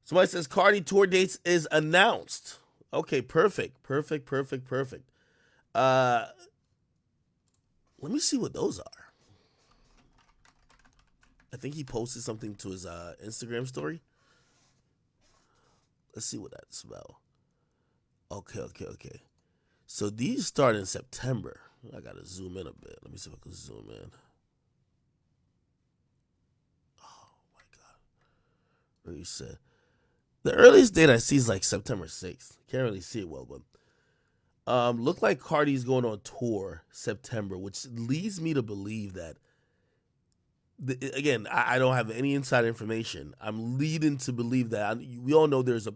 Somebody says Cardi tour dates is announced. Okay, perfect. Uh, Let me see what those are. I think he posted something to his Instagram story. Let's see what that's about. Okay. So these start in September. I gotta zoom in a bit. Let me see if I can zoom in. Oh my god. What you said? The earliest date I see is like September 6th. Can't really see it well, but look like Cardi's going on tour September, which leads me to believe that again, I don't have any inside information. I'm leading to believe that we all know there's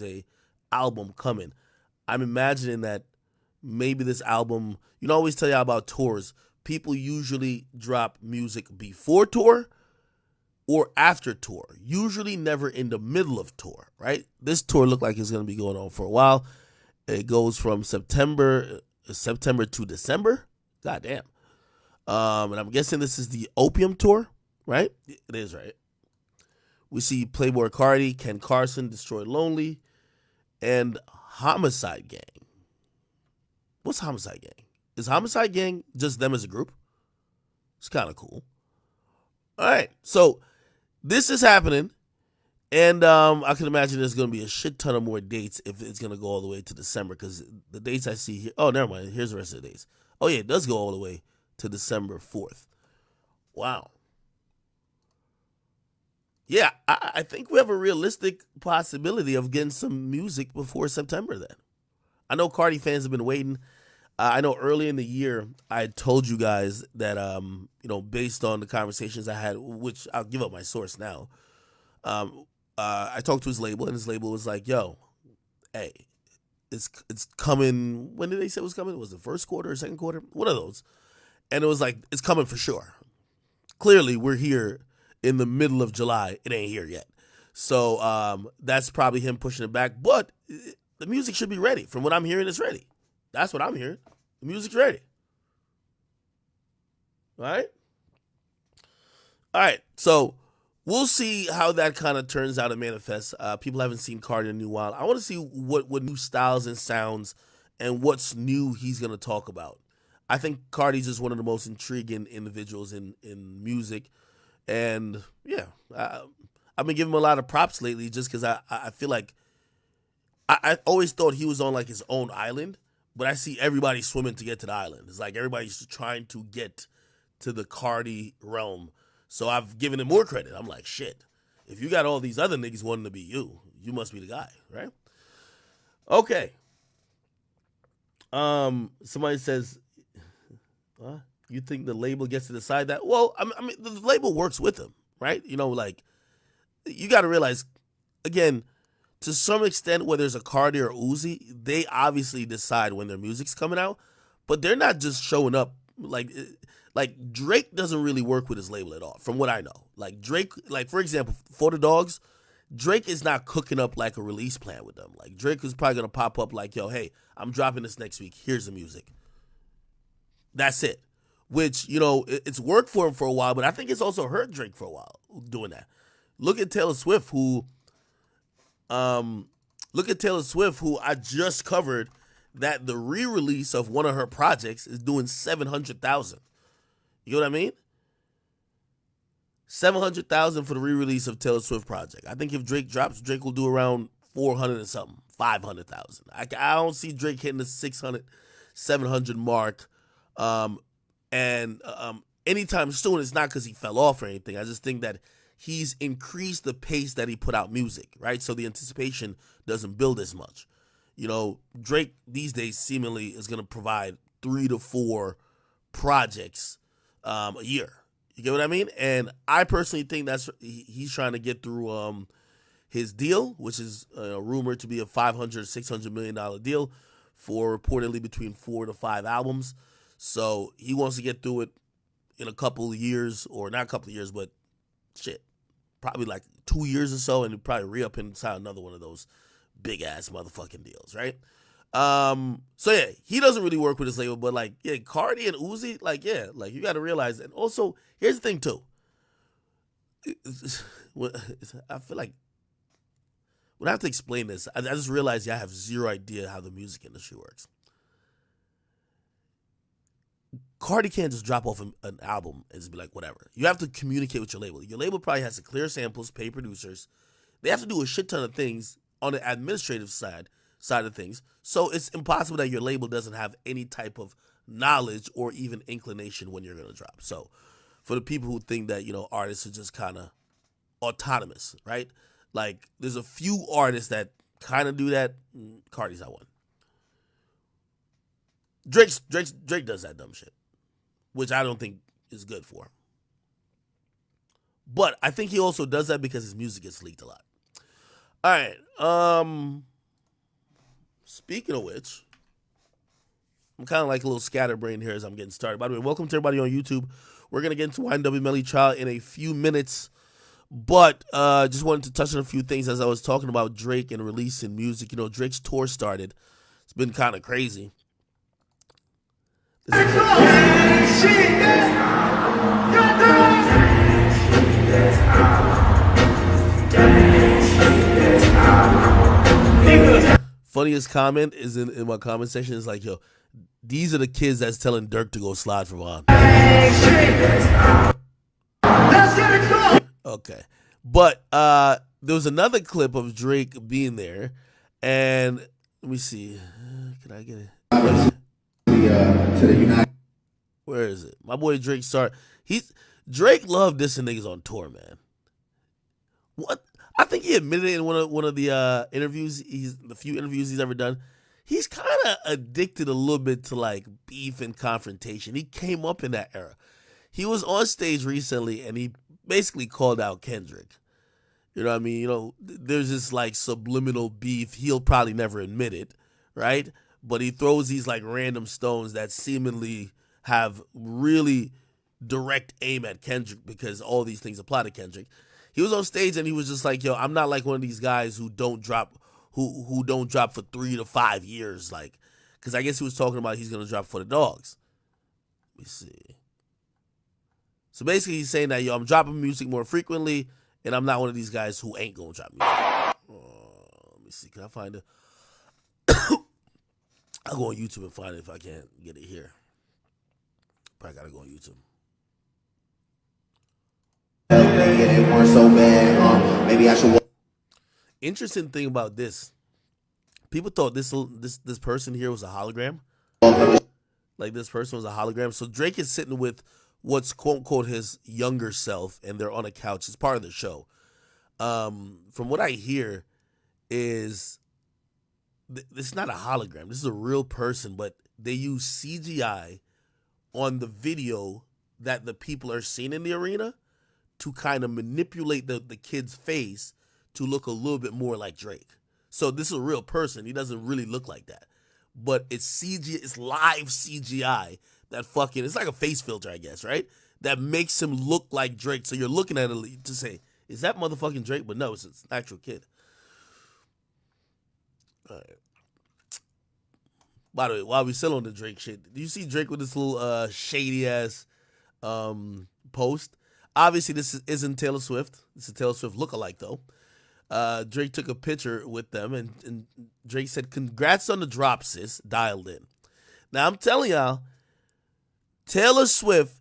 a album coming. I'm imagining that maybe this album. You know, I always tell you about tours. People usually drop music before tour or after tour. Usually never in the middle of tour. Right? This tour looked like it's going to be going on for a while. It goes from September to December. God damn. And I'm guessing this is the Opium Tour, right? It is, right? We see Playboy Cardi, Ken Carson, Destroy Lonely, and Homicide Gang. What's Homicide Gang? Is Homicide Gang just them as a group? It's kind of cool. All right, so this is happening, and I can imagine there's going to be a shit ton of more dates if it's going to go all the way to December, because the dates I see here. Oh, never mind. Here's the rest of the dates. Oh, yeah, it does go all the way to December 4th. Wow. Yeah, I think we have a realistic possibility of getting some music before September then. I know Cardi fans have been waiting. I know early in the year I told you guys that based on the conversations I had, which I'll give up my source now. I talked to his label, and his label was like, "Yo, hey, it's coming." When did they say it was coming? Was it first quarter or second quarter? One of those. And it was like, it's coming for sure. Clearly, we're here in the middle of July. It ain't here yet. So that's probably him pushing it back. But the music should be ready. From what I'm hearing, it's ready. That's what I'm hearing. The music's ready. All right? All right. So we'll see how that kind of turns out and manifests. People haven't seen Cardi in a new while. I want to see what new styles and sounds and what's new he's going to talk about. I think Cardi's just one of the most intriguing individuals in music. And yeah, I've been giving him a lot of props lately just because I feel like I always thought he was on like his own island, but I see everybody swimming to get to the island. It's like everybody's trying to get to the Cardi realm. So I've given him more credit. I'm like, shit, if you got all these other niggas wanting to be you, you must be the guy, right? Okay. Somebody says, you think the label gets to decide that? Well, I mean, the label works with them, right? You know, like, you got to realize, again, to some extent, whether it's a Cardi or Uzi, they obviously decide when their music's coming out, but they're not just showing up. Like Drake doesn't really work with his label at all, from what I know. Like Drake, like for example, For the Dogs, Drake is not cooking up like a release plan with them. Like Drake is probably gonna pop up like, yo, hey, I'm dropping this next week. Here's the music. That's it. Which, it's worked for him for a while, but I think it's also hurt Drake for a while doing that. Look at Taylor Swift, who I just covered that the re-release of one of her projects is doing 700,000. You know what I mean? 700,000 for the re-release of Taylor Swift project. I think if Drake drops, Drake will do around 400 and something, 500,000. I don't see Drake hitting the 600, 700 mark. And anytime soon, it's not because he fell off or anything. I just think that he's increased the pace that he put out music, right? So the anticipation doesn't build as much. Drake these days seemingly is going to provide 3 to 4 projects a year. You get what I mean? And I personally think he's trying to get through his deal, which is rumored to be a $500-600 million deal for reportedly between 4 to 5 albums. So he wants to get through it in a couple of years, or not a couple of years, but shit, probably like 2 years or so, and he'll probably re-up and sign another one of those big ass motherfucking deals, right? So yeah, he doesn't really work with his label, but like, yeah, Cardi and Uzi, like, yeah, like you got to realize. And also, here's the thing too. I feel like When I have to explain this, I just realized I have zero idea how the music industry works. Cardi can't just drop off an album and just be like, whatever. You have to communicate with your label. Your label probably has to clear samples, pay producers. They have to do a shit ton of things on the administrative side of things. So it's impossible that your label doesn't have any type of knowledge or even inclination when you're gonna drop. So for the people who think that, artists are just kind of autonomous, right? Like there's a few artists that kind of do that. Cardi's not one. Drake does that dumb shit, which I don't think is good for him. But I think he also does that because his music gets leaked a lot. All right. Speaking of which, I'm kind of like a little scatterbrained here as I'm getting started. By the way, welcome to everybody on YouTube. We're going to get into YNW Melly Child in a few minutes. But just wanted to touch on a few things as I was talking about Drake and releasing music. Drake's tour started. It's been kind of crazy. Funniest comment is in my comment section is like, yo, these are the kids that's telling Dirk to go slide for Von. Okay. But there was another clip of Drake being there, and let me see. Can I get it? To the United. Where is it? My boy Drake started. Drake loved dissing niggas on tour, man. What? I think he admitted it in one of the interviews. The few interviews he's ever done. He's kind of addicted a little bit to like beef and confrontation. He came up in that era. He was on stage recently and he basically called out Kendrick. You know what I mean? There's this like subliminal beef. He'll probably never admit it, right? But he throws these like random stones that seemingly have really direct aim at Kendrick because all these things apply to Kendrick. He was on stage and he was just like, yo, I'm not like one of these guys who don't drop for 3 to 5 years. Like, because I guess he was talking about he's going to drop for the dogs. Let me see. So basically he's saying that, yo, I'm dropping music more frequently and I'm not one of these guys who ain't going to drop music. Let me see. Can I find it? I'll go on YouTube and find it if I can't get it here. Probably got to go on YouTube. It weren't so bad. Maybe I should. Interesting thing about this, people thought this person here was a hologram. Like this person was a hologram. So Drake is sitting with what's quote unquote his younger self, and they're on a couch. It's part of the show. From what I hear, is this is not a hologram. This is a real person, but they use CGI on the video that the people are seeing in the arena to kind of manipulate the kid's face to look a little bit more like Drake. So this is a real person. He doesn't really look like that. But it's CGI, it's live CGI that fucking, it's like a face filter, I guess, right? That makes him look like Drake. So you're looking at it to say, is that motherfucking Drake? But no, it's an actual kid. All right. By the way, while we still on the Drake shit, do you see Drake with this little shady ass post? Obviously, this isn't Taylor Swift. This is Taylor Swift lookalike, though. Drake took a picture with them, and Drake said, "Congrats on the drop, sis. Dialed in." Now, I'm telling y'all, Taylor Swift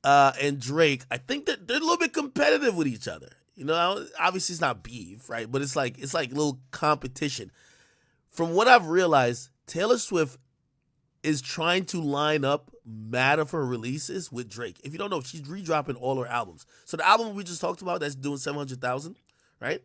and Drake, I think that they're a little bit competitive with each other. Obviously, it's not beef, right? But it's like a little competition. From what I've realized, Taylor Swift is trying to line up mad of her releases with Drake. If you don't know, she's redropping all her albums. So the album we just talked about that's doing 700,000, right?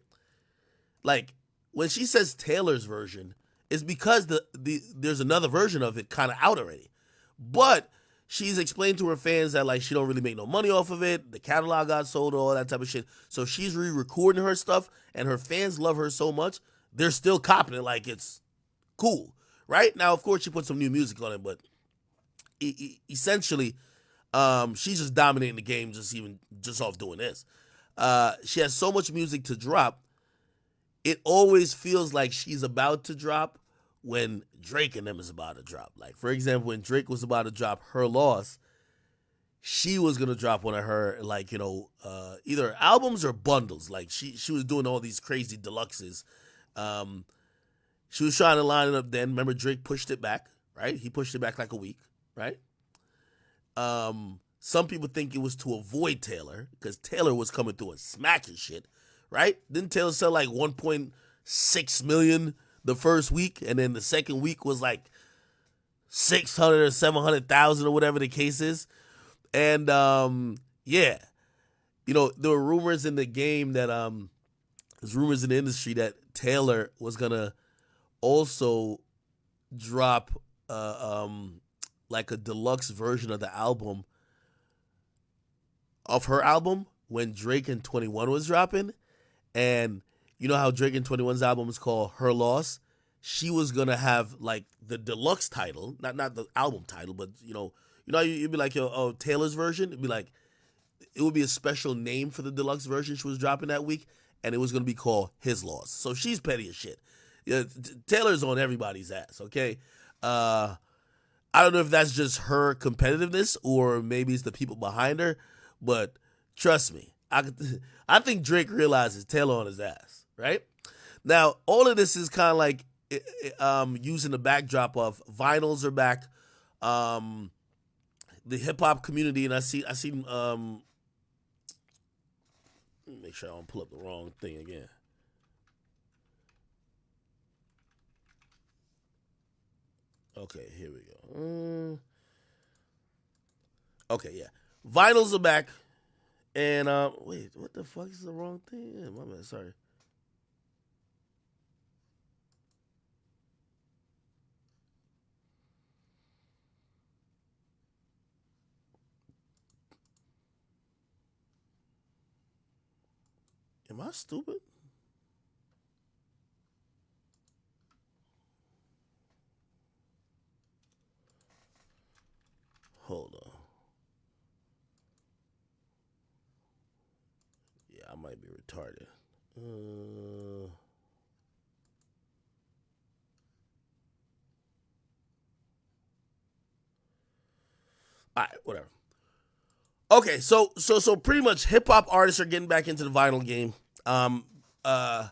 Like when she says Taylor's version, it's because there's another version of it kind of out already. But she's explained to her fans that like she don't really make no money off of it. The catalog got sold, all that type of shit. So she's re-recording her stuff, and her fans love her so much they're still copping it like it's cool. Right? Now, of course, she put some new music on it, but essentially, she's just dominating the game just off doing this. She has so much music to drop, it always feels like she's about to drop when Drake and them is about to drop. Like, for example, when Drake was about to drop Her Loss, she was going to drop one of her, like, either albums or bundles. Like, she was doing all these crazy deluxes Um, she was trying to line it up then. Remember, Drake pushed it back, right? He pushed it back like a week, right? Some people think it was to avoid Taylor because Taylor was coming through and smacking shit, right? Didn't Taylor sell like 1.6 million the first week, and then the second week was like 600 or 700,000 or whatever the case is? And yeah, there were rumors in the game that there's rumors in the industry that Taylor was gonna also drop like a deluxe version of the album of her album when Drake and 21 was dropping. And you know how Drake and 21's album is called Her Loss? She was gonna have like the deluxe title, not the album title, but you'd be like, oh, Taylor's version. It'd be like, it would be a special name for the deluxe version she was dropping that week, and it was gonna be called His Loss. So she's petty as shit. Yeah, Taylor's on everybody's ass. Okay, I don't know if that's just her competitiveness or maybe it's the people behind her, but trust me, I think Drake realizes Taylor on his ass. Right now, all of this is kind of like using the backdrop of vinyls are back. The hip hop community, and I see make sure I don't pull up the wrong thing again. Okay, here we go. Okay, yeah, vinyls are back, and wait, what the fuck is the wrong thing? Yeah, my bad. Sorry. Am I stupid? Hold on. Yeah, I might be retarded. All right, whatever. Okay, so pretty much hip hop artists are getting back into the vinyl game. Um, uh,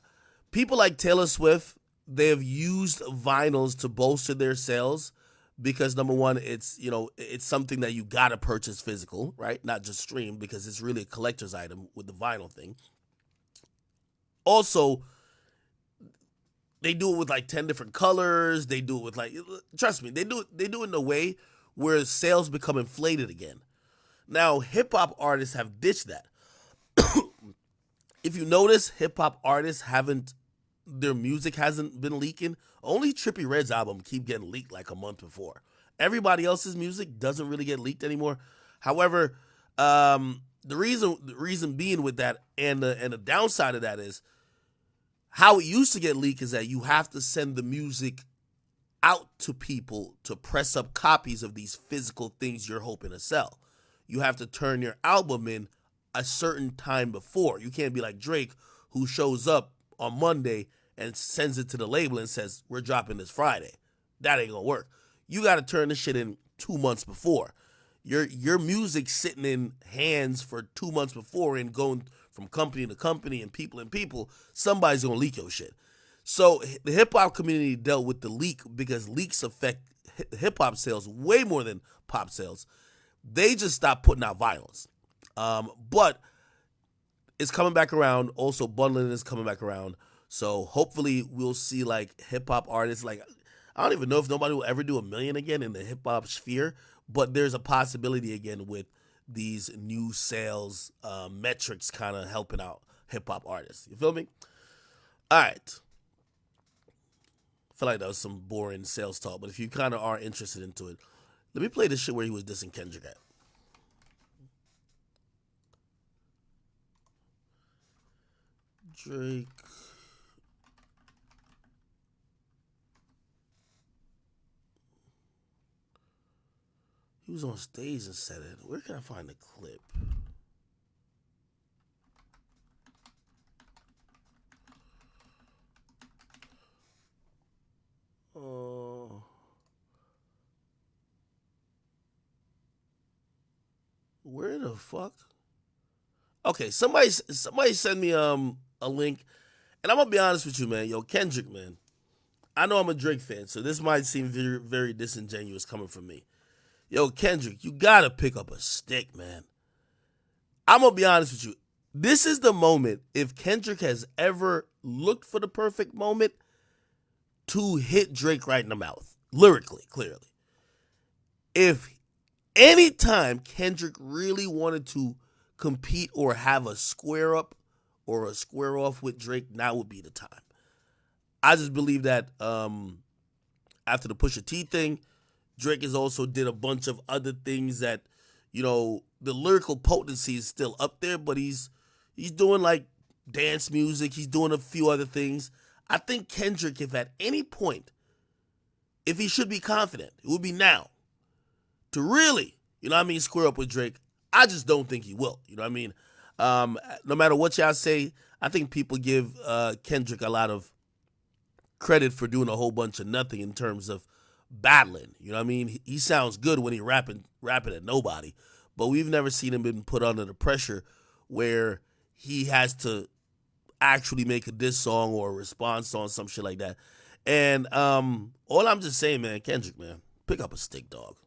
People like Taylor Swift, they have used vinyls to bolster their sales because number one, it's something that you gotta purchase physical, right? Not just stream because it's really a collector's item with the vinyl thing. Also, they do it with like 10 different colors. They do it with like, trust me, they do it in a way where sales become inflated again. Now, hip hop artists have ditched that. If you notice, hip hop artists haven't their music hasn't been leaking. Only Trippy Red's album keep getting leaked like a month before. Everybody else's music doesn't really get leaked anymore. However, the reason being with that and the downside of that is how it used to get leaked is that you have to send the music out to people to press up copies of these physical things you're hoping to sell. You have to turn your album in a certain time before. You can't be like Drake, who shows up on Monday and sends it to the label and says, "We're dropping this Friday." That ain't gonna work. You got to turn this shit in 2 months before. Your music sitting in hands for 2 months before and going from company to company and people, somebody's gonna leak your shit. So the hip hop community dealt with the leak because leaks affect hip hop sales way more than pop sales. They just stopped putting out vinyls. But it's coming back around. Also, bundling is coming back around. So hopefully we'll see like hip hop artists. Like I don't even know if nobody will ever do a million again in the hip hop sphere, but there's a possibility again with these new sales metrics kind of helping out hip hop artists. You feel me? All right. I feel like that was some boring sales talk, but if you kind of are interested into it, let me play this shit where he was dissing Kendrick at. Drake. He was on stage and said it. Where can I find the clip? Oh, where the fuck? Okay, somebody send me a link, And I'm gonna be honest with you, man. Yo, Kendrick, man. I know I'm a Drake fan, so this might seem very, very disingenuous coming from me. Yo, Kendrick, you gotta pick up a stick, man. I'm gonna be honest with you. This is the moment, if Kendrick has ever looked for the perfect moment, to hit Drake right in the mouth. Lyrically, clearly. If any time Kendrick really wanted to compete or have a square up or a square off with Drake, now would be the time. I just believe that after the Pusha T thing, Drake has also did a bunch of other things that, the lyrical potency is still up there, but he's doing like dance music. He's doing a few other things. I think Kendrick, if at any point, if he should be confident, it would be now to really, square up with Drake. I just don't think he will. You know what I mean? No matter what y'all say, I think people give Kendrick a lot of credit for doing a whole bunch of nothing in terms of battling. You know what I mean? He sounds good when he rapping at nobody, but we've never seen him been put under the pressure where he has to actually make a diss song or a response song, some shit like that. And all I'm just saying, man, Kendrick, man, pick up a stick, dog.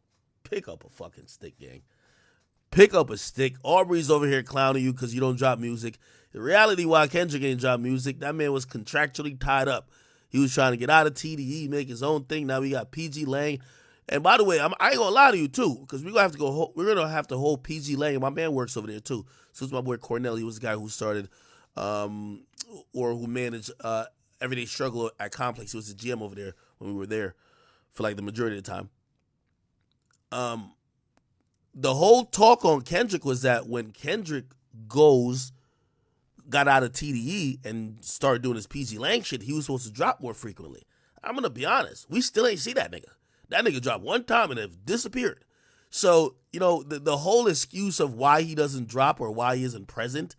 Pick up a fucking stick, gang. Pick up a stick. Aubrey's over here clowning you because you don't drop music. The reality why Kendrick ain't drop music, that man was contractually tied up. He was trying to get out of TDE, make his own thing. Now we got PG Lang. And by the way, I ain't gonna lie to you too, because we're gonna have to hold PG Lang. My man works over there too. So it's my boy Cornell. He was the guy who started or who managed Everyday Struggle at Complex. He was the GM over there when we were there for like the majority of the time. The whole talk on Kendrick was that when Kendrick got out of TDE and started doing his PG Lang shit, he was supposed to drop more frequently. I'm gonna be honest, we still ain't see that nigga. That nigga dropped one time and have disappeared. So, the whole excuse of why he doesn't drop or why he isn't present,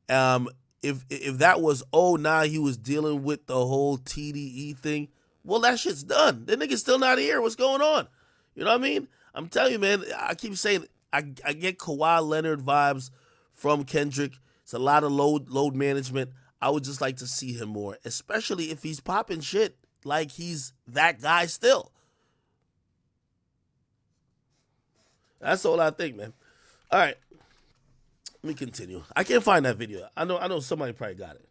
if that was, he was dealing with the whole TDE thing, well, that shit's done. That nigga's still not here. What's going on? You know what I mean? I'm telling you, man, I keep saying, I get Kawhi Leonard vibes from Kendrick. It's a lot of load management. I would just like to see him more, especially if he's popping shit like he's that guy still. That's all I think, man. All right. Let me continue. I can't find that video. I know somebody probably got it.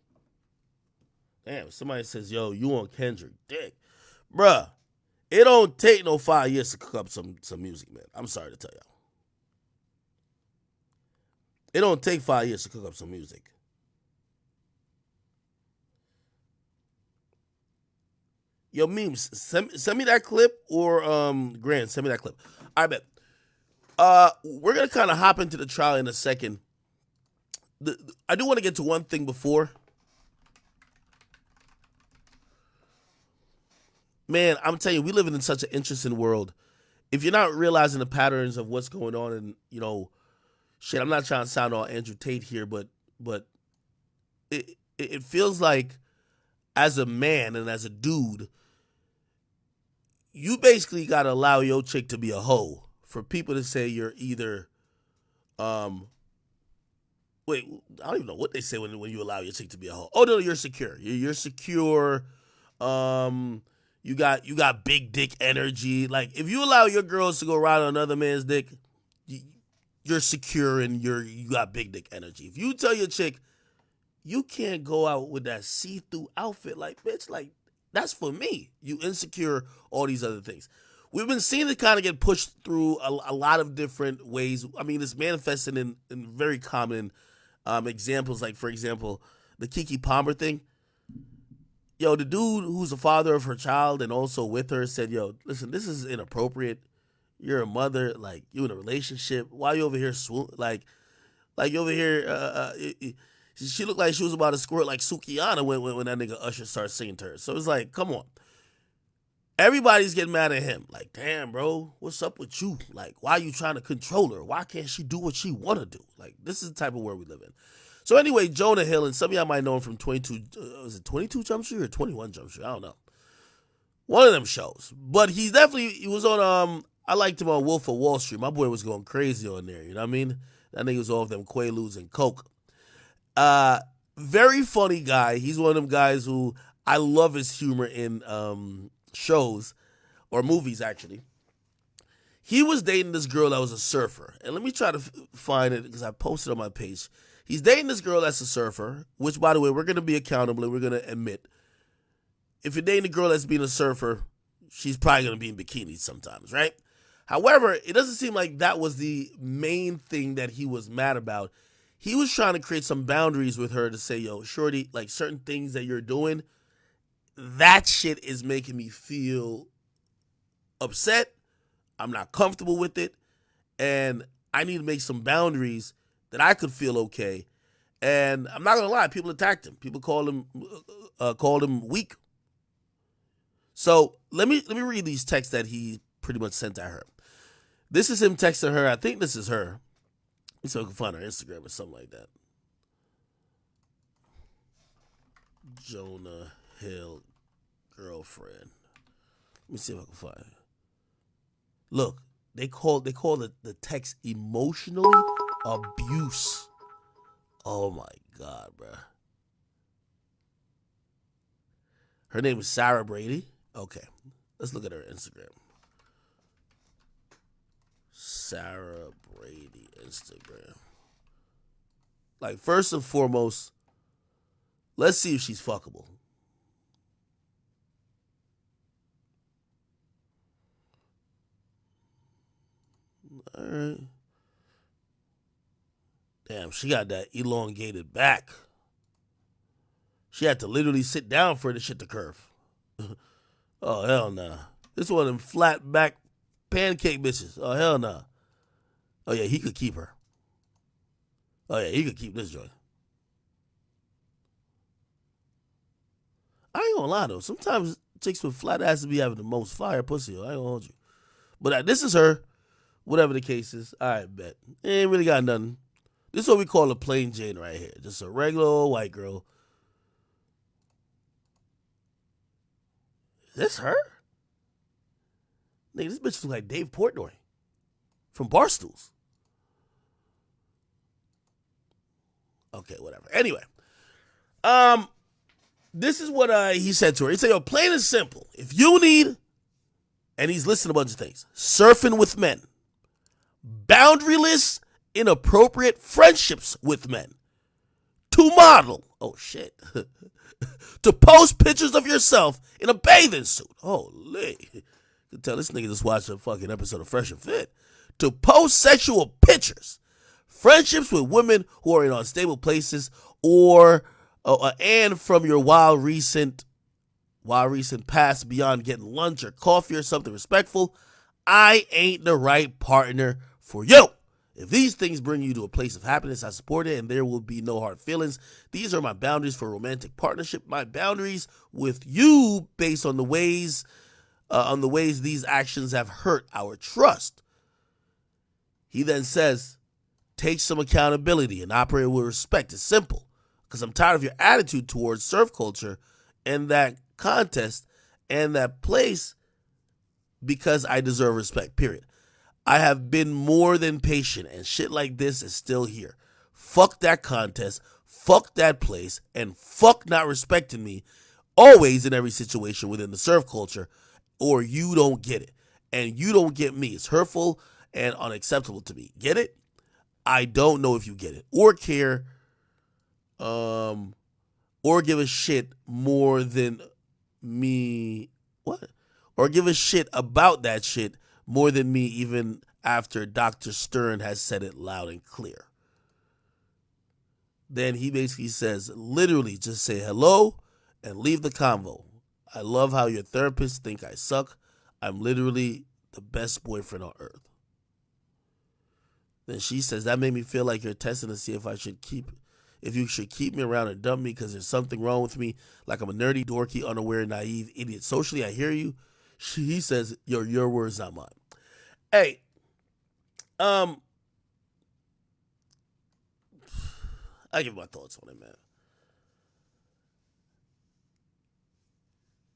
Damn, somebody says, yo, you on Kendrick dick. Bruh, it don't take no 5 years to cook up some music, man. I'm sorry to tell y'all. It don't take 5 years to cook up some music. Yo, memes, send me that clip, or Grant, send me that clip. I bet. We're gonna kind of hop into the trial in a second. I do want to get to one thing before. Man, I'm telling you, we live in such an interesting world. If you're not realizing the patterns of what's going on, and shit, I'm not trying to sound all Andrew Tate here, but it feels like as a man and as a dude, you basically gotta allow your chick to be a hoe for people to say you're either wait, I don't even know what they say when you allow your chick to be a hoe. Oh no, you're secure. You're secure. You got big dick energy. Like, if you allow your girls to go ride on another man's dick, you're secure and you got big dick energy. If you tell your chick you can't go out with that see-through outfit, like, bitch, like, that's for me. You insecure, all these other things. We've been seeing it kind of get pushed through a lot of different ways. I mean, it's manifested in very common examples, like, for example, the Keke Palmer thing. Yo, the dude who's the father of her child and also with her said, yo, listen, this is inappropriate. You're a mother. Like, you in a relationship. Why you over here like you over here, she looked like she was about to squirt like Sukiyana when that nigga Usher started singing to her. So it's like, come on. Everybody's getting mad at him. Like, damn, bro, what's up with you? Like, why are you trying to control her? Why can't she do what she want to do? Like, this is the type of world we live in. So anyway, Jonah Hill, and some of y'all might know him from 22 Jump Street or 21 Jump Street? I don't know. One of them shows. But he was on, I liked him on Wolf of Wall Street. My boy was going crazy on there, you know what I mean? That nigga was off them Quaaludes and Coke. Very funny guy. He's one of them guys who I love his humor in shows or movies, actually. He was dating this girl that was a surfer. And let me try to find it because I posted on my page. He's dating this girl that's a surfer, which, by the way, we're going to be accountable and we're going to admit. If you're dating a girl that's being a surfer, she's probably going to be in bikinis sometimes, right? However, it doesn't seem like that was the main thing that he was mad about. He was trying to create some boundaries with her to say, yo, shorty, like certain things that you're doing, that shit is making me feel upset. I'm not comfortable with it. And I need to make some boundaries that I could feel okay. And I'm not going to lie, people attacked him. People called him weak. So let me read these texts that he pretty much sent at her. This is him texting her. I think this is her. So I can find her Instagram or something like that. Jonah Hill girlfriend. Let me see if I can find it. Look, they call the text emotionally abuse. Oh my God, bro. Her name is Sarah Brady. Okay, let's look at her Instagram. Sarah Brady Instagram. Like, first and foremost, let's see if she's fuckable. All right. Damn, she got that elongated back. She had to literally sit down for the shit to curve. Oh, hell nah. This one of them flat back pancake bitches. Oh, hell nah. Oh, yeah, he could keep her. Oh, yeah, he could keep this joint. I ain't gonna lie, though. Sometimes chicks with flat asses be having the most fire pussy. I ain't gonna hold you. But this is her. Whatever the case is. All right, bet. Ain't really got nothing. This is what we call a plain Jane right here. Just a regular old white girl. Is this her? Nigga, this bitch looks like Dave Portnoy from Barstools. Okay, whatever. Anyway, this is what he said to her. He said, yo, plain and simple. If you need, and he's listing a bunch of things, surfing with men, boundaryless, inappropriate friendships with men, to model, oh shit, to post pictures of yourself in a bathing suit. Holy. You can tell this nigga just watched a fucking episode of Fresh and Fit. To post sexual pictures, friendships with women who are in unstable places, or and from your wild recent past beyond getting lunch or coffee or something respectful, I ain't the right partner for you. If these things bring you to a place of happiness, I support it, and there will be no hard feelings. These are my boundaries for romantic partnership. My boundaries with you, based on the ways these actions have hurt our trust. He then says, take some accountability and operate with respect. It's simple, because I'm tired of your attitude towards surf culture and that contest and that place, because I deserve respect, period. I have been more than patient, and shit like this is still here. Fuck that contest, fuck that place, and fuck not respecting me always in every situation within the surf culture, or you don't get it. And you don't get me. It's hurtful and unacceptable to me. Get it? I don't know if you get it or care or give a shit more than me. What? Or give a shit about that shit more than me, even after Dr. Stern has said it loud and clear. Then he basically says, literally, just say hello and leave the convo. I love how your therapists think I suck. I'm literally the best boyfriend on earth. Then she says, that made me feel like you're testing to see if you should keep me around or dump me because there's something wrong with me, like I'm a nerdy, dorky, unaware, naive idiot. Socially, I hear you. He says, your words, not mine. Hey, I give my thoughts on it, man.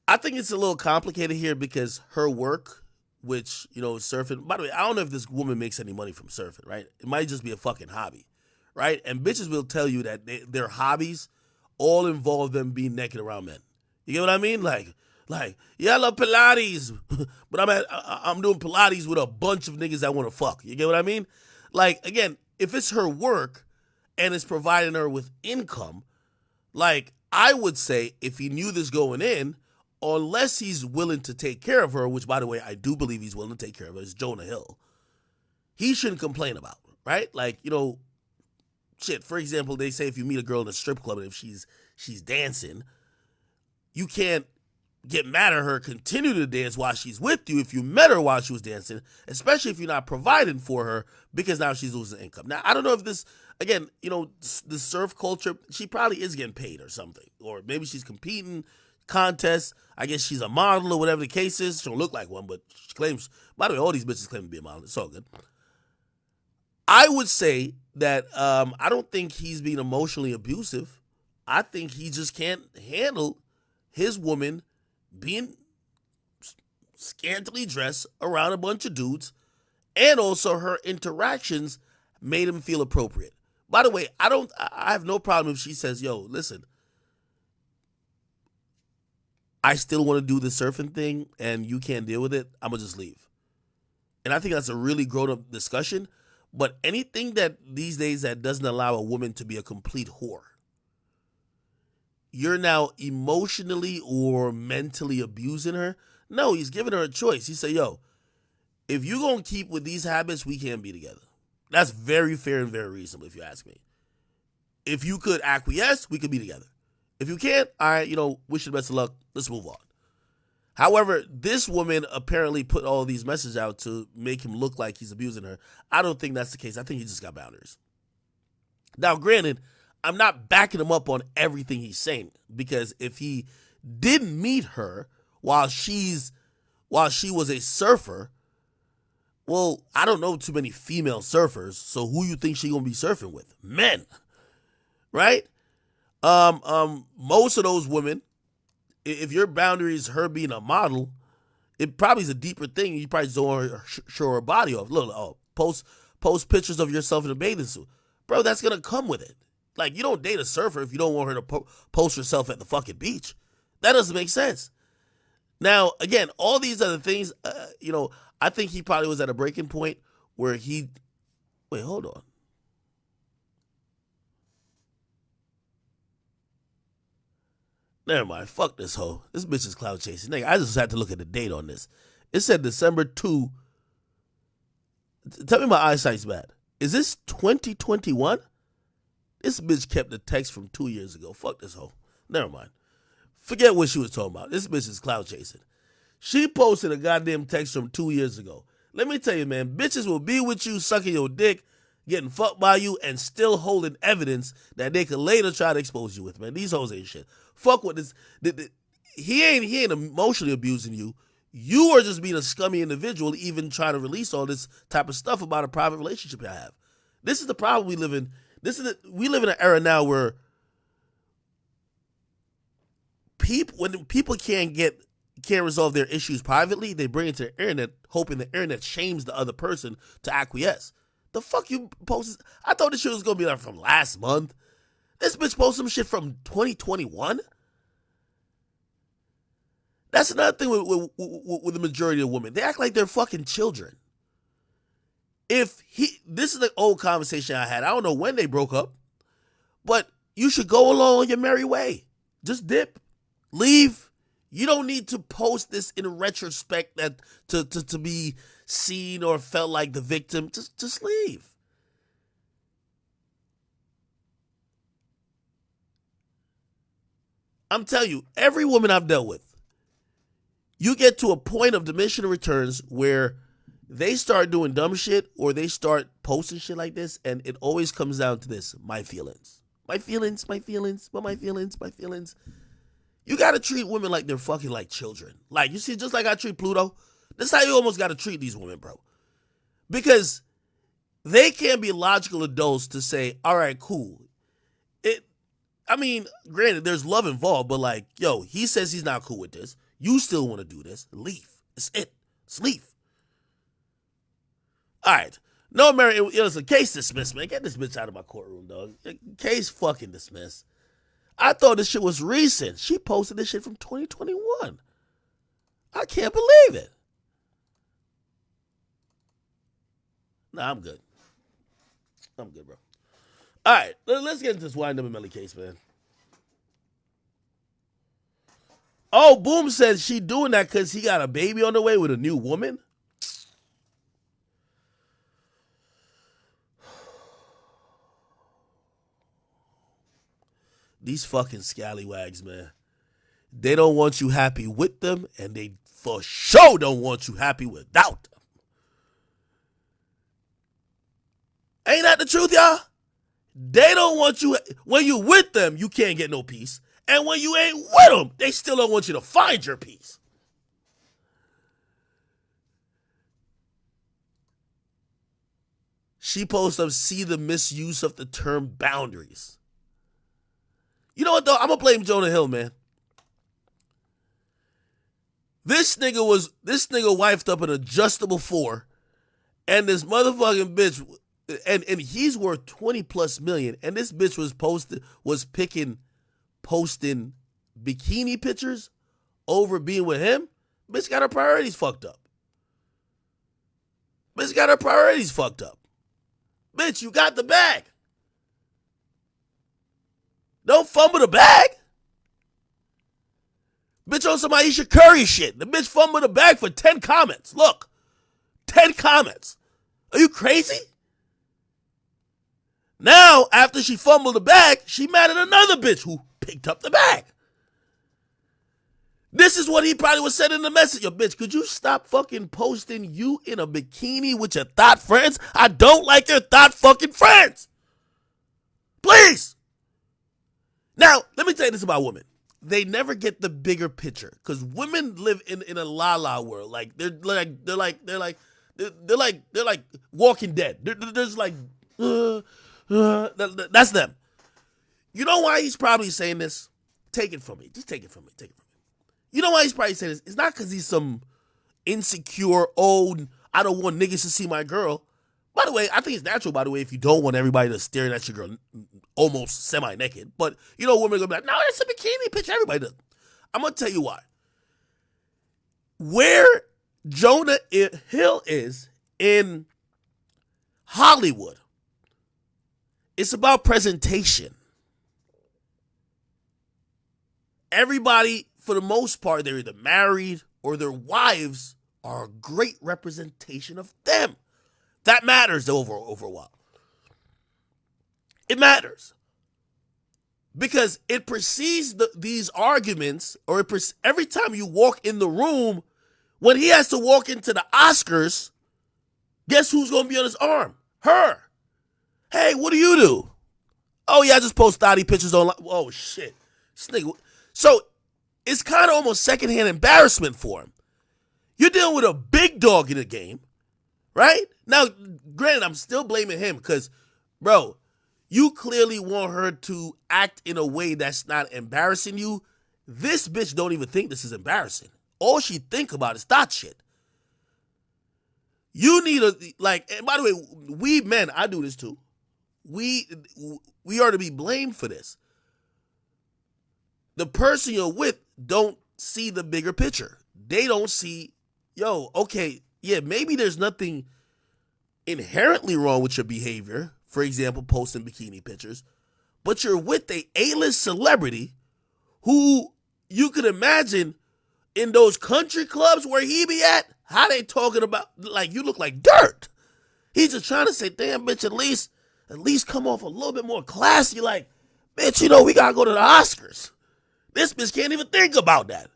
I think it's a little complicated here because her work, which, surfing. By the way, I don't know if this woman makes any money from surfing, right? It might just be a fucking hobby, right? And bitches will tell you that their hobbies all involve them being naked around men. You get what I mean? Like, yeah, I love Pilates, but I'm doing Pilates with a bunch of niggas that want to fuck. You get what I mean? Like, again, if it's her work and it's providing her with income, like, I would say if he knew this going in, unless he's willing to take care of her, which, by the way, I do believe he's willing to take care of her, it's Jonah Hill, he shouldn't complain about, right? Like, shit, for example, they say if you meet a girl in a strip club and if she's dancing, you can't get mad at her, continue to dance while she's with you if you met her while she was dancing, especially if you're not providing for her because now she's losing income. Now, I don't know if this, again, the surf culture, she probably is getting paid or something. Or maybe she's competing, contests. I guess she's a model or whatever the case is. She don't look like one, but she claims, by the way, all these bitches claim to be a model. It's all good. I would say that I don't think he's being emotionally abusive. I think he just can't handle his woman being scantily dressed around a bunch of dudes, and also her interactions made him feel appropriate. By the way, I have no problem if she says, yo, listen, I still want to do the surfing thing and you can't deal with it, I'm going to just leave. And I think that's a really grown-up discussion, but anything that these days that doesn't allow a woman to be a complete whore, you're now emotionally or mentally abusing her. No, he's giving her a choice. He said, yo, if you're going to keep with these habits, we can't be together. That's very fair and very reasonable, if you ask me. If you could acquiesce, we could be together. If you can't, all right, wish you the best of luck. Let's move on. However, this woman apparently put all these messages out to make him look like he's abusing her. I don't think that's the case. I think he just got boundaries. Now, granted, I'm not backing him up on everything he's saying, because if he didn't meet her while she was a surfer, well, I don't know too many female surfers, so who you think she gonna be surfing with? Men, right? Most of those women, if your boundary is her being a model, it probably is a deeper thing. You probably just don't want her show her body off. Look, post pictures of yourself in a bathing suit, bro. That's gonna come with it. Like, you don't date a surfer if you don't want her to post herself at the fucking beach. That doesn't make sense. Now, again, all these other things, I think he probably was at a breaking point where wait, hold on. Never mind. Fuck this hoe. This bitch is cloud chasing. Nigga, I just had to look at the date on this. It said December 2. Tell me my eyesight's bad. Is this 2021? This bitch kept the text from 2 years ago. Fuck this hoe. Never mind. Forget what she was talking about. This bitch is cloud chasing. She posted a goddamn text from 2 years ago. Let me tell you, man, bitches will be with you, sucking your dick, getting fucked by you, and still holding evidence that they could later try to expose you with, man. These hoes ain't shit. Fuck what this. He ain't emotionally abusing you. You are just being a scummy individual, even trying to release all this type of stuff about a private relationship you have. This is the problem we live in. We live in an era now where when people can't resolve their issues privately, they bring it to the internet, hoping the internet shames the other person to acquiesce. The fuck you posted? I thought this shit was gonna be like from last month. This bitch posted some shit from 2021. That's another thing with the majority of women. They act like they're fucking children. This is the old conversation I had. I don't know when they broke up, but you should go along your merry way. Just dip, leave. You don't need to post this in retrospect that to be seen or felt like the victim. Just leave. I'm telling you, every woman I've dealt with, you get to a point of diminishing returns where they start doing dumb shit or they start posting shit like this, and it always comes down to this: my feelings. My feelings, my feelings, but my feelings, my feelings. You gotta treat women like they're fucking like children. Like, you see, just like I treat Pluto, this is how you almost gotta treat these women, bro. Because they can't be logical adults to say, all right, cool. Granted, there's love involved, but like, yo, he says he's not cool with this. You still want to do this. Leave. It's it. Just leave. All right. No, Mary, it was a case dismissed, man. Get this bitch out of my courtroom, dog. Case fucking dismissed. I thought this shit was recent. She posted this shit from 2021. I can't believe it. Nah, I'm good. I'm good, bro. All right, let's get into this Wind Up and Melly case, man. Oh, Boom says she doing that because he got a baby on the way with a new woman. These fucking scallywags, man. They don't want you happy with them, and they for sure don't want you happy without them. Ain't that the truth, y'all? They don't want you, when you with them, you can't get no peace. And when you ain't with them, they still don't want you to find your peace. She posts up, see the misuse of the term boundaries. You know what, though? I'm going to blame Jonah Hill, man. This nigga wifed up an adjustable 4, and this motherfucking bitch, and he's worth 20 plus million, and this bitch was posting bikini pictures over being with him. Bitch got her priorities fucked up. Bitch, you got the bag. Don't fumble the bag. Bitch on some Aisha Curry shit. The bitch fumbled the bag for 10 comments. Look, 10 comments. Are you crazy? Now, after she fumbled the bag, she mad at another bitch who picked up the bag. This is what he probably was saying in the message. Yo, bitch, could you stop fucking posting you in a bikini with your thought friends? I don't like your thought fucking friends. Please. Now, let me tell you this about women. They never get the bigger picture because women live in a la world. Like they're like Walking Dead. They're just like that's them. You know why he's probably saying this? Take it from me. Just take it from me. You know why he's probably saying this? It's not because he's some insecure, I don't want niggas to see my girl. By the way, I think it's natural, by the way, if you don't want everybody to stare at your girl almost semi-naked. But, you know, women are going to be like, no, that's a bikini picture. Everybody does. I'm going to tell you why. Where Jonah Hill is in Hollywood, it's about presentation. Everybody, for the most part, they're either married or their wives are a great representation of them. That matters over a while. It matters. Because it precedes these arguments, or every time you walk in the room, when he has to walk into the Oscars, guess who's going to be on his arm? Her. Hey, what do you do? Oh, yeah, I just post thotty pictures online. Oh, shit. So it's kind of almost secondhand embarrassment for him. You're dealing with a big dog in the game, right? Now, granted, I'm still blaming him because, bro, you clearly want her to act in a way that's not embarrassing you. This bitch don't even think this is embarrassing. All she think about is that shit. You need and by the way, we men, I do this too. We are to be blamed for this. The person you're with don't see the bigger picture. They don't see, okay, yeah, maybe there's nothing inherently wrong with your behavior. For example, posting bikini pictures. But you're with a A-list celebrity who you could imagine in those country clubs where he be at, how they talking about, like, you look like dirt. He's just trying to say, damn, bitch, at least come off a little bit more classy. Like, bitch, we got to go to the Oscars. This bitch can't even think about that.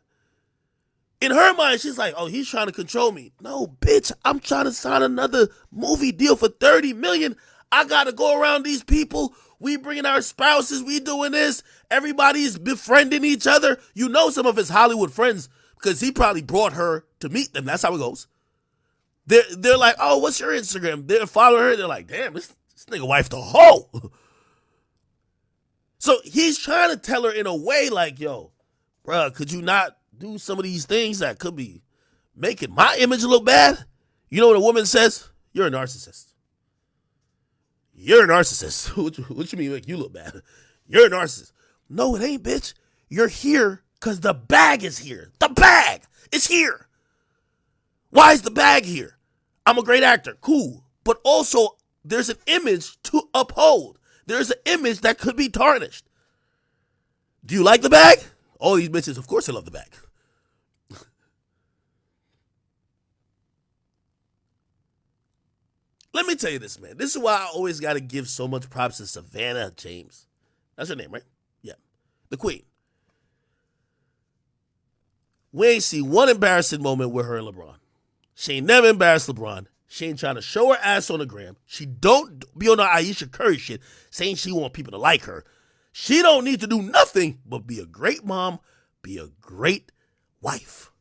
In her mind, she's like, oh, he's trying to control me. No, bitch, I'm trying to sign another movie deal for $30 million. I got to go around these people. We bringing our spouses. We doing this. Everybody's befriending each other. You know some of his Hollywood friends because he probably brought her to meet them. That's how it goes. They're like, oh, what's your Instagram? They're following her. They're like, damn, this nigga wife the hoe. So he's trying to tell her in a way like, yo, bruh, could you not do some of these things that could be making my image look bad? You know what a woman says? You're a narcissist. You're a narcissist. What you mean make you look bad? You're a narcissist. No, it ain't, bitch. You're here because the bag is here. The bag is here. Why is the bag here? I'm a great actor. Cool. But also, there's an image to uphold. There's an image that could be tarnished. Do you like the bag? All these bitches, of course, they love the bag. Let me tell you this, man. This is why I always got to give so much props to Savannah James. That's her name, right? Yeah. The queen. We ain't see one embarrassing moment with her and LeBron. She ain't never embarrassed LeBron. She ain't trying to show her ass on the gram. She don't be on the Ayesha Curry shit saying she want people to like her. She don't need to do nothing but be a great mom, be a great wife.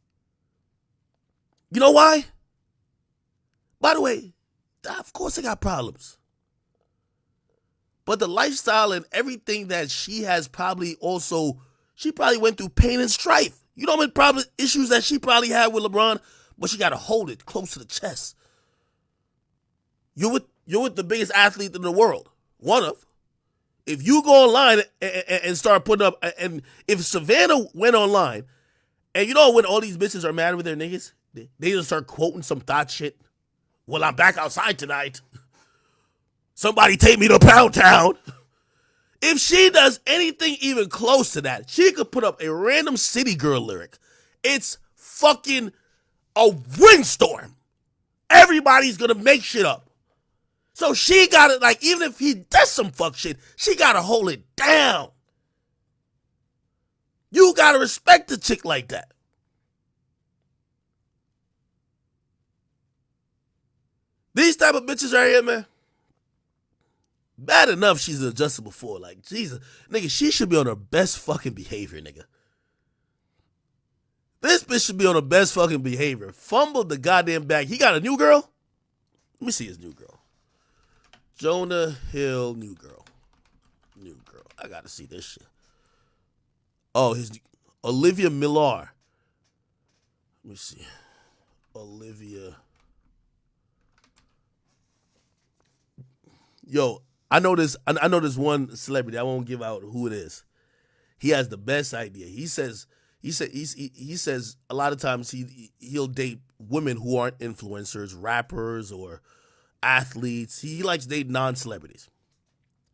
You know why? By the way, of course I got problems. But the lifestyle and everything that she has she probably went through pain and strife. You know what many issues that she probably had with LeBron, but she got to hold it close to the chest. You're with the biggest athlete in the world. One of. If you go online and start putting up, and if Savannah went online, and you know when all these bitches are mad with their niggas, they just start quoting some thought shit. Well, I'm back outside tonight. Somebody take me to Pound Town. If she does anything even close to that, she could put up a random City Girl lyric. It's fucking a windstorm. Everybody's gonna make shit up. So she gotta, like, even if he does some fuck shit, she gotta hold it down. You gotta respect a chick like that. These type of bitches right here, man. Bad enough she's adjustable for. Like, Jesus. Nigga, she should be on her best fucking behavior, nigga. This bitch should be on her best fucking behavior. Fumbled the goddamn bag. He got a new girl? Let me see his new girl. Jonah Hill, new girl. New girl. I gotta see this shit. Oh, his Olivia Millar. Let me see. Olivia. Yo, I know this one celebrity. I won't give out who it is. He has the best idea. He says a lot of times he'll date women who aren't influencers, rappers, or athletes. He likes dating non-celebrities.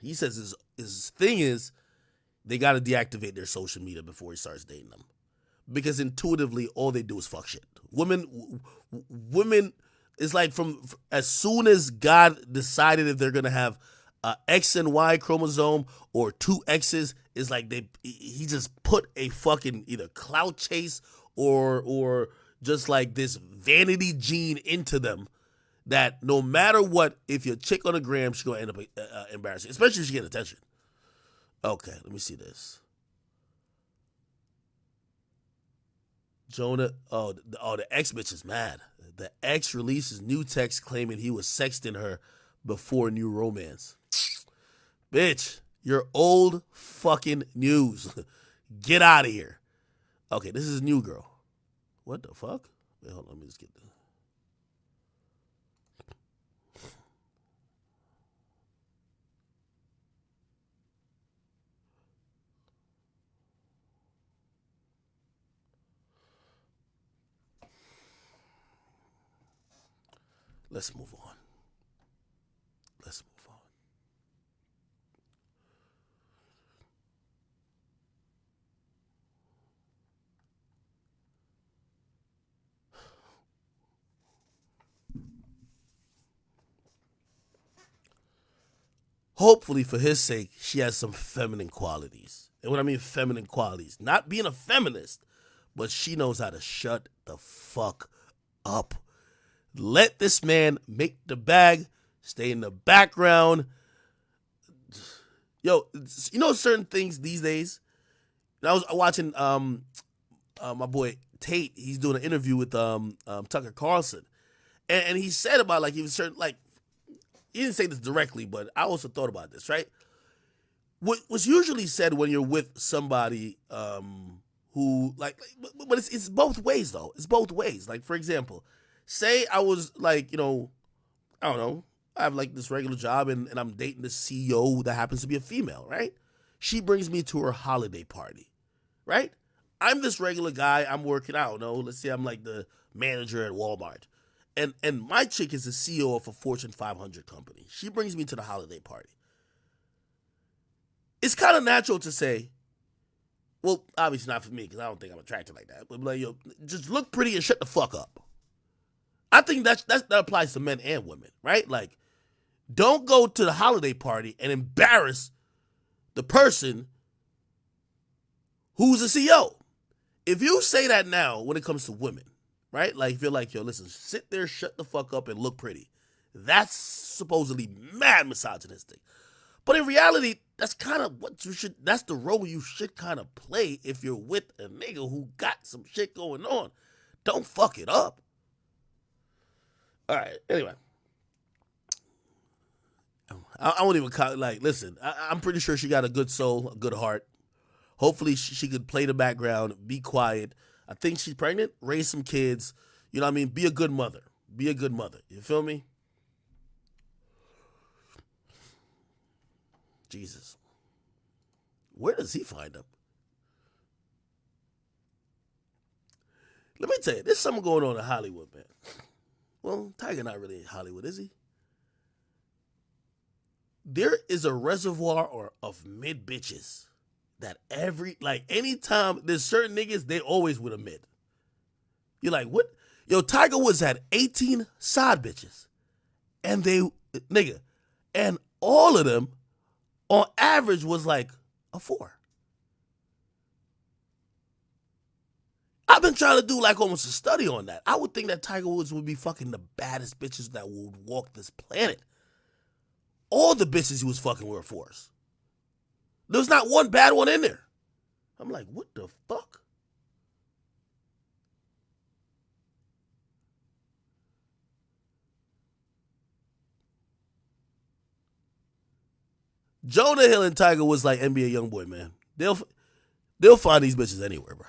He says his thing is they got to deactivate their social media before he starts dating them, because intuitively all they do is fuck shit. Women is like from as soon as God decided if they're gonna have a X and Y chromosome or two X's, is like he just put a fucking either clout chase or just like this vanity gene into them, that no matter what, if you're a chick on the gram, she's gonna end up embarrassing, especially if she get attention. Okay, let me see this. Jonah, the ex bitch is mad. The ex releases new text claiming he was sexting her before new romance. Bitch, you're old fucking news. Get out of here. Okay, this is new girl. What the fuck? Wait, hold on, let me just get this. Let's move on. Let's move on. Hopefully, for his sake, she has some feminine qualities. And what I mean feminine qualities, not being a feminist, but she knows how to shut the fuck up. Let this man make the bag, stay in the background. Yo, you know certain things these days. I was watching my boy Tate. He's doing an interview with Tucker Carlson, and he said about like he was certain like he didn't say this directly, but I also thought about this, right? What's usually said when you're with somebody who but it's both ways though. It's both ways. Like for example, say I was like, I don't know, I have like this regular job and I'm dating this CEO that happens to be a female, right? She brings me to her holiday party, right? I'm this regular guy. I'm working, I don't know. Let's say I'm like the manager at Walmart. And my chick is the CEO of a Fortune 500 company. She brings me to the holiday party. It's kind of natural to say, well, obviously not for me because I don't think I'm attracted like that. But like, yo, just look pretty and shut the fuck up. I think that applies to men and women, right? Like, don't go to the holiday party and embarrass the person who's the CEO. If you say that now when it comes to women, right? Like, if you're like, yo, listen, sit there, shut the fuck up, and look pretty. That's supposedly mad misogynistic. But in reality, that's kind of what you should, that's the role you should kind of play if you're with a nigga who got some shit going on. Don't fuck it up. All right, anyway. I won't even, like, listen, I'm pretty sure she got a good soul, a good heart. Hopefully she could play the background, be quiet. I think she's pregnant, raise some kids. You know what I mean? Be a good mother. Be a good mother. You feel me? Jesus. Where does he find them? Let me tell you, there's something going on in Hollywood, man. Well, Tiger not really in Hollywood, is he? There is a reservoir of mid bitches that anytime there's certain niggas, they always with a mid. You're like, what? Yo, Tiger Woods had 18 side bitches. And and all of them on average was like a 4. I've been trying to do like almost a study on that. I would think that Tiger Woods would be fucking the baddest bitches that would walk this planet. All the bitches he was fucking were 4s. There's not one bad one in there. I'm like, what the fuck? Jonah Hill and Tiger was like NBA YoungBoy, man. They'll find these bitches anywhere, bro.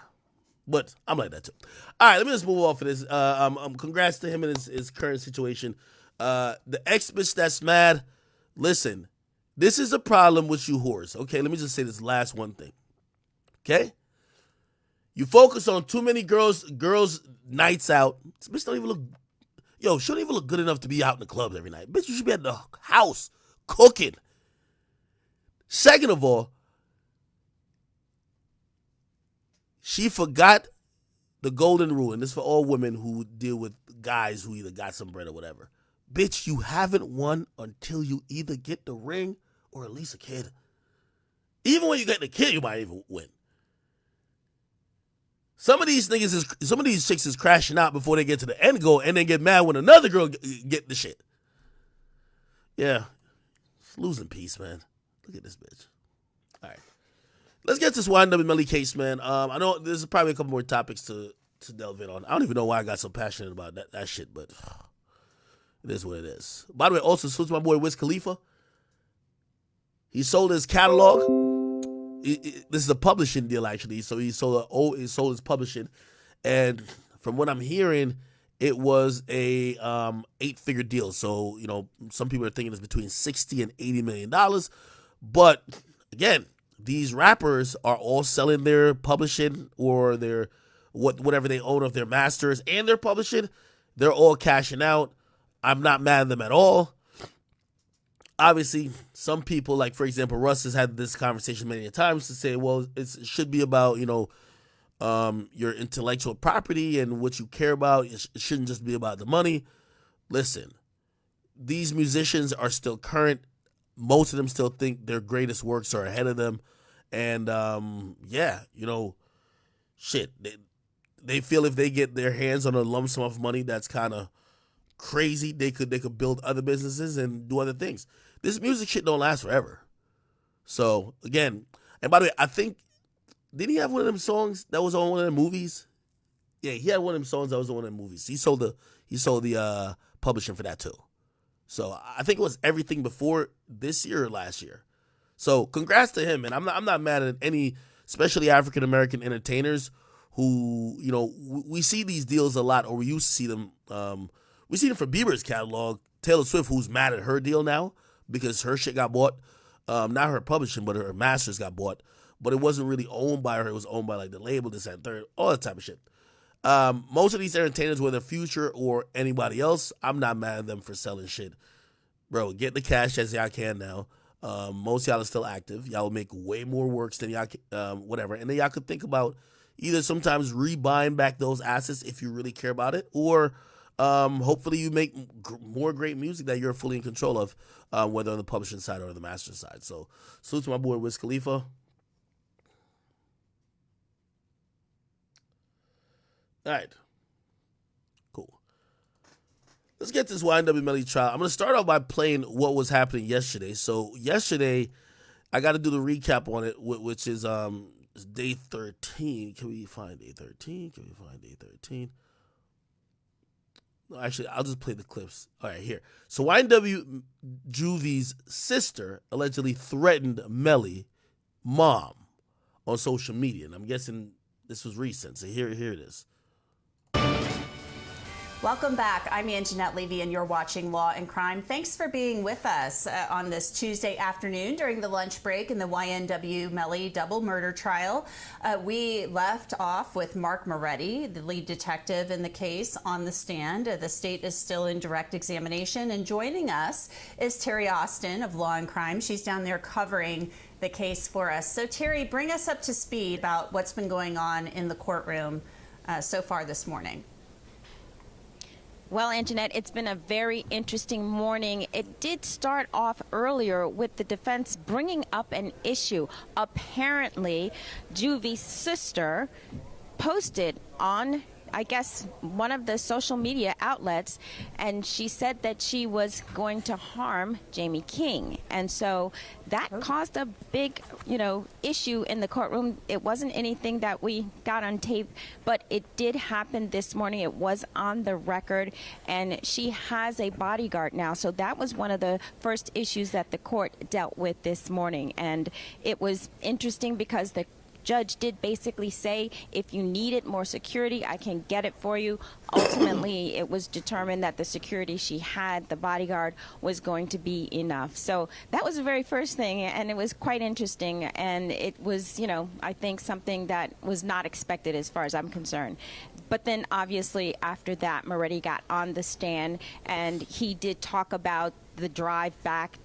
But I'm like that too. All right, let me just move off of this. Congrats to him in his current situation. The ex bitch that's mad. Listen, this is a problem with you whores. Okay, let me just say this last one thing. Okay, you focus on too many girls nights out. This bitch don't even look. Yo, she don't even look good enough to be out in the clubs every night. Bitch, you should be at the house cooking. Second of all, she forgot the golden rule, and this is for all women who deal with guys who either got some bread or whatever. Bitch, you haven't won until you either get the ring or at least a kid. Even when you get the kid, you might even win. Some of these chicks is crashing out before they get to the end goal and then get mad when another girl get the shit. Yeah, it's losing peace, man. Look at this bitch. All right. Let's get this wind up and Melly case, man. I know there's probably a couple more topics to delve in on. I don't even know why I got so passionate about that shit, but it is what it is. By the way, also, salute to my boy Wiz Khalifa. He sold his catalog. This is a publishing deal, actually. So he sold his publishing, and from what I'm hearing, it was a 8-figure deal. So some people are thinking it's between $60 and $80 million. But again, these rappers are all selling their publishing or their whatever they own of their masters and their publishing. They're all cashing out. I'm not mad at them at all. Obviously, some people, like for example, Russ has had this conversation many times to say, well, it should be about your intellectual property and what you care about. It shouldn't just be about the money. Listen, these musicians are still current. Most of them still think their greatest works are ahead of them. And shit, they feel if they get their hands on a lump sum of money that's kind of crazy, they could build other businesses and do other things. This music shit don't last forever. So again, and by the way, I think, did he have one of them songs that was on one of the movies? Yeah, he had one of them songs that was on one of the movies. He sold the publishing for that too. So I think it was everything before this year or last year. So congrats to him, and I'm not mad at any, especially African American entertainers who we see these deals a lot, or we used to see them. We see them for Bieber's catalog. Taylor Swift, who's mad at her deal now because her shit got bought. Not her publishing, but her masters got bought. But it wasn't really owned by her. It was owned by like the label, this and third, all that type of shit. Most of these entertainers, whether Future or anybody else, I'm not mad at them for selling shit. Bro, get the cash as y'all can now. Most of y'all are still active. Y'all will make way more works than y'all can, whatever. And then y'all could think about either sometimes rebuying back those assets if you really care about it, or hopefully you make more great music that you're fully in control of, whether on the publishing side or the master side. So, salute to my boy Wiz Khalifa. All right. Cool. Let's get this YNW Melly trial. I'm going to start off by playing what was happening yesterday. So, yesterday, I got to do the recap on it, which is day 13. Can we find day 13? Can we find day 13? No, actually, I'll just play the clips. All right, here. So, YNW Juvy's sister allegedly threatened Melly mom on social media. And I'm guessing this was recent. So, here it is. Welcome back. I'm Anjanette Levy, and you're watching Law and Crime. Thanks for being with us on this Tuesday afternoon during the lunch break in the YNW Melly double murder trial. We left off with Mark Moretti, the lead detective in the case, on the stand. The state is still in direct examination, and joining us is Terry Austin of Law and Crime. She's down there covering the case for us. So, Terry, bring us up to speed about what's been going on in the courtroom so far this morning. Well, Anjanette, it's been a very interesting morning. It did start off earlier with the defense bringing up an issue. Apparently, Juvy's sister posted on, I guess, one of the social media outlets, and she said that she was going to harm Jamie King. And so that caused a big, issue in the courtroom. It wasn't anything that we got on tape, but it did happen this morning. It was on the record, and she has a bodyguard now. So that was one of the first issues that the court dealt with this morning. And it was interesting because the judge did basically say, if you needed more security, I can get it for you. Ultimately, it was determined that the security she had, the bodyguard, was going to be enough. So that was the very first thing, and it was quite interesting. And it was, I think something that was not expected as far as I'm concerned. But then obviously after that, Moretti got on the stand, and he did talk about the drive back,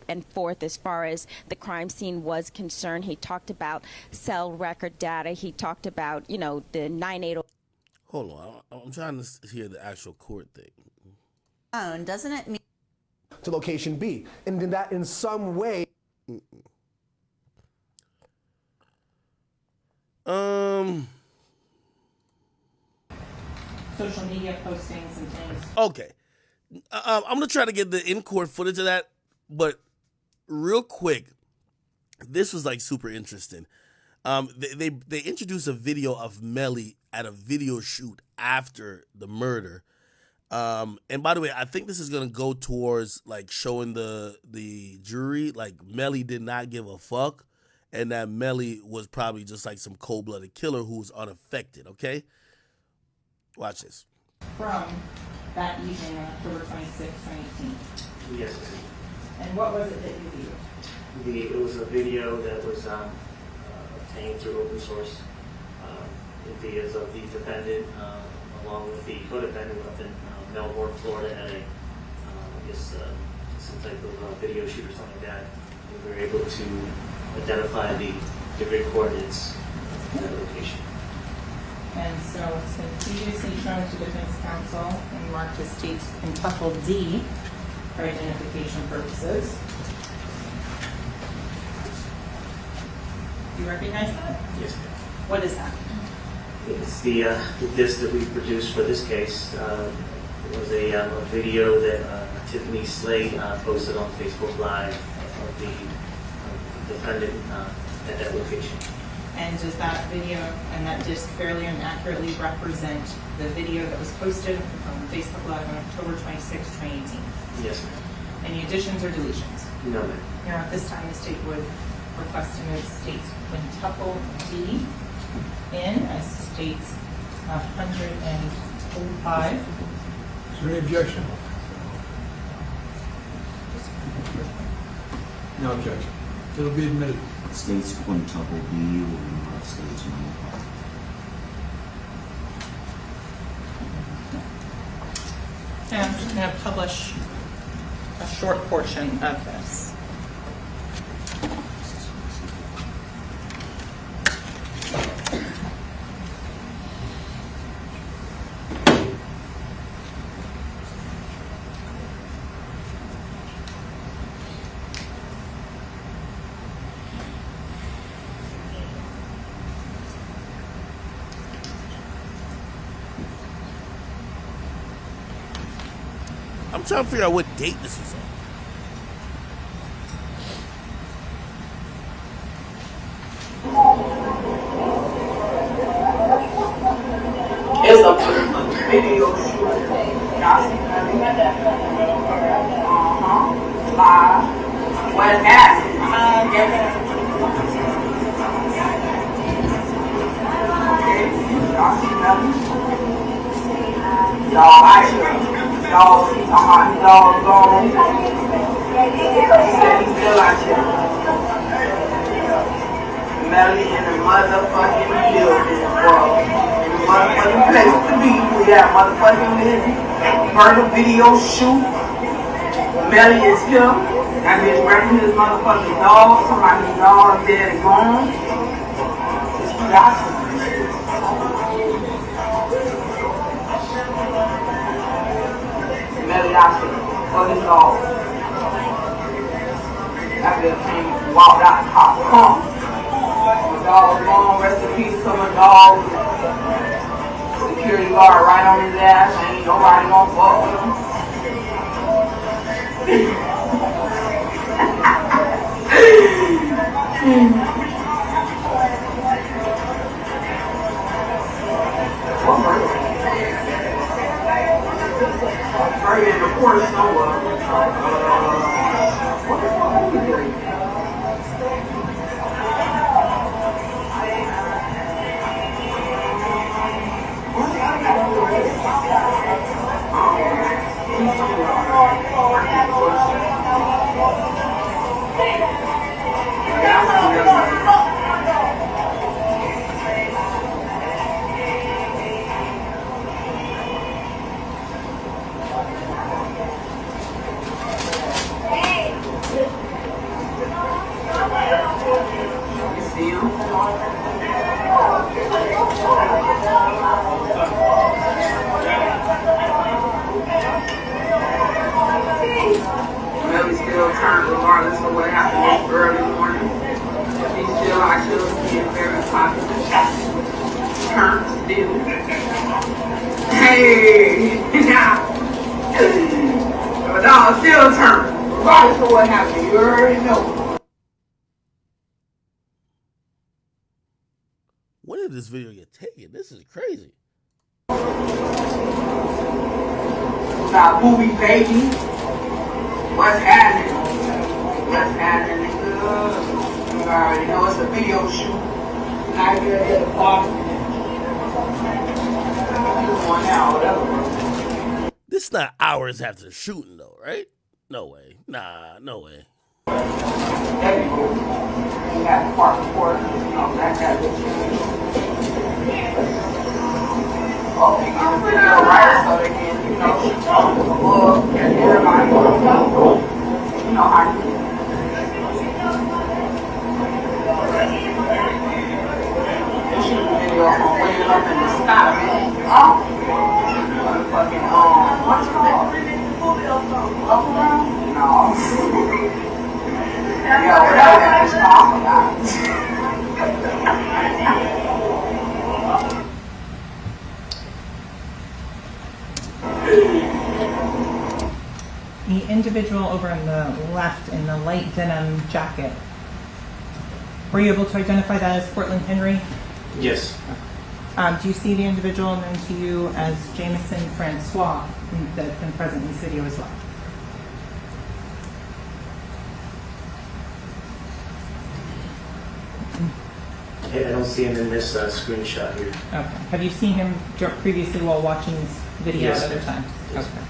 and forth as far as the crime scene was concerned. He talked about cell record data. He talked about, the 980. Hold on. I'm trying to hear the actual court thing. Doesn't it mean to location B? And in that, in some way. Social media postings and things. Okay. I'm going to try to get the in-court footage of that, but real quick, this was like super interesting. They introduced a video of Melly at a video shoot after the murder. And by the way, I think this is gonna go towards like showing the jury like Melly did not give a fuck, and that Melly was probably just like some cold-blooded killer who was unaffected. Okay, watch this. From that evening on October 26, 2018. Yes. And what was it that you viewed? It was a video that was obtained through open source videos of the defendant along with the co-defendant up in Melbourne, Florida, at some type of video shoot or something like that. And we were able to identify the grid coordinates of that location. And so it's been previously shown to defense counsel and marked as states quintuple D for identification purposes. Do you recognize that? Yes, ma'am. What is that? It's the disc that we produced for this case. It was a video that Tiffany Slade posted on Facebook Live of the defendant at that location. And does that video and that disc fairly and accurately represent the video that was posted on Facebook Live on October 26, 2018? Yes, ma'am. Any additions or deletions? No, ma'am. Now, at this time, the state would request to move states quintuple D in as states 105. Is there any objection? No objection. It'll be admitted. States quintuple B will be marked states nullified. And I'm just going to publish a short portion of this. I'm trying to figure out what date this is on. It's a video shoot. Y'all see that? Live. What happened? Okay. Y'all see that? Y'all out here. Y'all see talking about y'all gone. He said he's still out here. Melly in the motherfucking building, bro. Motherfucking place to be. We have motherfucking murder video shoot. Melly is here. That bitch wrapping his motherfucking dog. Somebody's dog is dead and gone. It's gossip. Melly out here for his dog. That bitch came and walked out the car. Come. My dog was gone. Rest in peace to my dog. Security guard right on his ass. Ain't nobody gonna fuck with him. What murder? Right in the corner somewhere. What the fuck are you doing? Melly still turned regardless of what happened this early morning. He's still actually being very popular. Turned still. Hey! But no, still turned. Regardless of what happened, you already know. When did this video get taken? This is crazy. Got movie baby. What's happening? What's happening, nigga? You already know it's a video shoot. Not here at the park. One hour, whatever. This is not hours after shooting, though, right? No way. Nah, no way. There you go. You got the park report. That's that bitch. Oh, you get a video right so they can, you know, look at everybody. You know how you do. They shoot the video from way up in the sky, man. Oh, motherfucking, what's it called? Up around? No. Yeah, whatever that is talking about. The individual over on the left in the light denim jacket, were you able to identify that as Portland Henry? Yes. Do you see the individual known to you as Jameson Francois that's been present in this video as well? I don't see him in this screenshot here. Okay. Have you seen him previously while watching this video Yes. at other times? Yes. Okay.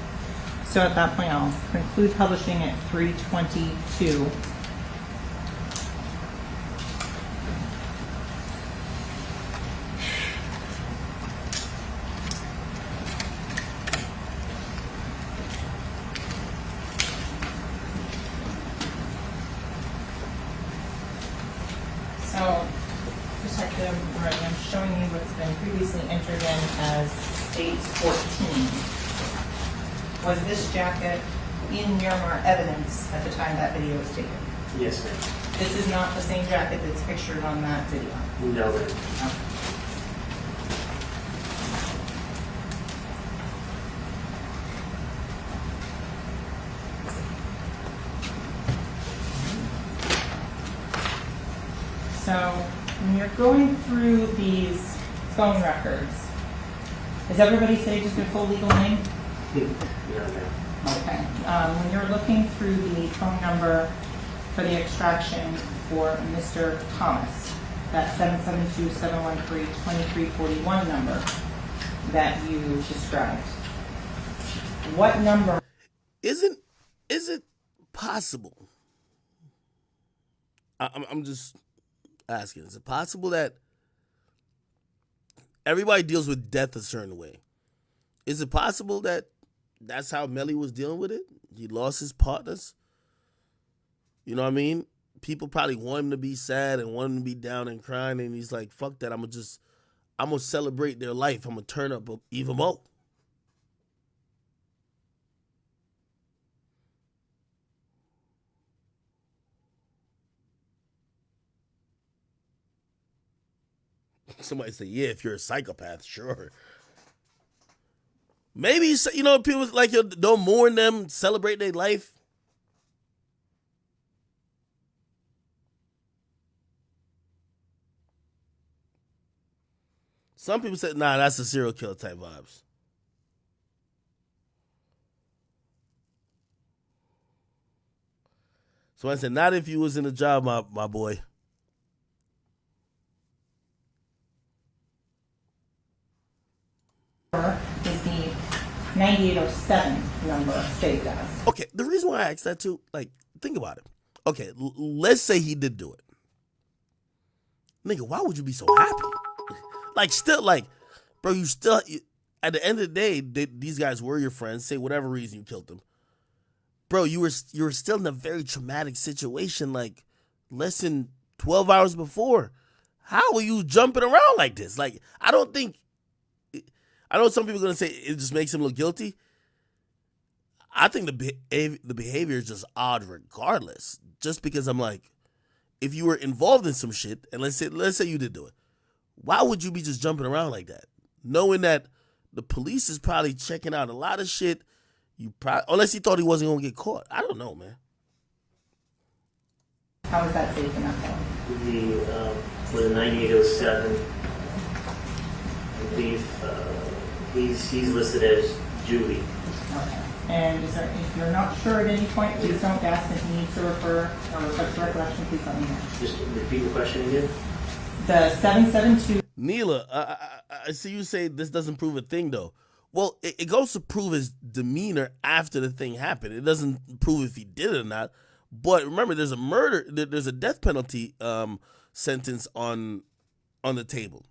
So at that point, I'll conclude publishing at 3:22. previously entered in as state 14. Was this jacket in Miramar evidence at the time that video was taken? Yes, ma'am. This is not the same jacket that's pictured on that video. No, ma'am. Okay. So when you're going through these phone records, is everybody say just their full legal name? No, ma'am. Okay. When you're looking through the phone number for the extraction for Mr. Thomas, that 772-713-2341 number that you described, what number? Is it possible? I'm just asking. Is it possible that everybody deals with death a certain way? Is it possible that that's how Melly was dealing with it? He lost his partners. You know what I mean? People probably want him to be sad and want him to be down and crying, and he's like, fuck that, I'm gonna celebrate their life. I'm gonna turn up even more. Somebody say, yeah, if you're a psychopath, sure. Maybe, you know, people like, don't mourn them, celebrate their life. Some people say, nah, that's a serial killer type vibes. So I said, not if you was in a job, my boy. Is the 9807 number saved as? Okay, the reason why I asked that too, like, think about it. Okay, let's say he did do it. Nigga, why would you be so happy? Like, still, like, bro, at the end of the day, these guys were your friends. Say whatever reason you killed them. Bro, you were still in a very traumatic situation, like, less than 12 hours before. How are you jumping around like this? Like, I know some people are going to say it just makes him look guilty. I think the behavior is just odd regardless. Just because I'm like, if you were involved in some shit, and let's say you did do it, why would you be just jumping around like that? Knowing that the police is probably checking out a lot of shit, unless he thought he wasn't going to get caught. I don't know, man. How is that safe enough though? For the 9807, I believe he's listed as Julie. Okay. And if you're not sure at any point, please don't ask. If you need to refer or refresh recollection, please let me know. Just repeat the question again. The 772. Neela, I see you say this doesn't prove a thing, though. Well, it goes to prove his demeanor after the thing happened. It doesn't prove if he did it or not. But remember, there's a death penalty sentence on the table.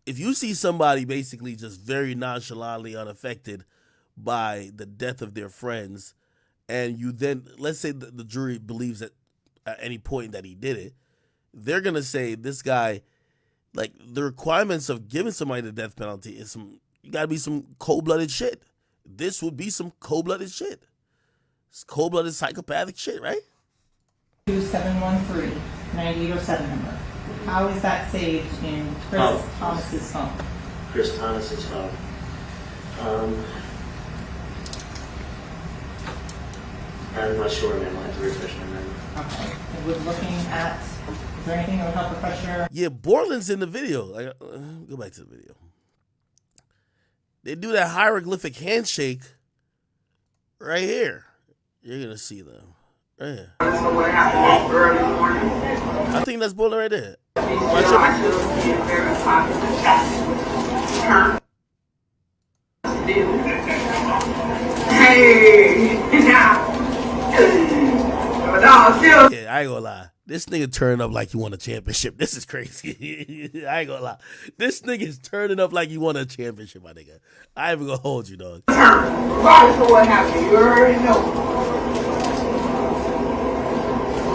If you see somebody basically just very nonchalantly unaffected by the death of their friends, and you then, let's say the jury believes that at any point that he did it, they're going to say this guy, like, the requirements of giving somebody the death penalty is you got to be some cold-blooded shit. This would be some cold-blooded shit. It's cold-blooded psychopathic shit, right? 2713-9807 number. How is that saved in Chris Thomas's phone? Chris Thomas's phone. I'm not sure, ma'am. I'll have to refresh my memory. Okay. And we're looking at, is there anything that would help refresh your... Yeah, Borland's in the video. Like, go back to the video. They do that hieroglyphic handshake right here. You're going to see them. Right here. So what happened early morning? I think that's Borland right there. Hey, yeah, I ain't gonna lie. This nigga turning up like he won a championship. This is crazy. I ain't gonna lie. This nigga's turning up like he won a championship, my nigga. I ain't even gonna hold you, dog. Regardless of what happened, you already know.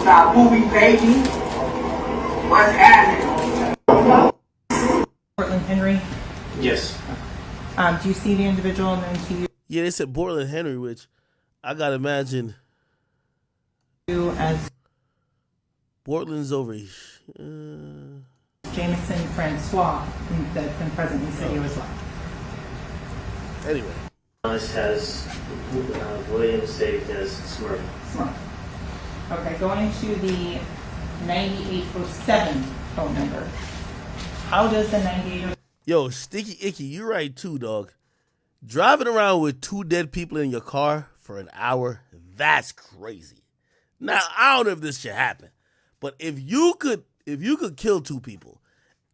Now, movie baby, what's happening? Portland Henry, Yes. Do you see the individual known to Yeah, they said Portland Henry, which I gotta imagine you as Portland's over. Jameson Francois, that's been present in the city as well? Anyway. Thomas has William saved as Smurf. Smart. Okay, going to the 9807 phone number. How does the 9807? Yo, Sticky Icky, you right too, dog. Driving around with 2 dead people in your car for an hour, that's crazy. Now, I don't know if this should happen, but if you could kill 2 people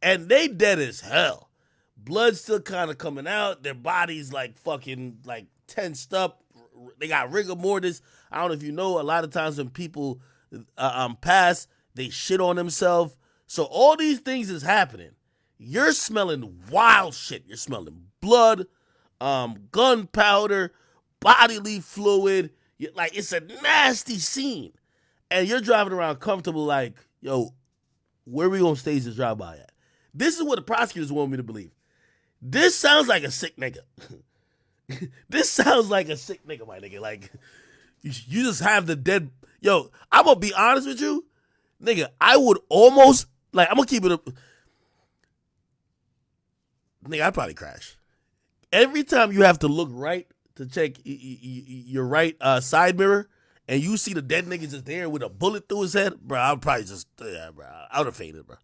and they dead as hell, blood still kind of coming out, their bodies like fucking like tensed up, they got rigor mortis. I don't know if you know, a lot of times when people pass, they shit on themselves. So all these things is happening. You're smelling wild shit. You're smelling blood, gunpowder, bodily fluid. Like, it's a nasty scene. And you're driving around comfortable like, yo, where we gonna stage this drive-by at? This is what the prosecutors want me to believe. This sounds like a sick nigga. This sounds like a sick nigga, my nigga. Like, you just have the dead. Yo, I'm gonna be honest with you. Nigga, I would almost, like, I'm gonna keep it up. Nigga, I'd probably crash. Every time you have to look right to check your right side mirror and you see the dead nigga just there with a bullet through his head, bro, I'd probably just, yeah, bro, I would have fainted, bro.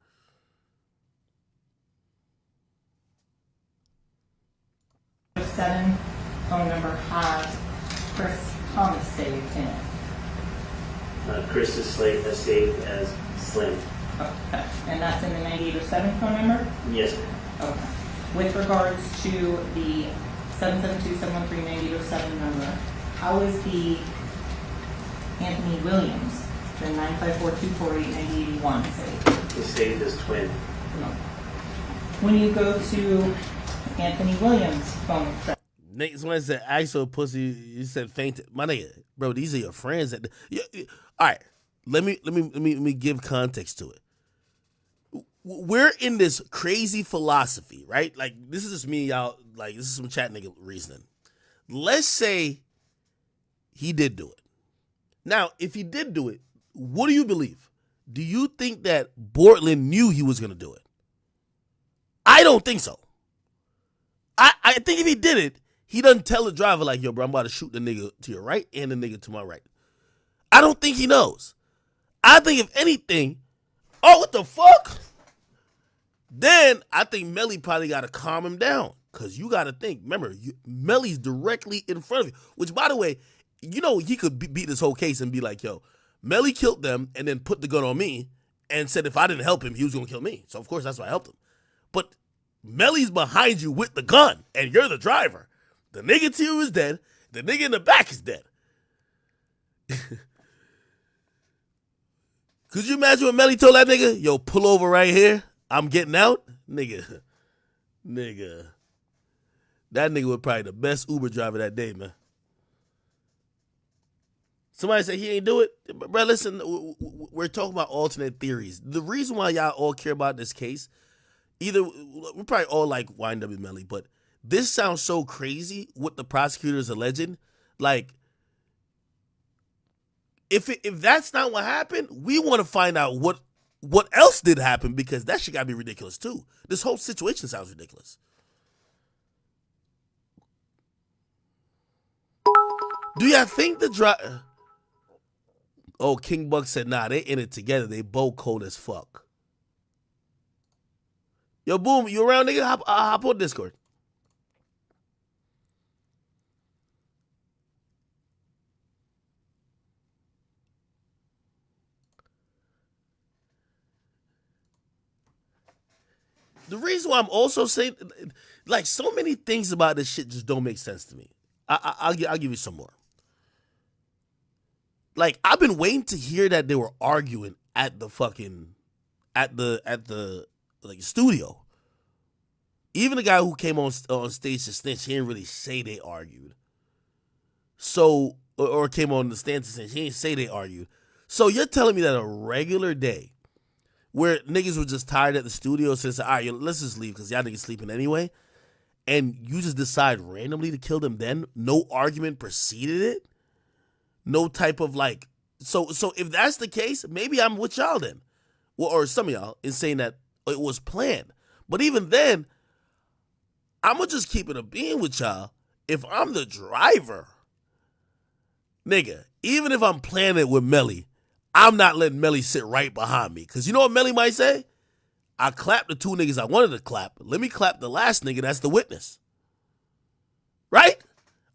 Seven phone number has Chris Thomas saved in it. Chris is saved as Slim. Okay. And that's in the 9807 phone number? Yes. Okay. With regards to the 772-713-9807 number, how is the Anthony Williams, the 954-248-9081 saved? He's saved as Twin. No. When you go to Anthony Williams' phone track. Niggas when I said actual pussy, you said fainted. My nigga, bro, these are your friends. All right, let me give context to it. We're in this crazy philosophy, right? Like, this is just me, y'all. Like, this is some chat nigga reasoning. Let's say he did do it. Now, if he did do it, what do you believe? Do you think that Bortland knew he was going to do it? I don't think so. I think if he did it, he doesn't tell the driver, like, yo, bro, I'm about to shoot the nigga to your right and the nigga to my right. I don't think he knows. I think, if anything, oh, what the fuck? Then I think Melly probably got to calm him down, because you got to think, remember, Melly's directly in front of you, which, by the way, you know, he could beat this whole case and be like, yo, Melly killed them and then put the gun on me and said if I didn't help him, he was going to kill me. So, of course, that's why I helped him. But Melly's behind you with the gun, and you're the driver. The nigga to you is dead. The nigga in the back is dead. Could you imagine what Melly told that nigga? Yo, pull over right here. I'm getting out. Nigga. That nigga was probably the best Uber driver that day, man. Somebody said he ain't do it. Bro, listen, we're talking about alternate theories. The reason why y'all all care about this case, either we probably all like YNW Melly, but this sounds so crazy what the prosecutor's alleging. Like, if that's not what happened, we want to find out what else did happen, because that shit gotta be ridiculous too. This whole situation sounds ridiculous. Do y'all think the Oh, King Buck said, nah, they in it together. They both cold as fuck. Yo, Boom, you around, nigga? Hop on Discord. The reason why I'm also saying, like, so many things about this shit just don't make sense to me. I'll give you some more. Like, I've been waiting to hear that they were arguing at the fucking at the like studio. Even the guy who came on stage to snitch, he didn't really say they argued. So, or came on the stand to snitch, he didn't say they argued. So you're telling me that a regular day where niggas were just tired at the studio, so they said, all right, let's just leave because y'all niggas sleeping anyway. and you just decide randomly to kill them then? No argument preceded it? No type of like, so if that's the case, maybe I'm with y'all then. Well, or some of y'all in saying that it was planned. But even then, I'm going to just keep it a being with y'all. If I'm the driver, nigga, even if I'm planning it with Melly, I'm not letting Melly sit right behind me. Because you know what Melly might say? I clapped the two niggas I wanted to clap. Let me clap the last nigga that's the witness. Right?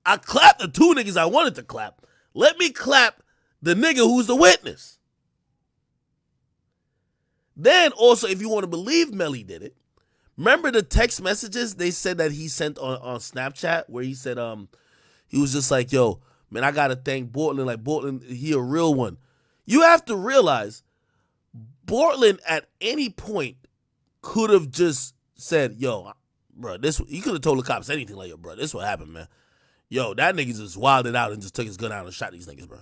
I clapped the two niggas I wanted to clap. Let me clap the nigga who's the witness. Then also, if you want to believe Melly did it, remember the text messages they said that he sent on Snapchat where he said he was just like, yo, man, I gotta thank Bortland. Like Bortland, he a real one. You have to realize Bortland at any point could have just said, yo, bro, this, he could have told the cops anything like, yo, bro, this what happened, man. Yo, that nigga just wilded out and just took his gun out and shot these niggas, bro.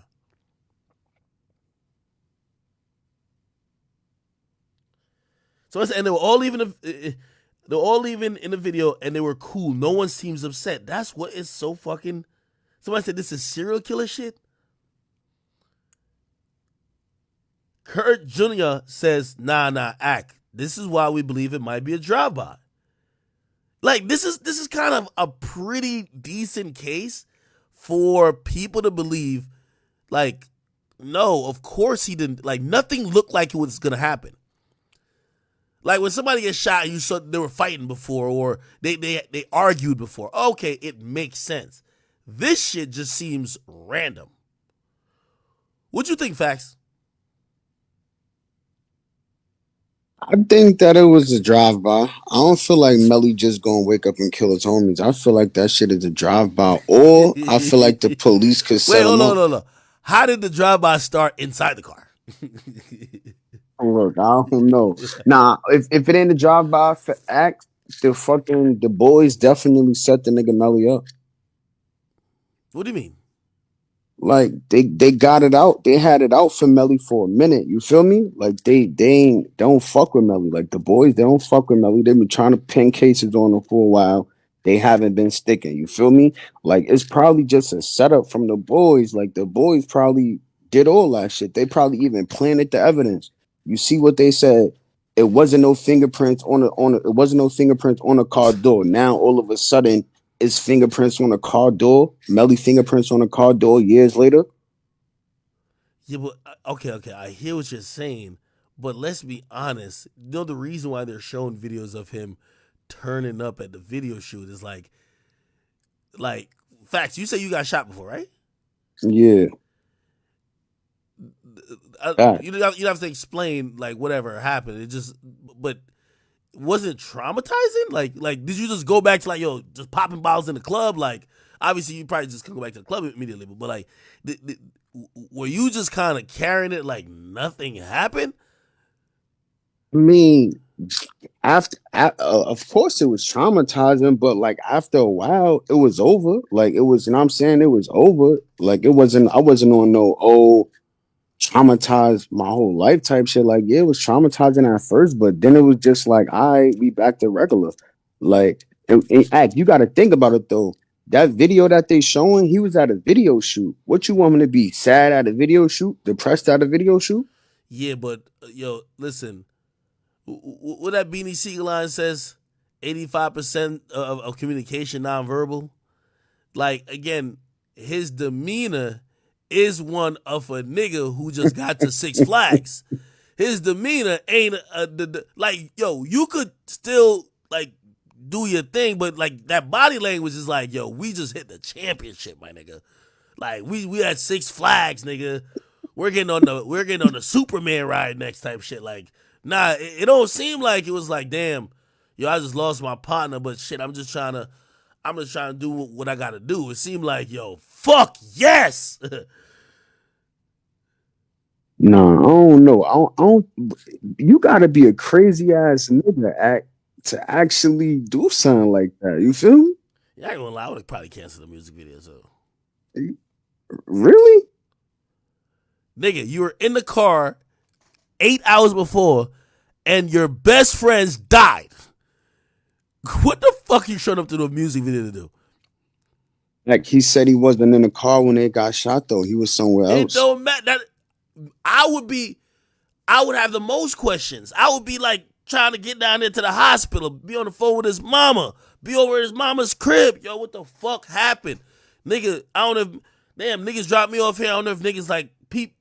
So and they were all leaving in the video and they were cool. No one seems upset. That's what is so fucking. Somebody said this is serial killer shit. Kurt Jr. says, nah, act. This is why we believe it might be a drive-by. Like, this is kind of a pretty decent case for people to believe, like, no, of course he didn't. Like, nothing looked like it was going to happen. Like, when somebody gets shot, you saw they were fighting before or they argued before. Okay, it makes sense. This shit just seems random. What you think, Fax? I think that it was a drive-by. I don't feel like Melly just gonna wake up and kill his homies. I feel like that shit is a drive-by, or I feel like the police could Wait, set him up. hold on. How did the drive-by start inside the car? Look, I don't know. Nah, if it ain't a drive-by for act, the boys definitely set the nigga Melly up. What do you mean? Like they got it out. They had it out for Melly for a minute. You feel me? Like they don't fuck with Melly. Like the boys, they don't fuck with Melly. They've been trying to pin cases on him for a while. They haven't been sticking. You feel me? Like it's probably just a setup from the boys. Like the boys probably did all that shit. They probably even planted the evidence. You see what they said? It wasn't no fingerprints it wasn't no fingerprints on a car door. Now all of a sudden is fingerprints on a car door, Melly fingerprints on a car door years later. Yeah, but okay, I hear what you're saying, but let's be honest. You know the reason why they're showing videos of him turning up at the video shoot is like Facts. You say you got shot before, right? Yeah. You don't have to explain like whatever happened. It just, but was it traumatizing? Like did you just go back to like, yo, just popping bottles in the club? Like obviously you probably just couldn't go back to the club immediately, but like were you just kind of carrying it like nothing happened? I mean, of course it was traumatizing, but like after a while it was over. Like it was, you know what I'm saying? It was over. Like I wasn't on no traumatized my whole life type shit. Like, yeah, it was traumatizing at first, but then it was just like, we back to regular. Like, and act, you got to think about it though. That video that they showing, he was at a video shoot. What you want him to be? Sad at a video shoot? Depressed at a video shoot? Yeah, but yo, listen, what that Beanie Siegel line says, 85% of communication nonverbal. Like again, his demeanor is one of a nigga who just got to Six Flags. His demeanor ain't like, yo, you could still like do your thing, but like that body language is like, yo, we just hit the championship, my nigga. Like we had Six Flags, nigga. We're getting on the Superman ride next type shit. Like, nah, it don't seem like it was like, damn, yo, I just lost my partner, but shit, I'm just trying to do what I gotta do. It seemed like, yo, fuck yes. No, I don't know. I don't. You gotta be a crazy ass nigga to actually do something like that. You feel me? Yeah, I ain't gonna lie, I would probably cancel the music video. So, really, nigga, you were in the car 8 hours before, and your best friends died. What the fuck you showed up to the music video to do? Like he said he wasn't in the car when they got shot though. He was somewhere It else. don't matter. That I would be. I would have the most questions. I would be like trying to get down there to the hospital, be on the phone with his mama, be over at his mama's crib. Yo, what the fuck happened? Nigga, I don't know if, damn, niggas dropped me off here. I don't know if niggas like peep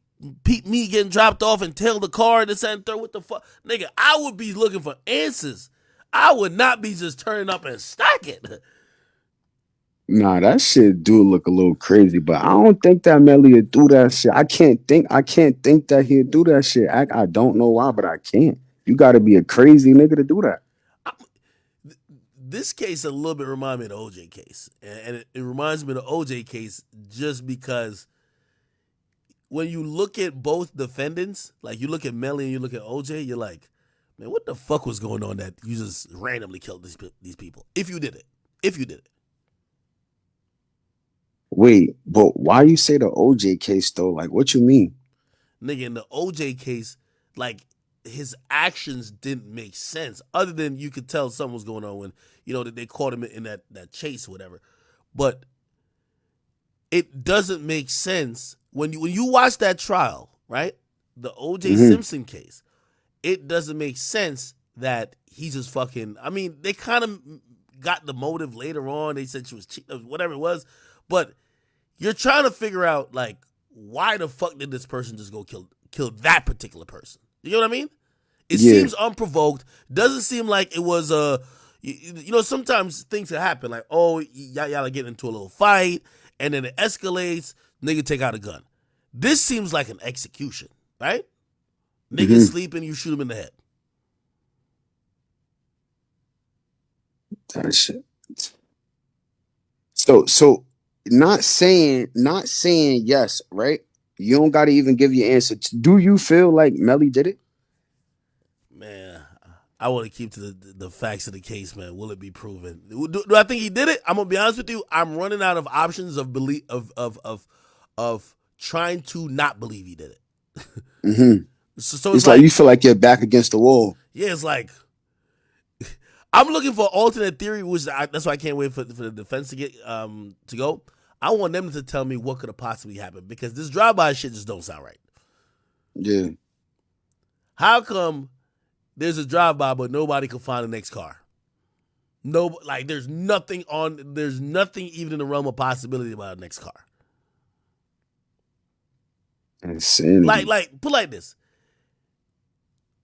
me getting dropped off and tail the car and this and third. What the fuck? Nigga, I would be looking for answers. I would not be just turning up and stacking. Nah, that shit do look a little crazy, but I don't think that Melly would do that shit. I can't think that he'd do that shit. I don't know why, but I can't. You gotta be a crazy nigga to do that. This case a little bit reminds me of the OJ case. And it reminds me of the OJ case just because when you look at both defendants, like you look at Melly and you look at OJ, you're like, man, what the fuck was going on that you just randomly killed these people? If you did it. If you did it. Wait, but why you say the OJ case though? Like, what you mean? Nigga, in the OJ case, like, his actions didn't make sense. Other than you could tell something was going on when, you know, that they caught him in that chase or whatever. But it doesn't make sense when you watch that trial, right? The OJ Simpson case. It doesn't make sense that he's just fucking. I mean, they kind of got the motive later on. They said she was cheating, whatever it was. But you're trying to figure out, like, why the fuck did this person just go kill that particular person? You know what I mean? It seems unprovoked. Doesn't seem like it was you know, sometimes things can happen. Like, oh, y'all are getting into a little fight, and then it escalates. Nigga take out a gun. This seems like an execution, right? Nigga sleeping, you shoot him in the head. That shit. So not saying yes, right? You don't gotta even give your answer. Do you feel like Melly did it? Man, I want to keep to the facts of the case, man. Will it be proven? Do I think he did it? I'm gonna be honest with you. I'm running out of options of belief of trying to not believe he did it. So It's like you feel like you're back against the wall. Yeah, it's like I'm looking for alternate theory, which that's why I can't wait for the defense to get to go. I want them to tell me what could have possibly happened because this drive-by shit just don't sound right. Yeah. How come there's a drive-by but nobody can find the next car? No, like there's nothing even in the realm of possibility about the next car. Insanity. Like put like this.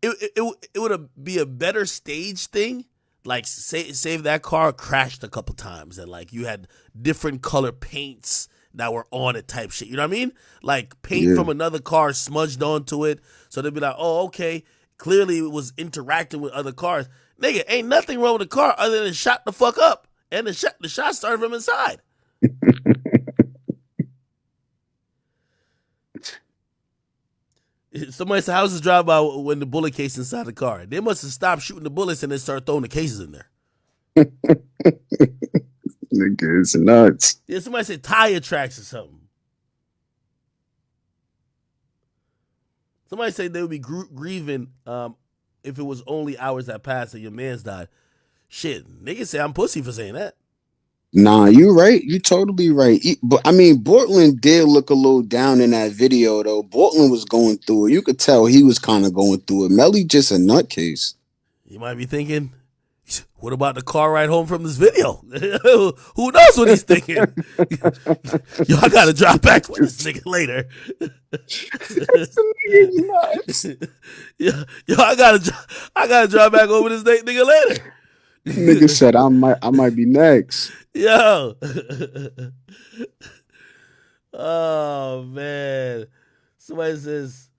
It would be a better stage thing. Like say if that car crashed a couple times and like you had different color paints that were on it type shit. You know what I mean? Like paint from another car smudged onto it. So they'd be like, oh, okay. Clearly it was interacting with other cars. Nigga, ain't nothing wrong with the car other than it shot the fuck up. And the shot started from inside. Somebody said, how's this drive-by when the bullet case inside the car? They must have stopped shooting the bullets and then started throwing the cases in there. Nigga, it's nuts. Yeah, somebody said tire tracks or something. Somebody said they would be grieving if it was only hours that passed and your man's died. Shit, niggas say I'm pussy for saying that. Nah, you right. You totally right. But I mean, Bortland did look a little down in that video, though. Bortland was going through it. You could tell he was kind of going through it. Melly just a nutcase. You might be thinking, what about the car ride home from this video? Who knows what he's thinking? Yo, I gotta drop back with this nigga later. Yo, I gotta drop back over this nigga later. Nigga said I might be next. Yo. Oh man. Somebody says,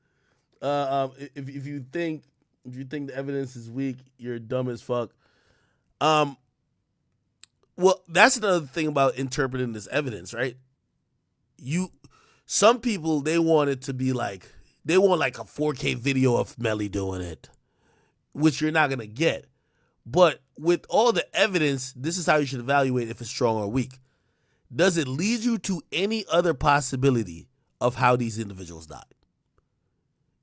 if you think the evidence is weak, you're dumb as fuck. Well, that's another thing about interpreting this evidence, right? Some people they want it to be like they want like a 4K video of Melly doing it, which you're not gonna get. But with all the evidence, this is how you should evaluate if it's strong or weak. Does it lead you to any other possibility of how these individuals died?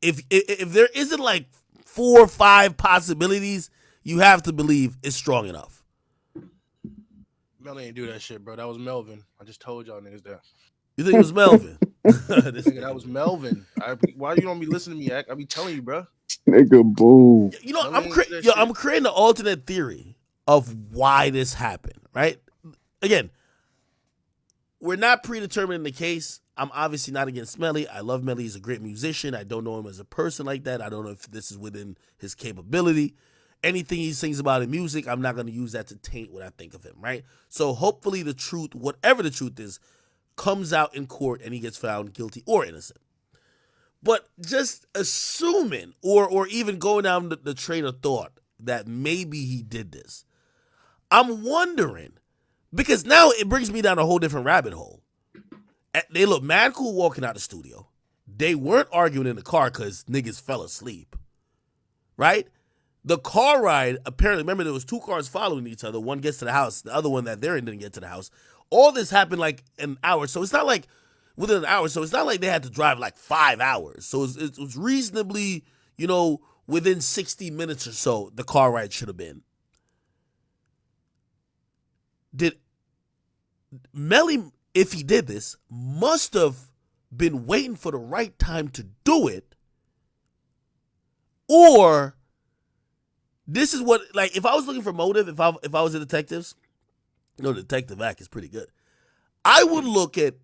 If there isn't like 4 or 5 possibilities, you have to believe it's strong enough. Melly ain't do that shit, bro. That was Melvin. I just told y'all niggas that. You think it was Melvin? Nigga, that was Melvin. Why you don't be listening to me, Act? I be telling you, bro. Nigga, boo. You know, Melly ain't do that shit. I'm creating an alternate theory of why this happened. Right? Again, we're not predetermining the case. I'm obviously not against Melly. I love Melly. He's a great musician. I don't know him as a person like that. I don't know if this is within his capability. Anything he sings about in music, I'm not going to use that to taint what I think of him, right? So hopefully the truth, whatever the truth is, comes out in court and he gets found guilty or innocent. But just assuming or even going down the train of thought that maybe he did this, I'm wondering, because now it brings me down a whole different rabbit hole. They look mad cool walking out the studio. They weren't arguing in the car because niggas fell asleep, right? The car ride, apparently, remember there was 2 cars following each other. One gets to the house, the other one that they're in didn't get to the house. All this happened like an hour. So it's not like within an hour. So it's not like they had to drive like 5 hours. So it was reasonably, within 60 minutes or so, the car ride should have been. Did Melly, if he did this, must have been waiting for the right time to do it, or this is what, like, if I was looking for motive, if I was a detective, Detective Act is pretty good. I would look at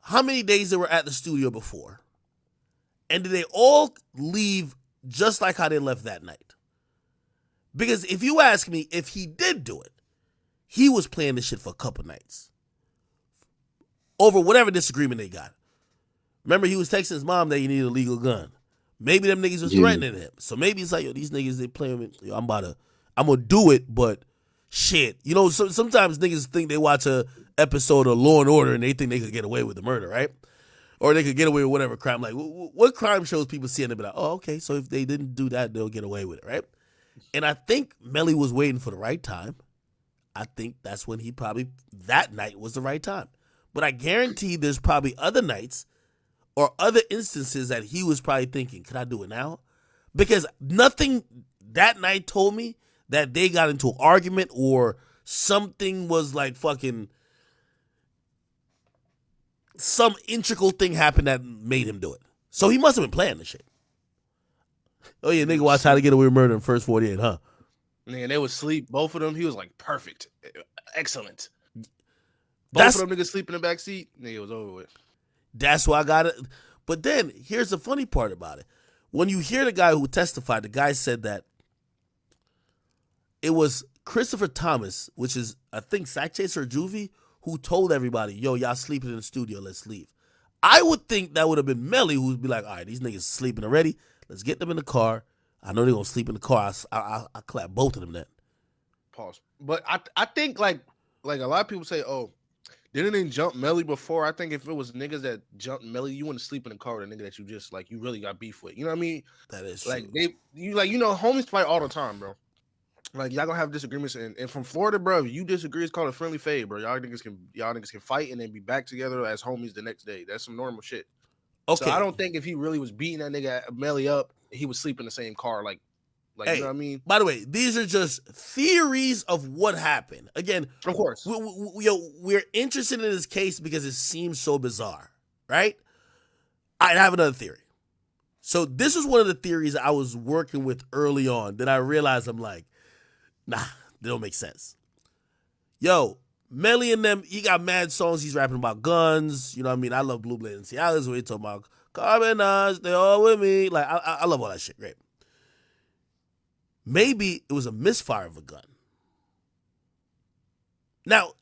how many days they were at the studio before, and did they all leave just like how they left that night? Because if you ask me, if he did do it, he was playing this shit for a couple nights over whatever disagreement they got. Remember, he was texting his mom that he needed a legal gun. Maybe them niggas was threatening him. So maybe it's like, these niggas, they playing with, I'm gonna do it, but shit. Sometimes niggas think they watch a episode of Law and Order and they think they could get away with the murder, right? Or they could get away with whatever crime. Like, what crime shows people see and they be like, oh, okay, so if they didn't do that, they'll get away with it, right? And I think Melly was waiting for the right time. I think that's when that night was the right time. But I guarantee there's probably other nights or other instances that he was probably thinking, can I do it now? Because nothing that night told me that they got into an argument or something was like fucking, some integral thing happened that made him do it. So he must have been planning the shit. Oh yeah, nigga, watch How to Get Away with Murder in First 48, huh? Nigga, they would sleep. Both of them, he was like, perfect. Excellent. Both of them niggas sleep in the back seat. Nigga, it was over with. That's why I got it. But then, here's the funny part about it. When you hear the guy who testified, the guy said that it was Christopher Thomas, which is, I think, Sack Chaser or Juvie, who told everybody, yo, y'all sleeping in the studio, let's leave. I would think that would have been Melly, who'd be like, all right, these niggas sleeping already. Let's get them in the car. I know they're going to sleep in the car. I'll clap both of them then. Pause. But I think, like a lot of people say, oh, didn't they jump Melly before? I think if it was niggas that jumped Melly, you wouldn't sleep in the car with a nigga that you just, like, you really got beef with. You know what I mean? That is like, true. Homies fight all the time, bro. Like, y'all gonna have disagreements. And from Florida, bro, if you disagree, it's called a friendly fade, bro. Y'all niggas can fight and then be back together as homies the next day. That's some normal shit. Okay. So I don't think if he really was beating that nigga Melly up, he would sleep in the same car. Like hey, you know what I mean? By the way, these are just theories of what happened. Again, of course, we're interested in this case because it seems so bizarre, right? I have another theory. So this is one of the theories I was working with early on that I realized I'm like, nah, they don't make sense. Yo, Melly and them, he got mad songs. He's rapping about guns. You know what I mean? I love Blue Blade and Cialis where he talking about Carbonage, they all with me. Like, I love all that shit. Great. Maybe it was a misfire of a gun. Now,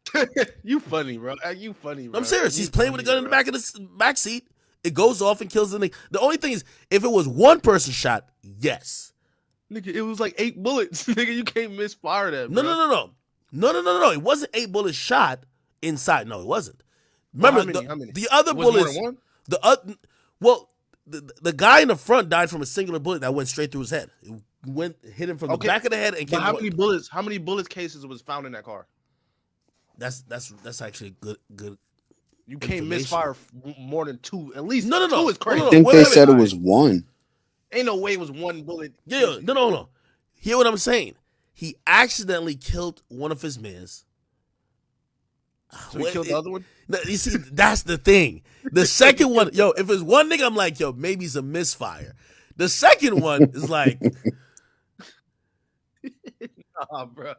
you funny, bro. You funny, bro. I'm serious. He's playing with a gun in the back of the back seat. It goes off and kills the nigga. The only thing is, if it was one person shot, yes. Nigga, it was like 8 bullets. Nigga, you can't misfire that, bro. No. It wasn't 8 bullets shot inside. No, it wasn't. Remember, how many? The other bullets. More than one? The guy in the front died from a singular bullet that went straight through his head. It hit him from the back of the head and came. How many bullets? How many bullets cases was found in that car? That's actually good. You can't misfire more than 2. At least no. 2 is crazy. I think they said it was 1. Ain't no way it was 1 bullet. Yeah, no. Hear what I'm saying? He accidentally killed one of his mans. So he killed the other one? No, you see, that's the thing. The second one, yo, if it's one nigga, I'm like, yo, maybe it's a misfire. The second one is like, nah, bro.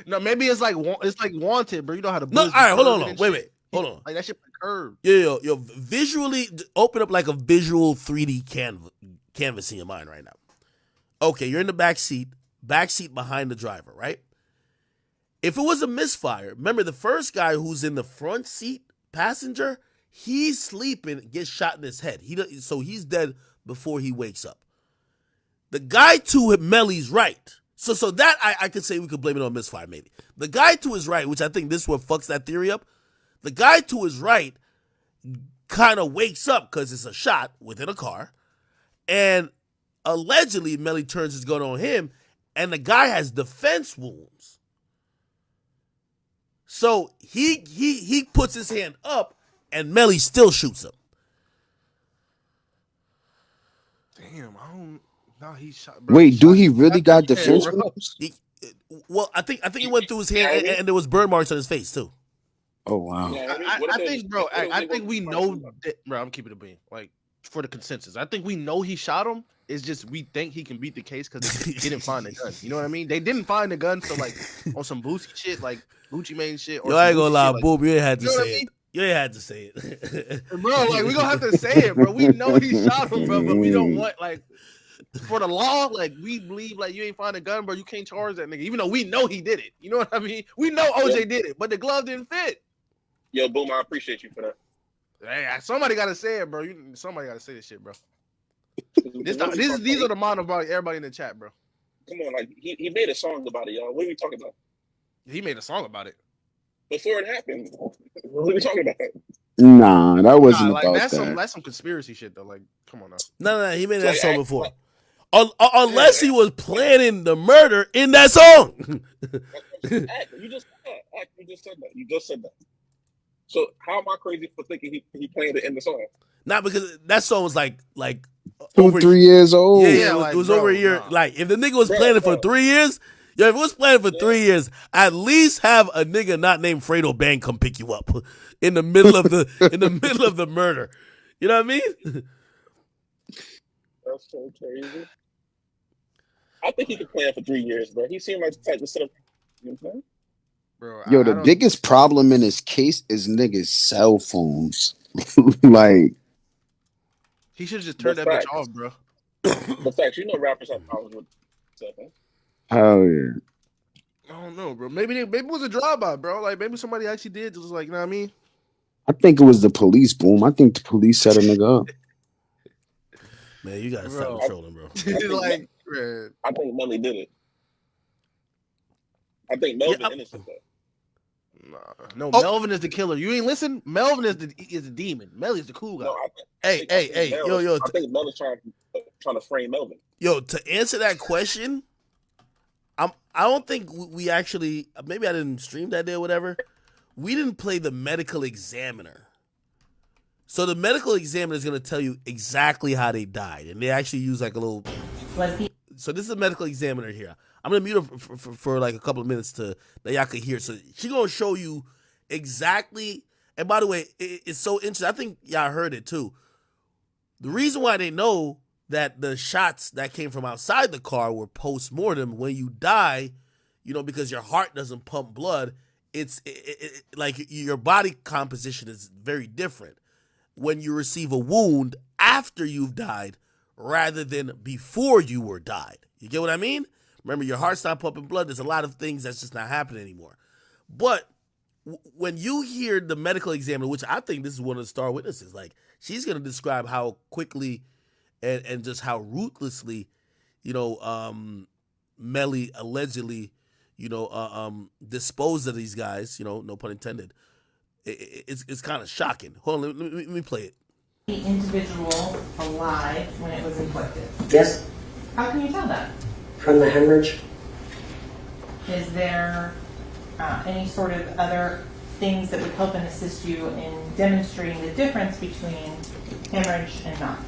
No, maybe it's like Wanted, bro. You know how to no. All right, hold on. Wait. Hold on. Like that shit curved. Yo, visually open up like a visual 3D canvas in your mind right now. Okay, you're in the back seat behind the driver, right? If it was a misfire, remember the first guy who's in the front seat, passenger, he's sleeping, gets shot in his head. So he's dead before he wakes up. The guy to Melly's right. So that I could say we could blame it on misfire, maybe. The guy to his right, which I think this is what fucks that theory up. The guy to his right kind of wakes up because it's a shot within a car. And allegedly, Melly turns his gun on him, and the guy has defense wounds. So he puts his hand up, and Melly still shoots him. Damn, I don't. No, he shot. Bro, Wait, do he really got defense wounds? Well, I think he went through his hand, and there was burn marks on his face too. Oh wow! I think, bro. I think we know that, bro. I'm keeping it being like for the consensus. I think we know he shot him. It's just we think he can beat the case because they didn't find the gun. You know what I mean? They didn't find the gun, so like on some Boosie shit, like Gucci Mane shit. Or yo, I ain't gonna lie, shit, Boom. You ain't had to you know say it. You ain't had to say it, bro. Like we gonna have to say it, bro. We know he shot him, bro, but we don't want like for the law. Like we believe like you ain't find a gun, bro. You can't charge that nigga, even though we know he did it. You know what I mean? We know OJ did it, but the glove didn't fit. Yo, Boom, I appreciate you for that. Hey, somebody gotta say it, bro. Somebody gotta say this shit, bro. These are the mind of everybody in the chat, bro. Come on, like he made a song about it, y'all. What are we talking about? He made a song about it before it happened. What are we talking about? Nah, that wasn't like, about that's some conspiracy shit though. Like, come on now. No, he made that song before. Unless he was planning the murder in that song. You just said that. You just said that. So how am I crazy for thinking he planned it in the song? Not because that song was like 2-3 years old. Yeah, it was over a year. Nah. Like if the nigga was planning for 3 years, if it was planning for 3 years, at least have a nigga not named Fredo Bang come pick you up in the middle of the murder. You know what I mean? That's so crazy. I think he could plan for 3 years, bro. He seemed like the type of stuff. You know what I'm saying? Bro, yo, the biggest problem in this case is niggas' cell phones. Like, he should have just turned that bitch off, bro. The facts, you know, rappers have problems with cell phones. Oh yeah. I don't know, bro. Maybe it was a drive-by, bro. Like maybe somebody actually did just like, you know what I mean? I think it was the police, Boom. I think the police set a nigga up. Man, you gotta stop trolling, bro. I think Melly did it. I think Melvin innocent though. No, Melvin is the killer. You ain't listen. Melvin is the demon. Melly's the cool guy. No, yo. I think Melvin's trying to frame Melvin. Yo, to answer that question, I don't think we actually. Maybe I didn't stream that day or whatever. We didn't play the medical examiner. So the medical examiner is going to tell you exactly how they died, and they actually use like a little. So this is a medical examiner here. I'm gonna mute her for like a couple of minutes that y'all could hear. So she's gonna show you exactly. And by the way, it's so interesting. I think y'all heard it too. The reason why they know that the shots that came from outside the car were post-mortem. When you die, because your heart doesn't pump blood. It's like your body composition is very different when you receive a wound after you've died rather than before you were died. You get what I mean? Remember, your heart's not pumping blood. There's a lot of things that's just not happening anymore. But when you hear the medical examiner, which I think this is one of the star witnesses, like she's going to describe how quickly and just how ruthlessly, Melly allegedly, disposed of these guys, no pun intended. It's kind of shocking. Hold on, let me play it. The individual alive when it was inflicted. Yes. How can you tell that? From the hemorrhage. Is there any sort of other things that would help and assist you in demonstrating the difference between hemorrhage and not?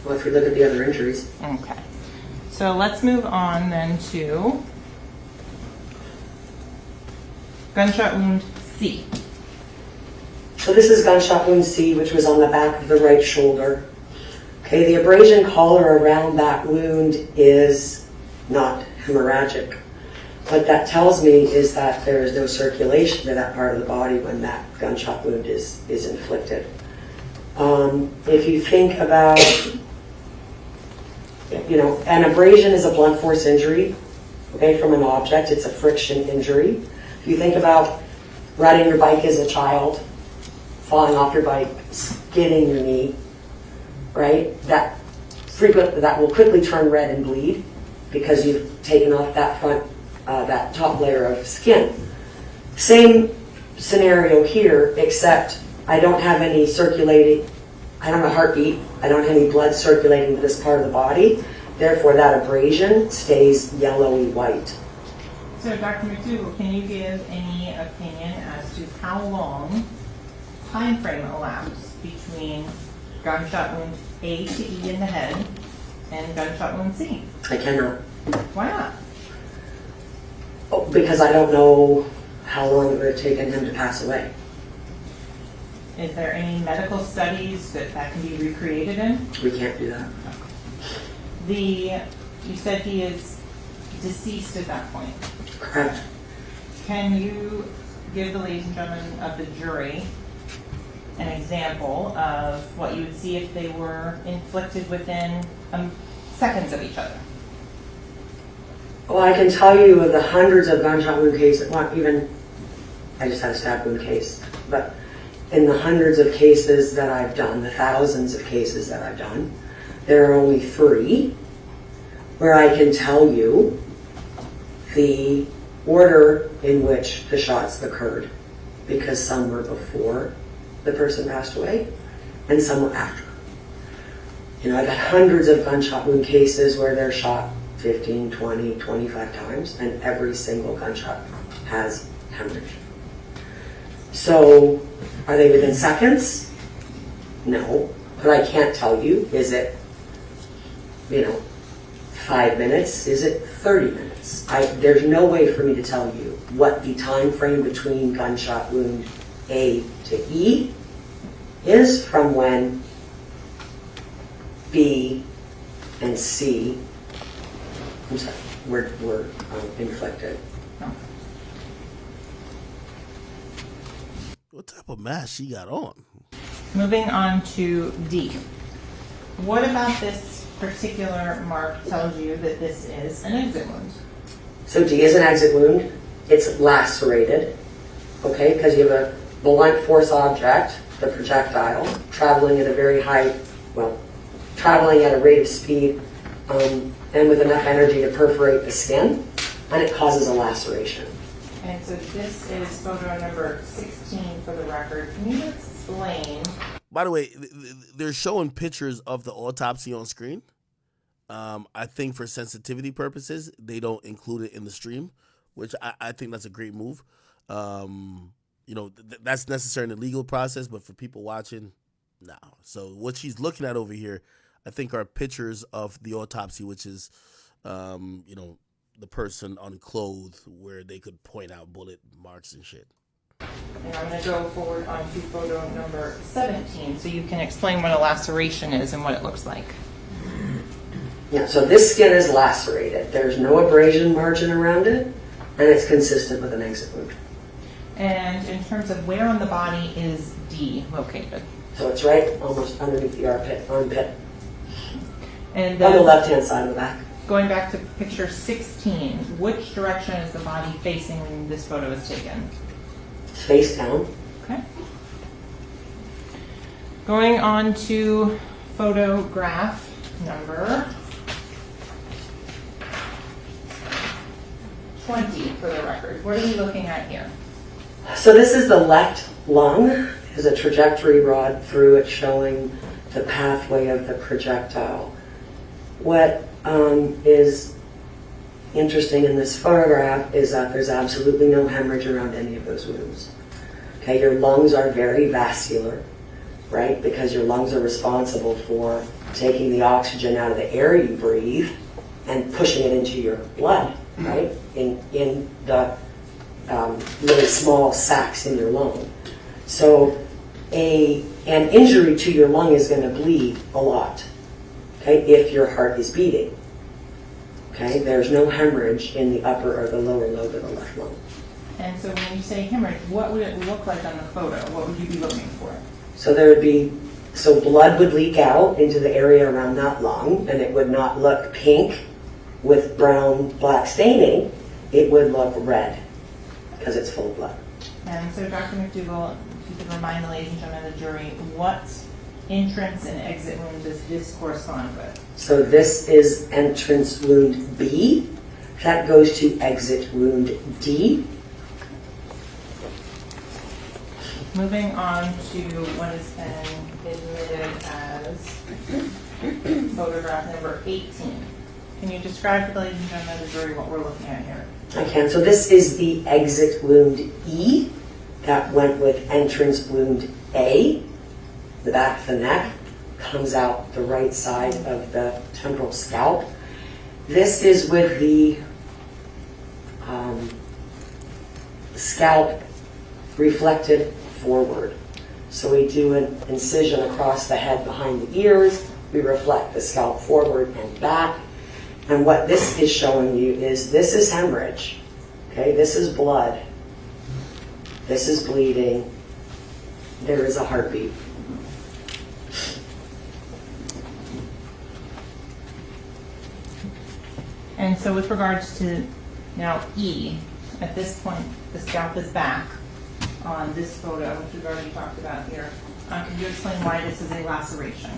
Well, if we look at the other injuries. Okay. So let's move on then to gunshot wound C. So this is gunshot wound C, which was on the back of the right shoulder. Okay, the abrasion collar around that wound is not hemorrhagic. What that tells me is that there is no circulation to that part of the body when that gunshot wound is inflicted. If you think about, an abrasion is a blunt force injury, okay, from an object. It's a friction injury. If you think about riding your bike as a child, falling off your bike, skidding your knee, right? That will quickly turn red and bleed because you've taken off that that top layer of skin. Same scenario here, except I don't have any circulating, I don't have a heartbeat, I don't have any blood circulating to this part of the body, therefore that abrasion stays yellowy white. So Dr. McDougall, can you give any opinion as to how long time frame elapsed between gunshot wound A to E in the head and gunshot wound C? I cannot. Why not? Oh, because I don't know how long it would have taken him to pass away. Is there any medical studies that can be recreated in? We can't do that. You said he is deceased at that point. Correct. Can you give the ladies and gentlemen of the jury an example of what you would see if they were inflicted within seconds of each other? Well, I can tell you of the hundreds of gunshot wound cases, well, even, I just had a stab wound case, but in the hundreds of cases that I've done, the thousands of cases that I've done, there are only 3 where I can tell you the order in which the shots occurred, because some were before the person passed away and some were after. I've had hundreds of gunshot wound cases where they're shot 15, 20, 25 times, and every single gunshot has hemorrhage. So, are they within seconds? No. But I can't tell you, is it, 5 minutes? Is it 30 minutes? There's no way for me to tell you what the time frame between gunshot wound A to E is from when B and C were inflicted. What type of mask she got on? Moving on to D. What about this particular mark tells you that this is an exit wound? So D is an exit wound. It's lacerated, okay, because you have a blunt force object, the projectile, traveling at a very high, traveling at a rate of speed and with enough energy to perforate the skin, and it causes a laceration. And so this is photo number 16 for the record. Can you explain? By the way, they're showing pictures of the autopsy on screen. I think for sensitivity purposes, they don't include it in the stream, which I think that's a great move. That's necessary in the legal process, but for people watching, no. So what she's looking at over here, I think, are pictures of the autopsy, which is, the person unclothed where they could point out bullet marks and shit. And I'm going to go forward on to photo number 17 so you can explain what a laceration is and what it looks like. Yeah, so this skin is lacerated. There's no abrasion margin around it, and it's consistent with an exit wound. And in terms of where on the body is D located? So it's right almost underneath the armpit. And on the left-hand side of the back. Going back to picture 16, which direction is the body facing when this photo is taken? Face down. Okay. Going on to photograph number 20 for the record. What are we looking at here? So this is the left lung. There's a trajectory rod through it showing the pathway of the projectile. What is interesting in this photograph is that there's absolutely no hemorrhage around any of those wounds. Okay, your lungs are very vascular, right? Because your lungs are responsible for taking the oxygen out of the air you breathe and pushing it into your blood, right? In the really small sacs in your lung. So an injury to your lung is going to bleed a lot, okay, if your heart is beating. Okay, there's no hemorrhage in the upper or the lower lobe of the left lung. And so when you say hemorrhage, what would it look like on the photo? What would you be looking for? So blood would leak out into the area around that lung, and it would not look pink with brown, black staining. It would look red because it's full of blood. And so Dr. McDougall, if you could remind the ladies and gentlemen of the jury, what entrance and exit wound does this correspond with? So this is entrance wound B. That goes to exit wound D. Moving on to what has been admitted as photograph number 18. Can you describe for the ladies and gentlemen of the jury what we're looking at here? I can. So this is the exit wound E. That went with entrance wound A. The back of the neck comes out the right side of the temporal scalp. This is with the scalp reflected forward. So we do an incision across the head behind the ears. We reflect the scalp forward and back. And what this is showing you is this is hemorrhage. Okay, this is blood. This is bleeding. There is a heartbeat. And so with regards to now E, at this point, the scalp is back on this photo, which we've already talked about here. Can you explain why this is a laceration?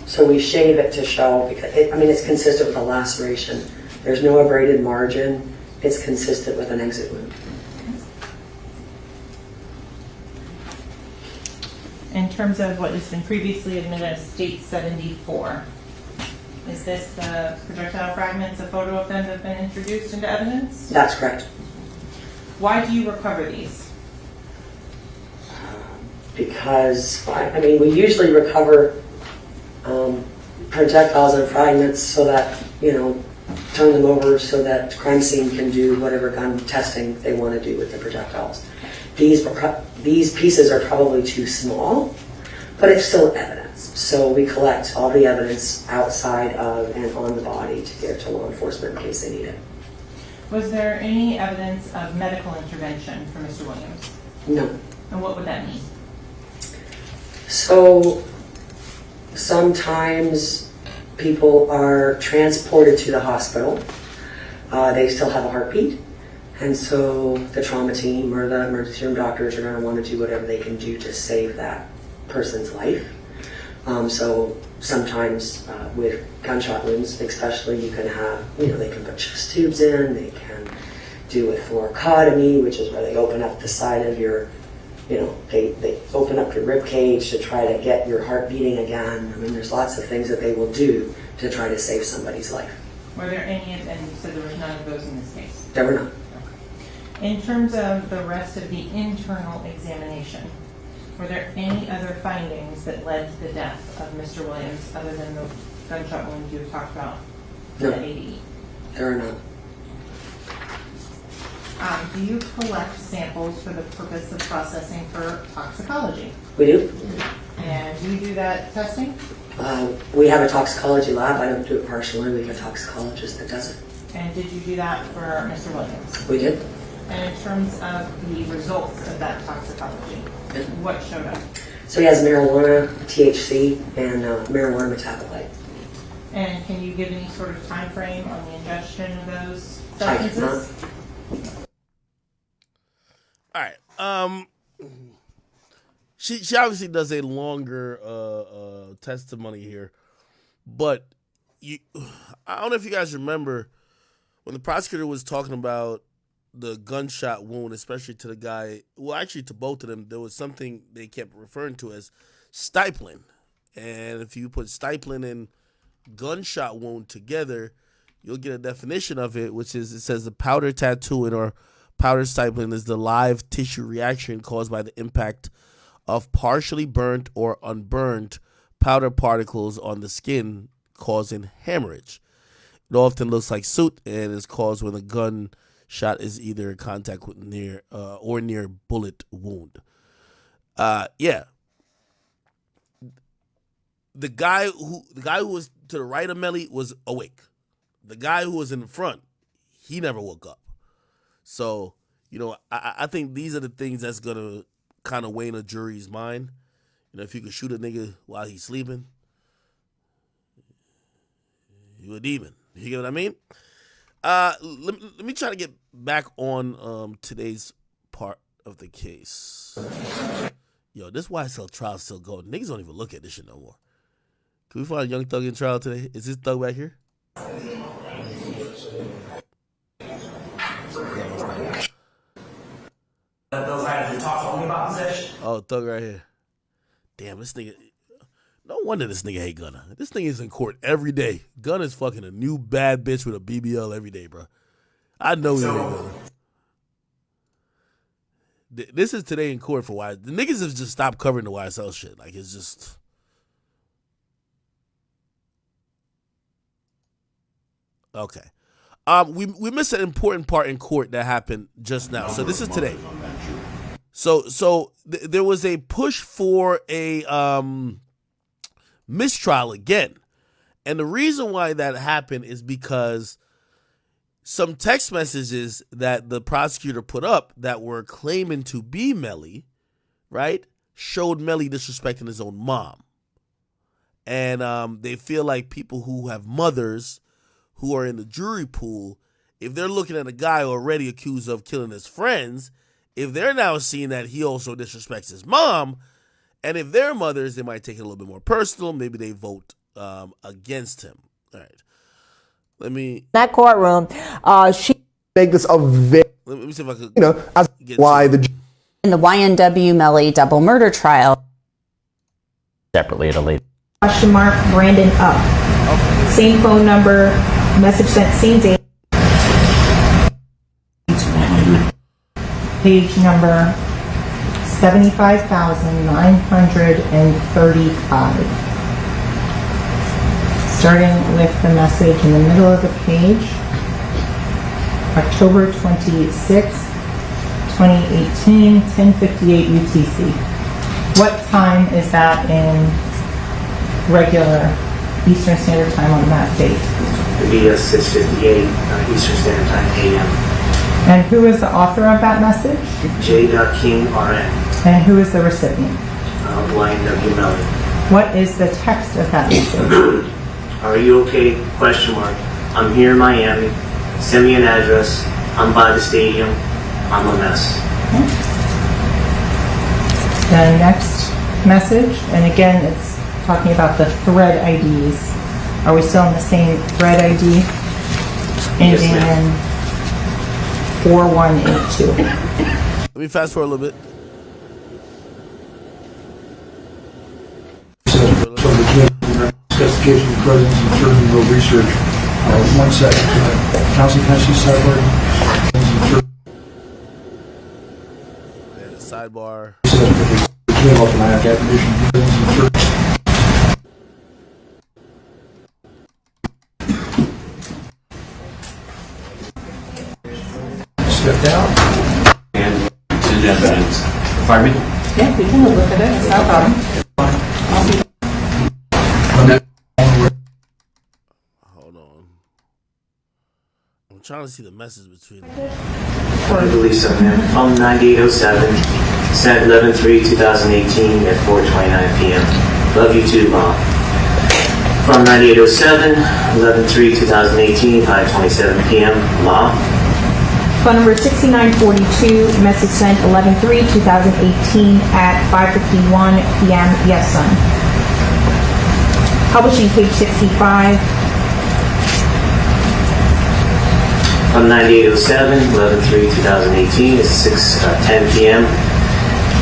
So we shave it to show, because it's consistent with a laceration. There's no abraded margin. It's consistent with an exit wound. In terms of what has been previously admitted as State 74, is this the projectile fragments, a photo of them that have been introduced into evidence? That's correct. Why do you recover these? Because, we usually recover projectiles and fragments so that, turn them over so that crime scene can do whatever gun testing they want to do with the projectiles. These pieces are probably too small, but it's still evidence. So we collect all the evidence outside of and on the body to give to law enforcement in case they need it. Was there any evidence of medical intervention for Mr. Williams? No. And what would that mean? So sometimes people are transported to the hospital. They still have a heartbeat. And so the trauma team or the emergency room doctors are going to want to do whatever they can do to save that person's life. So sometimes with gunshot wounds, especially, you can have, they can put chest tubes in, they can do a thoracotomy, which is where they open up the side of your, they open up your rib cage to try to get your heart beating again. There's lots of things that they will do to try to save somebody's life. Were there any, and you said there was none of those in this case? There were none. In terms of the rest of the internal examination, were there any other findings that led to the death of Mr. Williams other than the gunshot wound you talked about? No. The ADE? There are none. Do you collect samples for the purpose of processing for toxicology? We do. And do you do that testing? We have a toxicology lab. I don't do it personally. We have a toxicologist that does it. And did you do that for Mr. Williams? We did. And in terms of the results of that toxicology, what showed up? So he has marijuana, THC, and marijuana metabolite. And can you give any sort of time frame on the ingestion of those I substances? cannot. All right. She obviously does a longer testimony here, but I don't know if you guys remember when the prosecutor was talking about the gunshot wound, especially to the guy, well, actually to both of them, there was something they kept referring to as stifling. And if you put stifling and gunshot wound together, you'll get a definition of it, which is, it says the powder tattooing or powder stifling is the live tissue reaction caused by the impact of partially burnt or unburned powder particles on the skin, causing hemorrhage. It often looks like soot and is caused when the gun Shot is either contact with near or near bullet wound. Yeah. The guy who was to the right of Melly was awake. The guy who was in the front, he never woke up. So, I think these are the things that's gonna kind of weigh in a jury's mind. If you could shoot a nigga while he's sleeping, you a demon. You get what I mean? Let me try to get back on today's part of the case. Yo, this YSL trial still going. Niggas don't even look at this shit no more. Can we find a Young Thug in trial today? Is this Thug back here? Those items we talked only about possession. Oh, Thug right here. Damn, this nigga. No wonder this nigga hate Gunna. This nigga is in court every day. Gunna's fucking a new bad bitch with a BBL every day, bro. I know he hate Gunna. This is today in court for why the niggas have just stopped covering the YSL shit. Like, it's just. Okay. We missed an important part in court that happened just now. So this is today. So there was a push for a mistrial again. And the reason why that happened is because some text messages that the prosecutor put up that were claiming to be Melly, right, showed Melly disrespecting his own mom. And they feel like people who have mothers who are in the jury pool, if they're looking at a guy already accused of killing his friends, if they're now seeing that he also disrespects his mom, and if they're mothers, they might take it a little bit more personal. Maybe they vote against him. All right. Let me... That courtroom, she... Make this a very... Let me see if I could... as why the... In the YNW Melly double murder trial. Separately at a later... Question mark, Brandon up. Okay. Same phone number, message sent same day. Page number 75,935. Starting with the message in the middle of the page. October 26th, 2018, 10:58 UTC. What time is that in regular Eastern Standard Time on that date? It'd be 6:58 Eastern Standard Time AM. And who is the author of that message? J. King RN. And who is the recipient? YNW Melly. What is the text of that message? Are you okay? Question mark. I'm here in Miami. Send me an address. I'm by the stadium. I'm a mess. The next message, and again, it's talking about the thread IDs. Are we still in the same thread ID? Ending in 4182. Let me fast forward a little bit. Investigation of presence and terminal research. 1 second. Council Tennessee sidebar. Sidebar. Came up my definition. Step down. And to the evidence. Pardon me? Yeah, we can look at it. It's no problem. Hold on. I'm trying to see the message between them. I believe so, man. Phone 9807, sent 11/3/2018 at 4:29 p.m. Love you too, Mom. From 9807, 11/3/2018, 5:27 p.m. Mom. Phone number 6942, message sent 11/3/2018 at 5:51 p.m. Yes, son. Publishing page 65. From 9807, 11/3/2018, it's 6:10 p.m.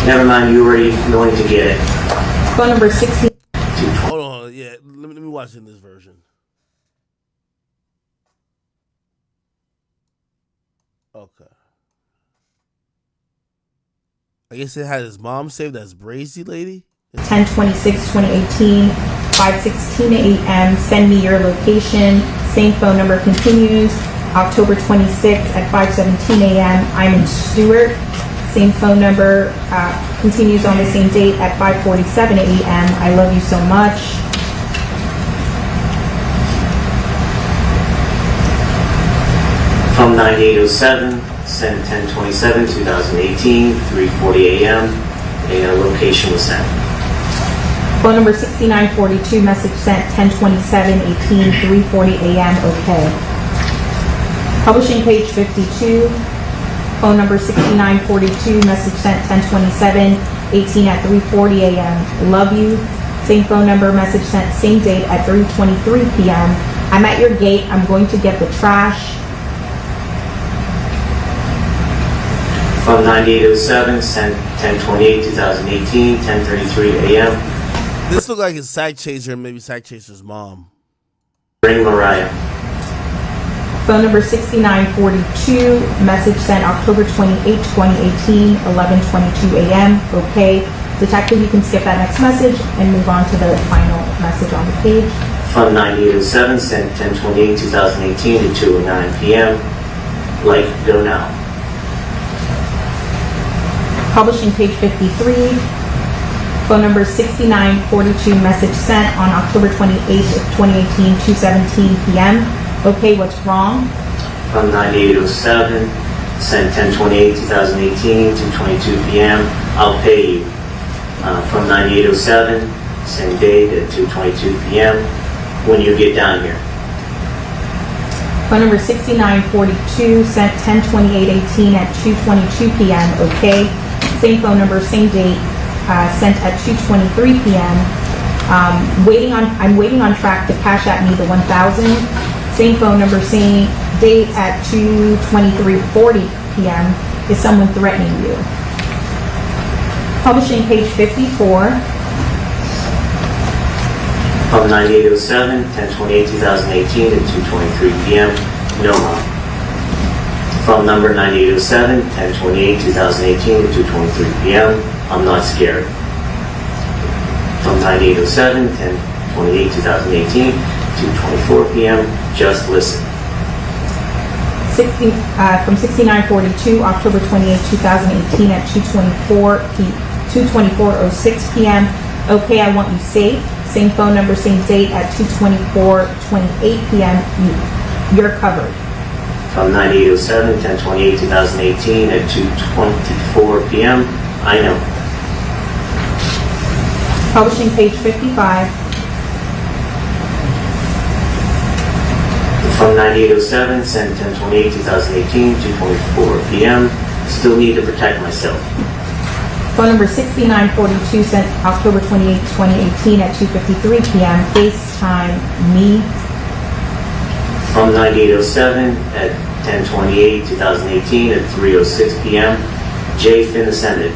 Never mind, you already going to get it. Phone number 60. Hold on, yeah. Let me watch in this version. Okay. I guess it had his mom saved as Brazy Lady. 10/26/2018, 5:16 a.m. Send me your location. Same phone number continues. October 26th at 5:17 a.m. I'm in Stewart. Same phone number, continues on the same date at 5:47 a.m. I love you so much. From 9807, sent 10/27/2018, 3:40 a.m. A location was sent. Phone number 6942, message sent 10/27/18, 3:40 a.m. Okay. Publishing page 52. Phone number 6942, message sent 10/27/18 at 3:40 a.m. Love you. Same phone number, message sent same date at 3:23 p.m. I'm at your gate. I'm going to get the trash. From 9807, sent 10/28/2018, 10:33 a.m. This looked like a sack chaser and maybe sack chaser's mom. Ring Mariah. Phone number 6942, message sent October 28, 2018, 11:22 a.m. Okay. Detective, you can skip that next message and move on to the final message on the page. From 9807, sent 10/28/2018 to 2:09 p.m. Light, go now. Publishing page 53. Phone number 6942, message sent on October 28, 2018, 2:17 p.m. Okay, what's wrong? From 9807, sent 10/28/2018 to 22 p.m. I'll pay you. From 9807, same date at 2:22 p.m. when you get down here. Phone number 6942, sent 10/28/18 at 2:22 p.m. Okay. Same phone number, same date, sent at 2:23 p.m. I'm waiting on track to cash at me the 1,000. Same phone number, same date at 2:23:40 p.m. Is someone threatening you? Publishing page 54. From 9807, 10/28/2018 at 2:23 p.m. No harm. Phone number 9807, 10/28/2018 at 2:23 p.m. I'm not scared. From 9807, 10/28/2018, 2:24 p.m. Just listen. From 6942, October 28, 2018 at 2:24:06 p.m. Okay, I want you safe. Same phone number, same date at 2:24:28 p.m. You're covered. From 9807, 10/28/2018 at 2:24 p.m. I know. Publishing page 55. From 9807, sent 10/28/2018, 2:24 p.m. Still need to protect myself. Phone number 6942, sent October 28, 2018 at 2:53 p.m. FaceTime me. From 9807 at 10/28/2018 at 3:06 p.m. Jay Finn ascended.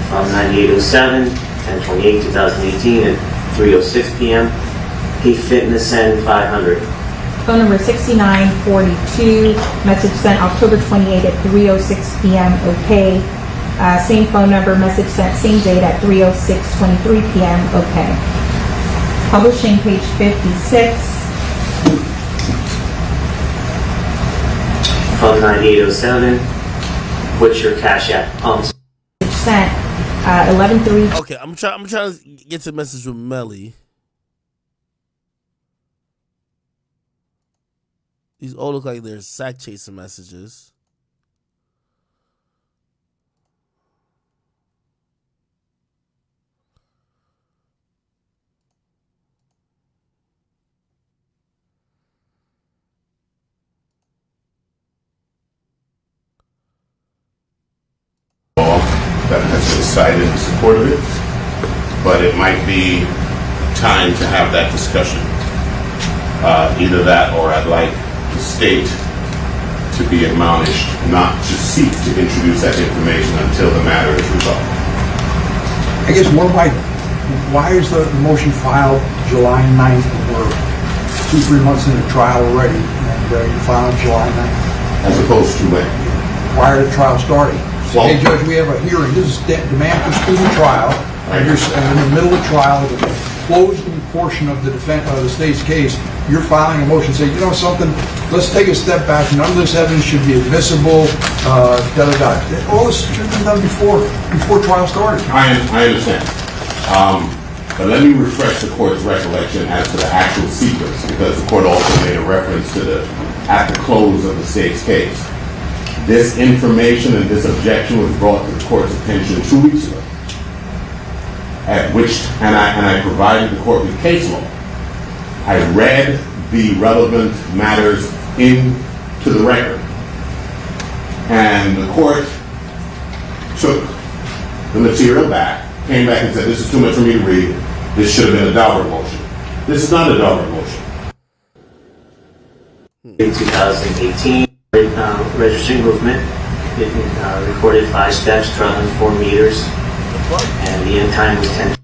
From 9807, 10/28/2018 at 3:06 p.m. He fit and ascend 500. Phone number 6942, message sent October 28 at 3:06 p.m. Okay. Same phone number, message sent same date at 3:06:23 p.m. Okay. Publishing page 56. From 9807, what's your cash app? Sent 11:03. Okay, I'm trying to get to the message with Melly. These all look like they're sack chasing messages. That has been cited in support of it, but it might be time to have that discussion. Either that, or I'd like the state to be admonished not to seek to introduce that information until the matter is resolved. I guess why is the motion filed July 9th? We're 2-3 months into trial already, and you filed July 9th. As opposed to when? Prior to trial starting. Well, hey, Judge, we have a hearing. This is demand for speedy trial, and you're in the middle of trial, the closing portion of the state's case. You're filing a motion saying, you know something, let's take a step back. None of this evidence should be admissible. All this should have been done before trial started. I understand. But let me refresh the court's recollection as to the actual sequence, because the court also made a reference to at the close of the state's case. This information and this objection was brought to the court's attention 2 weeks ago, at which, and I provided the court with case law. I read the relevant matters into the record, and the court took the material back, came back and said, this is too much for me to read. This should have been a Daubert motion. This is not a Daubert motion. In 2018, registering movement, it recorded 5 steps, traveling 4 meters, and the end time was 10.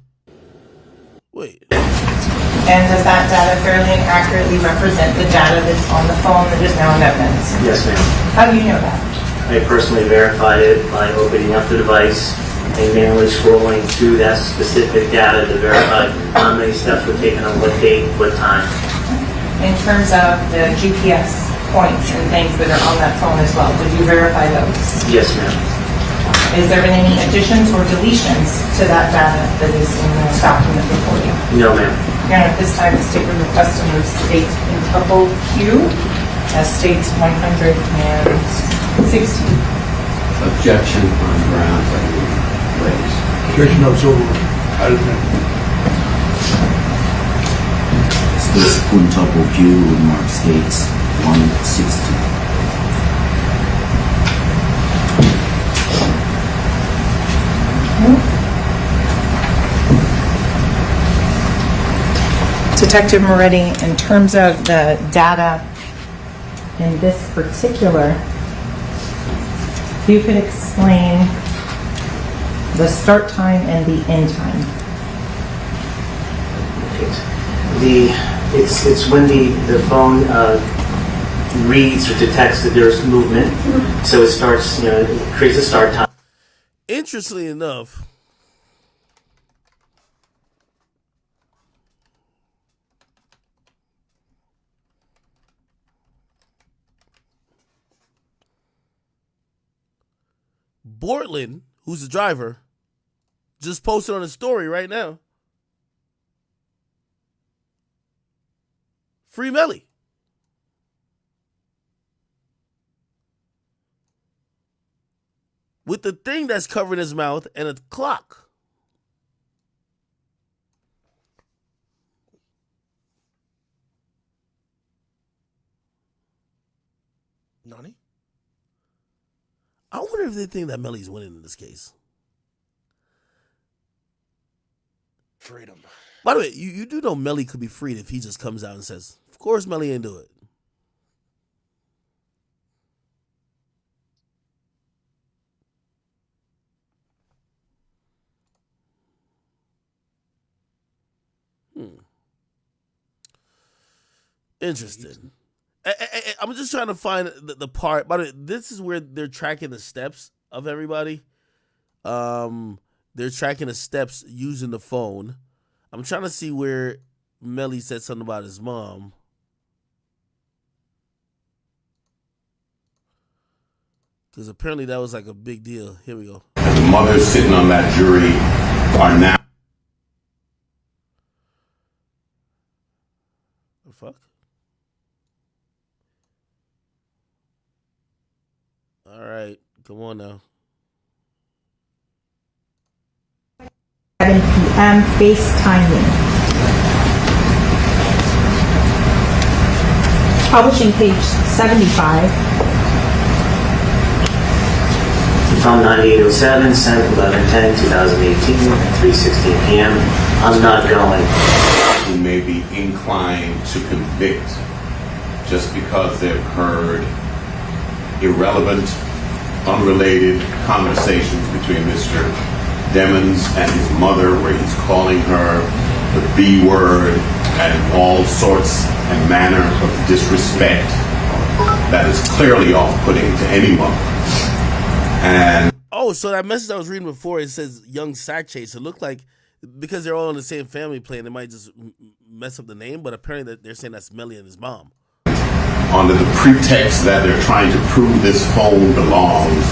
Wait. And does that data fairly and accurately represent the data that's on the phone that is now in evidence? Yes, ma'am. How do you know that? I personally verified it by opening up the device and manually scrolling to that specific data to verify how many steps were taken on what date, what time. In terms of the GPS points and things that are on that phone as well, did you verify those? Yes, ma'am. Is there been any additions or deletions to that data that is in the document before you? No, ma'am. Your Honor, at this time, the state would request to move state in couple Q as states 160. Objection on grounds that we raised. Objection over. I admit. States quintuple Q would mark states 160. Detective Moretti, in terms of the data in this particular, you could explain the start time and the end time. It's when the phone reads or detects that there's movement, so it starts, it creates a start time. Interestingly enough, Bortland, who's the driver, just posted on his story right now. Free Melly. With the thing that's covering his mouth and a clock. Nani? I wonder if they think that Melly's winning in this case. Freedom. By the way, you do know Melly could be freed if he just comes out and says, of course Melly ain't do it. Interesting. I'm just trying to find the part. By the way, this is where they're tracking the steps of everybody. They're tracking the steps using the phone. I'm trying to see where Melly said something about his mom. Because apparently that was like a big deal. Here we go. And the mothers sitting on that jury are now. The fuck? All right, come on now. 7 p.m. FaceTiming. Publishing page 75. From 9807, sent 11/10, 2018, 3:16 p.m. I'm not going. Who may be inclined to convict just because they've heard irrelevant, unrelated conversations between Mr. Demons and his mother, where he's calling her the B word and all sorts and manner of disrespect that is clearly off-putting to anyone. And so that message I was reading before, it says young sack chase. It looked like because they're all in the same family plan, they might just mess up the name, but apparently they're saying that's Melly and his mom. under the pretext that they're trying to prove this phone belongs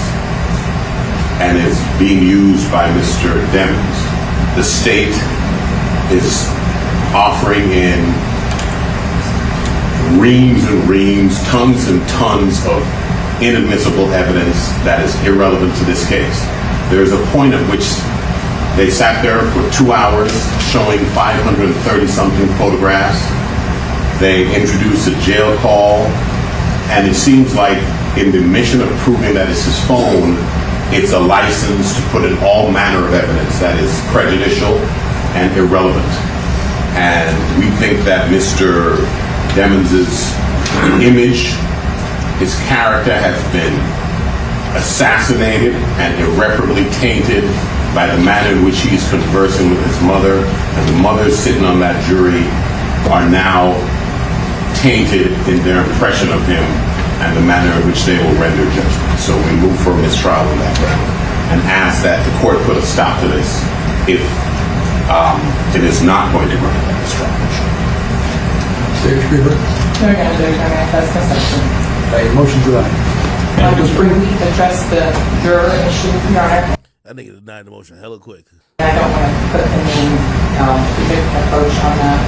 and is being used by Mr. Demings. The state is offering in reams and reams, tons and tons of inadmissible evidence that is irrelevant to this case. There's a point at which they sat there for 2 hours showing 530-something photographs. They introduced a jail call, and it seems like in the mission of proving that it's his phone, it's a license to put in all manner of evidence that is prejudicial and irrelevant. And we think that Mr. Demings' image, his character has been assassinated and irreparably tainted by the manner in which he's conversing with his mother, and the mothers sitting on that jury are now tainted in their impression of him and the manner in which they will render judgment. So we move for mistrial on that ground and ask that the court put a stop to this if it is not going to grant that mistrial. Stage Speaker. They're going to do it. That's the section. Motion to that. Can we address the juror issue, Your Honor? That nigga denied the motion hella quick. I don't want to put any approach on that.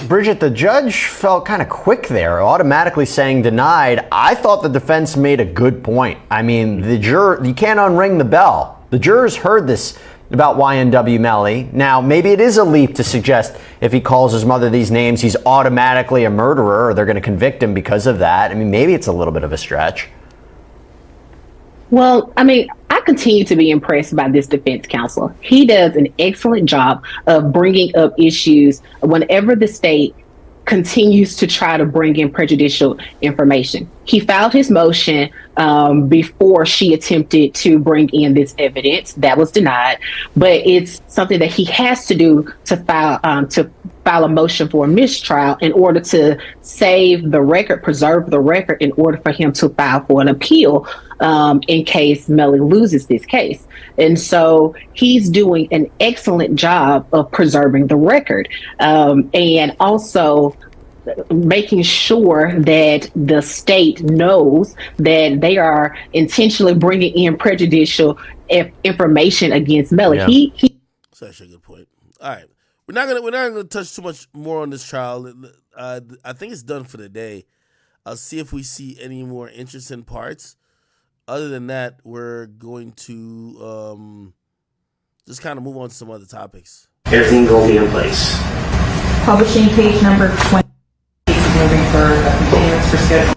Bridget, the judge felt kind of quick there, automatically saying denied. I thought the defense made a good point. I mean, the juror, you can't unring the bell. The jurors heard this about YNW Melly. Now, maybe it is a leap to suggest if he calls his mother these names, he's automatically a murderer or they're going to convict him because of that. I mean, maybe it's a little bit of a stretch. Well, I mean, I continue to be impressed by this defense counsel. He does an excellent job of bringing up issues whenever the state continues to try to bring in prejudicial information. He filed his motion before she attempted to bring in this evidence. That was denied, but it's something that he has to do to file a motion for a mistrial in order to save the record, preserve the record, in order for him to file for an appeal in case Melly loses this case. And so he's doing an excellent job of preserving the record and also making sure that the state knows that they are intentionally bringing in prejudicial information against Melly. Yeah. That's actually a good point. All right. We're not gonna touch too much more on this trial. I think it's done for the day. I'll see if we see any more interesting parts. Other than that, we're going to just kind of move on to some other topics. Everything gonna be in place. Publishing page number 20. Moving for a continuance for schedule.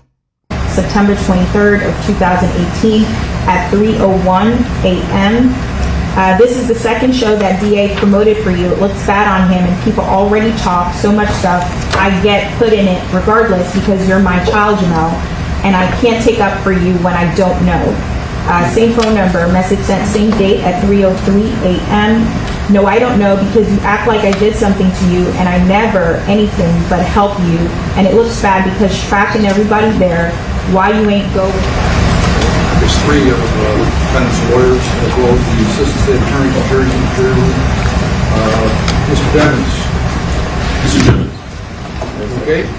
September 23rd of 2018 at 3:01 a.m. This is the second show that DA promoted for you. It looks bad on him, and people already talk so much stuff. I get put in it regardless because you're my child, Jamel, and I can't take up for you when I don't know. Same phone number, message sent same date at 3:03 a.m. No, I don't know because you act like I did something to you and I never anything but help you. And it looks bad because tracking everybody there, why you ain't go with that? There's three of the defendant's lawyers as well as the assistant state attorney in Jersey, New Jersey. Mr. Demings. Mr. Demings. Okay.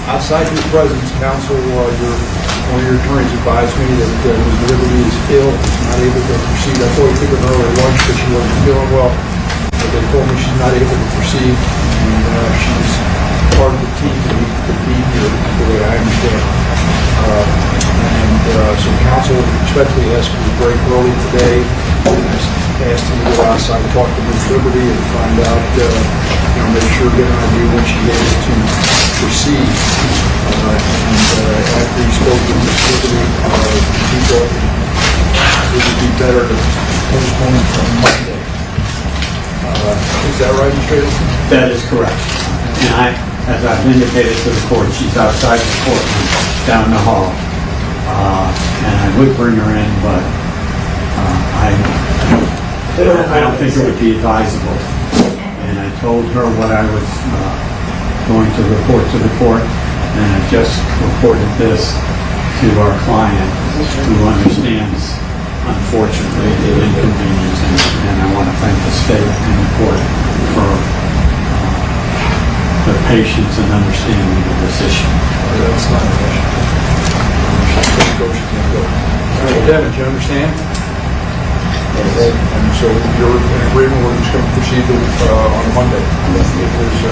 Outside your presence, counsel, one of your attorneys advised me that Ms. Liberty is ill, not able to proceed. I thought he took an early lunch because she wasn't feeling well. But they told me she's not able to proceed, and she's part of the team that needs to be here, the way I understand it. So counsel respectfully asked me to break early today, and asked him to go outside and talk to Ms. Liberty and find out, make sure, get an idea when she's able to proceed. After he spoke with Ms. Liberty, he thought it would be better to postpone until Monday. Is that right, Mr. Adelson? That is correct. And as I've indicated to the court, she's outside the courtroom, down the hall. And I would bring her in, but I don't think it would be advisable. And I told her what I was going to report to the court, and I just reported this to our client, who understands, unfortunately, the inconvenience, and I want to thank the state and the court for the patience and understanding of this issue. That's not an issue. Coach, you can't go. All right, Devin, do you understand? Okay, and so you're in agreement, we're just going to proceed on Monday. If there's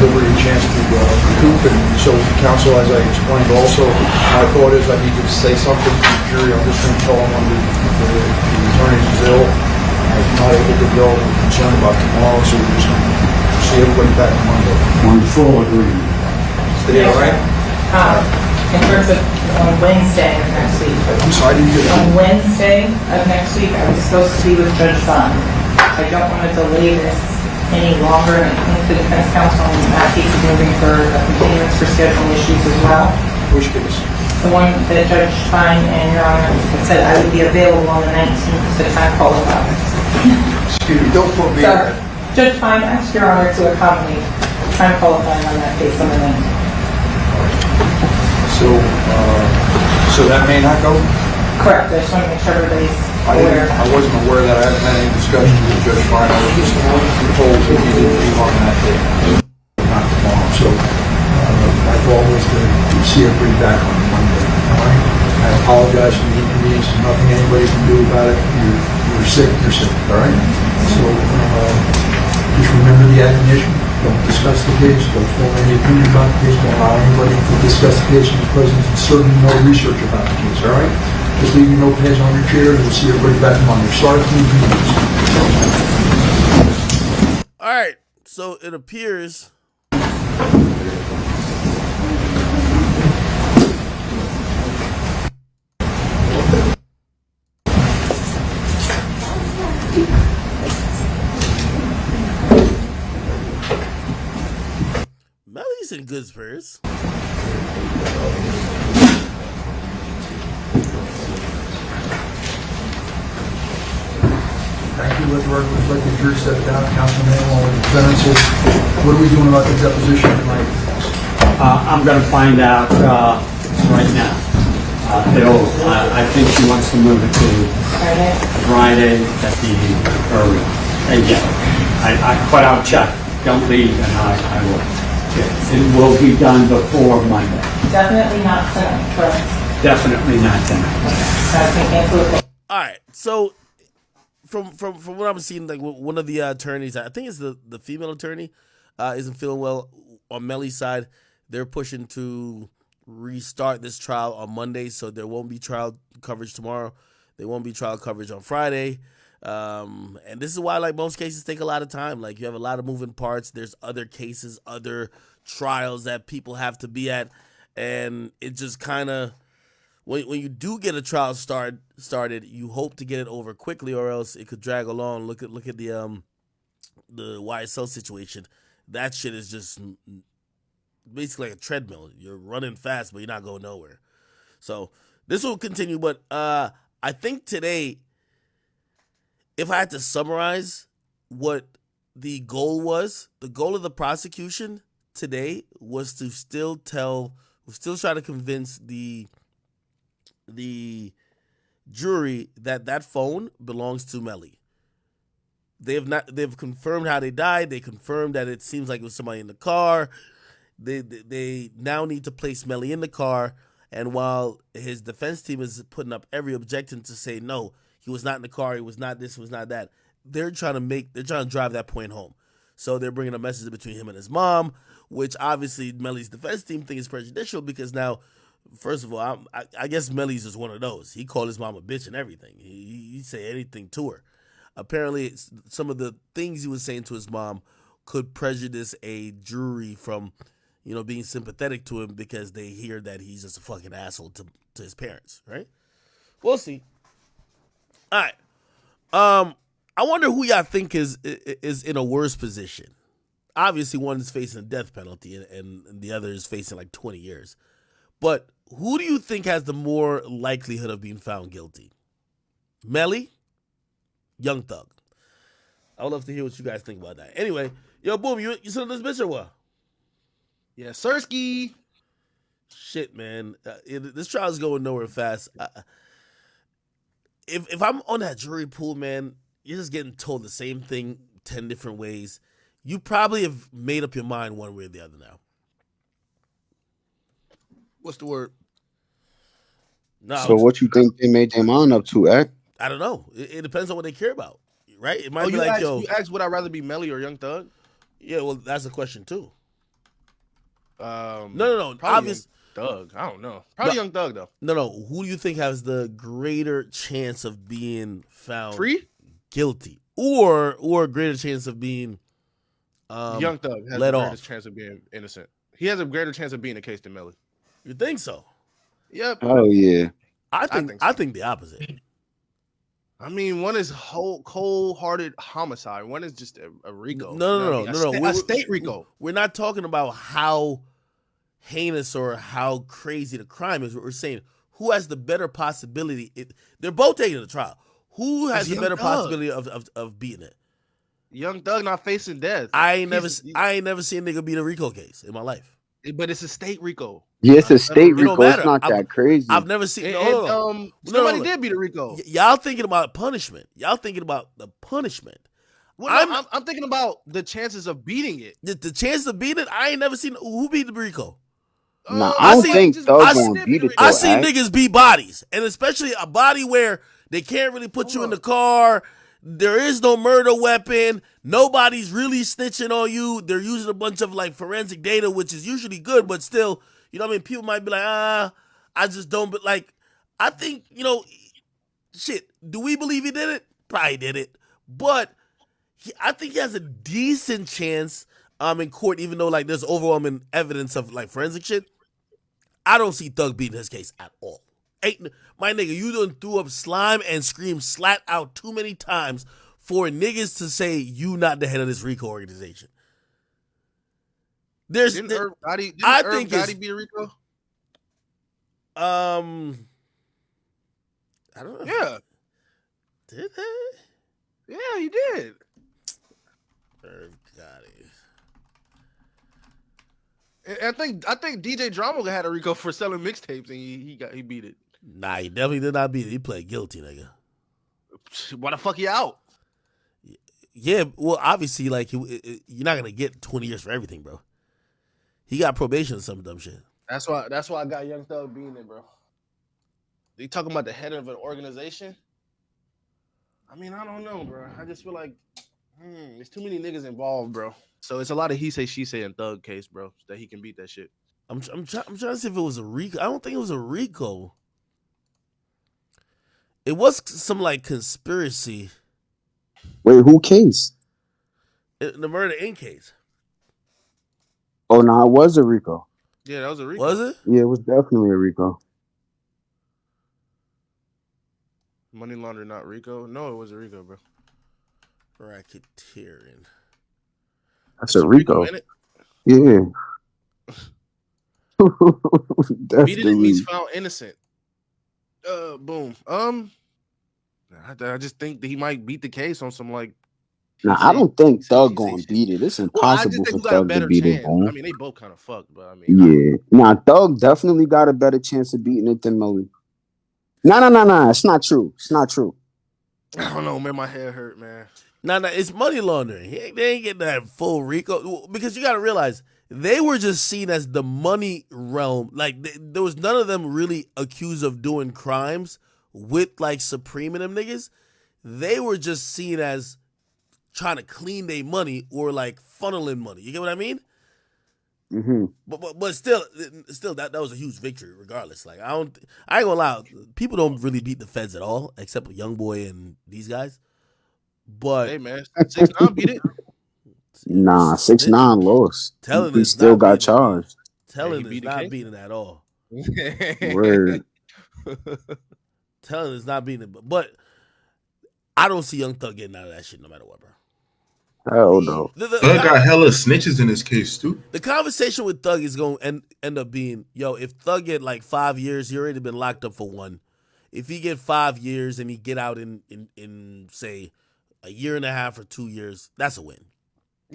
liberty, a chance to recoup, and so counsel, as I explained also, my thought is I need to say something to the jury. I'm just going to tell them the attorney is ill, I'm not able to go, I'm concerned about tomorrow, so we're just going to see everybody back on Monday. We're in full agreement. Stay all right? In terms of on Wednesday of next week. I'm sorry, I didn't get On it. Wednesday of next week, I was supposed to be with Judge Fund. I don't want to delay this any longer, and I think the defense counsel in that case is moving for a continuance for scheduling issues as well. Which case? The one that Judge Fine and Your Honor had said I would be available on the 19th to time qualify. Excuse me, don't put me in So, Judge Fine asked Your Honor to accommodate time qualifying on that case on the 19th. So that may not go? Correct. I just want to make sure everybody's aware. I wasn't aware that I hadn't had any discussions with Judge Fine. I was just told that he didn't leave on that day, not tomorrow. So my thought was to see everybody back on Monday. All right? I apologize for the inconvenience. There's nothing anybody can do about it. You're sick. You're sick. All right? So just remember the admonition. Don't discuss the case. Don't form any opinion about the case. Don't allow anybody to discuss the case in the presence, and certainly no research about the case. All right? Just leave your notepads on your chair, and we'll see everybody back Monday. Sorry for the inconvenience. All right, so it appears Melly's in good spirits. Thank you. Let the record reflect the jury step down. Councilman, all the defendants. What are we doing about the deposition tonight? I'm going to find out right now. I think she wants to move it to Friday at the early. And yeah, but I'll check. Don't leave, and I will. It will be done before Monday. Definitely not tonight, correct? Definitely not tonight. All right, so from what I'm seeing, like one of the attorneys, I think it's the female attorney, isn't feeling well on Melly's side. They're pushing to restart this trial on Monday, so there won't be trial coverage tomorrow. There won't be trial coverage on Friday. And this is why, like, most cases take a lot of time. Like, you have a lot of moving parts. There's other cases, other trials that people have to be at, and it just kind of, when you do get a trial started, you hope to get it over quickly, or else it could drag along. Look at the YSL situation. That shit is just basically like a treadmill. You're running fast, but you're not going nowhere. So this will continue, but I think today, if I had to summarize what the goal was, the goal of the prosecution today was to still try to convince the jury that phone belongs to Melly. They've confirmed how they died. They confirmed that it seems like it was somebody in the car. They now need to place Melly in the car. And while his defense team is putting up every objection to say, no, he was not in the car, he was not this, he was not that, they're trying to drive that point home. So they're bringing a message between him and his mom, which obviously Melly's defense team thinks is prejudicial because now, first of all, I guess Melly's is one of those. He called his mom a bitch and everything. He say anything to her. Apparently, some of the things he was saying to his mom could prejudice a jury from, being sympathetic to him because they hear that he's just a fucking asshole to his parents, right? We'll see. All right. I wonder who y'all think is in a worse position. Obviously, one is facing a death penalty and the other is facing like 20 years. But who do you think has the more likelihood of being found guilty? Melly? Young Thug? I would love to hear what you guys think about that. Anyway, yo, Boom, you still in this bitch or what? Yeah, Sirski. Shit, man. This trial's going nowhere fast. If I'm on that jury pool, man, you're just getting told the same thing 10 different ways. You probably have made up your mind one way or the other now. What's the word? No, So what you think they made their mind up to, Act? I don't know. It depends on what they care about, right? It might Oh, be you like, asked, yo, you asked would I rather be Melly or Young Thug? yeah, well, that's a question too. No, No. probably Obvious. Young Thug. I don't know. Probably Young Thug though. No. Who do you think has the greater chance of being found Free? guilty, or a greater chance of being Young Thug has let the greatest off? chance of being innocent. He has a greater chance of being a case than Melly. You think so? Yep. Oh yeah. I think so. I think the opposite. I mean, one is cold-hearted homicide. One is just a RICO. No. A state RICO. We're not talking about how heinous or how crazy the crime is. We're saying who has the better possibility. They're both taking the trial. Who has the Young better Thug. possibility of beating it? Young Thug not facing death. I ain't never seen a nigga beat a RICO case in my life. But it's a state RICO. Yeah, it's a state It don't RICO. It's matter. not that crazy. I've never seen. Somebody did beat a RICO. Y'all thinking about punishment. Y'all thinking about the punishment. Well, I'm thinking about the chances of beating it. The chances of beating it. I ain't never seen who beat the RICO. Nah, I don't think Thug gonna beat it. I seen niggas beat bodies, and especially a body where they can't really put you in the car. There is no murder weapon. Nobody's really snitching on you. They're using a bunch of like forensic data, which is usually good, but still, you know what I mean? People might be like, I just don't, but like, I think, shit, do we believe he did it? Probably did it. But I think he has a decent chance in court, even though like there's overwhelming evidence of like forensic shit. I don't see Thug beating his case at all. My nigga, you done threw up slime and screamed slat out too many times for niggas to say you not the head of this RICO organization. Didn't Irv Gotti beat a RICO? I don't know. Yeah. Did they? Yeah, he did. Irv Gotti. I think DJ Drama had a RICO for selling mixtapes and he beat it. Nah, he definitely did not beat it. He played guilty, nigga. Why the fuck he out? Yeah, well, obviously, like you're not gonna get 20 years for everything, bro. He got probation or some dumb shit. That's why I got Young Thug beating it, bro. They talking about the head of an organization. I mean, I don't know, bro. I just feel like there's too many niggas involved, bro. So it's a lot of he say she say in Thug case, bro, that he can beat that shit. I'm trying to see if it was a RICO. I don't think it was a RICO. It was some like conspiracy. Wait, who case? The Murder Inc. case. Oh no, it was a RICO. Yeah, that was a RICO. Was it? Yeah, it was definitely a RICO. Money laundering, not RICO. No, it was a RICO, bro. Racketeering. That's a RICO. Yeah. Beating it means found innocent. Boom. I just think that he might beat the case on some like. Nah, I don't think Thug gonna beat it. It's impossible for Thug to beat it. I mean, they both kind of fucked, but I mean. Yeah. Nah, Thug definitely got a better chance of beating it than Melly. Nah. It's not true. It's not true. I don't know, man. My head hurt, man. Nah, it's money laundering. They ain't getting that full RICO because you got to realize they were just seen as the money realm. Like there was none of them really accused of doing crimes with like Supreme and them niggas. They were just seen as trying to clean their money or like funneling money. You get what I mean? Mm-hmm. But still that was a huge victory regardless. Like I ain't gonna lie, people don't really beat the feds at all except YoungBoy and these guys. But hey man, 6ix9ine beat it. Nah, 6ix9ine lost. He still got charged. Telling is not beating at all. Word. Telling is not beating it, but I don't see Young Thug getting out of that shit no matter what, bro. Hell no. Thug got hella snitches in this case too. The conversation with Thug is going to end up being, yo, if Thug get like 5 years, he already been locked up for 1. If he get 5 years and he get out in say a year and a half or 2 years, that's a win.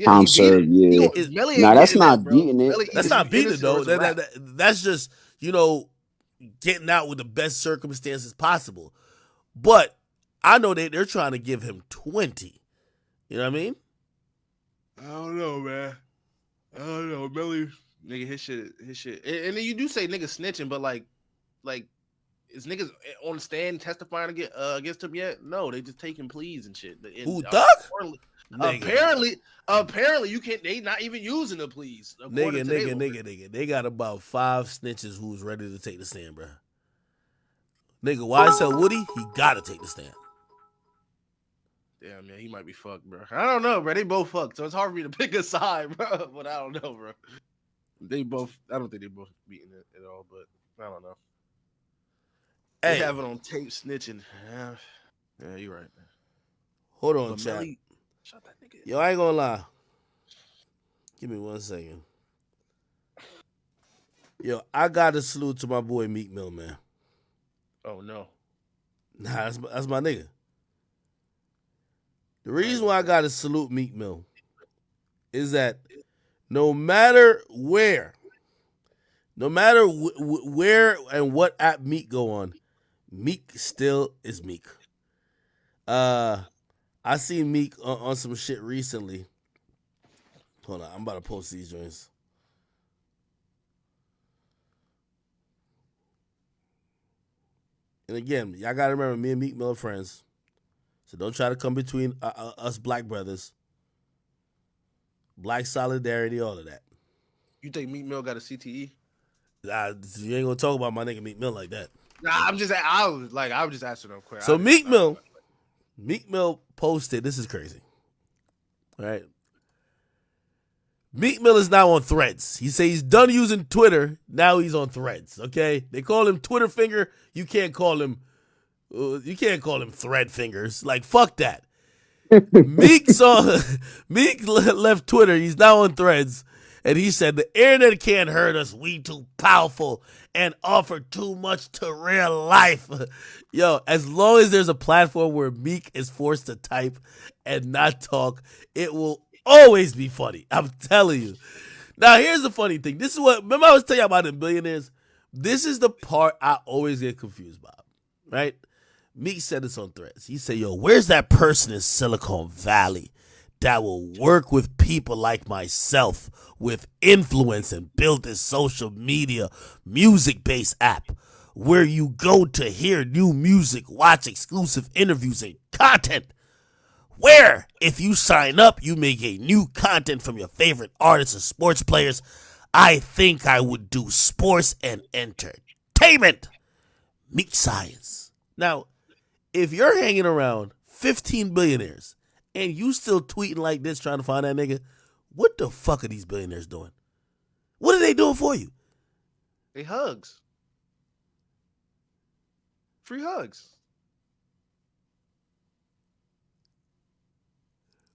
Time served, yeah. Nah, that's not beating it. That's not beating it though. That's just, getting out with the best circumstances possible. But I know they're trying to give him 20. You know what I mean? I don't know, man. I don't know, Billy. Nigga, his shit. And then you do say niggas snitching, but like, is niggas on the stand testifying against him yet? No, they just taking pleas and shit. And, Who, Doug? Apparently, you can't. They not even using the pleas. Nigga. They got about 5 snitches who's ready to take the stand, bro. Nigga, YSL Woody, he gotta take the stand. Damn, man, he might be fucked, bro. I don't know, bro. They both fucked, so it's hard for me to pick a side, bro. But I don't know, bro. They both. I don't think they both beating it at all, but I don't know. They have it on tape snitching. Yeah, you're right, man. Hold on, chat. Yo, I ain't gonna lie. Give me 1 second. Yo, I got to salute to my boy Meek Mill, man. Oh no. Nah, that's my nigga. The reason why I got to salute Meek Mill is that no matter where and what app Meek go on, Meek still is Meek. I seen Meek on some shit recently. Hold on, I'm about to post these joints. And again, y'all gotta remember, me and Meek Mill are friends. So don't try to come between us black brothers. Black solidarity, all of that. You think Meek Mill got a CTE? You ain't gonna talk about my nigga Meek Mill like that. Nah, I was just asking them quick. So Meek Mill posted, this is crazy. All right. Meek Mill is now on Threads. He says he's done using Twitter. Now he's on Threads. Okay, they call him Twitter finger. You can't call him Thread fingers. Like, fuck that. Meek left Twitter. He's now on Threads, and he said the internet can't hurt us. We too powerful and offer too much to real life. Yo, as long as there's a platform where Meek is forced to type and not talk, it will always be funny. I'm telling you. Now, here's the funny thing. This is what, remember I was telling you about the billionaires? This is the part I always get confused by, right? Meek said this on Threads. He said, yo, where's that person in Silicon Valley that will work with people like myself with influence and build this social media music-based app where you go to hear new music, watch exclusive interviews and content? Where, if you sign up, you may get new content from your favorite artists and sports players. I think I would do sports and entertainment. Meek Science. Now, if you're hanging around 15 billionaires and you still tweeting like this trying to find that nigga, what the fuck are these billionaires doing? What are they doing for you? They hugs. Free hugs.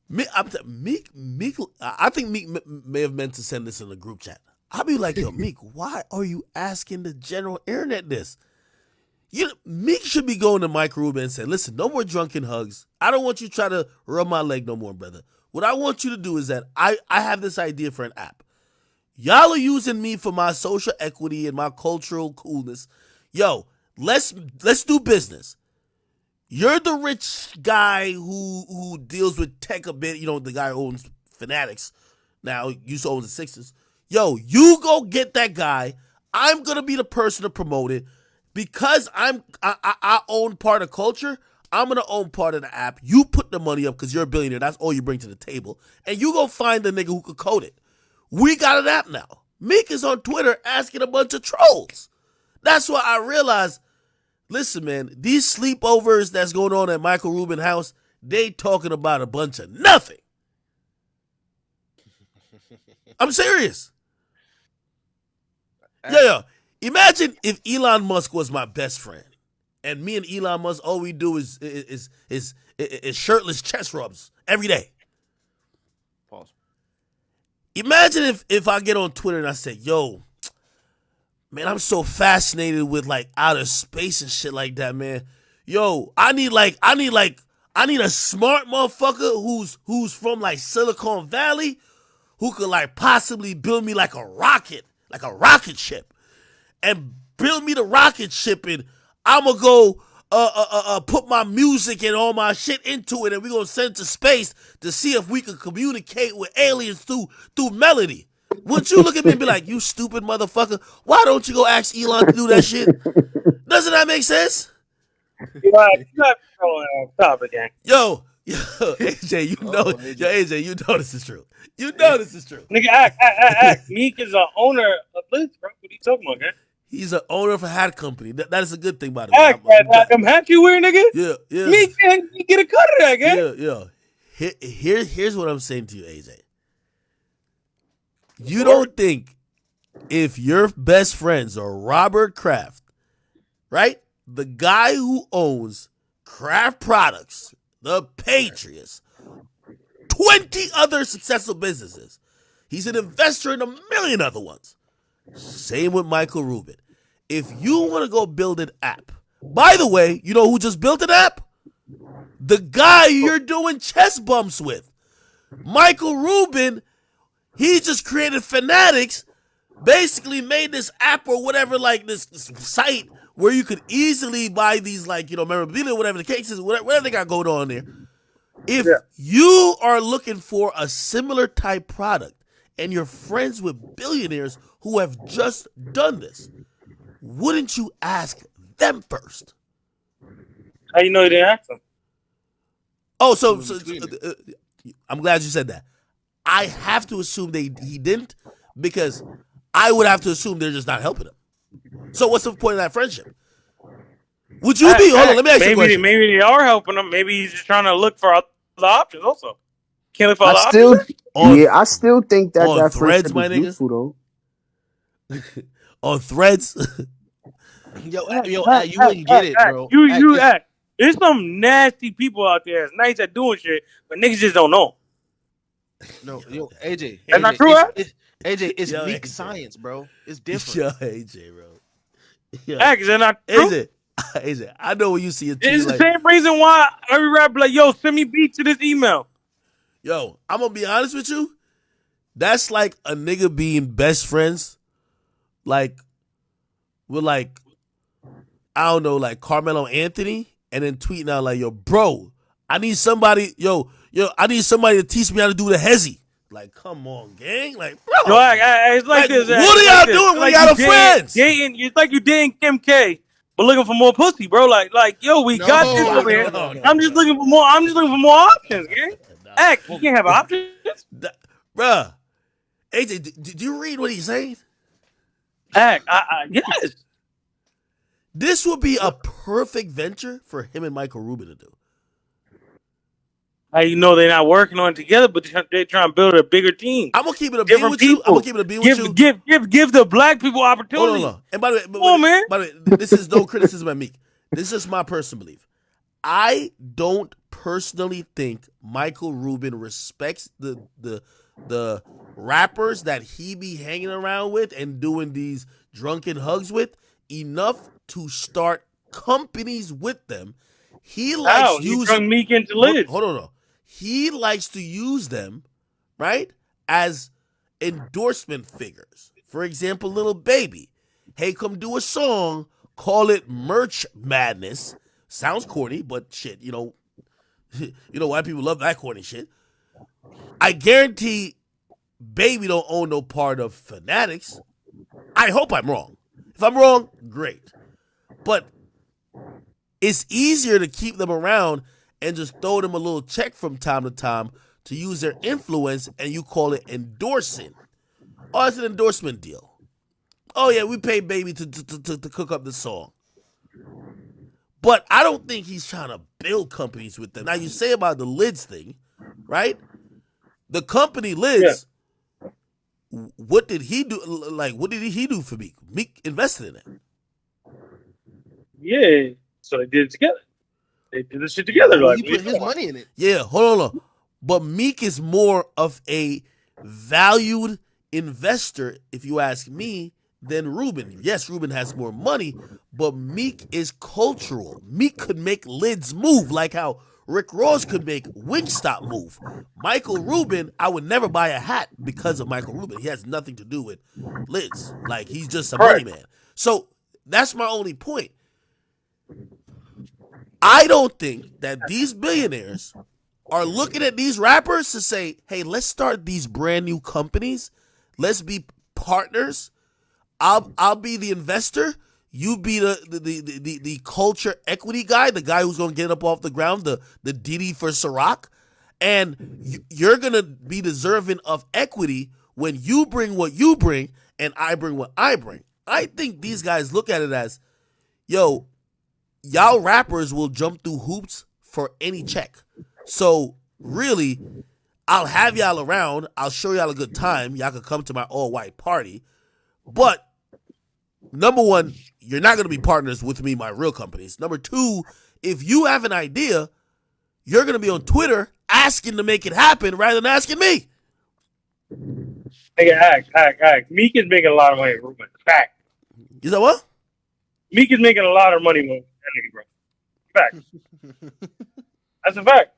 Meek, I think Meek may have meant to send this in a group chat. I'll be like, yo, Meek, why are you asking the general internet this? Meek should be going to Mike Rubin and saying, listen, no more drunken hugs. I don't want you to try to rub my leg no more, brother. What I want you to do is that I have this idea for an app. Y'all are using me for my social equity and my cultural coolness. Yo, let's do business. You're the rich guy who deals with tech a bit. You know, the guy who owns Fanatics. Now, used to own the Sixers. Yo, you go get that guy. I'm going to be the person to promote it. Because I own part of culture, I'm going to own part of the app. You put the money up because you're a billionaire. That's all you bring to the table. And you go find the nigga who could code it. We got an app now. Meek is on Twitter asking a bunch of trolls. That's why I realized, listen, man, these sleepovers that's going on at Michael Rubin house, they talking about a bunch of nothing. I'm serious. Yeah. Imagine if Elon Musk was my best friend, and me and Elon Musk, all we do is shirtless chest rubs every day. Pause. Imagine if I get on Twitter and I say, yo, man, I'm so fascinated with like outer space and shit like that, man. Yo, I need a smart motherfucker who's from like Silicon Valley who could like possibly build me like a rocket ship. And build me the rocket ship, and I'ma go put my music and all my shit into it, and we're gonna send it to space to see if we can communicate with aliens through melody. Wouldn't you look at me and be like, you stupid motherfucker? Why don't you go ask Elon to do that shit? Doesn't that make sense? You have to go on top again. Yo, AJ, AJ, you know this is true. You know this is true. Nigga, act. Meek is the owner of Liz, bro. What are you talking about, man? He's an owner of a hat company. That is a good thing, by the way. Them hat you wear, nigga? Yeah. Meek can't get a cut of that, gang. Yeah. Here's what I'm saying to you, AJ. You don't think if your best friends are Robert Kraft, right? The guy who owns Kraft Products, the Patriots, 20 other successful businesses. He's an investor in a million other ones. Same with Michael Rubin. If you want to go build an app, by the way, you know who just built an app? The guy you're doing chest bumps with. Michael Rubin, he just created Fanatics, basically made this app or whatever, like this site where you could easily buy these, like, memorabilia, whatever the case is, whatever they got going on there. If you are looking for a similar type product and you're friends with billionaires who have just done this, wouldn't you ask them first? How you know you didn't ask them? Oh, so I'm glad you said that. I have to assume he didn't, because I would have to assume they're just not helping him. So what's the point of that friendship? Would you be? Hold on, let me ask you a question. Maybe they are helping him. Maybe he's just trying to look for other options also. Can't look for other options? I still think that Threads, friendship my is nigga? useful, though. On Threads? You wouldn't get it, bro. You act. There's some nasty people out there that's nice at doing shit, but niggas just don't know. No, AJ. That's not true, AJ, it's Meek science, bro. It's different. Yo, AJ, bro. Yo. Is that not true? AJ, I know when you see it. It's the same reason why every rapper like, yo, send me beats to this email. Yo, I'm gonna be honest with you. That's like a nigga being best friends, like with I don't know, like Carmelo Anthony, and then tweeting out like, yo, bro, I need somebody, I need somebody to teach me how to do the hezzy. Like, come on, gang. Like, bro. Yo, it's like this. What are y'all doing when y'all are friends? It's like you dating Kim K, but looking for more pussy, bro. Like, yo, we got this over here. I'm just looking for more. I'm just looking for more options, gang. Act, you can't have options, bruh. AJ, did you read what he's saying? Act, yes. This would be a perfect venture for him and Michael Rubin to do. How you know they're not working on it together, but they're trying to build a bigger team. I'm gonna keep it a beam with you. I'm gonna keep it a beam with you. Give the black people opportunity. Hold on. And by the way, come on, man. By the way, this is no criticism of Meek. This is just my personal belief. I don't personally think Michael Rubin respects the rappers that he be hanging around with and doing these drunken hugs with enough to start companies with them. He likes using Meek into Liz. Hold on. He likes to use them, right, as endorsement figures. For example, Little Baby. Hey, come do a song. Call it Merch Madness. Sounds corny, but shit, white people love that corny shit. I guarantee Baby don't own no part of Fanatics. I hope I'm wrong. If I'm wrong, great. But it's easier to keep them around and just throw them a little check from time to time to use their influence, and you call it endorsing. Oh, it's an endorsement deal. Oh, yeah, we pay Baby to cook up the song. But I don't think he's trying to build companies with them. Now, you say about the Lids thing, right? The company Lids, what did he do? Like, what did he do for Meek? Meek invested in it. Yeah, so they did it together. They did this shit together. Like, he put his money in it. Yeah, hold on. But Meek is more of a valued investor, if you ask me, than Rubin. Yes, Rubin has more money, but Meek is cultural. Meek could make Lids move like how Rick Ross could make Wingstop move. Michael Rubin, I would never buy a hat because of Michael Rubin. He has nothing to do with Lids. Like, he's just a money man. So that's my only point. I don't think that these billionaires are looking at these rappers to say, hey, let's start these brand new companies. Let's be partners. I'll be the investor. You be the culture equity guy, the guy who's gonna get up off the ground, the Diddy for Ciroc, and you're gonna be deserving of equity when you bring what you bring and I bring what I bring. I think these guys look at it as, yo, y'all rappers will jump through hoops for any check. So really, I'll have y'all around. I'll show y'all a good time. Y'all can come to my all-white party. But number one, you're not going to be partners with me, my real companies. Number two, if you have an idea, you're going to be on Twitter asking to make it happen rather than asking me. Nigga, act. Meek is making a lot of money. Fact. You know what? Meek is making a lot of money with that nigga, bro. Fact. That's a fact.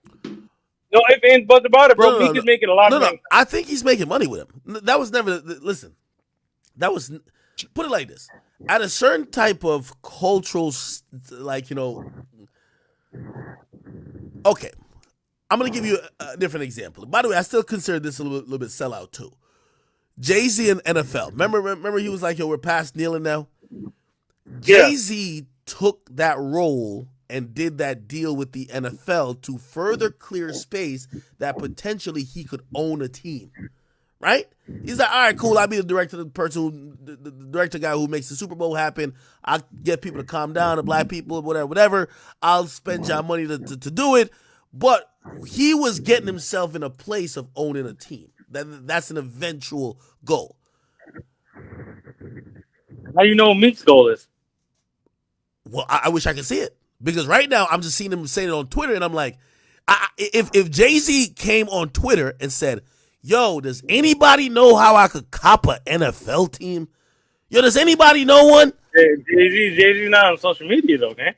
No ifs, ands, buts about it, bro. Meek is making a lot of money. I think he's making money with him. That was never, listen, that was, put it like this. At a certain type of cultural, like, okay, I'm going to give you a different example. By the way, I still consider this a little bit sellout too. Jay-Z and NFL. Remember he was like, yo, we're past kneeling now? Jay-Z took that role and did that deal with the NFL to further clear space that potentially he could own a team, right? He's like, all right, cool, I'll be the director, the director guy who makes the Super Bowl happen. I'll get people to calm down, the black people, whatever. I'll spend y'all money to do it. But he was getting himself in a place of owning a team. That's an eventual goal. How do you know what Meek's goal is? Well, I wish I could see it. Because right now, I'm just seeing him saying it on Twitter, and I'm like, if Jay-Z came on Twitter and said, yo, does anybody know how I could cop an NFL team? Yo, does anybody know one? Jay-Z's not on social media, though, man.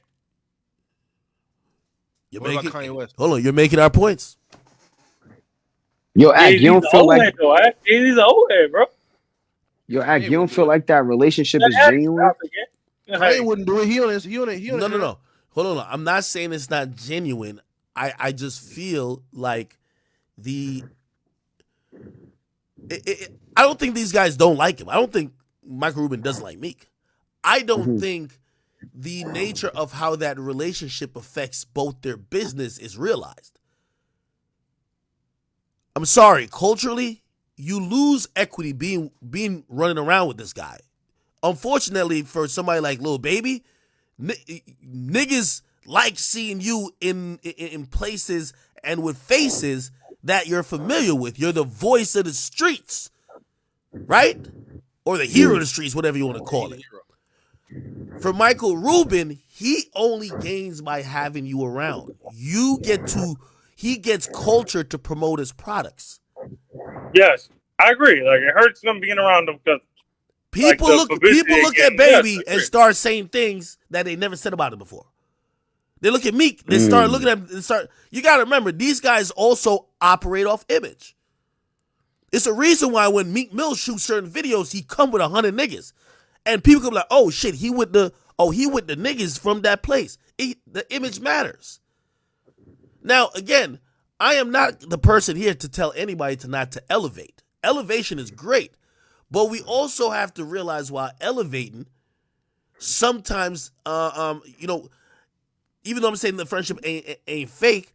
What about Kanye West? Hold on, you're making our points. Yo, Ak, you don't feel like Jay-Z's an old head, bro. Yo, Ak, you don't feel like that relationship is genuine? Kanye wouldn't do it. He No. Hold on. I'm not saying it's not genuine. I just feel like I don't think these guys don't like him. I don't think Michael Rubin doesn't like Meek. I don't think the nature of how that relationship affects both their business is realized. I'm sorry, culturally, you lose equity being running around with this guy. Unfortunately, for somebody like Lil Baby, niggas like seeing you in places and with faces that you're familiar with. You're the voice of the streets, right? Or the hero of the streets, whatever you want to call it. For Michael Rubin, he only gains by having you around. He gets culture to promote his products. Yes, I agree. Like, it hurts them being around them because people look at Baby and start saying things that they never said about it before. They look at Meek, they start looking at you gotta remember, these guys also operate off image. It's a reason why when Meek Mill shoots certain videos, he come with 100 niggas. And people come like, oh shit, he with the niggas from that place. The image matters. Now, again, I am not the person here to tell anybody not to elevate. Elevation is great. But we also have to realize while elevating, sometimes, even though I'm saying the friendship ain't fake,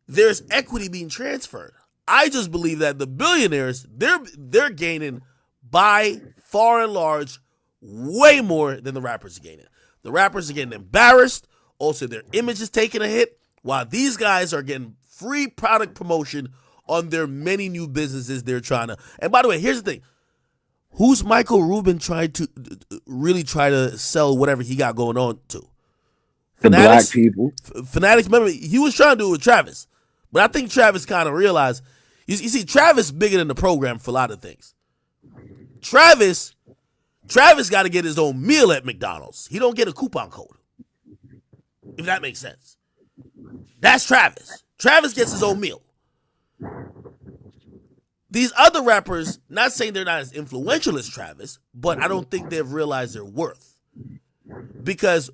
there's equity being transferred. I just believe that the billionaires, they're gaining by far and large way more than the rappers are gaining. The rappers are getting embarrassed. Also, their image is taking a hit, while these guys are getting free product promotion on their many new businesses they're trying to. And by the way, here's the thing. Who's Michael Rubin trying to really try to sell whatever he got going on to? The black people. Fanatics, remember, he was trying to do it with Travis. But I think Travis kind of realized, you see, Travis is bigger than the program for a lot of things. Travis got to get his own meal at McDonald's. He don't get a coupon code. If that makes sense. That's Travis. Travis gets his own meal. These other rappers, not saying they're not as influential as Travis, but I don't think they've realized their worth. Because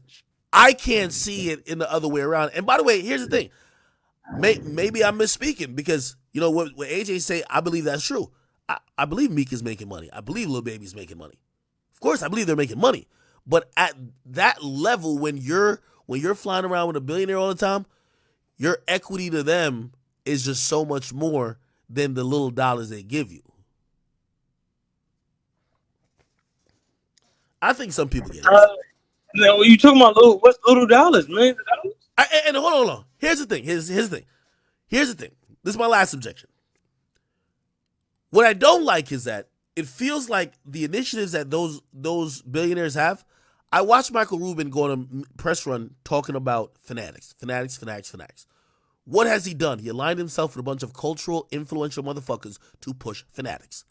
I can't see it in the other way around. And by the way, here's the thing. Maybe I'm misspeaking because, you know, what AJ say, I believe that's true. I believe Meek is making money. I believe Lil Baby's making money. Of course, I believe they're making money. But at that level, when you're flying around with a billionaire all the time, your equity to them is just so much more than the little dollars they give you. I think some people get it. Now, you talking about what's little dollars, man? And hold on. Here's the thing. Here's the thing. This is my last objection. What I don't like is that it feels like the initiatives that those billionaires have. I watched Michael Rubin go on a press run talking about fanatics. What has he done? He aligned himself with a bunch of cultural, influential motherfuckers to push fanatics.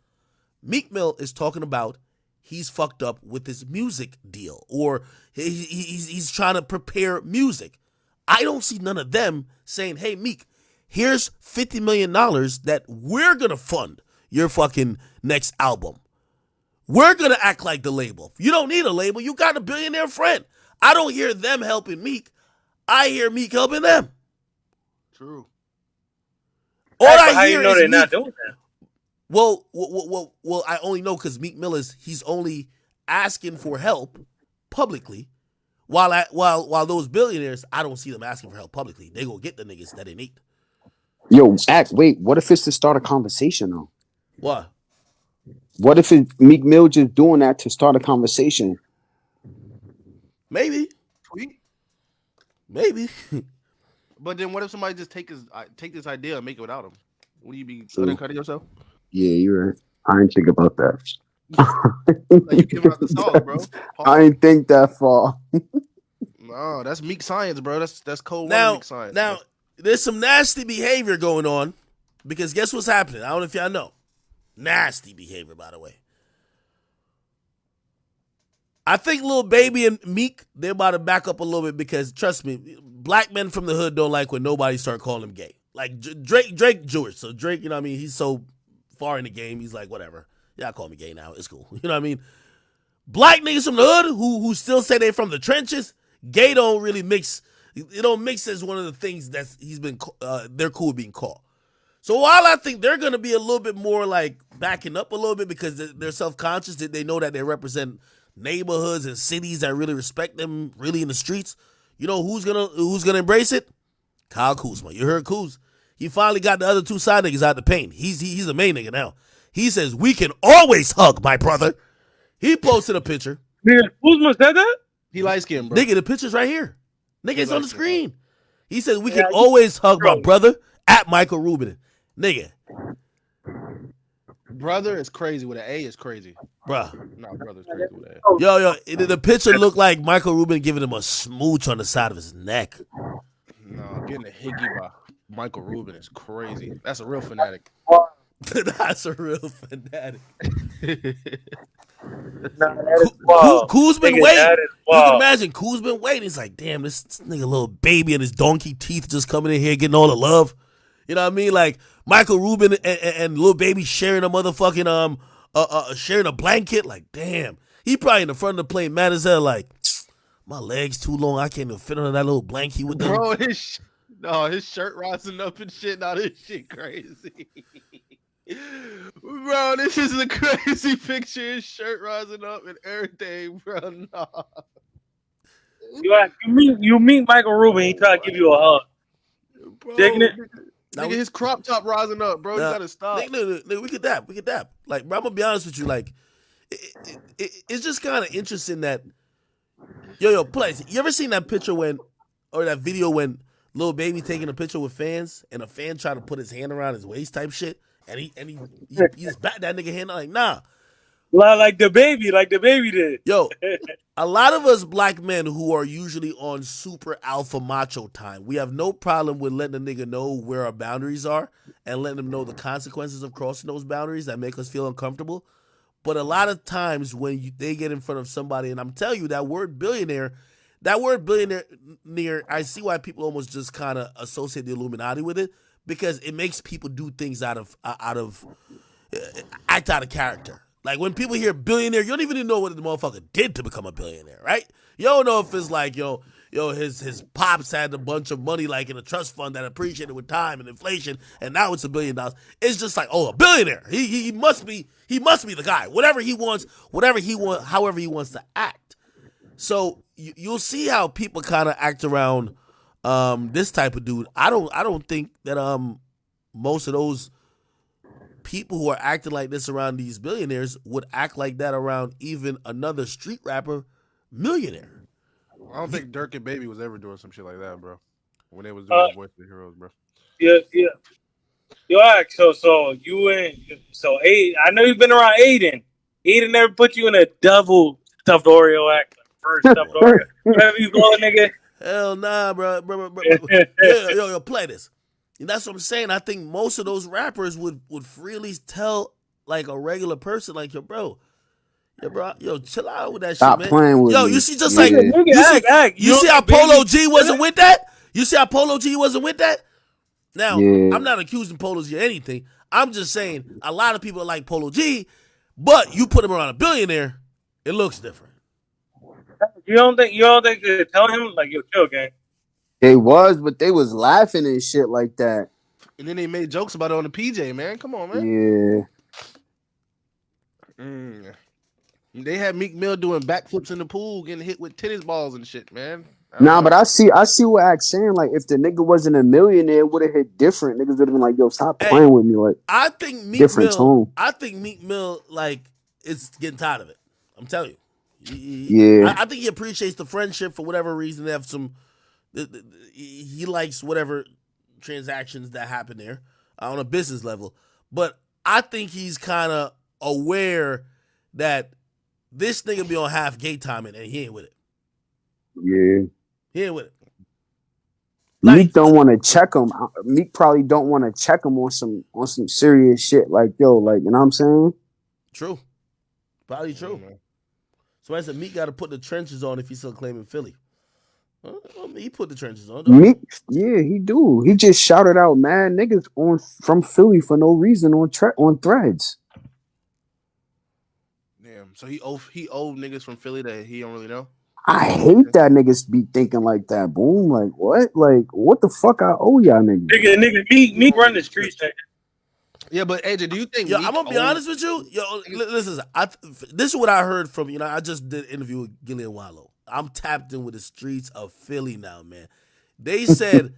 Meek Mill is talking about he's fucked up with his music deal, or he's trying to prepare music. I don't see none of them saying, hey, Meek, here's $50 million that we're going to fund your fucking next album. We're going to act like the label. You don't need a label. You got a billionaire friend. I don't hear them helping Meek. I hear Meek helping them. True. All I how hear you know is they're Meek. not doing that? Well, I only know because Meek Mill he's only asking for help publicly, while those billionaires, I don't see them asking for help publicly. They go get the niggas that they need. Yo, wait, what if it's to start a conversation though? What? What if Meek Mill just doing that to start a conversation? Maybe. Tweet. Maybe. But then what if somebody just take this idea and make it without him? Would you be undercutting yourself? Yeah, you're right. I ain't think about that. Like you giving out the sauce, bro. I ain't think that far. No, that's Meek science, bro. That's cold Now, Meek science. now there's some nasty behavior going on because guess what's happening? I don't know if y'all know. Nasty behavior, by the way. I think Lil Baby and Meek, they're about to back up a little bit because, trust me, black men from the hood don't like when nobody start calling him gay. Like Drake Jewish, so Drake, you know what I mean? He's so far in the game, he's like, whatever. Y'all call me gay now, it's cool. You know what I mean? Black niggas from the hood who still say they from the trenches, gay don't really mix. It don't mix as one of the things that they're cool with being called. So while I think they're going to be a little bit more like backing up a little bit because they're self-conscious, that they know that they represent neighborhoods and cities that really respect them really in the streets, you know who's gonna embrace it? Kyle Kuzma. You heard Kuz. He finally got the other two side niggas out the paint. He's the main nigga now. He says, we can always hug, my brother. He posted a picture. Nigga, Kuzma said that? He light skinned, bro. Nigga, the picture's right here. Nigga, it's on the screen. He says, we can always hug my brother at Michael Rubin. Nigga. Brother is crazy with an A is crazy. Bruh. No, brother's crazy with an A. Yo, the picture looked like Michael Rubin giving him a smooch on the side of his neck. No, getting a higgy by Michael Rubin is crazy. That's a real fanatic. That's a real fanatic. Kuz been waiting. You can imagine Kuz been waiting. He's like, damn, this nigga Little Baby and his donkey teeth just coming in here getting all the love. You know what I mean? Like Michael Rubin and Lil Baby sharing a motherfucking sharing a blanket. Like, damn. He probably in the front of the plane mad as hell, like, my legs too long. I can't even fit under that little blanket with them. Bro, his shirt rising up and shit. Now this shit crazy. Bro, this is a crazy picture. His shirt rising up and everything, bro. Nah. You meet Michael Rubin, he try to give you a hug. Bro, Digging it? Nigga, his crop top rising up, bro. You gotta stop. Nigga, we could dap. Like, bro, I'm gonna be honest with you. Like, it's just kind of interesting that, yo, place. You ever seen that picture that video when Lil Baby taking a picture with fans and a fan tried to put his hand around his waist type shit, and he just bat that nigga hand like, nah. Like the baby did. Yo, a lot of us black men who are usually on super alpha macho time, we have no problem with letting a nigga know where our boundaries are and letting them know the consequences of crossing those boundaries that make us feel uncomfortable. But a lot of times when they get in front of somebody, and I'm telling you, that word billionaire, I see why people almost just kind of associate the Illuminati with it, because it makes people do things act out of character. Like, when people hear billionaire, you don't even know what the motherfucker did to become a billionaire, right? You don't know if it's like, his pops had a bunch of money like in a trust fund that appreciated with time and inflation, and now it's $1 billion. It's just like, oh, a billionaire. He must be the guy. Whatever he wants, however he wants to act. So you'll see how people kind of act around this type of dude. I don't think that most of those people who are acting like this around these billionaires would act like that around even another street rapper millionaire. I don't think Dirk and Baby was ever doing some shit like that, bro. When they was doing the Voice of the Heroes, bro. Yeah. Yo, Ax, so you and I know you've been around Aiden. Aiden never put you in a double stuffed Oreo act, like first stuffed Oreo. Whatever you blow a nigga. Hell nah, bro. Yo, play this. And that's what I'm saying. I think most of those rappers would freely tell like a regular person, like, yo, bro, chill out with that Stop shit, man. playing with me. You see, just Yeah. like you see how Polo G wasn't with that. You see how Polo G wasn't with that. Now, I'm not accusing Polo G of anything. I'm just saying a lot of people like Polo G, but you put him around a billionaire, it looks different. You don't think they tell him like, yo, chill, gang? They was, but they was laughing and shit like that. And then they made jokes about it on the PJ, man. Come on, man. Yeah. They had Meek Mill doing backflips in the pool, getting hit with tennis balls and shit, man. Nah, but I see what Ax saying. Like, if the nigga wasn't a millionaire, it would have hit different. Niggas would have been like, yo, stop playing with me. Like, I think Meek different Mill, tone. I think Meek Mill, like, is getting tired of it. I'm telling you. Yeah. I think he appreciates the friendship for whatever reason. They have some. He likes whatever transactions that happen there on a business level. But I think he's kind of aware that this nigga be on half gay timing and he ain't with it. Yeah. He ain't with it. Meek don't want to check him. Meek probably don't want to check him on some serious shit. Like, yo, like, you know what I'm saying? True. Probably true. So I said Meek got to put the trenches on if he's still claiming Philly. He put the trenches on. Meek, yeah, he do. He just shouted out mad niggas from Philly for no reason on Threads. Damn. So he owed niggas from Philly that he don't really know. I hate that niggas be thinking like that. Boom, like what? Like what the fuck I owe y'all niggas? Nigga, Meek run the streets, nigga. Yeah, but AJ, do you think? Yo, I'm gonna be honest with you. Yo, listen, this is what I heard from. I just did an interview with Gillian Wallow. I'm tapped in with the streets of Philly now, man. They said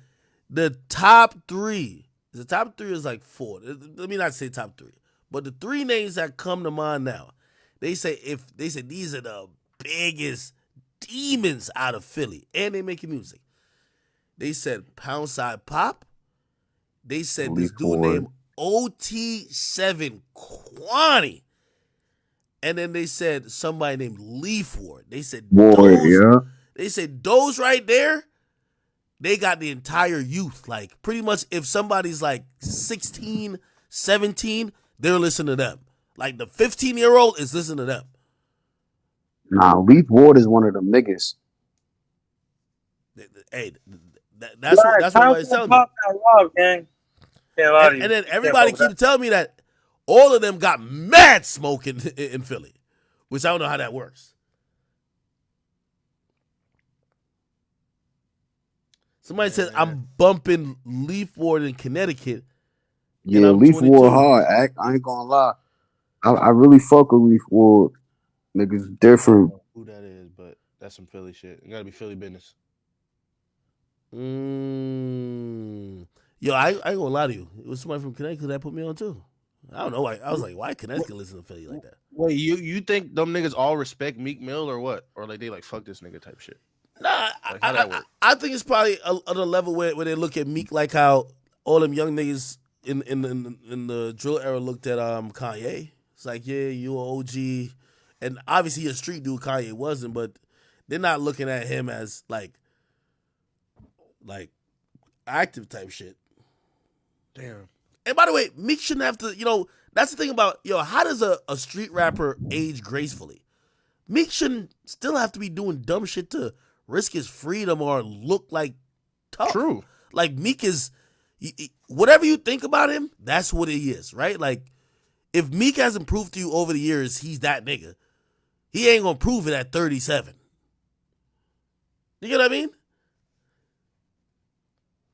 the top three. The top three is like 4. Let me not say top 3, but the 3 names that come to mind now. They say these are the biggest demons out of Philly, and they making music. They said Poundside Pop. They said this dude named OT7 Kwani. And then they said somebody named Leaf Ward. They said They said those right there, they got the entire youth. Like pretty much if somebody's like 16, 17, they're listening to them. Like the 15-year-old is listening to them. Nah, Leaf Ward is one of them niggas. Hey, that's what everybody's telling me. And then everybody keeps telling me that all of them got mad smoking in Philly, which I don't know how that works. Somebody said I'm bumping Leaf Ward in Connecticut. Yeah, Leaf Ward hard. I ain't gonna lie. I really fuck with Leaf Ward. Niggas different. Who that is, but that's some Philly shit. It gotta be Philly business. Yo, I ain't gonna lie to you. It was somebody from Connecticut that put me on too. I don't know. I was like, why Connecticut listen to Philly like that? Wait, you think them niggas all respect Meek Mill or what? Or like they like fuck this nigga type shit? Nah, like, how that work? I think it's probably on a level where they look at Meek like how all them young niggas in the drill era looked at Kanye. It's like, yeah, you an OG, and obviously he a street dude. Kanye wasn't, but they're not looking at him as like active type shit. Damn. And by the way, Meek shouldn't have to, that's the thing about, how does a street rapper age gracefully? Meek shouldn't still have to be doing dumb shit to risk his freedom or look like tough. True. Like Meek is, whatever you think about him, that's what he is, right? Like, if Meek hasn't proved to you over the years he's that nigga, he ain't gonna prove it at 37. You get what I mean?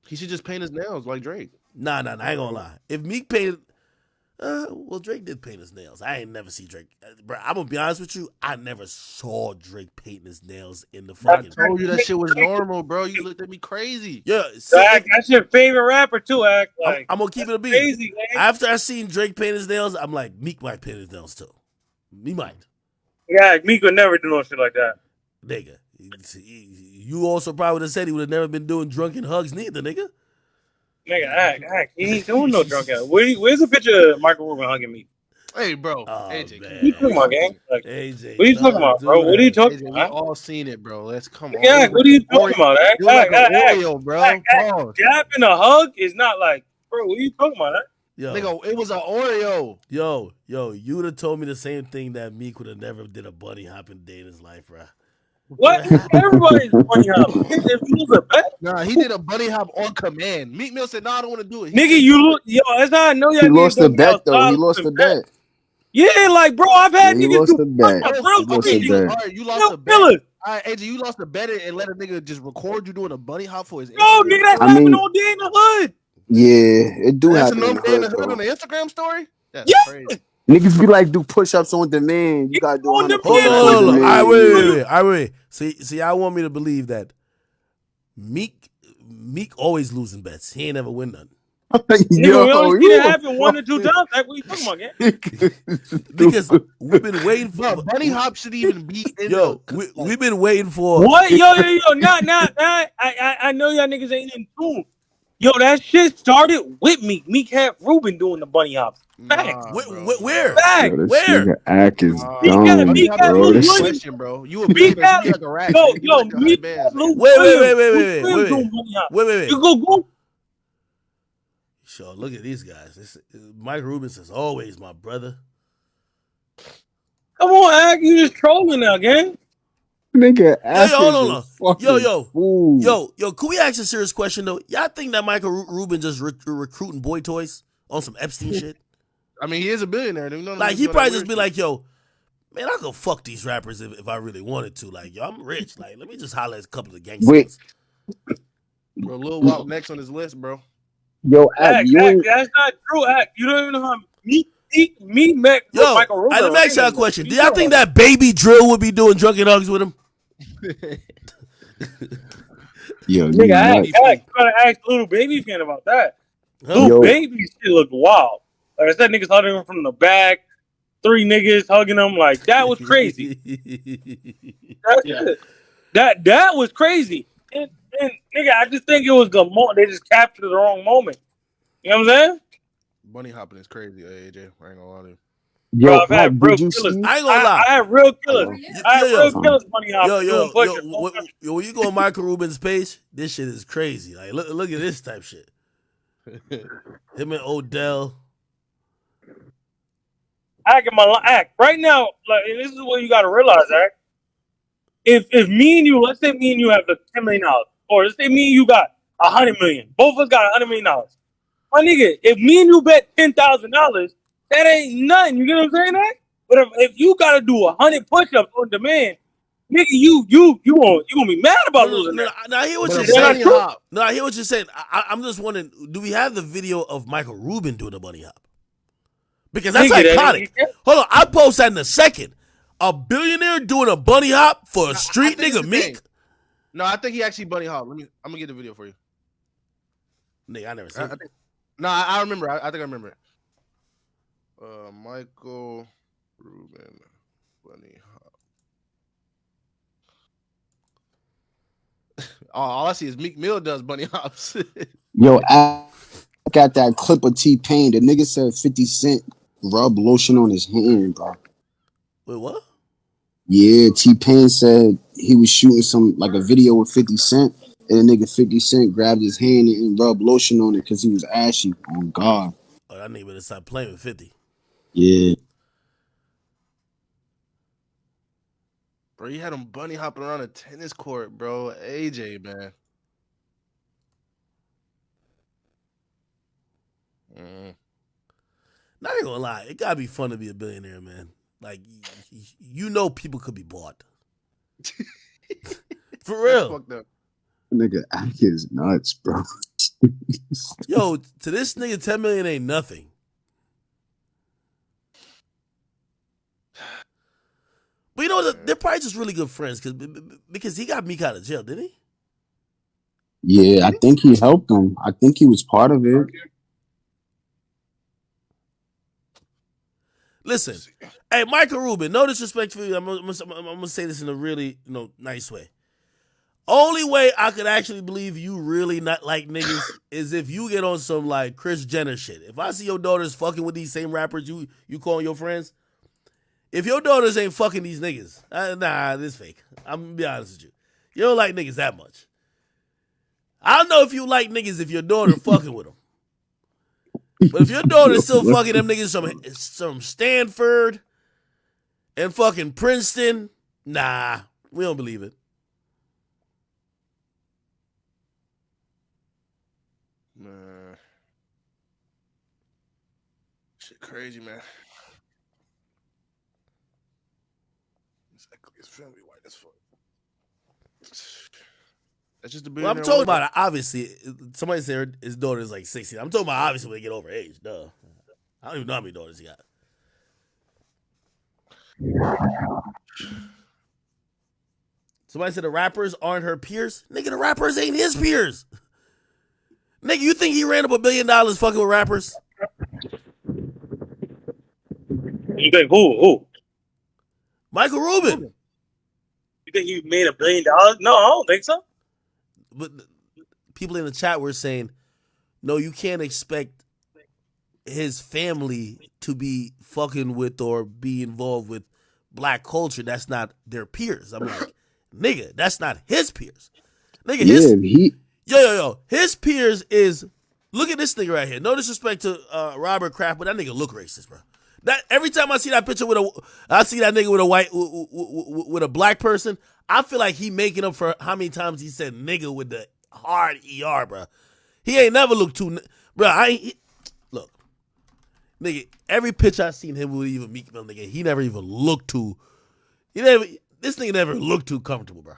He should just paint his nails like Drake. Nah, I ain't gonna lie. If Meek painted, well, Drake did paint his nails. I ain't never see Drake. Bro, I'm gonna be honest with you. I never saw Drake painting his nails in the I fucking. told you that shit was normal, bro. You looked at me crazy. Yeah, That's your favorite rapper too, Act. Like, I'm gonna keep it a beat. crazy, man. After I seen Drake paint his nails, I'm like, Meek might paint his nails too. He might. Yeah, Meek would never do no shit like that. Nigga. You also probably would have said he would have never been doing drunken hugs neither, nigga. Nigga, Act. He ain't doing no drunk ass. Where's the picture of Michael Rubin hugging me? Hey, bro. Oh, AJ, man. What are you talking about, gang? Like, AJ, what are you talking about, bro? What are you talking AJ, we about? all seen it, bro. Let's come on. Yeah, what are you talking about, Act? You're like an Oreo, bro. Pause. Gapping a hug is not like, bro, what are you talking about, Act? Yo, Nigga, it was an Oreo. Yo, you would have told me the same thing that Meek would have never did a bunny hopping day in his life, bro. What? Everybody's bunny hop. If you lose a bet, Nah, he did a bunny hop on command. Meek Mill said, "No, I don't want to do it." nigga, you look, yo, that's how I know y'all He niggas lost the don't be bet though. outside He lost the bet. Yeah, like, bro, I've had Yeah, he niggas lost do the bet. fuck He real lost the crazy. bet. All right, you lost Real the bet. killers. All right, AJ, you lost the bet and let a nigga just record you doing a bunny hop for his. No, Instagram nigga, that I happened mean- all day in the hood. Yeah, it do That's a happen in normal the day in hood the hood on though. the Instagram story. That's Yeah. crazy. Niggas be like, do push-ups on demand. You gotta do on 100 demand. push-ups Hold on on. demand. All right, wait. See, I want me to believe that Meek always losing bets. He ain't ever win none. Nigga, we Yo, only seen you it a happen one or two fucking- times. Like, what you talking about, gang? Because we've been waiting for. Bro, bunny hop should even be in Yo, the. we've been waiting for. What? Yo, not. I know y'all niggas ain't in tune. Yo, that shit started with Meek. Meek had Ruben doing the bunny hops. Facts. Nah, bro. Where? Facts. Yo, this Where? nigga Ack is Bunny dumb, hop got is bro. Lil a This Williams. question, bro. You a billionaire? You be like a rat. Yo, You be like Meek 100 bands, got Lil nigga. Williams. Wait. doing bunny hops. Wait. You go. Sure, look at these guys. Mike Rubens is always my brother. Come on, Ack. You just trolling now, gang. nigga Ack Yo, is hold a on. fucking fool. Yo, can we ask a serious question though? Y'all think that Michael Rubin just recruiting boy toys on some Epstein shit? I mean, he is a billionaire. You know, Like he probably just be like, yo, man, I could fuck these rappers if I really wanted to. Like, yo, I'm rich. Like, let me just holler at a couple of gangsters. Wait, bro, Lil Wop next on his list, bro. yo, Ack, Ack, you ain't. that's not true, Ack. You don't even know how me met Yo, Michael Rubin. let me ask y'all a question. Do y'all think that Baby Drill would be doing drunken hugs with him? Yo, you Nigga, nuts. Ack, you gotta ask Little Baby fan about that. Huh? Little Yo. Baby shit looked wild. Like I said, niggas hugging him from the back. 3 niggas hugging him. Like, that was crazy. That was crazy. And nigga, I just think it was the they just captured the wrong moment. You know what I'm saying? Bunny hopping is crazy, AJ. I ain't gonna lie to you. Yo, Bro, I've Ack, had real did you killers. see? I ain't gonna lie. I had real killers. I had real killers money hopping doing push-ups. Yo, when you go on Michael Rubin's page, this shit is crazy. Like, look at this type shit. Him and Odell. Act right now. Like, and this is what you got to realize, Act. If me and you, let's say me and you have the $10 million, or let's say me and you got $100 million. Both of us got $100 million. My nigga, if me and you bet $10,000, that ain't nothing. You get what I'm saying, Act? But if you got to do 100 push-ups on demand, nigga, you gonna be mad about losing that. No, I hear what But you're a bunny saying. hop. No, I hear what you're saying. I'm just wondering, do we have the video of Michael Rubin doing a bunny hop? Because that's Nigga, iconic. Hold on, I'll post that in a second. A billionaire doing a bunny hop for a street nigga Meek? No, I think he actually bunny hop. I'm gonna get the video for you. Nigga, I never seen it. No, I remember. I think I remember it. Michael Rubin bunny hop. All I see is Meek Mill does bunny hops. Yo, Ack got that clip of T-Pain. The nigga said 50 Cent rub lotion on his hand, bro. Wait, what? Yeah, T-Pain said he was shooting a video with 50 Cent, and the nigga 50 Cent grabbed his hand and rubbed lotion on it because he was ashy. Oh, God. Oh, that nigga better stop playing with 50. Yeah. Bro, you had him bunny hopping around a tennis court, bro. AJ, man. Not even gonna lie, it gotta be fun to be a billionaire, man. Like, you know, people could be bought. For real. Nigga Ack is nuts, bro. Yo, to this nigga, 10 million ain't nothing. But you know what? They're probably just really good friends because he got Meek out of jail, didn't he? Yeah, I think he helped him. I think he was part of it. Listen, hey, Michael Rubin, no disrespect for you. I'm gonna say this in a really nice way. Only way I could actually believe you really not like niggas is if you get on some like Kris Jenner shit. If I see your daughters fucking with these same rappers you calling your friends, if your daughters ain't fucking these niggas, nah, this fake. I'm gonna be honest with you. You don't like niggas that much. I don't know if you like niggas if your daughter fucking with them. But if your daughter's still fucking them niggas from Stanford and fucking Princeton, nah, we don't believe it. Man. Shit crazy, man. It's family white as fuck. That's just the Well, I'm talking about obviously. Somebody said his daughter is like 16. I'm talking about obviously when they get over age. Duh. I don't even know how many daughters he got. Somebody said the rappers aren't her peers. Nigga, the rappers ain't his peers. Nigga, you think he ran up $1 billion fucking with rappers? You think who? Michael Rubin. You think he made $1 billion? No, I don't think so. But people in the chat were saying, no, you can't expect his family to be fucking with or be involved with black culture. That's not their peers. I'm like, nigga, that's not his peers. Nigga, yo. His peers is, look at this nigga right here. No disrespect to Robert Kraft, but that nigga look racist, bro. That every time I see that picture I see that nigga with a white with a black person, I feel like he making up for how many times he said nigga with the hard ER, bro. He ain't never looked too, bro. Look, nigga. Every picture I seen him with even Meek Mill, nigga, he never even looked too. This nigga never looked too comfortable, bro.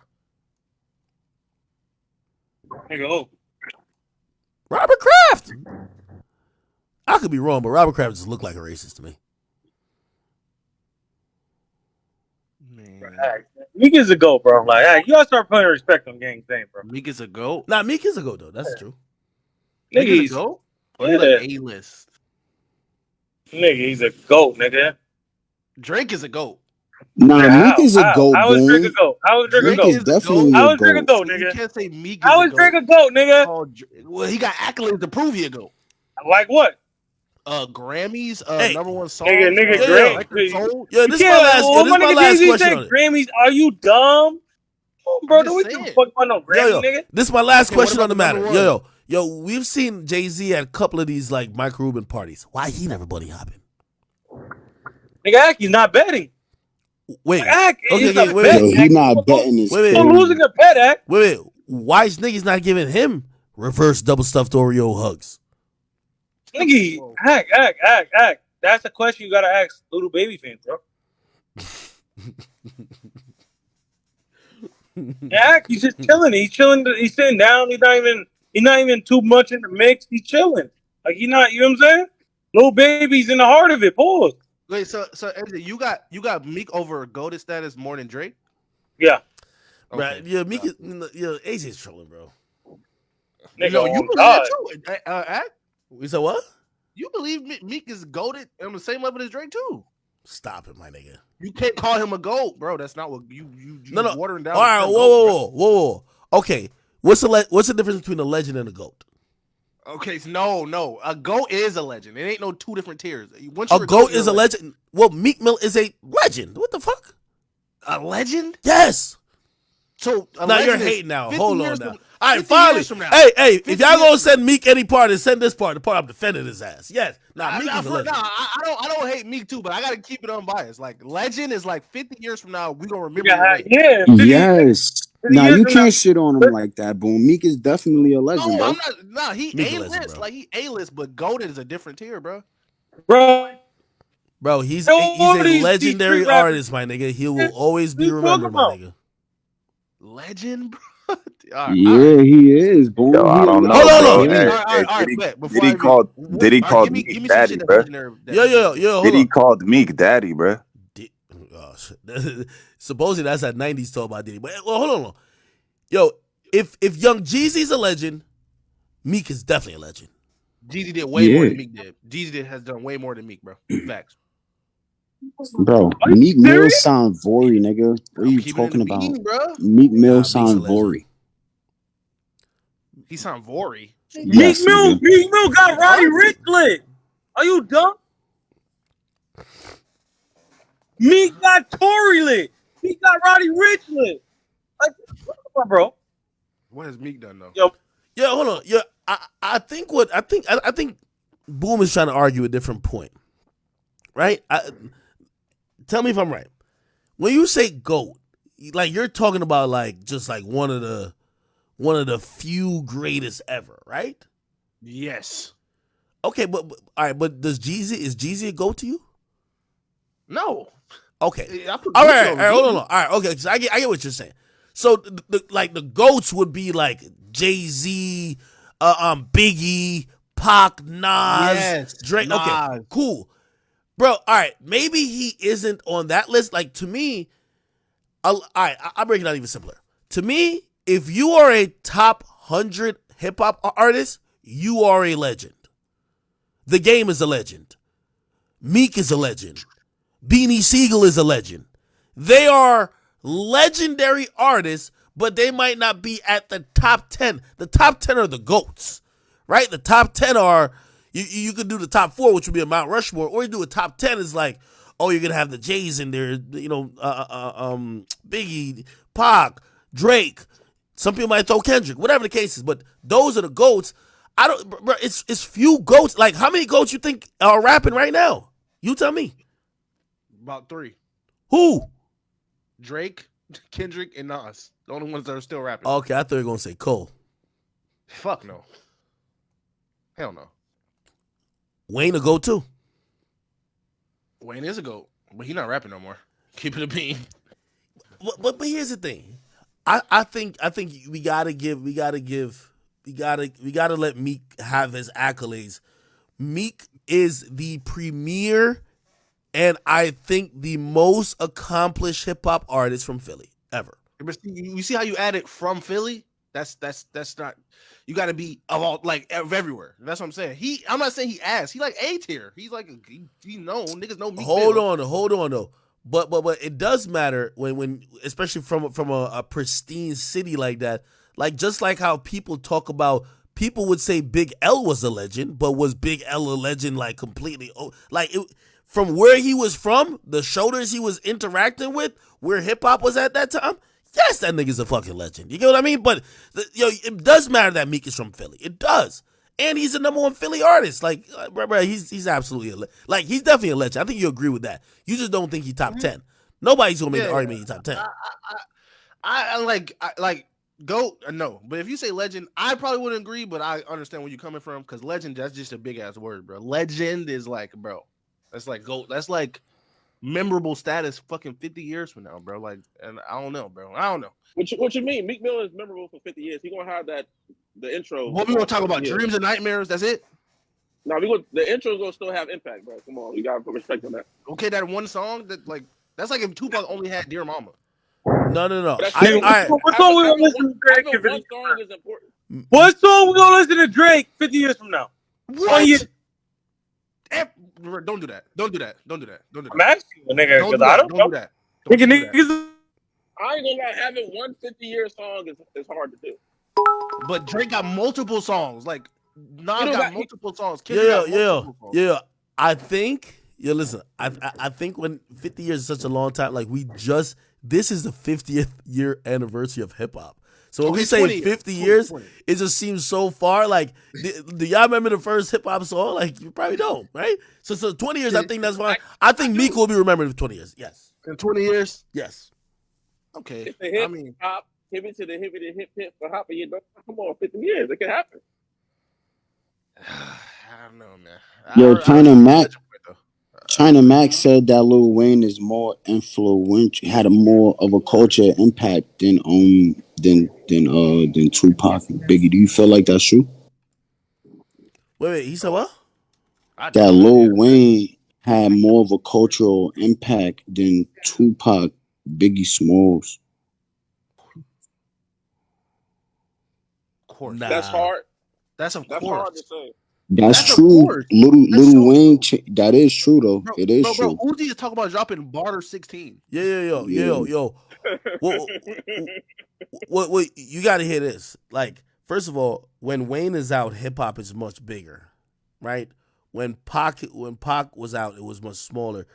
Nigga, who? Robert Kraft. I could be wrong, but Robert Kraft just looked like a racist to me. Meek is a goat, bro. Like, you gotta start putting respect on Gang's name, bro. Meek is a goat. Nah, Meek is a goat though. That's true. Nigga, he's a goat. Or he like A-list. Nigga, he's a goat, nigga. Drake is a goat. Nah, Meek is a goat. How is Drake a goat? How is Drake a goat? Drake is definitely How a is Drake a goat. goat, nigga? You can't say Meek is How a is goat. Drake a goat, nigga? Oh, well, he got accolades to prove he a goat. Like what? Grammys, Hey, number one song. Nigga, Grammys. Yo, this is my last question on it. Grammys, are you dumb? Oh, bro, don't we give a fuck about no Grammy, nigga? This is my last question on the number matter. one? Yo, we've seen Jay-Z at a couple of these like Michael Rubin parties. Why he never bunny hopping? Nigga, he's not betting. Wait, wait. He not betting his Wait. losing a bet, Act. Wait. Why is niggas not giving him reverse double stuffed Oreo hugs? Nigga, act. That's a question you gotta ask little baby fans, bro. Act, he's just chilling. He's chilling. He's sitting down. He's not even too much in the mix. He's chilling. Like he's not. You know what I'm saying? Little baby's in the heart of it. Pause. Wait, so MJ, you got Meek over GOAT status more than Drake? Yeah. Okay. Right. Yeah, Meek is, AJ's trolling, bro. Nigga, no, you believe that too. Act? We said what? You believe Meek is goated on the same level as Drake too? Stop it, my nigga. You can't call him a GOAT, bro. That's not what you no. watering down. All right, whoa. Okay, what's the difference between a legend and a GOAT? Okay, so no. A GOAT is a legend. It ain't no two different tiers. Once A GOAT is a legend. Well, Meek Mill is a legend. What the fuck? A legend? Yes. So now you're hating now. Hold on now. All right, 50 finally. years from now. Hey, if y'all gonna send Meek any part, then send this part. The part I'm defending his ass. Yes. Meek is a legend. I don't hate Meek too, but I gotta keep it unbiased. Like legend is like 50 years from now, we gonna remember. Yes. Nah, you can't shit on him like that, Boom. Meek is definitely a legend, bro. I'm not. Nah, he A-list. Like he A-list, but GOAT is a different tier, bro. Bro, he's a legendary artist, my nigga. He will always be remembered, my nigga. Legend, bro. Yeah, he is, boy. Yo, I He a don't know, Hold on, legend, bro. hold boy. on. Did he call Give Meek me some daddy, shit that's bro? legendary. Yo, hold Did he on. called Meek daddy, bro? Supposedly that's that 90s talk about Diddy. But well, hold on. Yo, if Young Jeezy's a legend, Meek is definitely a legend. Jeezy did way more Yeah. than Meek did. Has done way more than Meek, bro. Facts. Bro, Are you Meek Mill serious? sound Vory, nigga. What are you Keep it in the talking about? bean, bro. Meek Mill Nah, Meek's a sound legend. Vory. He sound Vory. Yes, nigga. Meek Mill got Roddy Ricch lit. Are you dumb? Meek got Tory lit. Meek got Roddy Ricch lit. Like, what the fuck, bro? What has Meek done though? Yo, Yeah, hold on. Yeah, I think Boom is trying to argue a different point. Right? Tell me if I'm right. When you say GOAT, like you're talking about like just like one of the few greatest ever, right? Yes. Okay, but all right, but is Jeezy a GOAT to you? No. Okay. I put All Gucci right, over hold on. Jeezy. All right, okay. So I get what you're saying. So the GOATs would be like Jay-Z, Biggie, Pac, Nas, Yes, Drake. Nas. Okay, cool. Bro, all right, maybe he isn't on that list. Like to me, all right, I'll break it down even simpler. To me, if you are a top 100 hip hop artist, you are a legend. The Game is a legend. Meek is a legend. Beanie Siegel is a legend. They are legendary artists, but they might not be at the top 10. The top 10 are the GOATs, right? The top 10 are, you could do the top 4, which would be a Mount Rushmore, or you do a top 10 is like, oh, you're going to have the Jays in there, Biggie, Pac, Drake. Some people might throw Kendrick, whatever the case is, but those are the GOATs. Bro, it's few GOATs. Like, how many GOATs you think are rapping right now? You tell me. About 3. Who? Drake, Kendrick, and Nas. The only ones that are still rapping. Okay, I thought you were going to say Cole. Fuck no. Hell no. Wayne a GOAT too. Wayne is a GOAT, but he's not rapping no more. Keep it a bean. But here's the thing. I think we gotta let Meek have his accolades. Meek is the premier and I think the most accomplished hip hop artist from Philly ever. But you see how you add it from Philly? That's not. You got to be of all like of everywhere. That's what I'm saying. I'm not saying he ass. He like A tier. He's like he known niggas know Meek Hold Mill. on though. But it does matter when especially from a pristine city like that. Like just like how people talk about, people would say Big L was a legend, but was Big L a legend like completely? From where he was from, the shoulders he was interacting with, where hip hop was at that time. Yes, that nigga's a fucking legend. You get what I mean? But it does matter that Meek is from Philly. It does. And he's the number one Philly artist. Like, bro, he's absolutely he's definitely a legend. I think you agree with that. You just don't think he's top 10. Nobody's gonna make the argument he's top 10. I like GOAT. No, but if you say legend, I probably wouldn't agree. But I understand where you're coming from because legend, that's just a big ass word, bro. Legend is like, bro, that's like GOAT. That's like memorable status. Fucking 50 years from now, bro. Like, and I don't know, bro. I don't know. What you mean? Meek Mill is memorable for 50 years. He gonna have the intro. What we gonna talk about? Dreams and nightmares. That's it. No, the intro's gonna still have impact, bro. Come on, you gotta put respect on that. Okay, that one song that's like if Tupac only had Dear Mama. No. What song we gonna listen to Drake? Song is important. What song we gonna listen to Drake 50 years from now? What? Don't do that. Don't do that. I'm asking you, nigga, because I don't know. Don't do that. I ain't gonna lie, having one 50-year song is hard to do. But Drake got multiple songs. Like Nas got multiple sons. Yeah. I think. Yeah, listen. I think when 50 years is such a long time, like this is the 50th year anniversary of hip hop. So when we say 50 years, it just seems so far. Like, do y'all remember the first hip hop song? Like, you probably don't, right? So 20 years, I think that's fine. I think Meek will be remembered for 20 years. Yes. In 20 years? Yes. Okay. It's the hip hop, hip it to the hip for hop, and you don't come on 50 years. It can happen. I don't know, man. China Max said that Lil Wayne is more influential, had a more of a culture impact than Tupac and Biggie. Do you feel like that's true? Wait, he said what? I That don't. Lil Wayne had more of a cultural impact than Tupac, Biggie Smalls. Of course. That's Nah. hard. That's of That's course. hard to say. That's That's of true. course. That's Little so Wayne. true. That is true though. Bro, It is bro, true. Uzi is talking about dropping Barter 16. Yo. What you got to hear this. Like, first of all, when Wayne is out, hip hop is much bigger, right? When Pac was out, it was much smaller.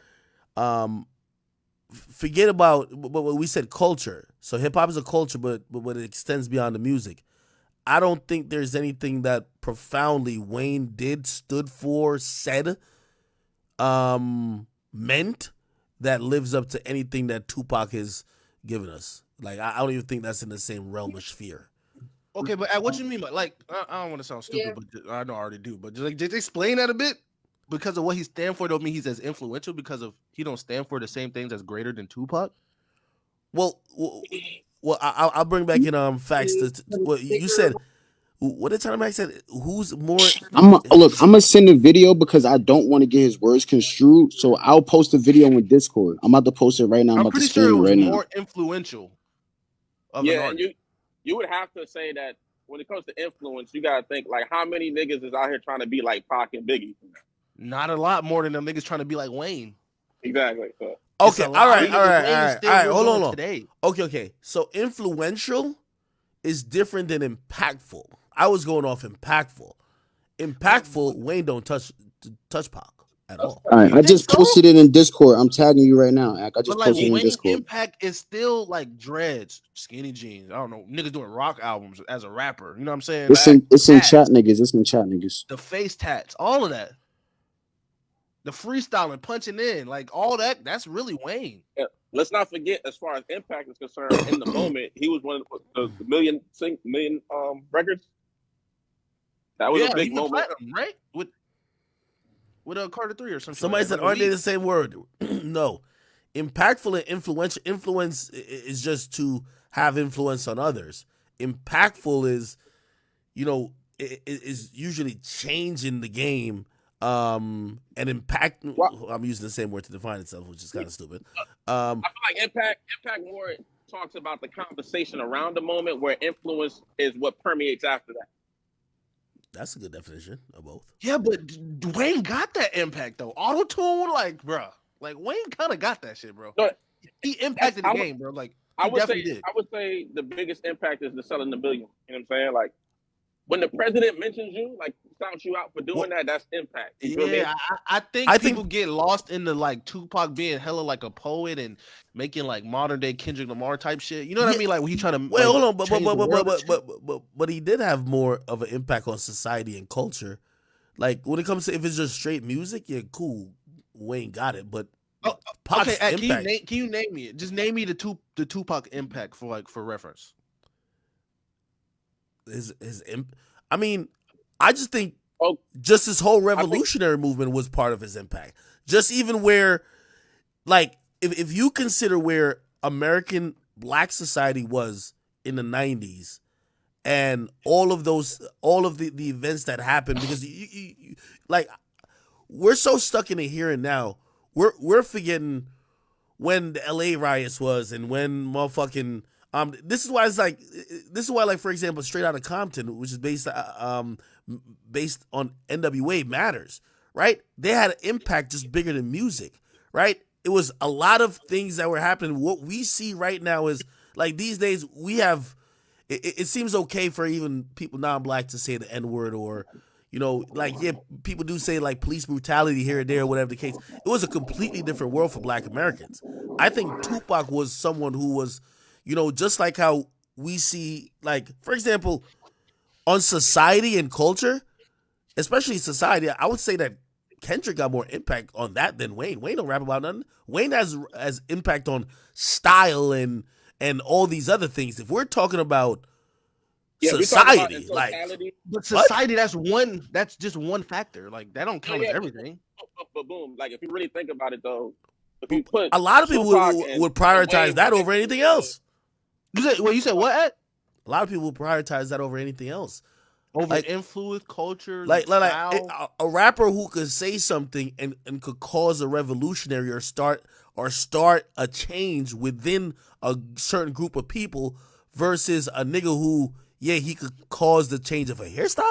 Forget about what we said culture. So hip hop is a culture, but it extends beyond the music. I don't think there's anything that profoundly Wayne did, stood for, said, meant that lives up to anything that Tupac has given us. Like I don't even think that's in the same realm of sphere. Okay, but what you mean by like? I don't want to sound stupid, but I know I already do. But just explain that a bit. Because of what he stands for, don't mean he's as influential. Because of he don't stand for the same things as greater than Tupac. Well, I'll bring back in facts to what you said. What did China Max said? Who's more? I'm gonna send a video because I don't want to get his words construed. So I'll post a video in Discord. I'm about to post it right now. I'm about to pretty scan sure it it was right more now. influential of an Yeah, and artist. you would have to say that when it comes to influence, you gotta think like how many niggas is out here trying to be like Pac and Biggie. Not a lot more than them niggas trying to be like Wayne. Exactly. So. Okay, all right. Hold on. Today. Okay. So influential is different than impactful. I was going off impactful. Impactful, Wayne don't touch Pac at all. All right, I just posted it in Discord. I'm tagging you right now, Ak. I just posted it in Wayne Discord. impact is still like dreads, skinny jeans. I don't know, niggas doing rock albums as a rapper. You know what I'm saying? It's in chat, niggas. It's in chat, niggas. The face tats, all of that. The freestyling, punching in, like all that. That's really Wayne. Yeah. Let's not forget, as far as impact is concerned, in the moment, he was one of the million records. That was a big moment, platinum, right? With a Carter 3 or something. Somebody said, aren't they the same word? No. Impactful and influential. Influence is just to have influence on others. Impactful is, is usually changing the game. And impact. I'm using the same word to define itself, which is kind of stupid. I feel like impact more talks about the conversation around the moment, where influence is what permeates after that. That's a good definition of both. Yeah, but Wayne got that impact though. Auto tune, like, bro, like Wayne kind of got that shit, bro. He impacted the game, bro. Like, I would say the biggest impact is the selling the billion. You know what I'm saying? Like, when the president mentions you, like, shouts you out for doing that, that's impact. You feel me? I think people get lost in the like Tupac being hella like a poet and making like modern day Kendrick Lamar type shit. You know what I mean? Like when he trying to hold on, but he did have more of an impact on society and culture. Like when it comes to if it's just straight music, yeah, cool. Wayne got it, but okay, can you name me it? Just name me the Tupac impact for reference. I just think just this whole revolutionary movement was part of his impact. Just even where, like, if you consider where American black society was in the 90s and all of the events that happened, because like we're so stuck in the here and now, we're forgetting when the LA riots was and when motherfucking this is why like for example Straight Outta Compton, which is based on NWA, matters, right? They had an impact just bigger than music, right? It was a lot of things that were happening. What we see right now is like these days we have it seems okay for even people non-black to say the N-word or like, yeah, people do say like police brutality here and there, whatever the case. It was a completely different world for black Americans. I think Tupac was someone who was, just like how we see, like, for example, on society and culture, especially society, I would say that Kendrick got more impact on that than Wayne. Wayne don't rap about nothing. Wayne has impact on style and all these other things. If we're talking about Yeah, we talking about in society. Like, totality. But what? society, that's just one factor. Like that don't count as everything. But boom, like if you really think about it though, if you put A lot of people Tupac would and prioritize Wayne that right over next to anything each other, else. You said what? Ed? A lot of people would prioritize that over anything else. Over Like, influence, culture, a rapper who could say something and could cause a revolutionary or start a change within a certain group of people versus a nigga who he could cause the change of a hairstyle.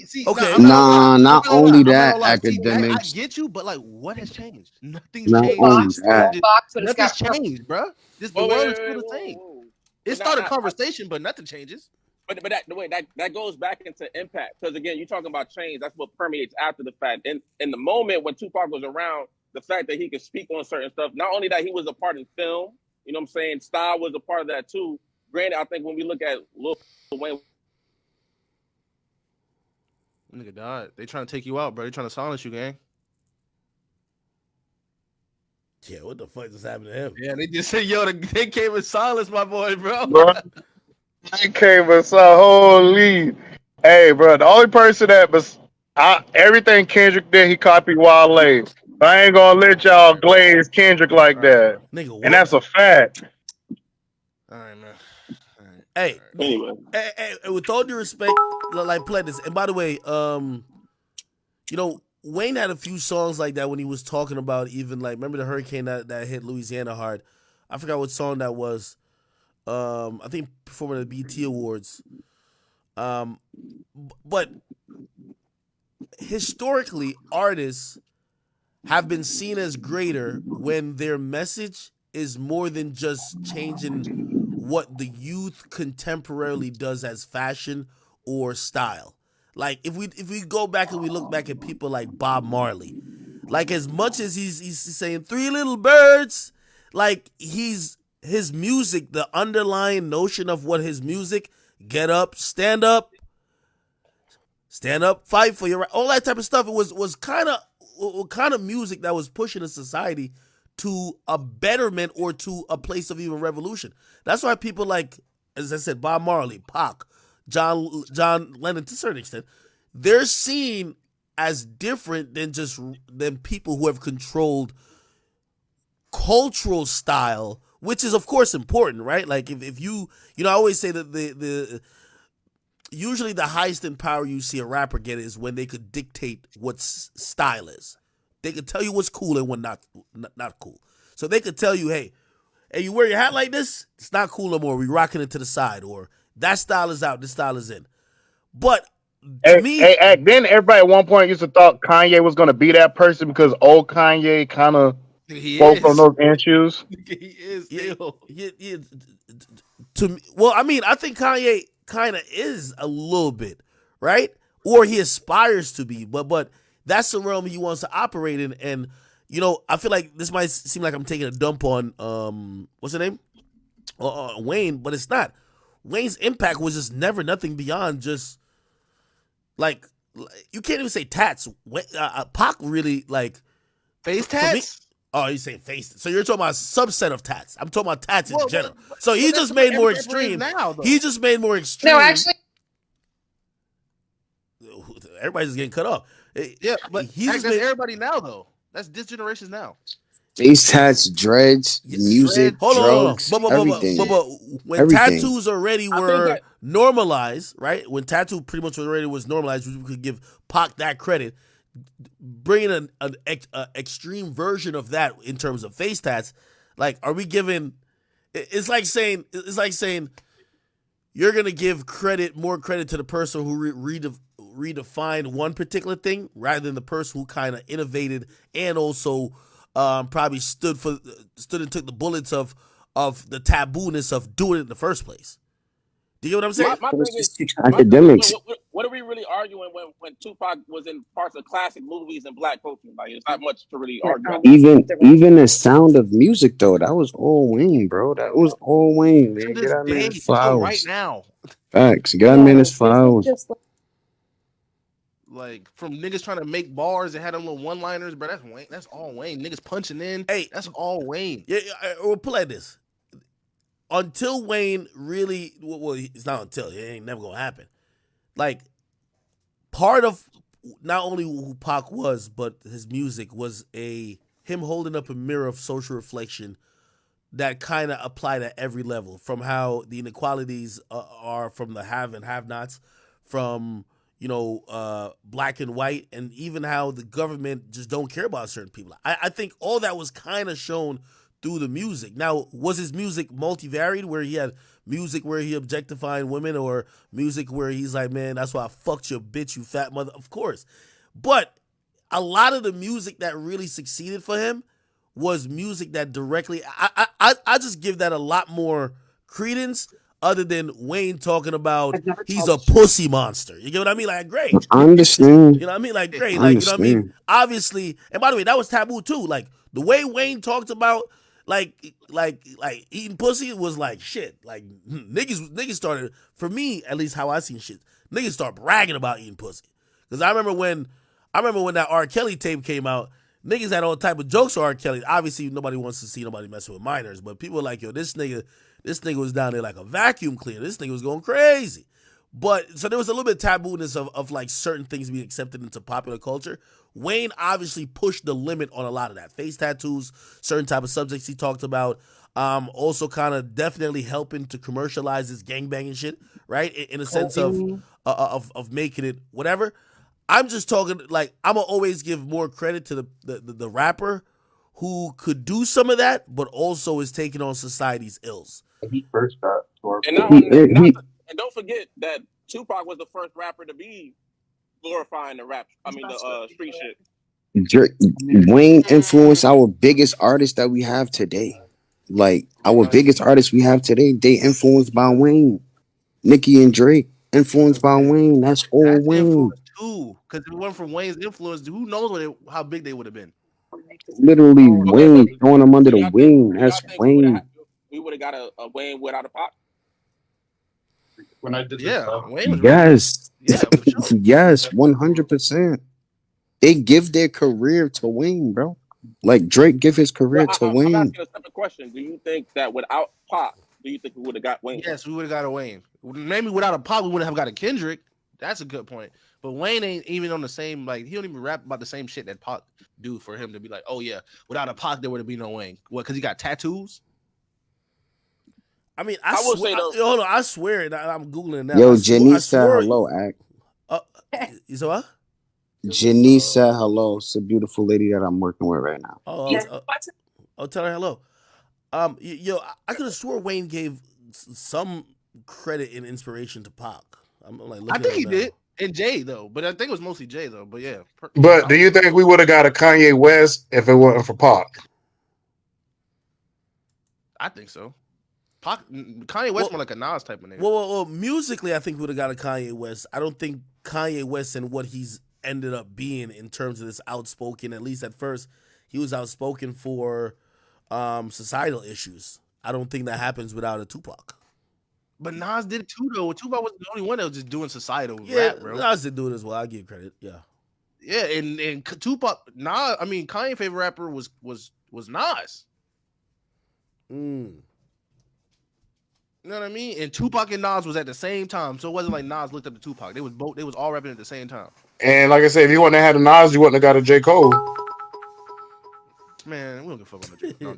See, okay, Not only I'm not that, gonna lie. See, I academics. get you, but like, what has changed? Nothing's Not changed. only that. Nothing's changed, bro. The world is still the same. It started a not- conversation, but nothing changes. But that goes back into impact because again, you're talking about change. That's what permeates after the fact. In the moment when Tupac was around, the fact that he could speak on certain stuff, not only that he was a part of film, you know what I'm saying, style was a part of that too. Granted, I think when we look at Lil Wayne, Nigga died. They trying to take you out, bro. They trying to silence you, gang. Yeah, what the fuck just happened to him? Yeah, they just said, yo, they came in silence, my boy, bro. They came and saw holy. Hey, bro, the only person that everything Kendrick did, he copied Wale. I ain't gonna let y'all glaze Kendrick like that. Nigga, what? And that's a fact. All right, man. Hey, anyway. Hey, with all due respect, like play this. And by the way, Wayne had a few songs like that when he was talking about even like remember the hurricane that hit Louisiana hard. I forgot what song that was. I think performing at the BT Awards. But historically, artists have been seen as greater when their message is more than just changing what the youth contemporarily does as fashion or style. Like if we go back and we look back at people like Bob Marley, like as much as he's saying three little birds, like his music, the underlying notion of what his music, get up, stand up, fight for your right, all that type of stuff. It was kind of music that was pushing a society to a betterment or to a place of even revolution. That's why people like, as I said, Bob Marley, Pac, John Lennon to a certain extent, they're seen as different than people who have controlled cultural style, which is of course important, right? Like if you I always say that the usually the highest in power you see a rapper get is when they could dictate what style is. They could tell you what's cool and what not cool. So they could tell you, hey, you wear your hat like this, it's not cool no more. We rocking it to the side, or that style is out, this style is in. But to me, then everybody at one point used to thought Kanye was gonna be that person because old Kanye kind of spoke on those issues. He is still. To me, well, I mean, I think Kanye kind of is a little bit, right? Or he aspires to be, but that's the realm he wants to operate in. And I feel like this might seem like I'm taking a dump on what's the name, Wayne, but it's not. Wayne's impact was just never nothing beyond just like you can't even say tats. Pac really like face tats. Oh, you say face. So you're talking about a subset of tats. I'm talking about tats in general. So he just made more extreme. He just made more extreme. No, actually, everybody's just getting cut off. Yeah, but that's everybody now though. That's this generation's now. Face tats, dreads, music, drugs, everything. But when tattoos already were normalized, right? When tattoo pretty much already was normalized, we could give Pac that credit. Bringing an extreme version of that in terms of face tats, like, are we giving? It's like saying you're gonna give more credit to the person who redefined one particular thing rather than the person who kind of innovated and also probably stood and took the bullets of the tabooness of doing it in the first place. Do you get what I'm saying? My thing is, academics. What are we really arguing when Tupac was in parts of classic movies and black culture? Like, it's not much to really argue. Even the sound of music though, that was all Wayne, bro. That was all Wayne, man. Get that man his flowers. Right now. Facts. Get that man his flowers. Like from niggas trying to make bars and had them little one-liners, bro. That's Wayne. That's all Wayne. Niggas punching in. Hey, that's all Wayne. Yeah, we'll play this. until Wayne really, well, it's not until, it ain't never gonna happen. Like, part of not only who Pac was, but his music was him holding up a mirror of social reflection that kind of applied at every level, from how the inequalities are from the have and have-nots, from black and white, and even how the government just don't care about certain people. I think all that was kind of shown through the music. Now, was his music multivaried, where he had music where he objectifying women, or music where he's like, man, that's why I fucked your bitch, you fat mother? Of course. But a lot of the music that really succeeded for him was music that directly, I just give that a lot more credence, other than Wayne talking about he's a pussy monster. You get what I mean? Like, great. I understand. You know what I mean? Like, great. I Like, you know what I mean? understand. Obviously, and by the way, that was taboo too. Like, the way Wayne talked about like eating pussy was like shit. Like, niggas started, for me at least, how I seen shit, niggas start bragging about eating pussy. Because I remember when that R. Kelly tape came out, niggas had all type of jokes for R. Kelly. Obviously, nobody wants to see nobody messing with minors, but people were like, yo, this nigga was down there like a vacuum cleaner. This nigga was going crazy. But so there was a little bit of taboo-ness of like certain things being accepted into popular culture. Wayne obviously pushed the limit on a lot of that. Face tattoos, certain type of subjects he talked about. Also kind of definitely helping to commercialize this gangbanging shit, right? In a sense of making it whatever. I'm just talking, like, I'm gonna always give more credit to the rapper who could do some of that, but also is taking on society's ills. He first got And don't forget that Tupac was the first rapper to be glorifying the street shit. Wayne influenced our biggest artists that we have today. Like, our biggest artists we have today, they influenced by Wayne. Nicki and Drake influenced by Wayne. That's all Wayne. Influence too, because if it wasn't for Wayne's influence, who knows how big they would have been? Literally, Wayne throwing them under the wing. That's Wayne. We would have got a Wayne without a Pac. When I did Wayne was yes, yes, 100%. They give their career to Wayne, bro. Like Drake give his career to Wayne. I'm asking a separate question. Do you think that without Pac, do you think we would have got Wayne? Yes, we would have got a Wayne. Maybe without a Pac, we wouldn't have got a Kendrick. That's a good point. But Wayne ain't even on the same, like, he don't even rap about the same shit that Pac do for him to be like, oh yeah, without a Pac, there would have been no Wayne. What, because he got tattoos? I mean, I will say though. Hold on, I swear, I'm Googling it now. Yo, Janice said hello, Act. You said what? Janice said hello. It's a beautiful lady that I'm working with right now. Oh, tell her hello. Yo, I could have swore Wayne gave some credit and inspiration to Pac. I'm like, I think he did. And Jay though, but I think it was mostly Jay though. But yeah. But do you think we would have got a Kanye West if it wasn't for Pac? I think so. Kanye West more like a Nas type of nigga. Well, musically, I think we would have got a Kanye West. I don't think Kanye West and what he's ended up being in terms of this outspoken, at least at first, he was outspoken for societal issues. I don't think that happens without a Tupac. But Nas did it too, though. Tupac was the only one that was just doing societal rap, bro. Nas did do it as well. I give credit. Yeah. Yeah, and Tupac, Nas. I mean, Kanye's favorite rapper was Nas. You know what I mean? And Tupac and Nas was at the same time, so it wasn't like Nas looked up to Tupac. They was all rapping at the same time. And like I said, if you wouldn't have had a Nas, you wouldn't have got a J. Cole. Man, we don't give a fuck on the J. Cole.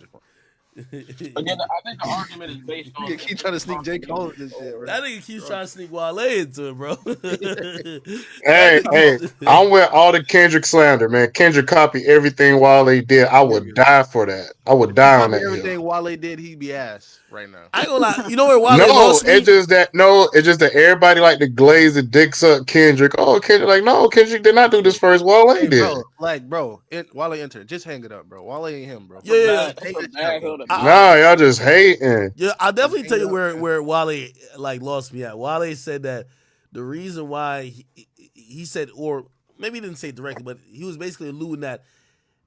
Again, I think the argument is based on. You keep trying to sneak J. Cole in this shit, right? That nigga keeps trying to sneak Wale into it, bro. Hey, I'm with all the Kendrick slander, man. Kendrick copied everything Wale did. I would die for that. I would die on that. Everything Wale did, he'd be ass right now. I ain't gonna lie. You know where Wale lost me? It's just that everybody like to glaze the dicks up Kendrick. Oh, Kendrick, like, no, Kendrick did not do this first. Wale did. Wale entered. Just hang it up, bro. Wale ain't him, bro. Yeah. Nah, y'all just hating. Yeah, I'll definitely tell you where Wale like lost me at. Wale said that the reason why he said, or maybe he didn't say it directly, but he was basically alluding that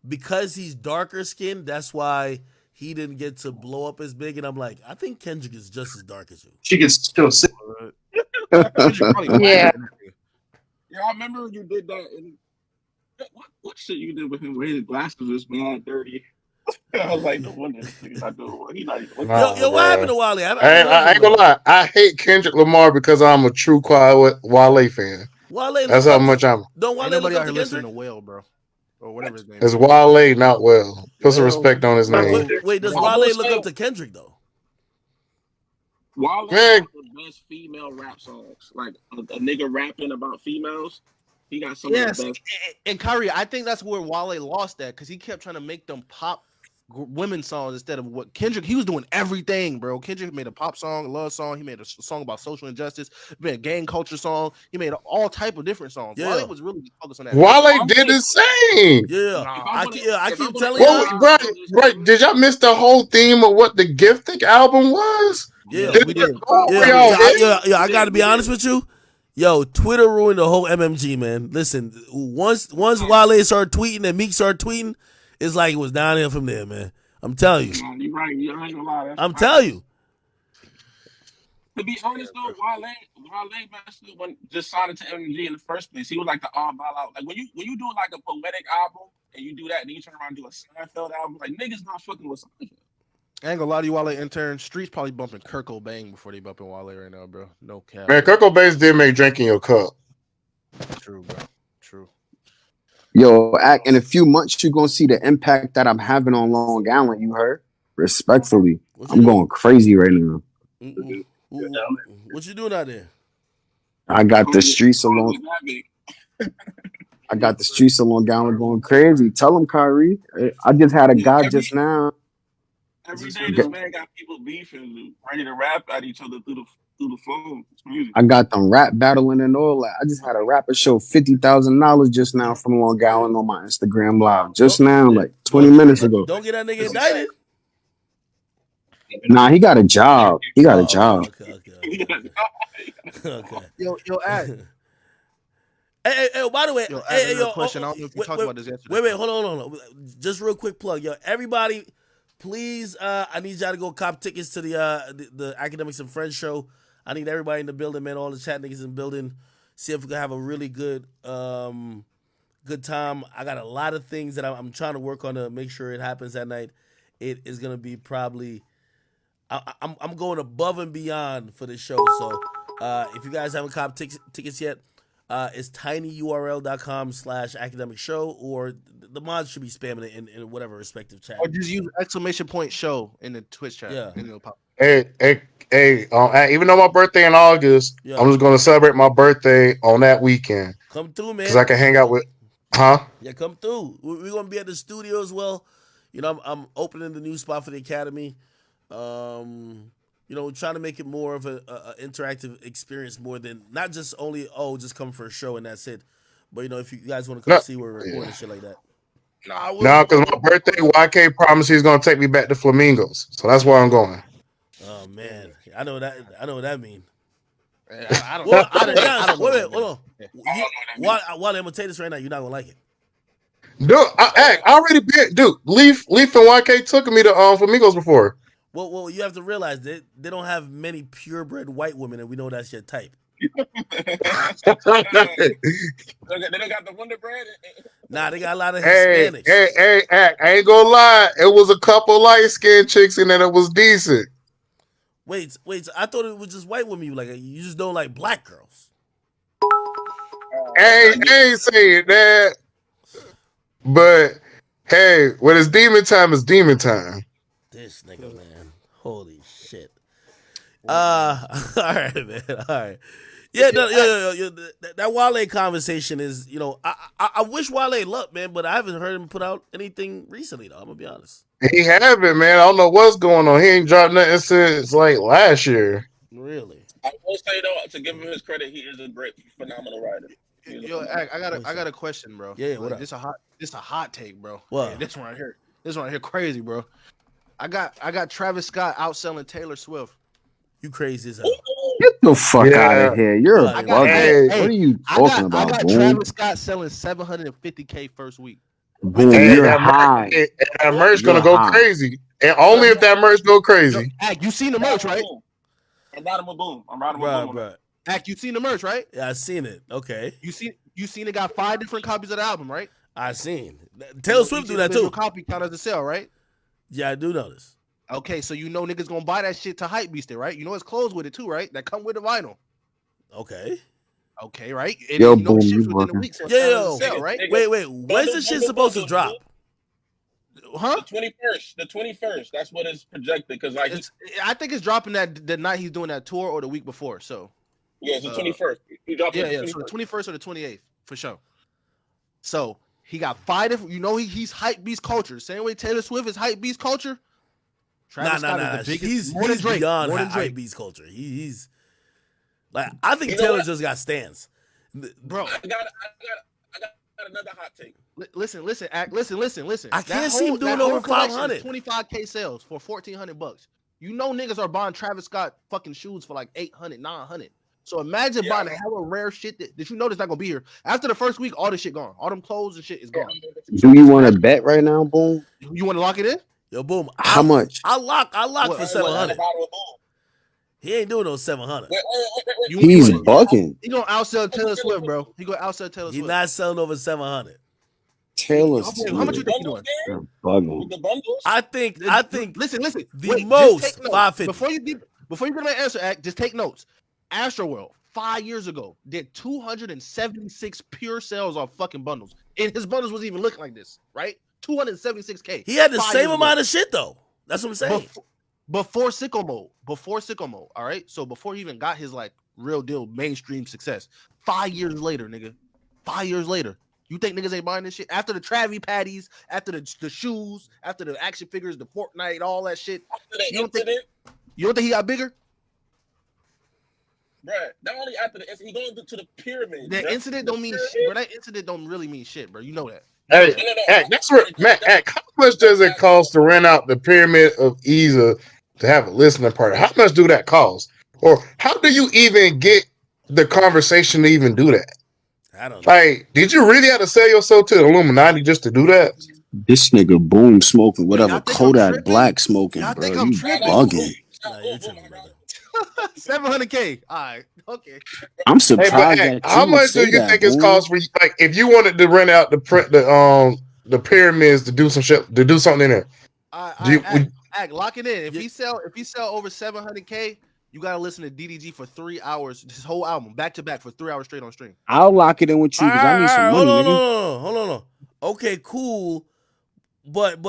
because he's darker skinned, that's why he didn't get to blow up as big. And I'm like, I think Kendrick is just as dark as you. She can still sit. Yeah. Yeah, I remember you did that. And what shit you did with him where his glasses was mad dirty. I was like, no wonder this nigga not doing well. He not even looking. Yo, Nah, what happened bro. to Wale? I haven't heard I from ain't gonna him. lie. I hate Kendrick Lamar because I'm a true Wale fan. Wale That's look how up to much I'm. don't Ain't Wale look nobody up out to here listening Kendrick? to Whale, bro, or whatever his name It's is. Wale, not Will. Put some Well, respect on his name. Wait, does I will Wale look say, up to Kendrick though? Wale Man, got the best female rap songs. Like a nigga rapping about females. He got some of Yes, the best. and Kyrie, I think that's where Wale lost that because he kept trying to make them pop women's songs instead of what Kendrick. He was doing everything, bro. Kendrick made a pop song, a love song. He made a song about social injustice. He made a gang culture song. He made all type of different songs. Yeah. Wale was really focused on that. Wale did the same. Yeah, Nah. I keep telling Well, y'all. right. Did y'all miss the whole theme of what the Gifted album was? Yeah, Did we the did. story yeah, y'all I gotta be honest with you. Yo, Twitter ruined the whole MMG, man. Listen, once Wale started tweeting and Meek started tweeting, it's like it was downhill from there, man. I'm telling you. You're right. You ain't gonna lie. That's I'm facts. telling you. To be honest though, Wale messed up when just signed to MG in the first place. He was like the oddball out. Like when you do like a poetic album and you do that, and then you turn around and do a Seinfeld album, like niggas not fucking with Seinfeld. I ain't gonna lie to you, Wale intern. Streets probably bumping Kurt Cobain before they bumping Wale right now, bro. No cap. Man, Bro. Kurt Cobain did make Drinking Your Cup. True, bro. True. Yo, in a few months, you're gonna see the impact that I'm having on Long Island. You heard? Respectfully, I'm going crazy right now. What you doing out there? I got the streets along. I got the streets of Long Island going crazy. Tell him, Kyrie. I just had a guy just now. Every day, this man got people beefing, ready to rap at each other through the phone. It's crazy. I got them rap battling and all that. I just had a rapper show $50,000 just now from Long Island on my Instagram live. Just now, like 20 minutes ago. Don't get that nigga indicted. Nah, he got a job. He got a job. Okay. Yo, Ad. Hey, by the way, Yo, yo, question. I don't know if you talked about this yesterday. Wait, hold on. Just real quick plug, yo. Everybody, please, I need y'all to go cop tickets to the Academics and Friends show. I need everybody in the building, man. All the chat niggas in the building. See if we can have a really good time. I got a lot of things that I'm trying to work on to make sure it happens that night. It is gonna be probably. I'm going above and beyond for this show. So if you guys haven't copped tickets yet, it's tinyurl.com/academic show, or the mods should be spamming it in whatever respective chat. Or just use !show in the Twitch chat. Yeah. And it'll pop. Hey, even though my birthday in August, I'm just gonna celebrate my birthday on that weekend. Come through, man. Because I can hang out with, huh? Yeah, come through. We're gonna be at the studio as well. You know, I'm opening the new spot for the Academy. You know, trying to make it more of a interactive experience, more than not just only just come for a show and that's it. But you know, if you guys want to come see where we're recording and shit like that. No, because my birthday, YK promised he's gonna take me back to Flamingos, so that's where I'm going. Oh man, I know what that means. I don't. Well, I don't wait, hold on. While I'm gonna tell you this right now, you're not gonna like it. Dude, I already been. Dude, Leaf and YK took me to Flamingos before. Well, you have to realize they don't have many purebred white women, and we know that's your type. They don't got the Wonder Bread. Nah, they got a lot of Hispanics. Hey, I ain't gonna lie. It was a couple light skinned chicks, and then it was decent. Wait. So I thought it was just white women. You just don't like black girls. I ain't saying that. But hey, when it's demon time, it's demon time. This nigga, man. Holy shit. All right, man. All right. Yeah, that Wale conversation is, you know, I wish Wale luck, man, but I haven't heard him put out anything recently, though. I'm gonna be honest. He haven't, man. I don't know what's going on. He ain't dropped nothing since like last year. Really? I will say though, to give him his credit, he is a great, phenomenal writer. Yo, I got a question, bro. Yeah, what like, up? This a hot take, bro. What? Yeah, this one right here, crazy, bro. I got Travis Scott outselling Taylor Swift. You crazy as hell. Get the fuck out of here. You're a bugger. What are you talking about, I got boom? Travis Scott selling $750K first week. Boom, you're high. That merch gonna go crazy, and only if that merch go crazy. Ack, you seen the merch, right? I'm riding with Boom. Bro. Ack, you seen the merch, right? Yeah, I seen it. Okay. You seen it got 5 different copies of the album, right? I seen. Taylor Swift do that too. Copy count as a sale, right? Yeah, I do know this. Okay, so you know niggas gonna buy that shit to hype beast it, right? You know it's clothes with it too, right? That come with the vinyl. Okay. Okay, right? And Yo, then, you know it boom, ships you within a working? week, so it's Yo, counted as a yo. sale, right? Wait. When's this shit supposed to drop? Huh? The 21st. The 21st. That's what is projected. Because like, I think it's dropping that the night he's doing that tour or the week before. So yeah, it's the 21st. He dropped yeah, it. yeah. So the 21st or the 28th for sure. So he got 5 different. You know he's hype beast culture. Same way Taylor Swift is hype beast culture. Travis Scott is the biggest. He's Drake, beyond more than hype Drake. beast culture. He's like, I think You know Taylor what? just got stands. Bro, I got another hot take. Listen. I can't see him doing over 500. 25K sales for $1,400. You know niggas are buying Travis Scott fucking shoes for like 800, 900. So imagine buying a hella rare shit that you know that's not gonna be here. After the first week, all this shit gone. All them clothes and shit is gone. Do you want to bet right now, boom? You want to lock it in? Yo, boom. How much? I lock What- for 700. He ain't doing no 700. He's bugging. He gonna outsell Taylor Swift, bro. He gonna outsell Taylor He's Swift. not selling over 700. Taylor How Swift. much you think he doing? You're bugging. The bundles? I think. Listen. The Wait, most just take notes. 550. Before you get my answer, Act, just take notes. Astroworld 5 years ago did 276 pure sales off fucking bundles, and his bundles wasn't even looking like this, right? 276K. He had the 5 same years amount ago. of shit though. That's what I'm saying. Before sicko mode, all right. So before he even got his like real deal mainstream success, 5 years later, nigga, 5 years later, you think niggas ain't buying this shit after the Travi patties, after the shoes, after the action figures, the Fortnite, all that shit? You don't think he got bigger? Bruh, not only after the incident, he going to the pyramid. That bruh. incident don't mean shit, bro. That incident don't really mean shit, bro. You know that. Hey, that's where Matt. How much does it cost to rent out the Pyramid of Giza to have a listening party? How much do that cost? Or how do you even get the conversation to even do that? I don't know. Like, did you really have to sell yourself to the Illuminati just to do that? This nigga boom smoking whatever y'all think I'm Kodak tripping? Black smoking, Y'all bro. think I'm You tripping? bugging. Nah, you're tripping, brother. 700K. All right, okay. I'm Hey, but surprised hey, that how you would much do say you that, think it's boom. cost for you? Like, if you wanted to rent out the pyramids to do some shit, to do something in there? Act, lock it in. If he sell over 700K, you gotta listen to DDG for 3 hours. His whole album, back to back for 3 hours straight on stream. I'll lock it in with you because I need some money, hold nigga. on. Okay, cool. But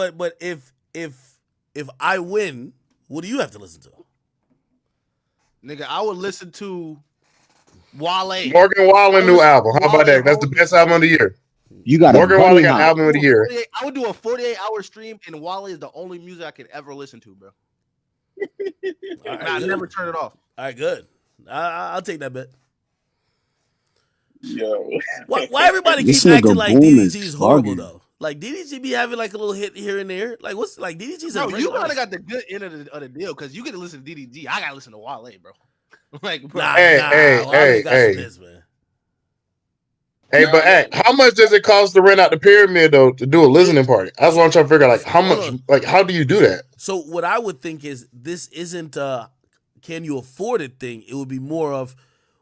if I win, what do you have to listen to? Nigga, I would listen to Wale. Morgan Wallen new album. How about that? That's the best album of the year. You got Morgan a Wallen bunny got hop. album of the year. I would do a 48-hour stream, and Wale is the only music I could ever listen to, bro. Right, I never turn it off. All right, good. I'll take that bet. Yo. Why everybody This keep acting nigga like Boom DDG is is horrible bugging. though? Like DDG be having like a little hit here and there. Like what's like DDG's a Bro, great you kind artist. of got the good end of the deal because you get to listen to DDG. I gotta listen to Wale, bro. Like, bro. Hey, got some hits, man. Hey, but hey, how much does it cost to rent out the pyramid though to do a listening party? That's what I'm trying to figure out. Like, how much? Like, how do you do that? So what I would think is this isn't a can you afford it thing. It would be more of,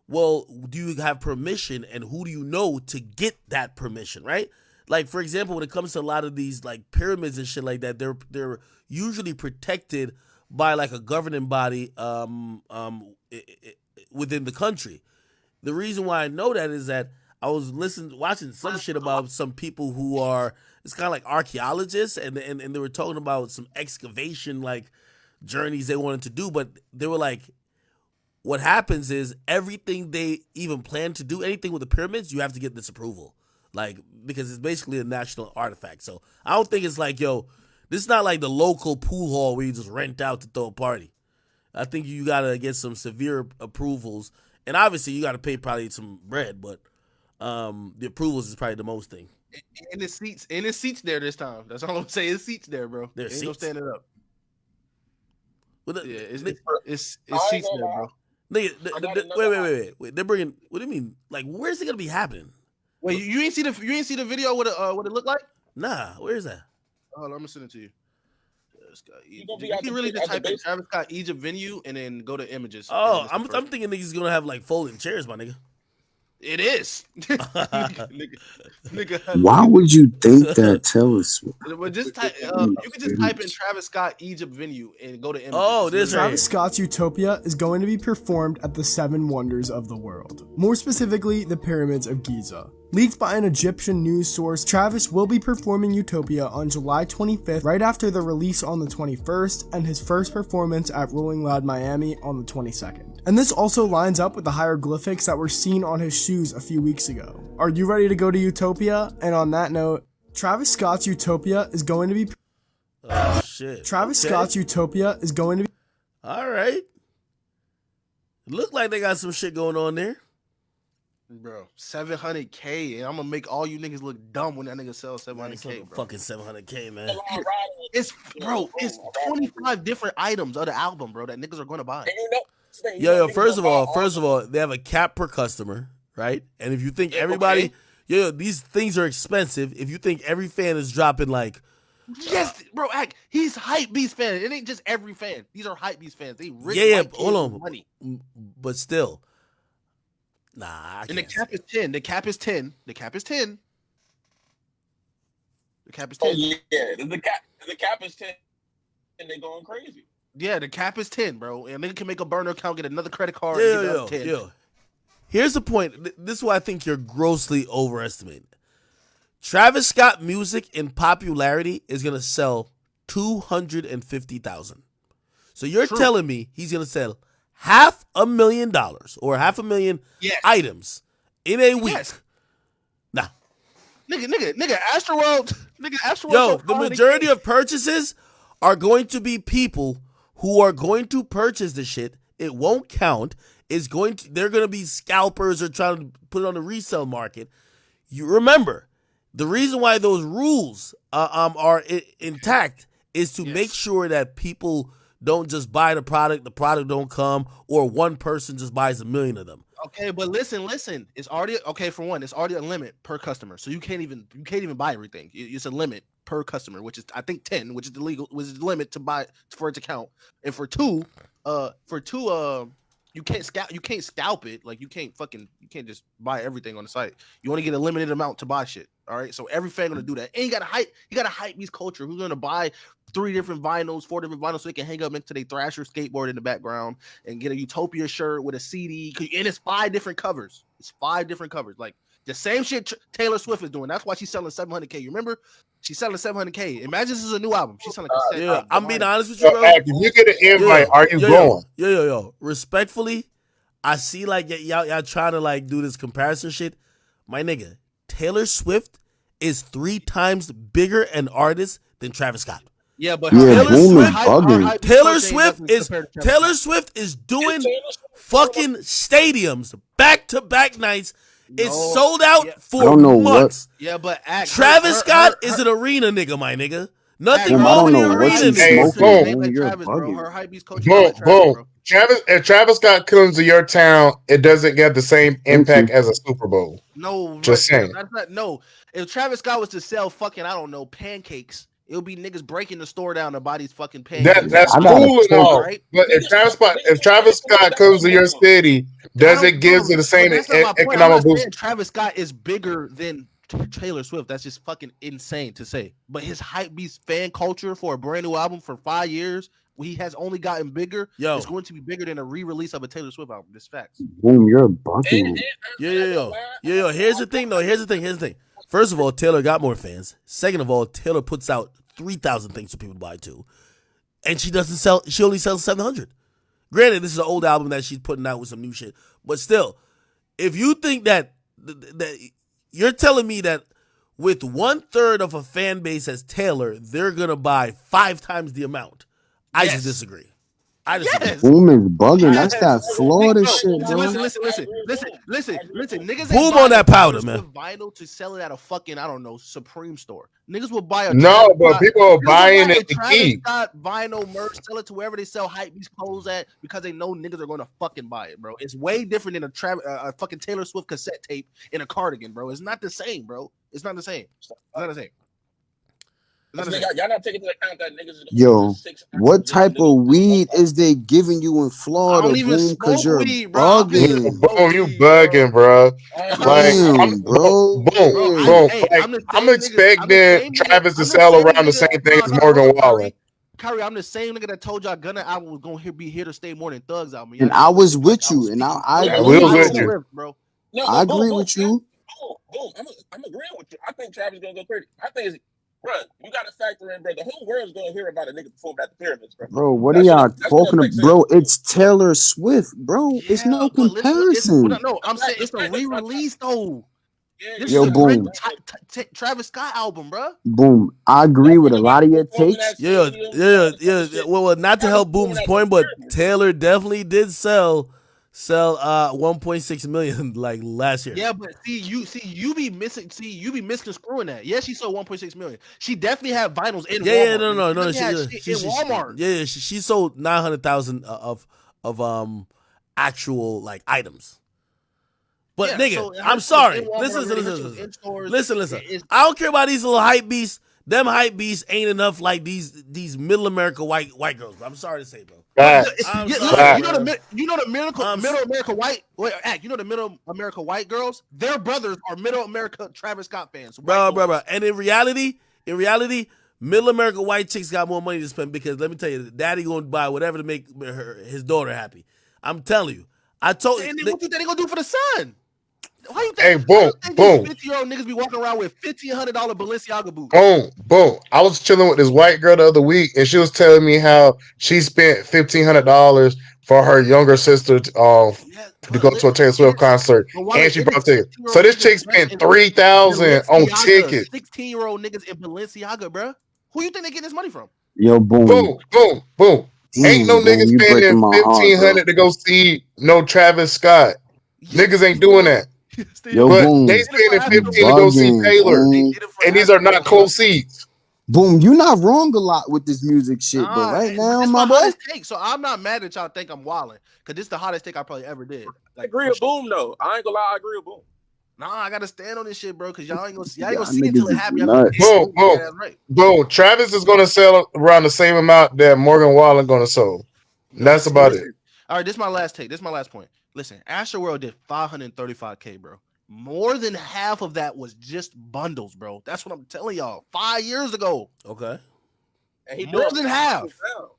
well, do you have permission and who do you know to get that permission, right? Like for example, when it comes to a lot of these like pyramids and shit like that, they're usually protected by like a governing body within the country. The reason why I know that is that I was watching some shit about some people who are it's kind of like archaeologists and they were talking about some excavation like journeys they wanted to do, but they were like, what happens is everything they even plan to do, anything with the pyramids, you have to get this approval, like because it's basically a national artifact. So I don't think it's like, yo, this is not like the local pool hall where you just rent out to throw a party. I think you gotta get some severe approvals, and obviously you gotta pay probably some bread, but the approvals is probably the most thing. And the seats there this time. That's all I'm saying. It's seats there, bro. There's Ain't no seats? standing up. Well, Yeah, it's seats there, bro. Nigga, wait. They're bringing. What do you mean? Like, where's it gonna be happening? Wait, you ain't see the video what it looked like? Nah, where is that? Hold on, I'm gonna send it to you. You gonna be can at the- really just at the type in base? Travis Scott Egypt venue and then go to images. Oh, And it's the I'm first. thinking niggas gonna have like folding chairs, my nigga. It is. nigga, Why would you think that Taylor Swift? But just type, you can just type in Travis Scott Egypt venue and go to images. Oh, this right Travis here. Scott's Utopia is going to be performed at the Seven Wonders of the World, more specifically the Pyramids of Giza. Leaked by an Egyptian news source, Travis will be performing Utopia on July 25th, right after the release on the 21st, and his first performance at Rolling Loud Miami on the 22nd. And this also lines up with the hieroglyphics that were seen on his shoes a few weeks ago. Are you ready to go to Utopia? And on that note, Travis Scott's Utopia is going to be... Oh, shit. Travis Scott's Utopia is going to be... All right. Look like they got some shit going on there. Bro, $700K, and I'm gonna make all you niggas look dumb when that nigga sells $700K, bro. Fucking $700K, man. It's 25 different items of the album, bro, that niggas are gonna buy. Yo, first of all, they have a cap per customer, right? And if you think everybody, these things are expensive. If you think every fan is dropping like, yes, bro, he's hype beast fan. It ain't just every fan. These are hype beast fans. They rich. hold on, money. But still. Nah, and the cap is 10. The cap is 10. The cap is 10. The cap is 10. Oh yeah, the cap is 10, and they going crazy. Yeah, the cap is 10, bro, and they can make a burner account, get another credit card. Yo. Here's the point. This is what I think you're grossly overestimating. Travis Scott music in popularity is gonna sell 250,000. So you're telling me he's gonna sell $500,000 or 500,000 items in a week? Yes. Nah. Nigga, Astroworld. Yo, the majority of purchases are going to be people who are going to purchase the shit. It won't count. They're going to be scalpers or trying to put it on the resale market. You remember, the reason why those rules are intact is to make sure that people don't just buy the product don't come, or one person just buys 1 million of them. Okay, but listen. It's already for one. It's already a limit per customer, so you can't even buy everything. It's a limit per customer, which is I think 10, which is the limit to buy for it to count. And for two, you can't scalp it. Like you can't just buy everything on the site. You only get a limited amount to buy shit. All right, so every fan gonna do that. And you gotta hype these culture. Who's gonna buy 4 different vinyls so they can hang up next to their Thrasher skateboard in the background and get a Utopia shirt with a CD. And it's 5 different covers. Like the same shit Taylor Swift is doing. That's why she's selling $700K. You remember? She's selling $700K. Imagine this is a new album. She's selling. I'm being honest with you, bro. If you get an invite, are you going? Yo. Respectfully, I see like y'all trying to like do this comparison shit. My nigga, Taylor Swift is 3 times bigger an artist than Travis Scott. Yeah, but Taylor Swift is doing fucking stadiums back-to-back nights. It's sold out for months. Yeah, but Travis Scott is an arena nigga, my nigga. Nothing wrong with the arena nigga. Boom. If Travis Scott comes to your town, it doesn't get the same impact as a Super Bowl. No, just saying. No, if Travis Scott was to sell fucking, I don't know, pancakes, it'll be niggas breaking the store down to buy these fucking pancakes. That's cool and all, right? But if Travis Scott comes to your city, does it give it the same economic boost? Travis Scott is bigger than Taylor Swift. That's just fucking insane to say. But his hype beast fan culture for a brand new album for 5 years, he has only gotten bigger. It's going to be bigger than a re-release of a Taylor Swift album. This facts. Boom, you're bugging. Yo. Here's the thing. First of all, Taylor got more fans. Second of all, Taylor puts out 3,000 things for people to buy too, and she only sells 700. Granted, this is an old album that she's putting out with some new shit, but still, if you think that you're telling me that with 1/3 of a fan base as Taylor, they're gonna buy 5 times the amount, I just disagree. Boom is bugging. That's that Florida shit, bro. Listen. Niggas Boom on that powder, man. Vinyl to sell it at a fucking, I don't know, Supreme store. Niggas will buy a but people are buying it to keep. Vinyl merch, sell it to wherever they sell hype these clothes at because they know niggas are gonna fucking buy it, bro. It's way different than a fucking Taylor Swift cassette tape in a cardigan, bro. It's not the same, bro. It's not the same. Y'all not taking into account that niggas is gonna Yo, use 6 what hours just to type literally of weed is they giving you in I Florida, don't even Boom? Because smoke you're weed, bro. I don't even bugging. smoke Boom, you weed, bro. bugging, bro. Like, Damn, bro. boom, Bro, boom. Damn. Like, I'm the I'm same nigga. I'm the expecting same nigga. Travis to I'm the sell same around the nigga. same thing No, as no, no. Morgan Look, Wallen. Kyrie, I'm the same nigga that told y'all Gunna album was gonna be here to stay more than Thugs album. Y'all And didn't I fucking was like with I was you, and speaking. I Yeah, agree we was with with Taylor you. you. Swift, bro. No, I boom, agree boom, with you. boom. I'm agreeing with you. I think Travis gonna go crazy. I think, bro, you gotta factor in, bro. The whole world's gonna hear about a nigga performing at the pyramids, bro. Bro, what are That's gonna y'all that's gonna talking affect about? sales. Bro, it's Taylor Swift, bro. It's Yeah, no but listen, it's comparison. no. I'm saying The it's a fact that re-release though. yeah, This yeah, is Yo, a yeah. brand Boom. new Travis Scott album, bro. Boom. I agree with a lot of your Performing takes. at Yeah, stadiums and yeah, all this other yeah. shit. Well, not to Travis help performing Boom's at the point, but pyramids, bro. Taylor definitely did sell 1.6 million like last year. Yeah, but you be misconstruing that. Yeah, she sold 1.6 million. She definitely had vinyls in Yeah, Walmart. no, Nigga. no, She no. definitely had shit in Walmart. She sold 900,000 of actual like items. But Yeah, nigga, so her I'm shit was in sorry. Walmart Listen, already. Her shit was listen. in stores. Listen. I don't care about these little hype beasts. Them hype beasts ain't enough like these middle America white girls. I'm sorry to say, bro. Facts. I'm Yeah, sorry, listen, bro. you know the I'm middle America white you know the middle America white girls. Their brothers are middle America Travis Scott fans. bro. And in reality, middle America white chicks got more money to spend because let me tell you, daddy gonna buy whatever to make his daughter happy. I'm telling you. I told And then what you think they gonna do for the son? Why you Hey, think? boom, These boom, 50-year-old niggas be walking around with $1,500 Balenciaga boots? boom, boom. I was chilling with this white girl the other week, and she was telling me how she spent $1,500 for her younger sister to go to a Taylor Swift concert, But while and it she is brought tickets. So 16-year-old this niggas chick dressed spent in 3,000 on Balenciaga, tickets. 16-year-old niggas in Balenciaga, bro. Who you think they get this money from? Yo, Boom. Boom, boom, boom. Ain't no Damn, nigga Boom. You spending breaking my heart, bro. 1,500 to go see no Travis Scott. Yes, Niggas they ain't doing do. that. Yes, they Yo, do. But they Boom. They did it for spending You 15 Astro to World. go see bugging, Taylor, They Boom. did it for and these are Astro not World, bro. close seats. Boom, you not wrong a lot with this music shit, but Nah, right but now, this my my boy. hottest take. So I'm not mad that y'all think I'm wilding, because this is the hottest take I probably ever did. I Like, agree for with sure. Boom though. I ain't gonna lie, I agree with Boom. Nah, I gotta stand on this shit, bro, because y'all ain't gonna Y'all see it until niggas it is happens. Y'all gonna be nuts. dead, Boom, boom, dead ass right. boom. Travis is gonna sell around the same amount that Morgan Wallen gonna sell. And No, that's see, about it. listen. All right, this is my last take. This is my last point. Listen, Astro World did 535K, bro. More than half of that was just bundles, bro. That's what I'm telling y'all. 5 years ago. Okay. And he More doing than half. now.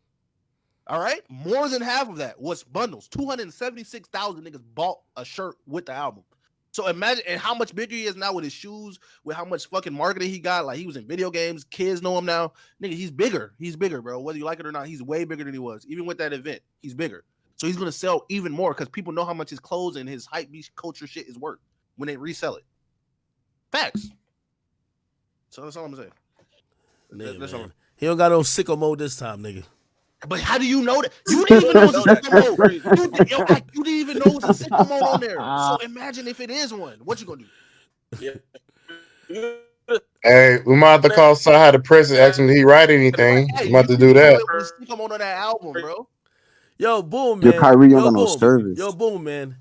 All right, more than half of that was bundles. 276,000 niggas bought a shirt with the album. So imagine and how much bigger he is now with his shoes, with how much fucking marketing he got. Like he was in video games, kids know him now. Nigga, he's bigger. He's bigger, bro. Whether you like it or not, he's way bigger than he was. Even with that event, he's bigger. So he's gonna sell even more because people know how much his clothes and his hype beast culture shit is worth when they resell it. Facts. So that's all I'm saying. Nigga, That's all. man. He don't got no sicko mode this time, nigga. But how do you know that? You didn't even know it was a sicko mode. You didn't even know it was a sicko mode on there. So imagine if it is one. What you gonna do? Yeah. Hey, we might have to call Saha the press and ask him did he write anything. Hey, We might have to you do didn't know that. it was a sicko mode on that album, bro. Yo, Boom, Yo, man. Kyrie don't Yo, got no Boom. service. Yo, Boom, man.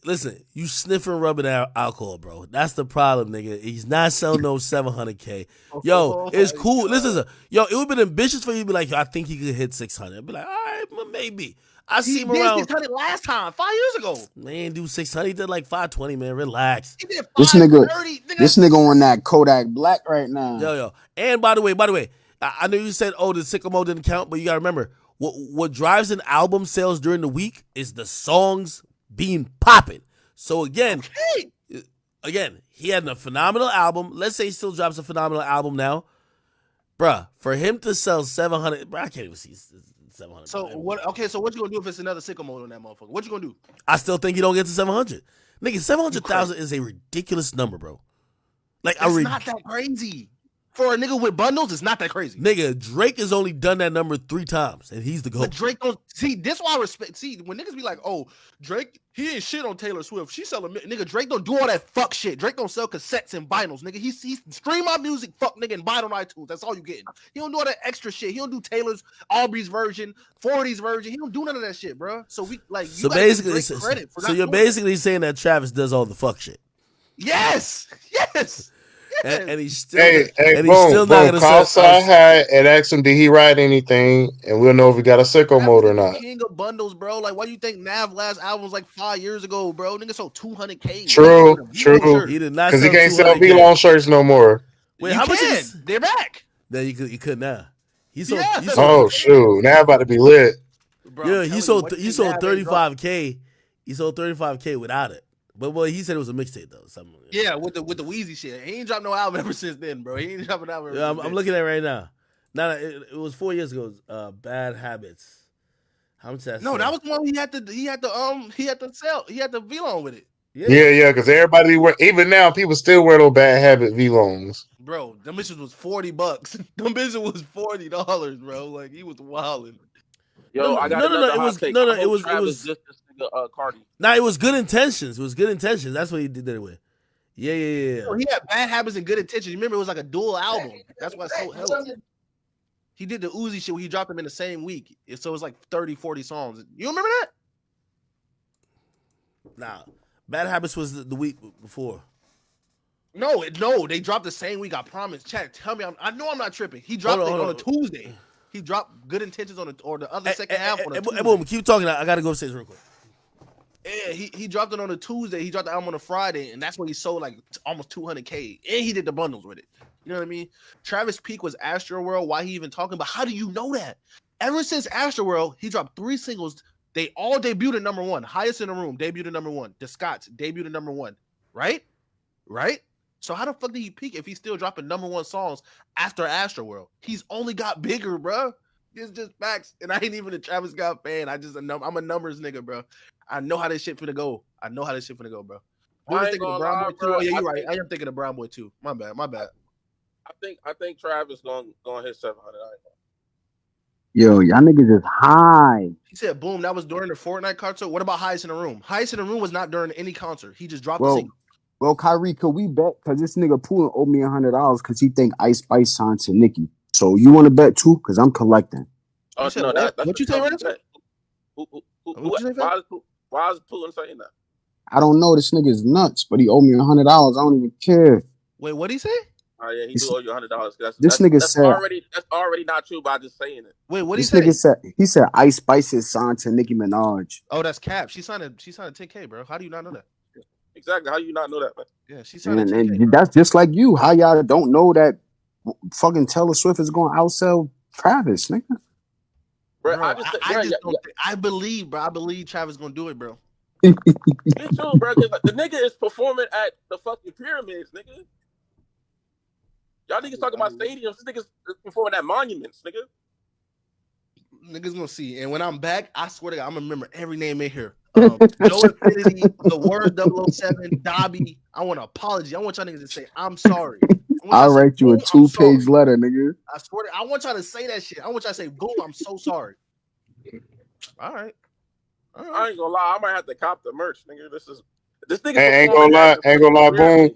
Listen, you sniffing rubbing alcohol, bro. That's the problem, nigga. He's not selling no 700K. Yo, it's cool. Listen, yo, it would have been ambitious for you to be like, yo, I think he could hit 600. I'd be like, all right, well, maybe. I see him He did around. 600 last time, 5 years ago. Man, do 600. He did like 520, man. Relax. He did This 530. nigga on that Kodak Black right now. Yo. And by the way, I know you said, oh, the sicko mode didn't count, but you gotta remember, what drives an album sales during the week is the songs being popping. So again, he had a phenomenal album. Let's say he still drops a phenomenal album now. Bruh, for him to sell 700, bruh, I can't even see 700. So what? Okay, so what you gonna do if it's another sicko mode on that motherfucker? What you gonna do? I still think he don't get to 700. Nigga, 700,000 is a ridiculous number, bro. Like It's not that crazy. For a nigga with bundles, it's not that crazy. Nigga, Drake has only done that number 3 times, and he's the GOAT. But Drake don't see this. Why I respect. See, when niggas be like, "Oh, Drake, he ain't shit on Taylor Swift. She selling nigga. Drake don't do all that fuck shit. Drake don't sell cassettes and vinyls, nigga. He stream my music, fuck nigga, and buy it on iTunes. That's all you getting. He don't do all that extra shit. He don't do Taylor's, Aubrey's version, 40's version. He don't do none of that shit, bro. So we like. So basically, so you're basically saying that Travis does all the fuck shit. Yes. and he's still boom, not gonna call set. Sci High and ask him, did he write anything? And we'll know if he got a sicko mode or not. King of bundles, bro. Like, why do you think Nav last album was like 5 years ago, bro? Nigga sold 200K. True. He did not Because he sell can't sell 200K. V-Long shirts no more. Wait, you how much can. is? They're back. Then you could now. He sold. Yeah. He sold Shoot, now about to be lit. Bro, he sold 35K. He sold 35K without it. But well, he said it was a mixtape though. Something. Yeah, with the Wheezy shit. He ain't dropped no album ever since then, bro. He ain't dropped an album. Yeah, I'm looking at it right now. No, it was 4 years ago. Bad Habits. How much that? No, that was the one he had to sell. He had to V-Long with it. Yeah, because everybody even now people still wear those Bad Habit V-Longs. Bro, them bitches was $40. Them bitches was $40, bro. Like he was wilding. Yo, I got another hot take. It was just this nigga Cardi. Nah, it was good intentions. It was good intentions. That's what he did it with. Yeah. Bro, he had Bad Habits and Good Intentions. Remember, it was like a dual album. That's why it's so healthy. He did the Uzi shit where he dropped them in the same week. So it was like 30, 40 songs. You remember that? Nah. Bad Habits was the week before. No, they dropped the same week. I promise. Chat, tell me. I know I'm not tripping. He dropped it on a Tuesday. He dropped Good Intentions on the other second half on a Tuesday. Boom, keep talking. I gotta go upstairs real quick. Yeah, he dropped it on a Tuesday. He dropped the album on a Friday, and that's when he sold like almost 200K. And he did the bundles with it. You know what I mean? Travis Peak was Astroworld. Why he even talking? But how do you know that? Ever since Astroworld, he dropped 3 singles. They all debuted at number 1. Highest in the Room debuted at number 1. The Scots debuted at number 1. Right? So how the fuck did he peak if he's still dropping number 1 songs after Astroworld? He's only got bigger, bro. It's just facts. And I ain't even a Travis Scott fan. I'm a numbers nigga, bro. I know how this shit finna go. Bro. I was thinking of Brown Boy too. Oh yeah, you're right. I am thinking of Brown Boy too. My bad. I think Travis gonna hit 700. Yo, y'all niggas is high. He said, boom, that was during the Fortnite concert. What about Highest in the Room? Highest in the Room was not during any concert. He just dropped the single. Well, Kyrie, could we bet? Because this nigga Poolin owed me $100 because he think Ice Spice signed to Nicki. So you want to bet too? Because I'm collecting. Oh no, that's what you say, right? Why is Poolin saying that? I don't know. This nigga is nuts, but he owed me $100. I don't even care. Wait, what'd he say? Oh yeah, he do owe you $100. This nigga said that's already not true by just saying it. Wait, what this nigga he said Ice Spice is signed to Nicki Minaj. Oh, that's cap. She signed a 10K, bro. How do you not know that? Exactly. How you not know that, man? Yeah, she signed a 10K. And that's just like you. How y'all don't know that fucking Taylor Swift is going to outsell Travis, nigga? Bro, I believe, bro. I believe Travis gonna do it, bro. Me too, bro. The nigga is performing at the fucking pyramids, nigga. Y'all niggas talking about stadiums. This niggas is performing at monuments, nigga. Niggas gonna see. And when I'm back, I swear to God, I'm gonna remember every name in here. No Infinity, the word 007, Dobby. I want an apology. I want y'all niggas to say, I'm sorry. I'll write you a 2-page letter, nigga. I swear I want y'all to say that shit. I want y'all to say, boom, I'm so sorry. All right. I ain't gonna lie, I might have to cop the merch, nigga. This nigga ain't gonna lie, boom.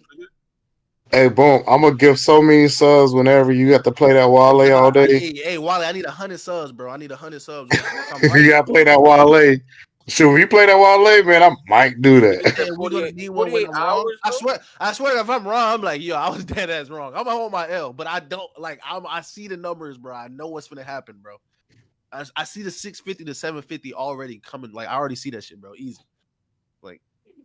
Hey, boom, I'm gonna give so many subs whenever you have to play that Wale all day. Hey, Wale, I need 100 subs, bro. I need 100 subs. You gotta play that Wale. Shoot, if you play that Wale, man, I might do that. We're gonna need one when I'm wrong. I swear, if I'm wrong, I'm like, yo, I was dead ass wrong. I'm gonna hold my L, but I don't like. I see the numbers, bro. I know what's gonna happen, bro. I see the 650 to 750 already coming. Like, I already see that shit, bro. Easy. Like,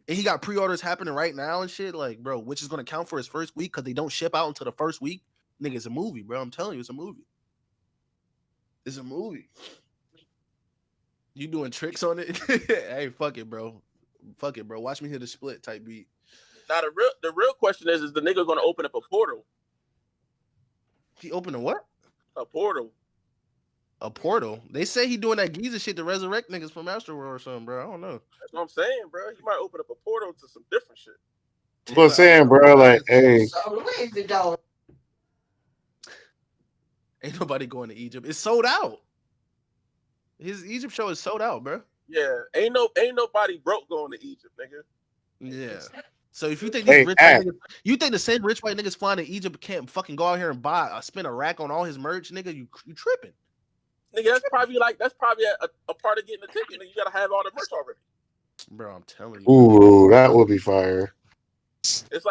and he got pre-orders happening right now and shit. Like, bro, which is gonna count for his first week because they don't ship out until the first week. Nigga, it's a movie, bro. I'm telling you, it's a movie. It's a movie. You doing tricks on it? Hey, fuck it, bro. Fuck it, bro. Watch me hit a split type beat. Now the real question is the nigga gonna open up a portal? He opened a what? A portal. A portal? They say he doing that Giza shit to resurrect niggas from Astroworld or something, bro. I don't know. That's what I'm saying, bro. He might open up a portal to some different shit. That's what I'm saying, bro. Like, hey. Ain't nobody going to Egypt. It's sold out. His Egypt show is sold out, bro. Yeah, ain't nobody broke going to Egypt, nigga. Yeah. So if you think these rich white niggas, you think the same rich white niggas flying to Egypt can't fucking go out here and spend a rack on all his merch, nigga? You tripping? Nigga, that's probably a part of getting a ticket. Nigga, you gotta have all the merch already. Bro, I'm telling you. Ooh, that would be fire. It's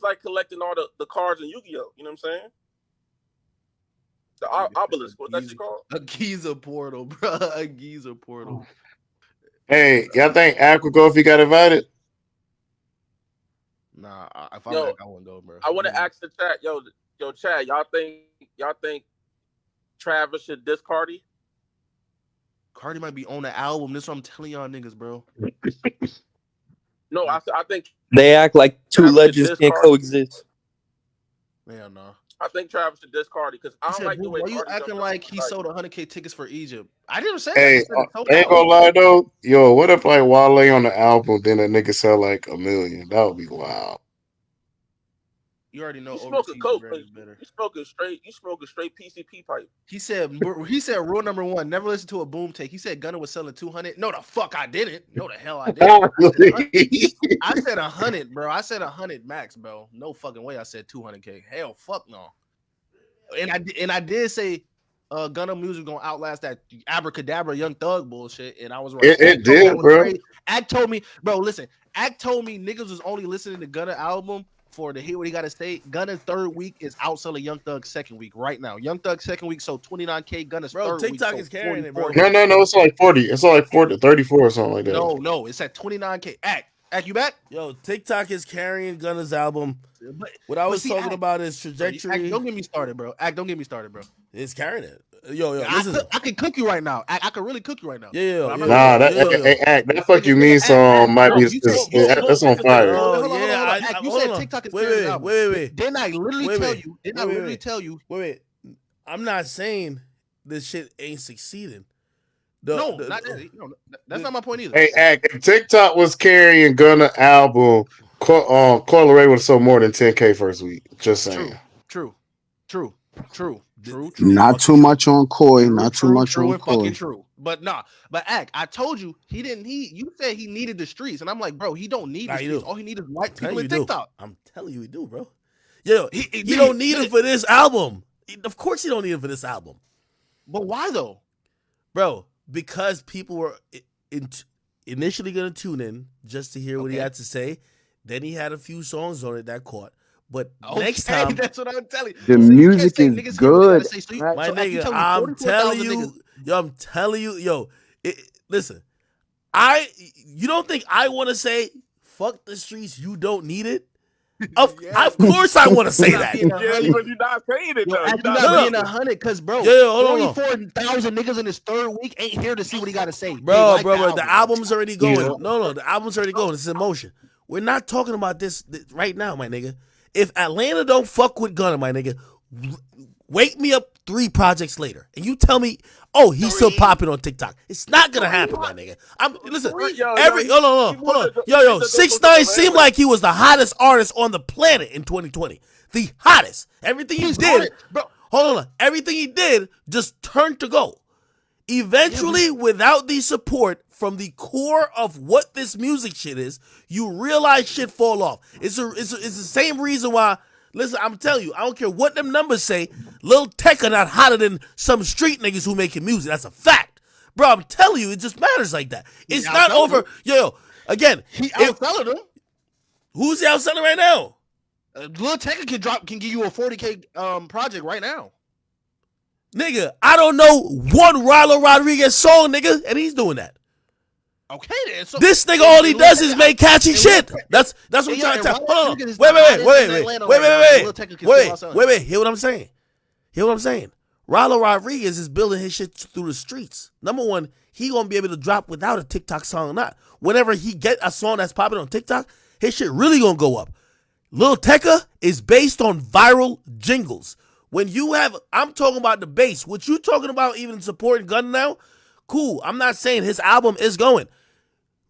like collecting all the cards in Yu-Gi-Oh. You know what I'm saying? The obelisk. What's that shit called? A Giza portal, bro. A Giza portal. Hey, y'all think Ak would go if he got invited? Nah, if I'm Ak, I wouldn't go, bro. I want to ask the chat, yo, Chad, y'all think Travis should diss Cardi? Cardi might be on the album. This is what I'm telling y'all niggas, bro. No, I think They act like two Travis legends should diss can't Cardi. coexist. Man, no. I think Travis should diss Cardi because I don't like the way why you Cardi acting jumped like up. he sold 100K tickets for Egypt? I didn't say Hey, that. I said ain't gonna lie though, yo, what if like Wale on the album, then a nigga sell like 1 million? That would be wild. You already know You smoking overseas coke? bread is better. You smoking straight PCP pipe? He said rule number 1, never listen to a boom take. He said Gunna was selling 200. No, the fuck I didn't. No, the hell I didn't. I said 100, bro. I said 100 max, bro. No fucking way. I said 200K. Hell, fuck no. And I did say Gunna music gonna outlast that abracadabra Young Thug bullshit, and I was right. It did, bro. Ak told me, bro. Listen, Ak told me niggas was only listening to Gunna album for to hear what he got to say. Gunna's third week is outselling Young Thug's second week right now. Young Thug's second week sold 29K. Gunna's third week TikTok sold is carrying it, bro. No, it's like 40. It's like 40, 34 or something like that. No, it's at 29K. Ak, you back? Yo, TikTok is carrying Gunna's album. What I was talking about is trajectory. Don't get me started, bro. Don't get me started, bro. It's carrying it. Yo, listen. I can cook you right now. I can really cook you right now. That fuck you mean song might be that's on fire. Hold on. You said TikTok is carrying his album. Wait. Didn't I literally tell you? Wait. I'm not saying this shit ain't succeeding. That's not my point either. Hey, if TikTok was carrying Gunna album, Coil Ray would have sold more than 10K first week. Just saying. True. Not too much on Coy. Not too much on Coy. Fucking true. But Ak, I told you he didn't. You said he needed the streets, and I'm like, bro, he don't need the streets. All he needs is white people in TikTok. I'm telling you, he do, bro. Yo, he don't need him for this album. Of course, he don't need him for this album. But why though, bro? Because people were initially gonna tune in just to hear what he had to say. Then he had a few songs on it that caught. But next time, that's what I'm telling you. The music is good. My nigga, I'm telling you, listen, you don't think I want to say, fuck the streets, you don't need it? Of course I want to say that. Yeah, but you're not saying it, though. You're not being 100 because, bro, 44,000 niggas in his third week ain't here to see what he got to say. Bro, the album's already going. Yeah. No, the album's already going. It's in motion. We're not talking about this right now, my nigga. If Atlanta don't fuck with Gunna, my nigga, wake me up 3 projects later, and you tell me, oh, he's still popping on TikTok. It's not gonna happen, my nigga. Hold on. Yo, 6ix9ine seemed like he was the hottest artist on the planet in 2020. The hottest. Everything he did, bro. Hold on. Everything he did just turned to gold. Eventually, without the support from the core of what this music shit is, you realize shit fall off. It's the same reason why. Listen, I'm telling you, I don't care what them numbers say. Lil Tech are not hotter than some street niggas who making music. That's a fact, bro. I'm telling you, it just matters like that. It's not over. Yo, again, he outselling them. Who's he outselling right now? Lil Tech can give you a 40K project right now. Nigga, I don't know one Rilo Rodriguez song, nigga, and he's doing that. Okay then. So this nigga, all he does is make catchy shit. That's what I'm trying to tell. Hold on. Wait. Hear what I'm saying? Rilo Rodriguez is building his shit through the streets. Number one, he gonna be able to drop without a TikTok song or not. Whenever he get a song that's popping on TikTok, his shit really gonna go up. Lil Tecca is based on viral jingles. When you have, I'm talking about the base. What you talking about even supporting Gunna now? Cool. I'm not saying his album is going.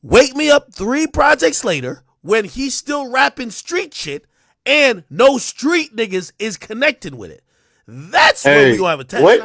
Wake me up 3 projects later when he's still rapping street shit and no street niggas is connecting with it. That's where we gonna have a test. Wait.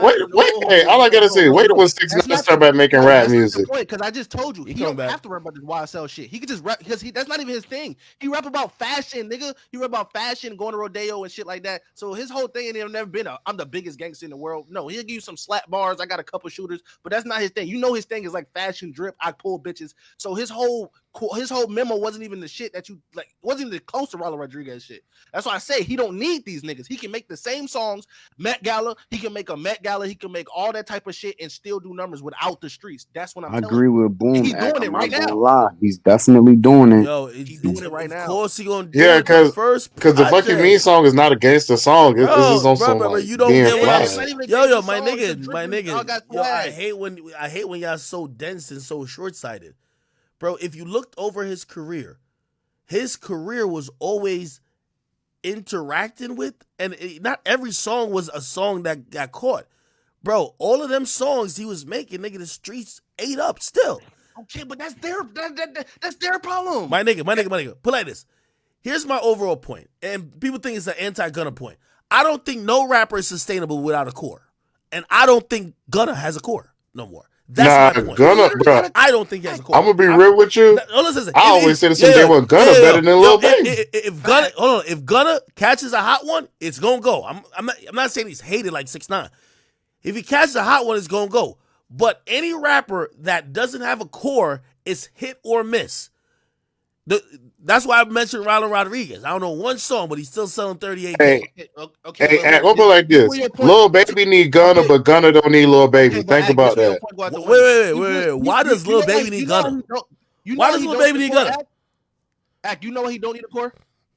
Hey, all I gotta say, wait till 6ix9ine start back making rap music. Because I just told you, he don't have to rap about this YSL shit. He could just rap because that's not even his thing. He rap about fashion, nigga. He rap about fashion, going to rodeo and shit like that. So his whole thing ain't never been I'm the biggest gangster in the world. No, he'll give you some slap bars. I got a couple shooters, but that's not his thing. You know his thing is like fashion drip. I pull bitches. So his whole his whole memo wasn't even the shit that you like. Wasn't even close to Ronald Rodriguez shit. That's why I say he don't need these niggas. He can make the same songs, Met Gala. He can make a Met Gala. He can make all that type of shit and still do numbers without the streets. That's what I'm I telling agree you. with Boom. He's doing it I'm right not gonna now. lie. He's definitely doing it. Yo, he's doing it right now. Of course he gonna do Yeah, it. The first because the fucking me song is not a gangster song. It's just on some like you don't being get what I'm fly. saying. Yo, my nigga. Yo, I hate when y'all so dense and so short sighted, bro. If you looked over his career was always interacting with, and not every song was a song that got caught, bro. All of them songs he was making, nigga, the streets ate up still. Okay, but that's their problem. My nigga. Put like this. Here's my overall point, and people think it's an anti-Gunna point. I don't think no rapper is sustainable without a core, and I don't think Gunna has a core no more. That's my point. Gunna, bro. I don't think he has a core. I'm gonna be real with you. Listen, I always said the same thing when Gunna better than Lil Baby. If Gunna catches a hot one, it's gonna go. I'm not saying he's hated like 6ix9ine. If he catches a hot one, it's gonna go. But any rapper that doesn't have a core is hit or miss. That's why I mentioned Ronald Rodriguez. I don't know one song, but he's still selling 38K. Hey, we'll put it like this: Lil Baby need Gunna, but Gunna don't need Lil Baby. Think about that. Wait. Why does Lil Baby need Gunna? Why does Lil Baby need Gunna? You know what he don't need a core?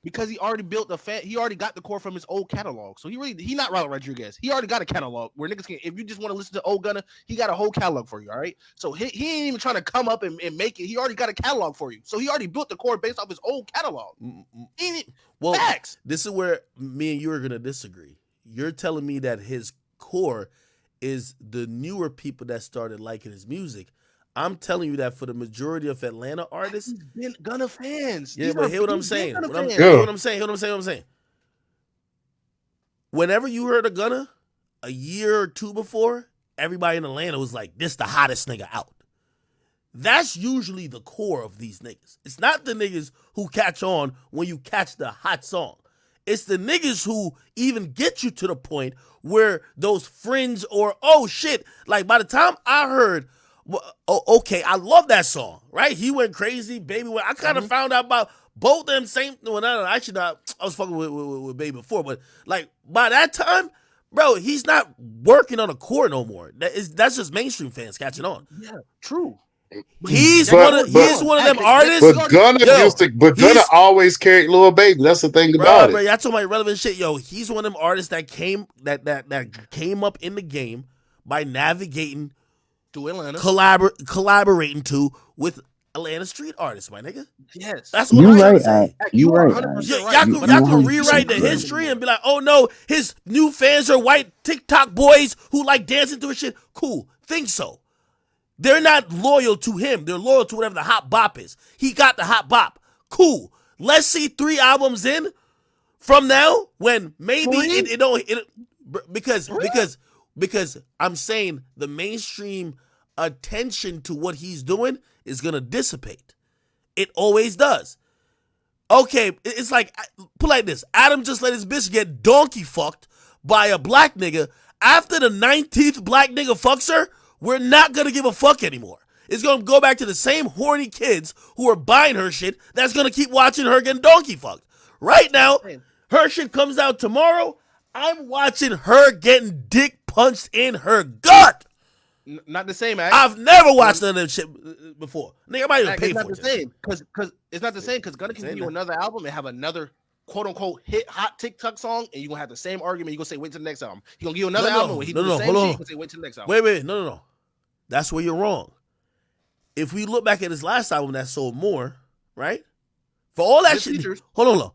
Because he already built he already got the core from his old catalog. So he not Ronald Rodriguez. He already got a catalog where niggas can, if you just want to listen to old Gunna, he got a whole catalog for you, all right? So he ain't even trying to come up and make it. He already got a catalog for you. So he already built the core based off his old catalog. Well, facts. This is where me and you are gonna disagree. You're telling me that his core is the newer people that started liking his music. I'm telling you that for the majority of Atlanta artists, been Gunna fans. Yeah, but hear what I'm saying. What I'm saying. Whenever you heard of Gunna a year or two before, everybody in Atlanta was like, "This the hottest nigga out." That's usually the core of these niggas. It's not the niggas who catch on when you catch the hot song. It's the niggas who even get you to the point where those fringe or oh shit, like by the time I heard. Okay, I love that song, right? He went crazy, Baby. I kind of found out about both them same. Well, actually not. I was fucking with Baby before, but like by that time, bro, he's not working on a core no more. That's just mainstream fans catching on. Yeah, true. He's one of them artists. But Gunna always carried Lil Baby. That's the thing about it. Bro, y'all talking about irrelevant shit. Yo, he's one of them artists that came up in the game by navigating. To Atlanta, collaborating with Atlanta street artists, my nigga. Yes, that's what I'm trying to say. You right. Y'all can rewrite the history and be like, oh no, his new fans are white TikTok boys who like dancing to his shit. Cool, think so. They're not loyal to him. They're loyal to whatever the hot bop is. He got the hot bop. Cool. Let's see 3 albums in from now when maybe it don't because I'm saying the mainstream attention to what he's doing is going to dissipate. It always does. Okay, it's like, put like this. Adam just let his bitch get donkey fucked by a black nigga. After the 19th black nigga fucks her, we're not going to give a fuck anymore. It's going to go back to the same horny kids who are buying her shit that's going to keep watching her getting donkey fucked. Right now, her shit comes out tomorrow. I'm watching her getting dick punched in her gut. Not the same, Act. I've never watched none of that shit before. Nigga, I might even pay for it. It's not the same because it's not the same because Gunna can give you another album and have another quote unquote hit hot TikTok song and you're gonna have the same argument. You're gonna say wait till the next album. He's gonna give you another album when he do the same shit. You're gonna say wait till the next album. Wait, no. That's where you're wrong. If we look back at his last album that sold more, right? For all that shit, hold on.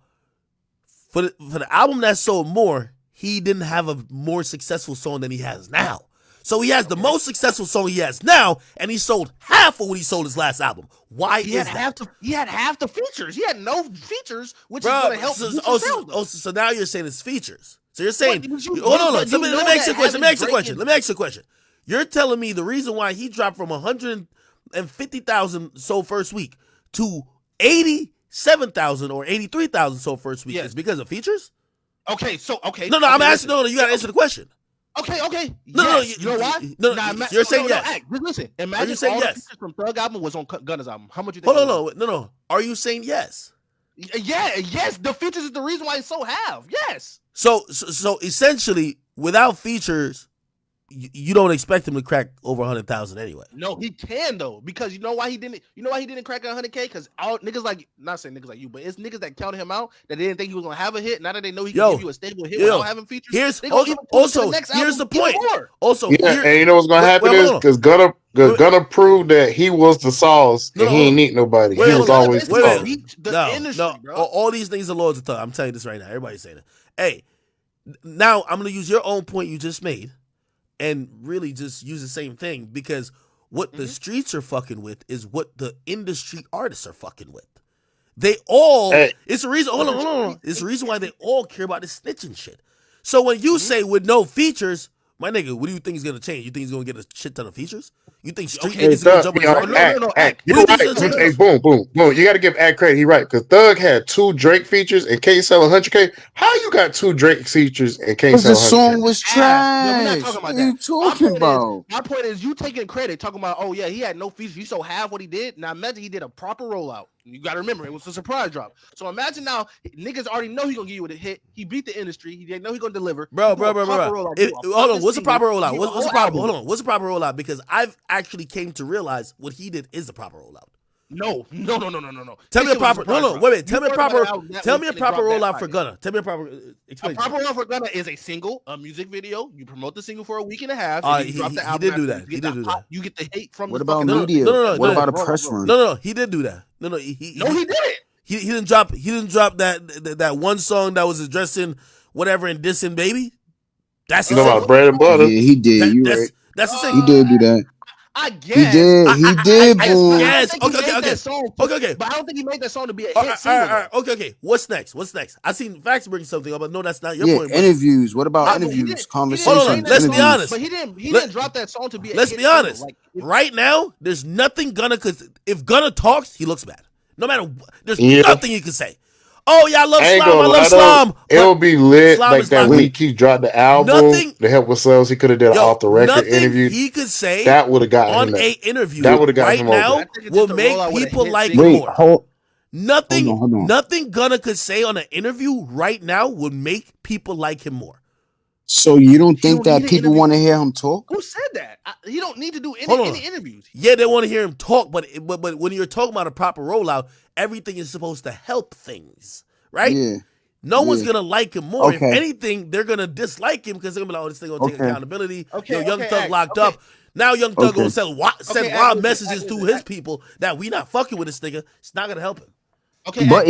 For the album that sold more, he didn't have a more successful song than he has now. So he has the most successful song he has now, and he sold half of what he sold his last album. Why he is had that? He had half the features. He had no features, which is going to help. So now you're saying it's features. So you're saying, hold on. Let me ask you a question. You're telling me the reason why he dropped from 150,000 sold first week to 87,000 or 83,000 sold first week is because of features? Okay. No, I'm asking. No, you got to answer the question. Okay. No, Yes. You know why? No, you're saying no, yes. Act. Just listen. Are Imagine you saying all the yes? features from Thug album was on Gunna's album. How much you think? Hold on, no. Are you saying yes? Yeah, yes. The features is the reason why it's so have. Yes. So essentially, without features, you don't expect him to crack over 100,000 anyway. No, he can though, because you know why he didn't. You know why he didn't crack 100K? Because all niggas like, not saying niggas like you, but it's niggas that counted him out that they didn't think he was gonna have a hit. Now that they know he can give you a stable hit without having features. Here's they also here's the point. Also, and you know what's gonna happen is because Gunna proved that he was the sauce and he ain't need nobody. He was always the sauce. All these things are laws of thug. I'm telling you this right now. Everybody's saying it. Hey, now I'm gonna use your own point you just made and really just use the same thing, because what the streets are fucking with is what the industry artists are fucking with. They all it's the reason hold on. It's the reason why they all care about this snitching shit. So when you say with no features, my nigga, what do you think is gonna change? You think he's gonna get a shit ton of features? You think street niggas gonna jump on his record? You're right. Hey, boom. You got to give Act credit. He right, because Thug had 2 Drake features and can't sell 100K. How you got 2 Drake features and can't sell 100K? The song was trash. We're not talking about what that. are you talking about? My point is, you taking credit, talking about, oh yeah, he had no features. You so have what he did. Now imagine he did a proper rollout. You got to remember, it was a surprise drop. So imagine now, niggas already know he gonna give you a hit. He beat the industry. He know he gonna deliver. Bro. Hold on. What's the proper rollout? What's the proper? Hold on. What's the proper rollout? Because I've actually came to realize what he did is the proper rollout. No. Tell me a proper. No. Wait. Tell me a proper. Tell me a proper rollout for Gunna. Tell me a proper. Explain. A proper rollout for Gunna is a single, a music video. You promote the single for a week and a half. He did do that. He did do that. You get the hate from. What the about fucking media? What about a press run? No. He did do that. No. He didn't. He didn't drop. He didn't drop that one song that was addressing whatever and dissing Baby. That's you know about bread and butter. Yeah, he did. You right. That's the thing. He did do that. I guess he did. Boom. Yes. Okay. But I don't think he made that song to be a hit. All right. Okay. What's next? I seen Facts bring something up, but no, that's not your point. Interviews. What about interviews? Conversations. Hold on. Let's be honest. But he didn't drop that song to be a hit. Let's be honest. Right now, there's nothing Gunna could. If Gunna talks, he looks bad. No matter. There's nothing he could say. Oh yeah, I love Slime. I love Slime. It'll be lit like that week he dropped the album to help with sales. He could have did an off the record interview. He could say that would have gotten on him a interview. That would have gotten him now over. Will make people like him more. Nothing Gunna could say on an interview right now would make people like him more. So you don't think that people want to hear him talk? Who said that? He don't need to do any interviews. Yeah, they want to hear him talk, but when you're talking about a proper rollout, everything is supposed to help things, right? Yeah. No one's gonna like him more. Okay. If anything, they're gonna dislike him because they're gonna be like, "Oh, this thing gonna take accountability." Young Thug locked up. Now Young Thug gonna send wild messages to his people that we not fucking with this nigga. It's not gonna help him. Okay, but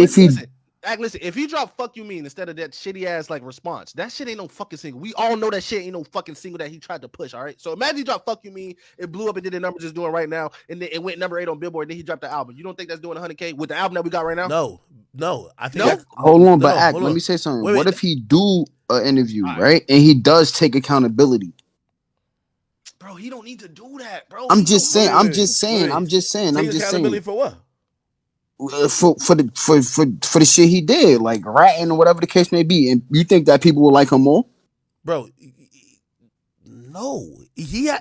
listen, if he drop "fuck you mean" instead of that shitty ass like response, that shit ain't no fucking single. We all know that shit ain't no fucking single that he tried to push. All right, so imagine he dropped "fuck you mean," it blew up and did the numbers it's doing right now, and then it went number 8 on Billboard. Then he dropped the album. You don't think that's doing 100K with the album that we got right now? No. I think hold on, but let me say something. What if he do an interview, right, and he does take accountability? Bro, he don't need to do that, bro. I'm just saying. Take accountability for what? For the shit he did, like ratting or whatever the case may be, and you think that people will like him more, bro? No, you're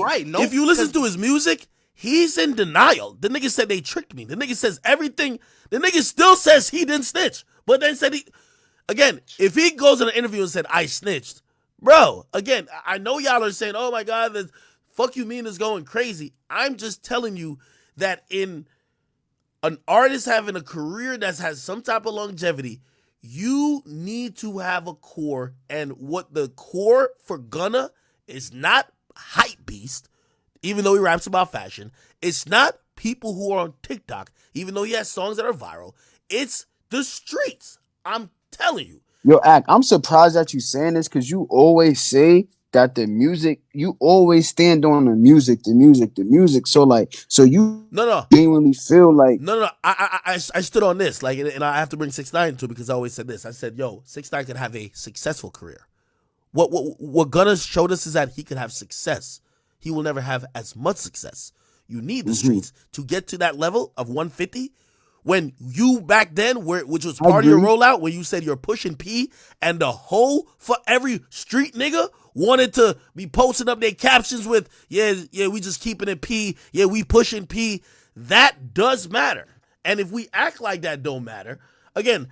right. No, if you listen to his music, he's in denial. The nigga said they tricked me. The nigga says everything. The nigga still says he didn't snitch, but then said he again. If he goes in an interview and said I snitched, bro. Again, I know y'all are saying, oh my god, the "fuck you mean" is going crazy. I'm just telling you that in an artist having a career that has some type of longevity, you need to have a core. And what the core for Gunna is not hype beast, even though he raps about fashion. It's not people who are on TikTok, even though he has songs that are viral. It's the streets. I'm telling you. Yo, Ack, I'm surprised that you saying this because you always say that the music, you always stand on the music. So you genuinely feel like I stood on this, like, and I have to bring 6ix9ine into it because I always said this. I said, yo, 6ix9ine could have a successful career. What Gunna showed us is that he could have success. He will never have as much success. You need the streets to get to that level of 150. When you back then, which was I part of your agree. rollout, when you said you're pushing P, and the whole for every street nigga wanted to be posting up their captions with, yeah, we just keeping it P, yeah, we pushing P. That does matter. And if we act like that don't matter, again,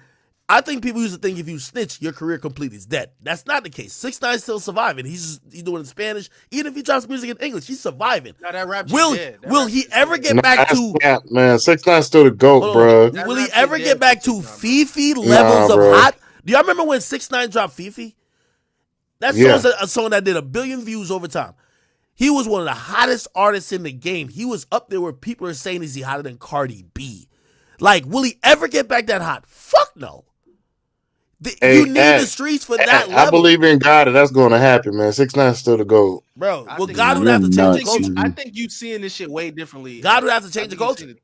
I think people used to think if you snitch, your career completely is dead. That's not the case. 6ix9ine still surviving. He's doing it in Spanish. Even if he drops music in English, he's surviving. Now that rap shit Will dead. That will rap he shit ever dead. get back That's to cap, man. 6ix9ine still the GOAT, hold bro. on, will That he rap ever shit get dead back for to 6ix9ine, bro. Fifi levels Nah, of bro. hot? Do y'all remember when 6ix9ine dropped Fifi? That Yeah. song's a song that did 1 billion views over time. He was one of the hottest artists in the game. He was up there where people are saying, is he hotter than Cardi B? Like, will he ever get back that hot? Fuck no. You Hey, need the streets for that I level. believe in God that that's going to happen, man. 6ix9ine still the GOAT. Bro, I well, think God I would You're have to change the nuts, culture. I man. think you seeing this shit way differently. God would have to I change the think you culture. seen it.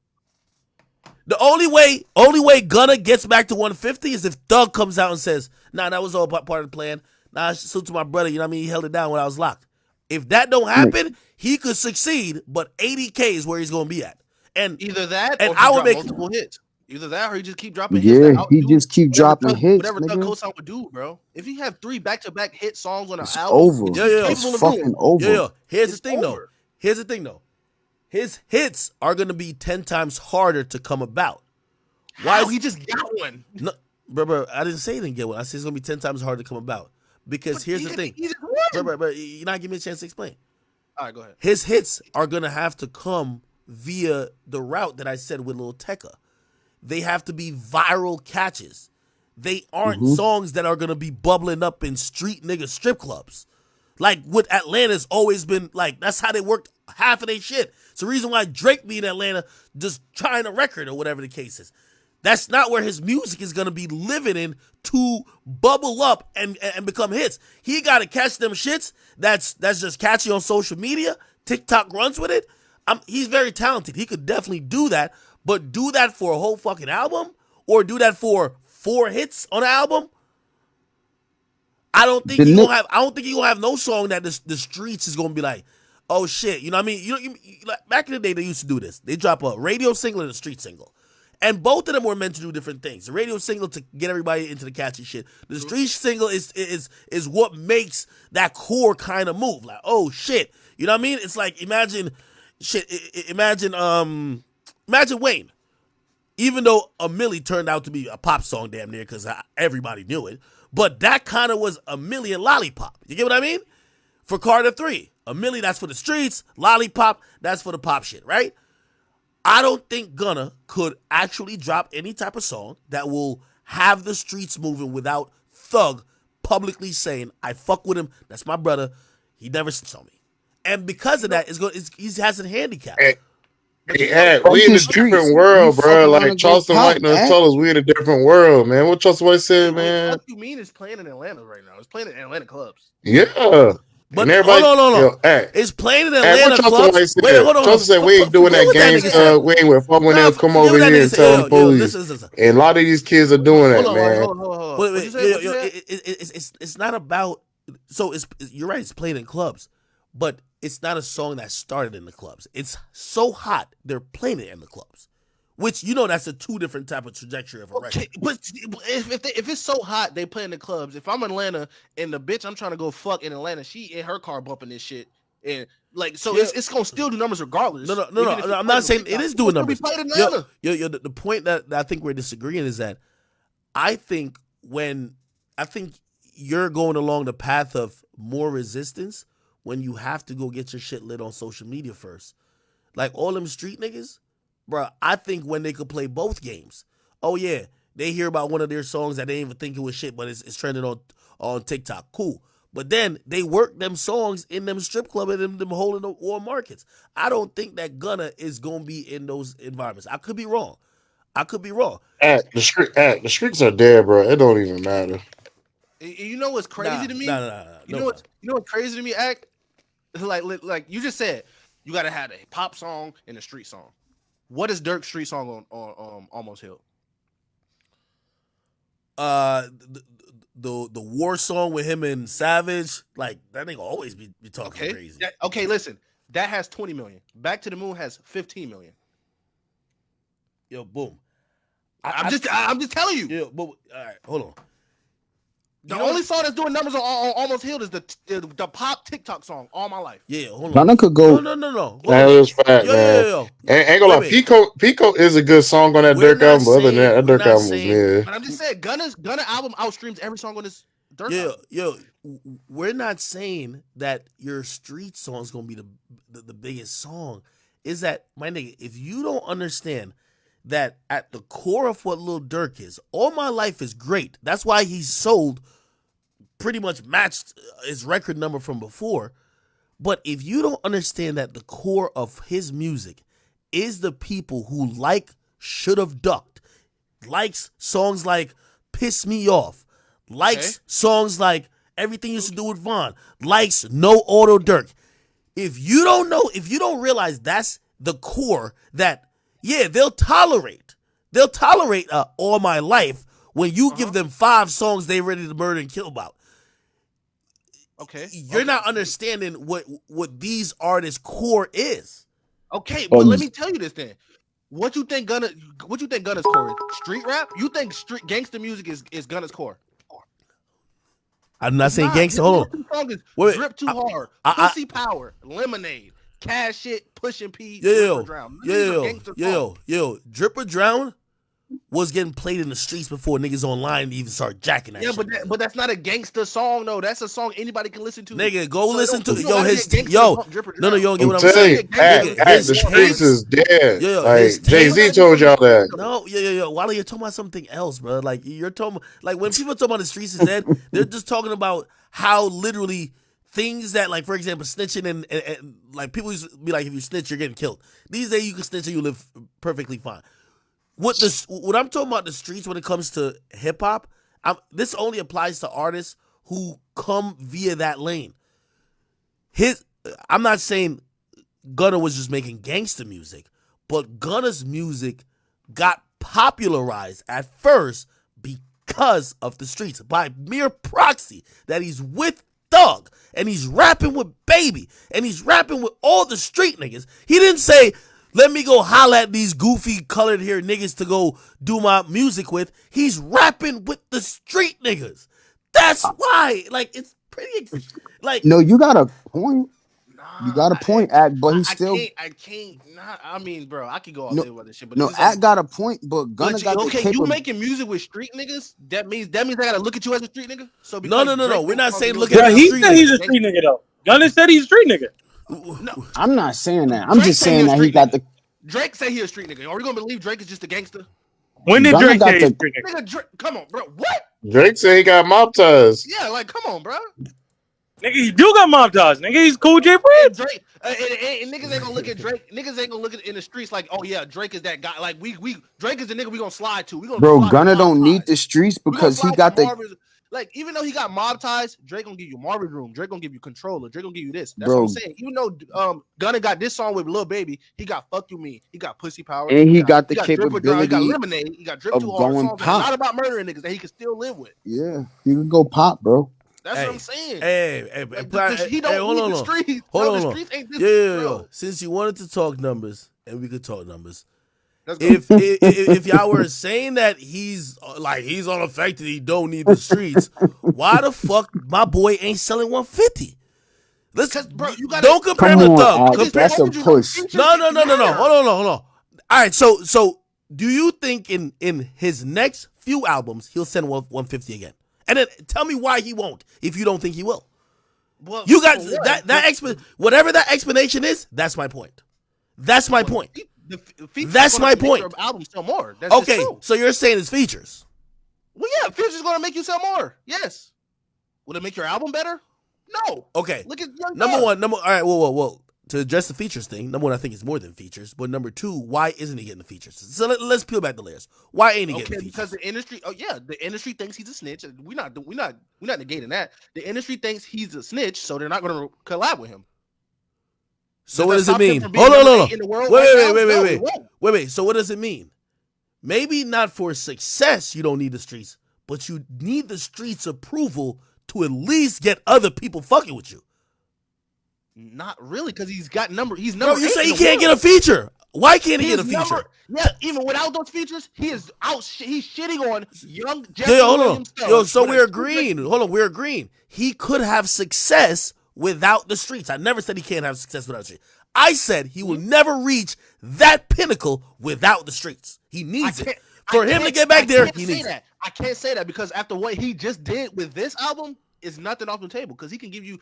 The only way Gunna gets back to 150 is if Thug comes out and says, nah, that was all part of the plan. Nah, I salute to my brother, you know what I mean? He held it down when I was locked. If that don't happen, he could succeed, but 80K is where he's going to be at. And Either that and or he I would drop make multiple hits. Either that or he just keep dropping hits Yeah, that he outdo just keep dropping hits, whatever Thug nigga. Cosign would do, bro. If he have 3 back-to-back hit songs on an It's album, which over. yo, he's yo, It's capable of doing, fucking over. Here's it's the thing over. though. His hits are going to be 10 times harder to come about. Why How? is He just got one. No, bro, I didn't say he didn't get one. I said it's going to be 10 times harder to come about. Because But here's the thing. he just won. Bro, you're not giving me a chance to explain. All right, go ahead. His hits are going to have to come via the route that I said with Lil Tecca. They have to be viral catches. They aren't songs that are going to be bubbling up in street nigga strip clubs. Like what Atlanta's always been like, that's how they worked half of their shit. It's the reason why Drake be in Atlanta just trying a record or whatever the case is. That's not where his music is going to be living in to bubble up and become hits. He got to catch them shits that's just catchy on social media. TikTok runs with it. He's very talented. He could definitely do that, but do that for a whole fucking album or do that for 4 hits on an album? I don't think you're gonna have no song that the streets is gonna be like, oh shit. You know what I mean? You like, back in the day they used to do this. They drop a radio single and a street single. And both of them were meant to do different things. The radio single to get everybody into the catchy shit. The street single is what makes that core kind of move. Like, oh shit. You know what I mean? It's like imagine Wayne. Even though A Milli turned out to be a pop song damn near because everybody knew it. But that kind of was A Milli and Lollipop. You get what I mean? For Carter 3. A Milli, that's for the streets. Lollipop, that's for the pop shit, right? I don't think Gunna could actually drop any type of song that will have the streets moving without Thug publicly saying, I fuck with him. That's my brother. He never snitched on me. And because of that, he has a handicap. Hey, we in a different world, bro. Like Charleston White told us, we in a different world, man. What Charleston White said, man? What you mean is playing in Atlanta right now? It's playing in Atlanta clubs. Yeah. But and everybody, hold on. Yo, hey, it's playing in Atlanta what clubs. White said? Wait, hold on. Charleston said we ain't doing that gang stuff. We ain't with fuck when they'll come over here and tell the police. Listen. And a lot of these kids are doing that, man. Wait. It's not about. So you're right. It's playing in clubs, but it's not a song that started in the clubs. It's so hot they're playing it in the clubs, which that's a 2 different type of trajectory of a record. Okay, but if it's so hot they play in the clubs. If I'm in Atlanta and the bitch I'm trying to go fuck in Atlanta, she in her car bumping this shit, and like so it's gonna still do numbers regardless. No. I'm not saying it is doing numbers. The point that I think we're disagreeing is that I think you're going along the path of more resistance when you have to go get your shit lit on social media first. Like all them street niggas, bro, I think when they could play both games. Oh yeah, they hear about one of their songs that they didn't even think it was shit, but it's trending on TikTok. Cool. But then they work them songs in them strip club and them holding the war markets. I don't think that Gunna is gonna be in those environments. I could be wrong. The streets are dead, bro. It don't even matter. You know what's crazy to me? You know what's crazy to me? Act like you just said, you gotta have a pop song and a street song. What is Dirk's street song on Almost Healed? The war song with him and Savage, like that nigga always be talking crazy. Okay, listen, that has 20 million. Back to the Moon has 15 million. Yo, boom. I'm just telling you. Yeah, but all right, hold on. The only song that's doing numbers on Almost Healed is the pop TikTok song, All My Life. Yeah, hold on. Gunna could go. No. That is fact, Yo. man. Ain't gonna lie, Wait. Pico is a good song on that We're Dirk not album, but other than saying- that we're Dirk not album was saying- mid. But I'm just saying, Gunna album outstreams every song on this Dirk album. Yo, we're not saying that your street song is gonna be the biggest song. Is that, my nigga? If you don't understand that at the core of what Lil Durk is, All My Life is great. That's why he's sold, pretty much matched his record number from before. But if you don't understand that the core of his music is the people who Should Have Ducked, likes songs like Piss Me Off, likes songs like Everything Used to Do with Vaughn, likes No Auto Dirk. If you don't realize that's the core, that they'll tolerate All My Life when you give them 5 songs they ready to murder and kill about. Okay. You're not understanding what these artists' core is. Okay, but let me tell you this then. What you think Gunna's core is? Street rap? You think street gangster music is Gunna's core? I'm not saying gangster. Hold on. Song is Wait, Drip Too Hard, Pussy Power, Lemonade, Cash Shit, Pushing P, Drip or Drown. Yo, Drip or Drown was getting played in the streets before niggas online even start jacking that shit. But that's not a gangster song though. That's a song anybody can listen to. Nigga, go So listen to you don't his gotta get yo. gangster Drip or No, Drown. you don't get what I'm I'm saying. saying. The streets is dead. Like Jay-Z told y'all that. No, yo. While you're talking about something else, bro. Like you're talking, like when people talk about the streets is dead, they're just talking about how literally things that, like, for example, snitching and like people used to be like, if you snitch, you're getting killed. These days, you can snitch and you live perfectly fine. What I'm talking about the streets when it comes to hip hop, this only applies to artists who come via that lane. I'm not saying Gunna was just making gangster music, but Gunna's music got popularized at first because of the streets, by mere proxy that he's with Thug and he's rapping with Baby and he's rapping with all the street niggas. He didn't say, let me go holla at these goofy colored hair niggas to go do my music with. He's rapping with the street niggas. That's why, like, it's pretty, like. No, you got a point. You got a point, Act, but he's still. I can't. I mean, bro, I could go all No, day about this shit. But no, it's Act got a point, but Gunna got the okay, you capability. making music with street niggas? That means I gotta look at you as a street nigga. So No. We're not saying look at Bro, him as he street said he's a nigga. street nigga though. Gunna said he's a street nigga. No, I'm not saying that. I'm Drake just say saying he a that he street got nigga. the. Drake say he a street nigga. Are we gonna believe Drake is just a gangster? When did Gunna Drake got say he's a the- street nigga? Nigga, Drake, come on, bro. What? Drake said he got mob ties. Yeah, like, come on, bro. Nigga, he do got mob ties. Nigga, he's Cool J And Prince. Drake, and niggas ain't gonna look at Drake. Niggas ain't gonna look at in the streets like, oh yeah, Drake is that guy. Like we Drake is the nigga we gonna slide to. We gonna Bro, slide Gunna to mob don't ties. need the streets We gonna because he slide got to the. Marvin's- Like, even though he got mob ties, Drake gonna give you Marvin Room. Drake gonna give you Controller. Drake gonna give you this. That's Bro. what I'm saying. Even though Gunna got this song with Lil Baby, he got Fuck You Me. He got Pussy Power. And he got the Drip or Drown, he got capability Lemonade. He got Drip of Too Hard. going Songs that pop. are not about murdering niggas that he can still live with. Yeah, you can go pop, bro. That's Hey, what I'm saying. Hey, Like, he don't need the streets. Hold Bro, on. the streets ain't this. Yeah. bro. Since you wanted to talk numbers, and we could talk numbers. Let's go. If y'all were saying that he's unaffected, he don't need the streets, why the fuck my boy ain't selling 150? Bro, you gotta, Don't compare Come him to on, Thug. Alex, that's a push. No. Hold on. All right, so do you think in his next few albums he'll send 150 again? And then tell me why he won't if you don't think he will. Well, You got for what? whatever that explanation is. That's my point. That's my point. The features That's gonna my make point. your album sell more. That's Okay, just true. so you're saying it's features. Well, yeah, features gonna make you sell more. Yes. Will it make your album better? No. Okay. Look at Young Number Thug. one. All right. Well. To address the features thing, number one, I think it's more than features. But number two, why isn't he getting the features? So let's peel back the layers. Why ain't he getting the features? Because the industry. Oh yeah, the industry thinks he's a snitch. We're not negating that. The industry thinks he's a snitch, so they're not going to collab with him. So Does what that does it stop him mean? from being Hold number on. 8 in the world right now? No, it won't. Wait. So what does it mean? Maybe not for success, you don't need the streets, but you need the streets' approval to at least get other people fucking with you. Not really, because he's got number. He's Bro, number. you 8 say in he the can't world. get a feature. Why can't he get a feature? Yeah, even without those features, he is out. He's shitting on young Jesse Yo, hold on. Williams. Yo, so we're agreeing. Hold on, we're agreeing. He could have success without the streets. I never said he can't have success without the streets. I said he will never reach that pinnacle without the streets. He needs it. For him to get back there, he needs it. I can't say that because after what he just did with this album, is nothing off the table because he can give you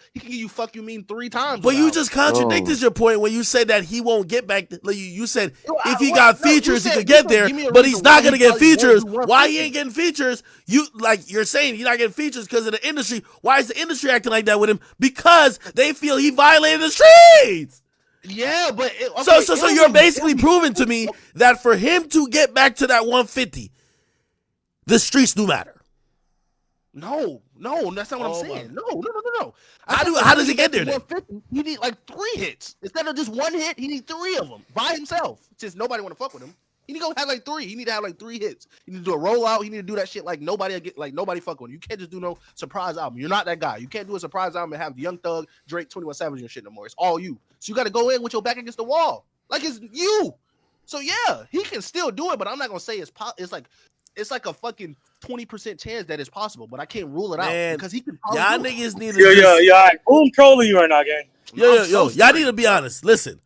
"fuck you mean" 3 times. But you just contradicted your point when you said that he won't get back. You said if he got features, he could get there, but he's not gonna get features. Why he ain't getting features? You're saying he's not getting features because of the industry. Why is the industry acting like that with him? Because they feel he violated the streets. Yeah, but so you're basically proving to me that for him to get back to that 150, the streets do matter. No, that's not what I'm saying. No. How does he get there then? He need like 3 hits instead of just 1 hit. He need 3 of them by himself. Since nobody want to fuck with him, he need to go have like 3. He need to have like 3 hits. He need to do a rollout. He need to do that shit like nobody fuck with him. You can't just do no surprise album. You're not that guy. You can't do a surprise album and have Young Thug, Drake, 21 Savage and shit no more. It's all you. So you got to go in with your back against the wall, like it's you. So yeah, he can still do it, but I'm not gonna say it's like a fucking 20% chance that it's possible, but I can't rule it out because he can. Y'all niggas need to. Yo, who trolling you right now, gang? Yo, y'all need to be honest. Listen,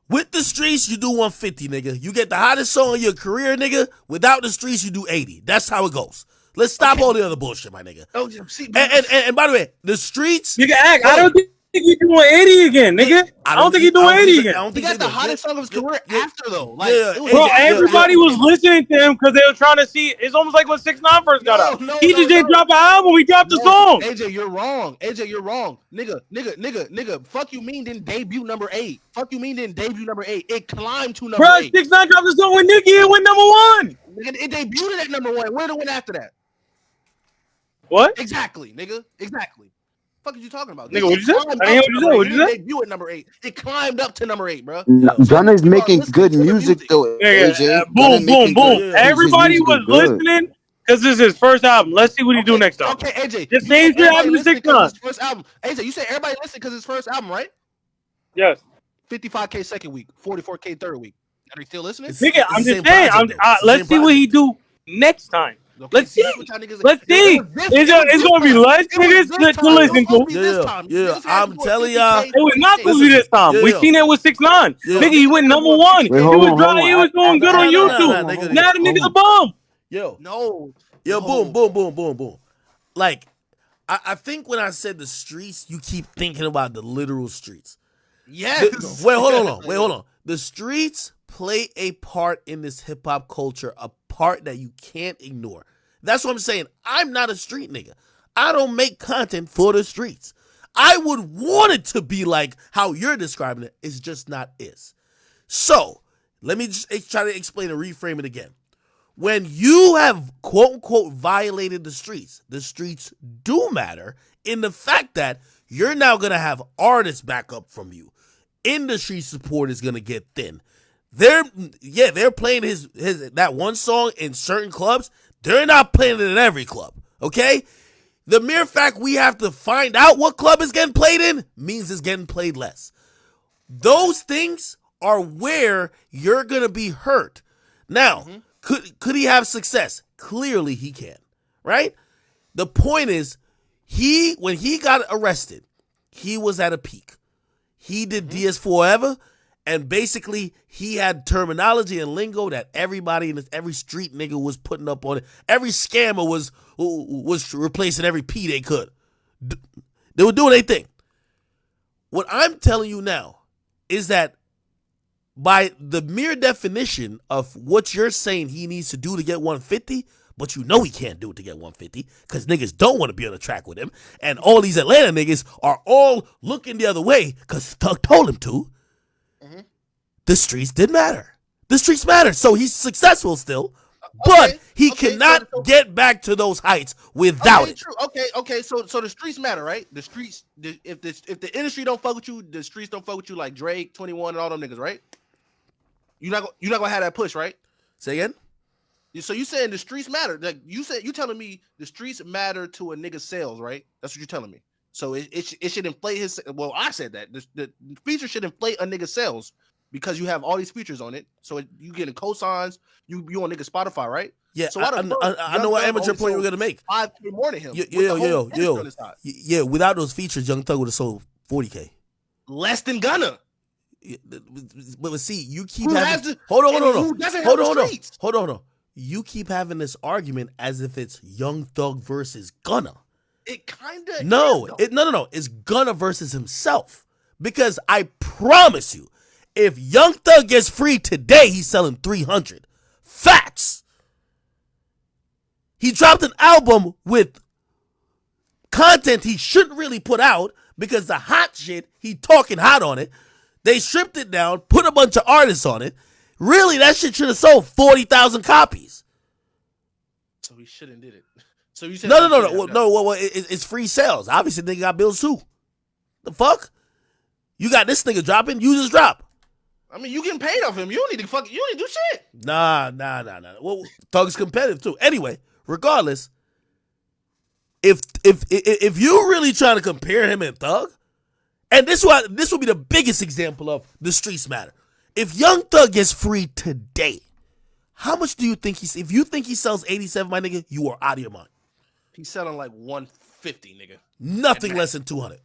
with the streets, you do 150, nigga. You get the hottest song of your career, nigga. Without the streets, you do 80. That's how it goes. Let's stop all the other bullshit, my nigga. Oh, see, and by the way, the streets. Nigga, I don't think he's doing 80 again, nigga. I don't think he's doing 80 again. He got the hottest song of his career after though. Like, bro, everybody was listening to him because they were trying to see. It's almost like when 6ix9ine first got out. He just didn't drop an album. He dropped the song. AJ, you're wrong. Nigga. Fuck you mean didn't debut number 8. Fuck you mean didn't debut number 8. It climbed to number 8. 6ix9ine dropped the song with Nicki and went number 1. Nigga, it debuted at number 1. Where did it went after that? What? Exactly, nigga. Exactly. Fuck are you talking about? Nigga, what you said? I didn't hear what you said. Debut at number 8. It climbed up to number 8, bro. Gunna's making good music though. AJ. Boom. Everybody was listening because this is his first album. Let's see what he do next time. Okay, AJ. Just name your album to 6ix9ine. First album. AJ, you said everybody listened because his first album, right? Yes. 55K second week, 44K third week. Are you still listening? Nigga, I'm just saying. Let's see what he do next time. Okay, let's see. Let's see. It's gonna be less niggas to listen to. Yeah, I'm telling y'all, it was not gonna be this time. We seen it with 6ix9ine. Nigga, he went number 1. He was doing good on YouTube. Now the nigga's a bum. Boom. Like, I think when I said the streets, you keep thinking about the literal streets. Yes. Wait, hold on. The streets play a part in this hip hop culture, a part that you can't ignore. That's what I'm saying. I'm not a street nigga. I don't make content for the streets. I would want it to be like how you're describing it. It's just not is. So let me just try to explain and reframe it again. When you have quote unquote violated the streets do matter in the fact that you're now going to have artists back up from you. Industry support is going to get thin. They're playing his that one song in certain clubs. They're not playing it in every club, okay? The mere fact we have to find out what club is getting played in means it's getting played less. Those things are where you're going to be hurt. Now, could he have success? Clearly he can, right? The point is, when he got arrested, he was at a peak. He did DS Forever, and basically he had terminology and lingo that everybody in every street nigga was putting up on it. Every scammer was replacing every P they could. They were doing their thing. What I'm telling you now is that by the mere definition of what you're saying he needs to do to get 150, but you know he can't do it to get 150 because niggas don't want to be on the track with him. And all these Atlanta niggas are all looking the other way because Thug told him to. The streets did matter. The streets matter. So he's successful still, but he cannot get back to those heights without it. True. Okay. So the streets matter, right? The streets, if the industry don't fuck with you, the streets don't fuck with you like Drake, 21, and all them niggas, right? You're not gonna have that push, right? Say again? So you saying the streets matter? Like you telling me the streets matter to a nigga's sales, right? That's what you're telling me. So it should inflate his. Well, I said that the feature should inflate a nigga's sales because you have all these features on it. So you getting cosigns. You on nigga Spotify, right? Yeah, So why the fuck I know what Young Thug amateur only point you were sold gonna make. 5K more than him. Yeah. Without those features, Young Thug would have sold 40K. Less than Gunna. But see, you keep Who having. has the- Hold on. who doesn't have the streets? Hold on. You keep having this argument as if it's Young Thug versus Gunna. It kind of No, no. It's Gunna versus himself. Because I promise you, if Young Thug gets free today, he's selling 300. Facts. He dropped an album with content he shouldn't really put out because the hot shit, he talking hot on it. They stripped it down, put a bunch of artists on it. Really, that shit should have sold 40,000 copies. So he shouldn't did it. So you said No. Well, it's free sales. Obviously, nigga got bills too. The fuck? You got this nigga dropping, you just drop. I mean, you getting paid off him. You don't need to do shit. Nah. Well, Thug's competitive too. Anyway, regardless, if you're really trying to compare him and Thug, and this will be the biggest example of the streets matter. If Young Thug gets free today, how much do you think if you think he sells 87, my nigga, you are out of your mind. He's selling like 150, nigga. Nothing less than 200.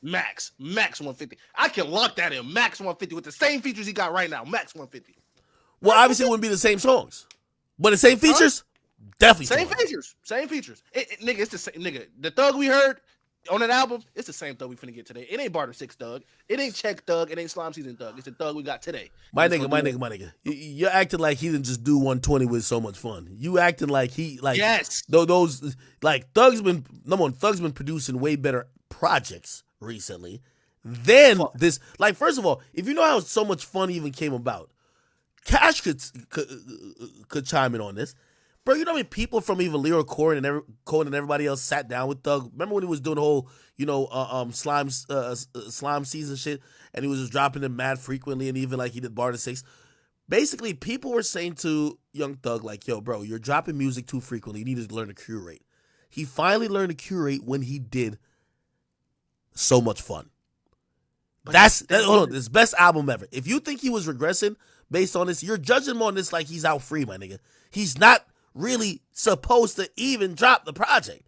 Max 150. I can lock that in. Max 150 with the same features he got right now. Max 150. Well, obviously it wouldn't be the same songs, but the same features, definitely same 200. features. Same features. Nigga, it's the same. Nigga, the Thug we heard on that album, it's the same Thug we finna get today. It ain't Barter 6 Thug. It ain't Check Thug. It ain't Slime Season Thug. It's the Thug we got today. My nigga. You're acting like he didn't just do 120 with so much fun. You acting like yes. Those like Thug's been producing way better projects recently than this. Like, first of all, if you know how so much fun even came about, Cash could chime in on this. Bro, you know how many people from even Lyric Core and everybody else sat down with Thug? Remember when he was doing the whole, slime season shit, and he was just dropping them mad frequently, and even like he did Barter 6. Basically, people were saying to Young Thug, like, yo, bro, you're dropping music too frequently. You need to learn to curate. He finally learned to curate when he did So Much Fun. That's his best album ever. If you think he was regressing based on this, you're judging him on this like he's out free, my nigga. He's not really supposed to even drop the project.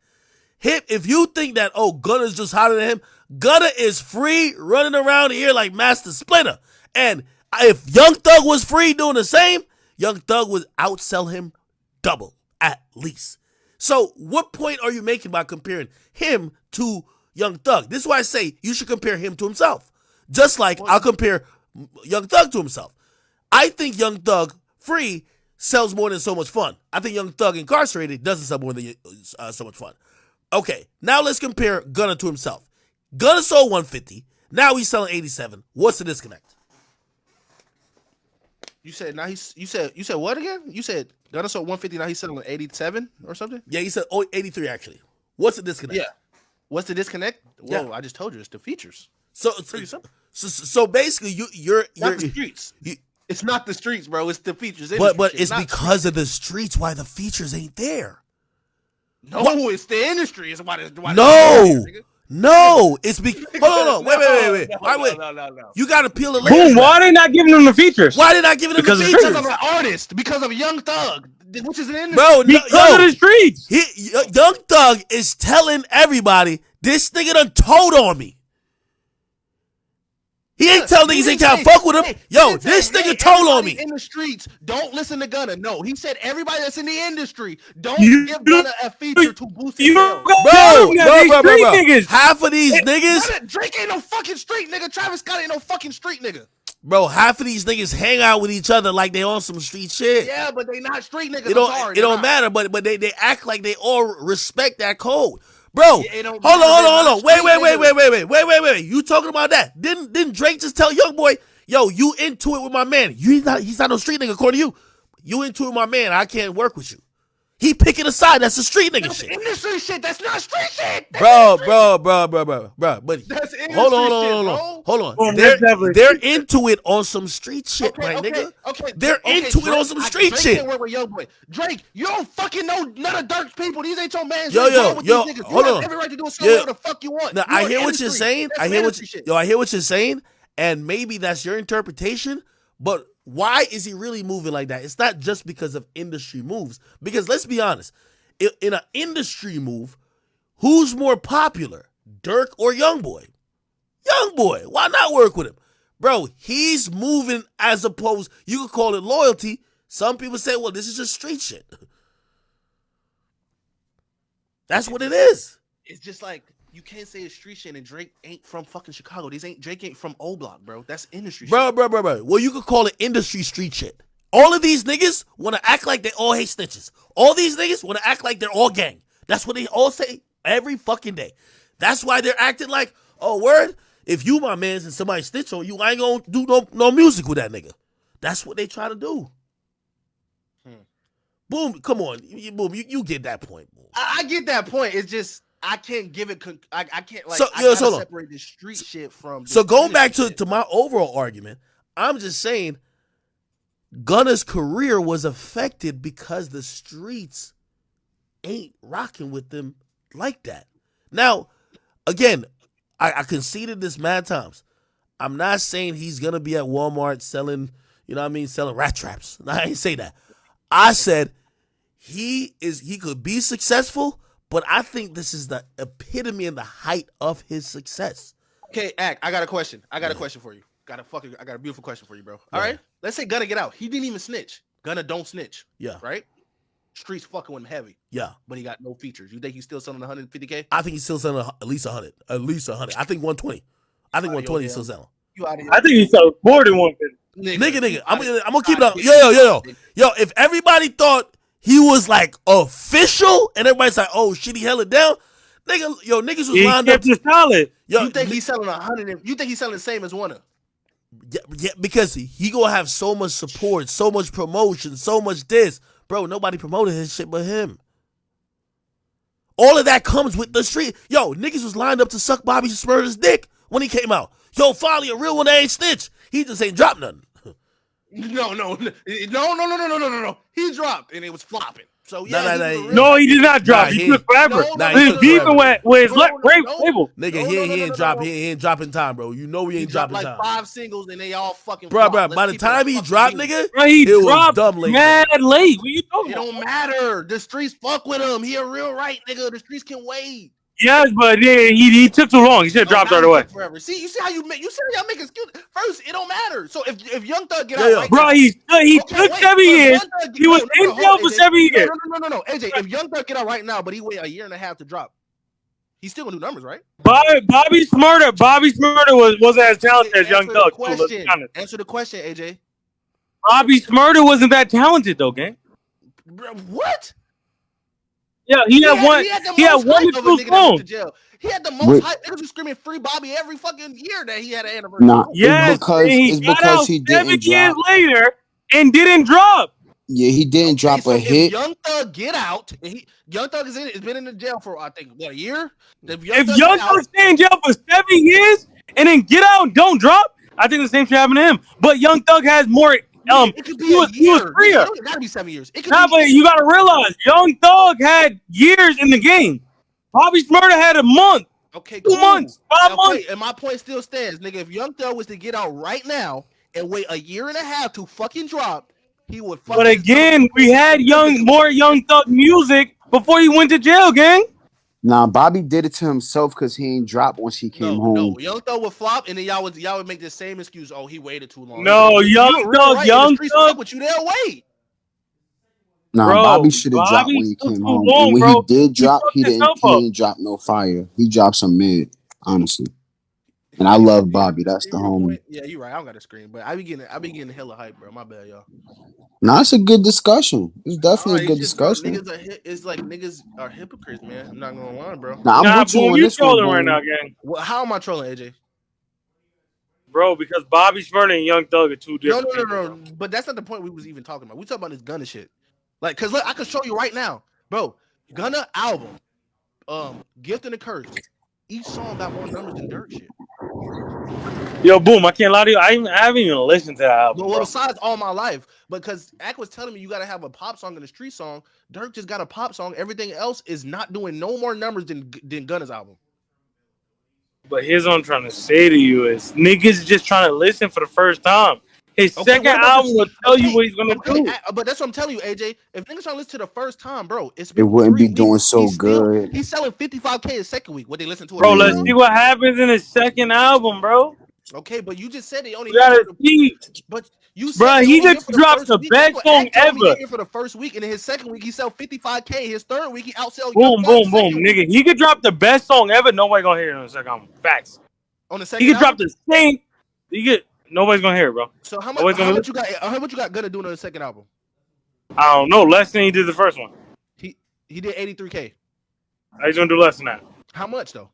If you think that, Gunna's just hotter than him, Gunna is free running around here like Master Splinter. And if Young Thug was free doing the same, Young Thug would outsell him double, at least. So what point are you making by comparing him to Young Thug? This is why I say you should compare him to himself. Just like I'll compare Young Thug to himself. I think Young Thug free sells more than So Much Fun. I think Young Thug incarcerated doesn't sell more than So Much Fun. Okay, now let's compare Gunna to himself. Gunna sold 150. Now he's selling 87. What's the disconnect? You said you said what again? You said Gunna sold 150. Now he's selling 87 or something. Yeah, he said 83 actually. What's the disconnect? Yeah, what's the disconnect? Whoa, Yeah. I just told you it's the features. So pretty simple. So basically, you're Not the streets. It's not the streets, bro. It's the features. But shit, it's not because of the streets why the features ain't there. No, it's the industry. It's why No, it's because. Hold on. Wait. No. You got to peel the Boom, layers. why are they not giving them the features? Why they not giving them the features? Because of an artist. Because of Young Thug, which is an industry. Bro, because of the streets. Young Thug is telling everybody, this nigga done told on me. He ain't telling niggas they can't fuck with him. Yo, this nigga told on me. In the streets, don't listen to Gunna. No, he said everybody that's in the industry, don't give Gunna a feature to boost his sales. Bro. Half of these niggas. Drake ain't no fucking street nigga. Travis Scott ain't no fucking street nigga. Bro, half of these niggas hang out with each other like they on some street shit. Yeah, but they not street niggas. It don't matter, but they act like they all respect that code. Bro, hold on. Wait. You talking about that? Didn't Drake just tell Young Boy, yo, you into it with my man? He's not no street nigga according to you. You into it with my man, I can't work with you. He picking a side. That's the street nigga shit. Industry shit. That's not street shit. Bro. But that's hold on. They're into it on some street shit, nigga. They're into it on some street shit. Can't work with Young Boy. Drake, you don't fucking know none of Dirk's people. These ain't your man. Yo, hold on. Every right to do whatever the fuck you want. Now, I hear what you're saying. I hear what you're saying, and maybe that's your interpretation. But why is he really moving like that? It's not just because of industry moves. Because let's be honest, in an industry move, who's more popular, Dirk or YoungBoy? YoungBoy. Why not work with him? Bro, he's moving as opposed, you could call it loyalty. Some people say, well, this is just street shit. That's what it is. It's just like, you can't say it's street shit and Drake ain't from fucking Chicago. Drake ain't from O Block, bro. That's industry shit. Bro. Well, you could call it industry street shit. All of these niggas want to act like they all hate snitches. All these niggas want to act like they're all gang. That's what they all say every fucking day. That's why they're acting like, oh, word, if you my mans and somebody snitch on you, I ain't gonna do no music with that nigga. That's what they try to do. Boom, come on. Boom, you get that point. Boom. I get that point. It's just, I can't give it. I can't like. So, I gotta hold on. separate the street shit from. So going back to my overall argument, I'm just saying, Gunna's career was affected because the streets ain't rocking with them like that. Now, again, I conceded this mad times. I'm not saying he's gonna be at Walmart selling, selling rat traps. I ain't say that. I said he could be successful, but I think this is the epitome and the height of his success. Okay, I got a question. I got a question for you. I got a beautiful question for you, bro. All right, let's say Gunna get out. He didn't even snitch. Gunna don't snitch. Yeah. Right. Streets fucking with him heavy. Yeah. But he got no features. You think he's still selling 150K? I think he's still selling at least 100. At least 100. I think 120. I think 120 he's still selling. I think he's selling more than 150. Nigga. I'm gonna keep it up. Yo. If everybody thought he was like official and everybody's like, oh shit, he held it down. Niggas was lined up. Solid. You think he's selling 100? You think he's selling the same as Warner? Yeah, because he gonna have so much support, so much promotion, so much this. Bro, nobody promoted his shit but him. All of that comes with the street. Yo, niggas was lined up to suck Bobby Smurder's dick when he came out. Yo, finally a real one that ain't snitch. He just ain't dropped nothing. No. He dropped and it was flopping. So yeah, no, he did not drop. He took forever. He's beefing with his label. Nigga, he ain't drop. He ain't dropping time, bro. You know he ain't dropping like time. 5 singles and they all fucking. Bro. By the time he dropped, nigga, he it dropped was dumb late. mad late. What you talking about? It don't matter. The streets fuck with him. He a real right nigga. The streets can wait. Yes, but he took too long. He should have dropped right away. Forever. See, you see how y'all make excuses. First, it don't matter. So if Young Thug get out right bro, now, he took 7 years. He was in jail for 7 years. No. AJ, if Young Thug get out right now, but he wait a year and a half to drop, he's still gonna do numbers, right? Bobby Smurder wasn't as talented as Young Thug. Answer the question, AJ. Bobby Smurder wasn't that talented though, gang. Bro, what? Yeah, he had one or two songs. He had the most hype. Niggas was screaming "Free Bobby" every fucking year that he had an anniversary. Nah, yes, it's because he didn't 7 years drop. later and didn't drop. Yeah, he didn't drop a hit. If Young Thug get out, Young Thug has been in the jail for I think a year. If Young Thug stay in jail for 7 years and then get out and don't drop, I think the same should happen to him. But Young Thug has more. It could be he was freer. It gotta be 7 years. But you gotta realize, Young Thug had years in the game. Bobby Smurder had a month. Okay, 2 months, 5 months. And my point still stands, nigga. If Young Thug was to get out right now and wait a year and a half to fucking drop, he would. But again, we had more Young Thug music before he went to jail, gang. Nah, Bobby did it to himself because he ain't dropped once he came home. No, Young Thug would flop, and then y'all would make the same excuse. Oh, he waited too long. No, Young Thug, but you they'll wait. Nah, bro, Bobby should have dropped when he came home. And when he did drop, he didn't drop no fire. He dropped some mid, honestly. And I love Bobby. That's the homie. Yeah, you're right. I don't got to scream, but I be getting hella hype, bro. My bad, y'all. Nah, it's a good discussion. It's definitely a good discussion. It's like niggas are hypocrites, man. I'm not gonna lie, bro. Nah, I'm with you on this trolling one, right now, gang. Well, how am I trolling, AJ? Bro, because Bobby Smurder and Young Thug are two different. No. But that's not the point we was even talking about. We talking about this Gunna shit. Like, cause look, I can show you right now, bro. Gunna album, Gift and the Curse. Each song got more numbers than Dirt shit. Yo, boom! I can't lie to you. I haven't even listened to that album. Well, besides All My Life, because Ak was telling me you gotta have a pop song and a street song. Dirk just got a pop song. Everything else is not doing no more numbers than Gunna's album. But here's what I'm trying to say to you is niggas just trying to listen for the first time. His Okay, second what about album will tell you what he's gonna okay, do. but that's what I'm telling you, AJ. If niggas trying to listen to the first time, bro, it's It been wouldn't 3 be doing weeks. so good. He's selling 55K his second week. What they listen to it Bro, right let's now? see what happens in his second album, bro. Okay, but you just said they only We here gotta for the. see. But you said Bro, they he only here just for the dropped first the week. That's best what song Act told me. They ever. here for the first week, and in his second week he sell 55K. His third week he outsell Young Boom, Thug boom, boom, second week. nigga. He could drop the best song ever. Nobody gonna hear it on the second album. Facts. On the He second could drop album. the same. Nobody's gonna hear it, bro. So how much? Nobody's How gonna. much you got? How much you got gonna do on the second album? I don't know. Less than he did the first one. He did 83K. He's gonna do less than that. How much though?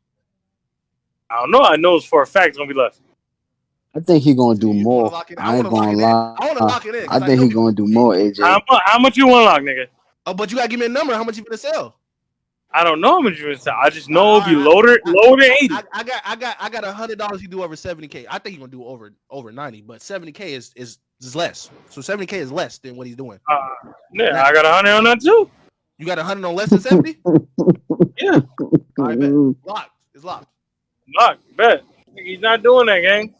I don't know. I know it's for a fact it's gonna be less. I think he gonna do more. I ain't gonna lie. I want to lock it in. I think he gonna do more, AJ. How much you want to lock, nigga? Oh, but you gotta give me a number. How much you gonna sell? I don't know how much you gonna sell. I just know it'll be lower than 80. I got $100. He do over 70K. I think he's gonna do over 90, but 70K is less. So 70K is less than what he's doing. Yeah, I got 100 on that too. You got 100 on less than 70? Yeah. All right, bet. Locked. It's locked. Lock, bet. He's not doing that, gang.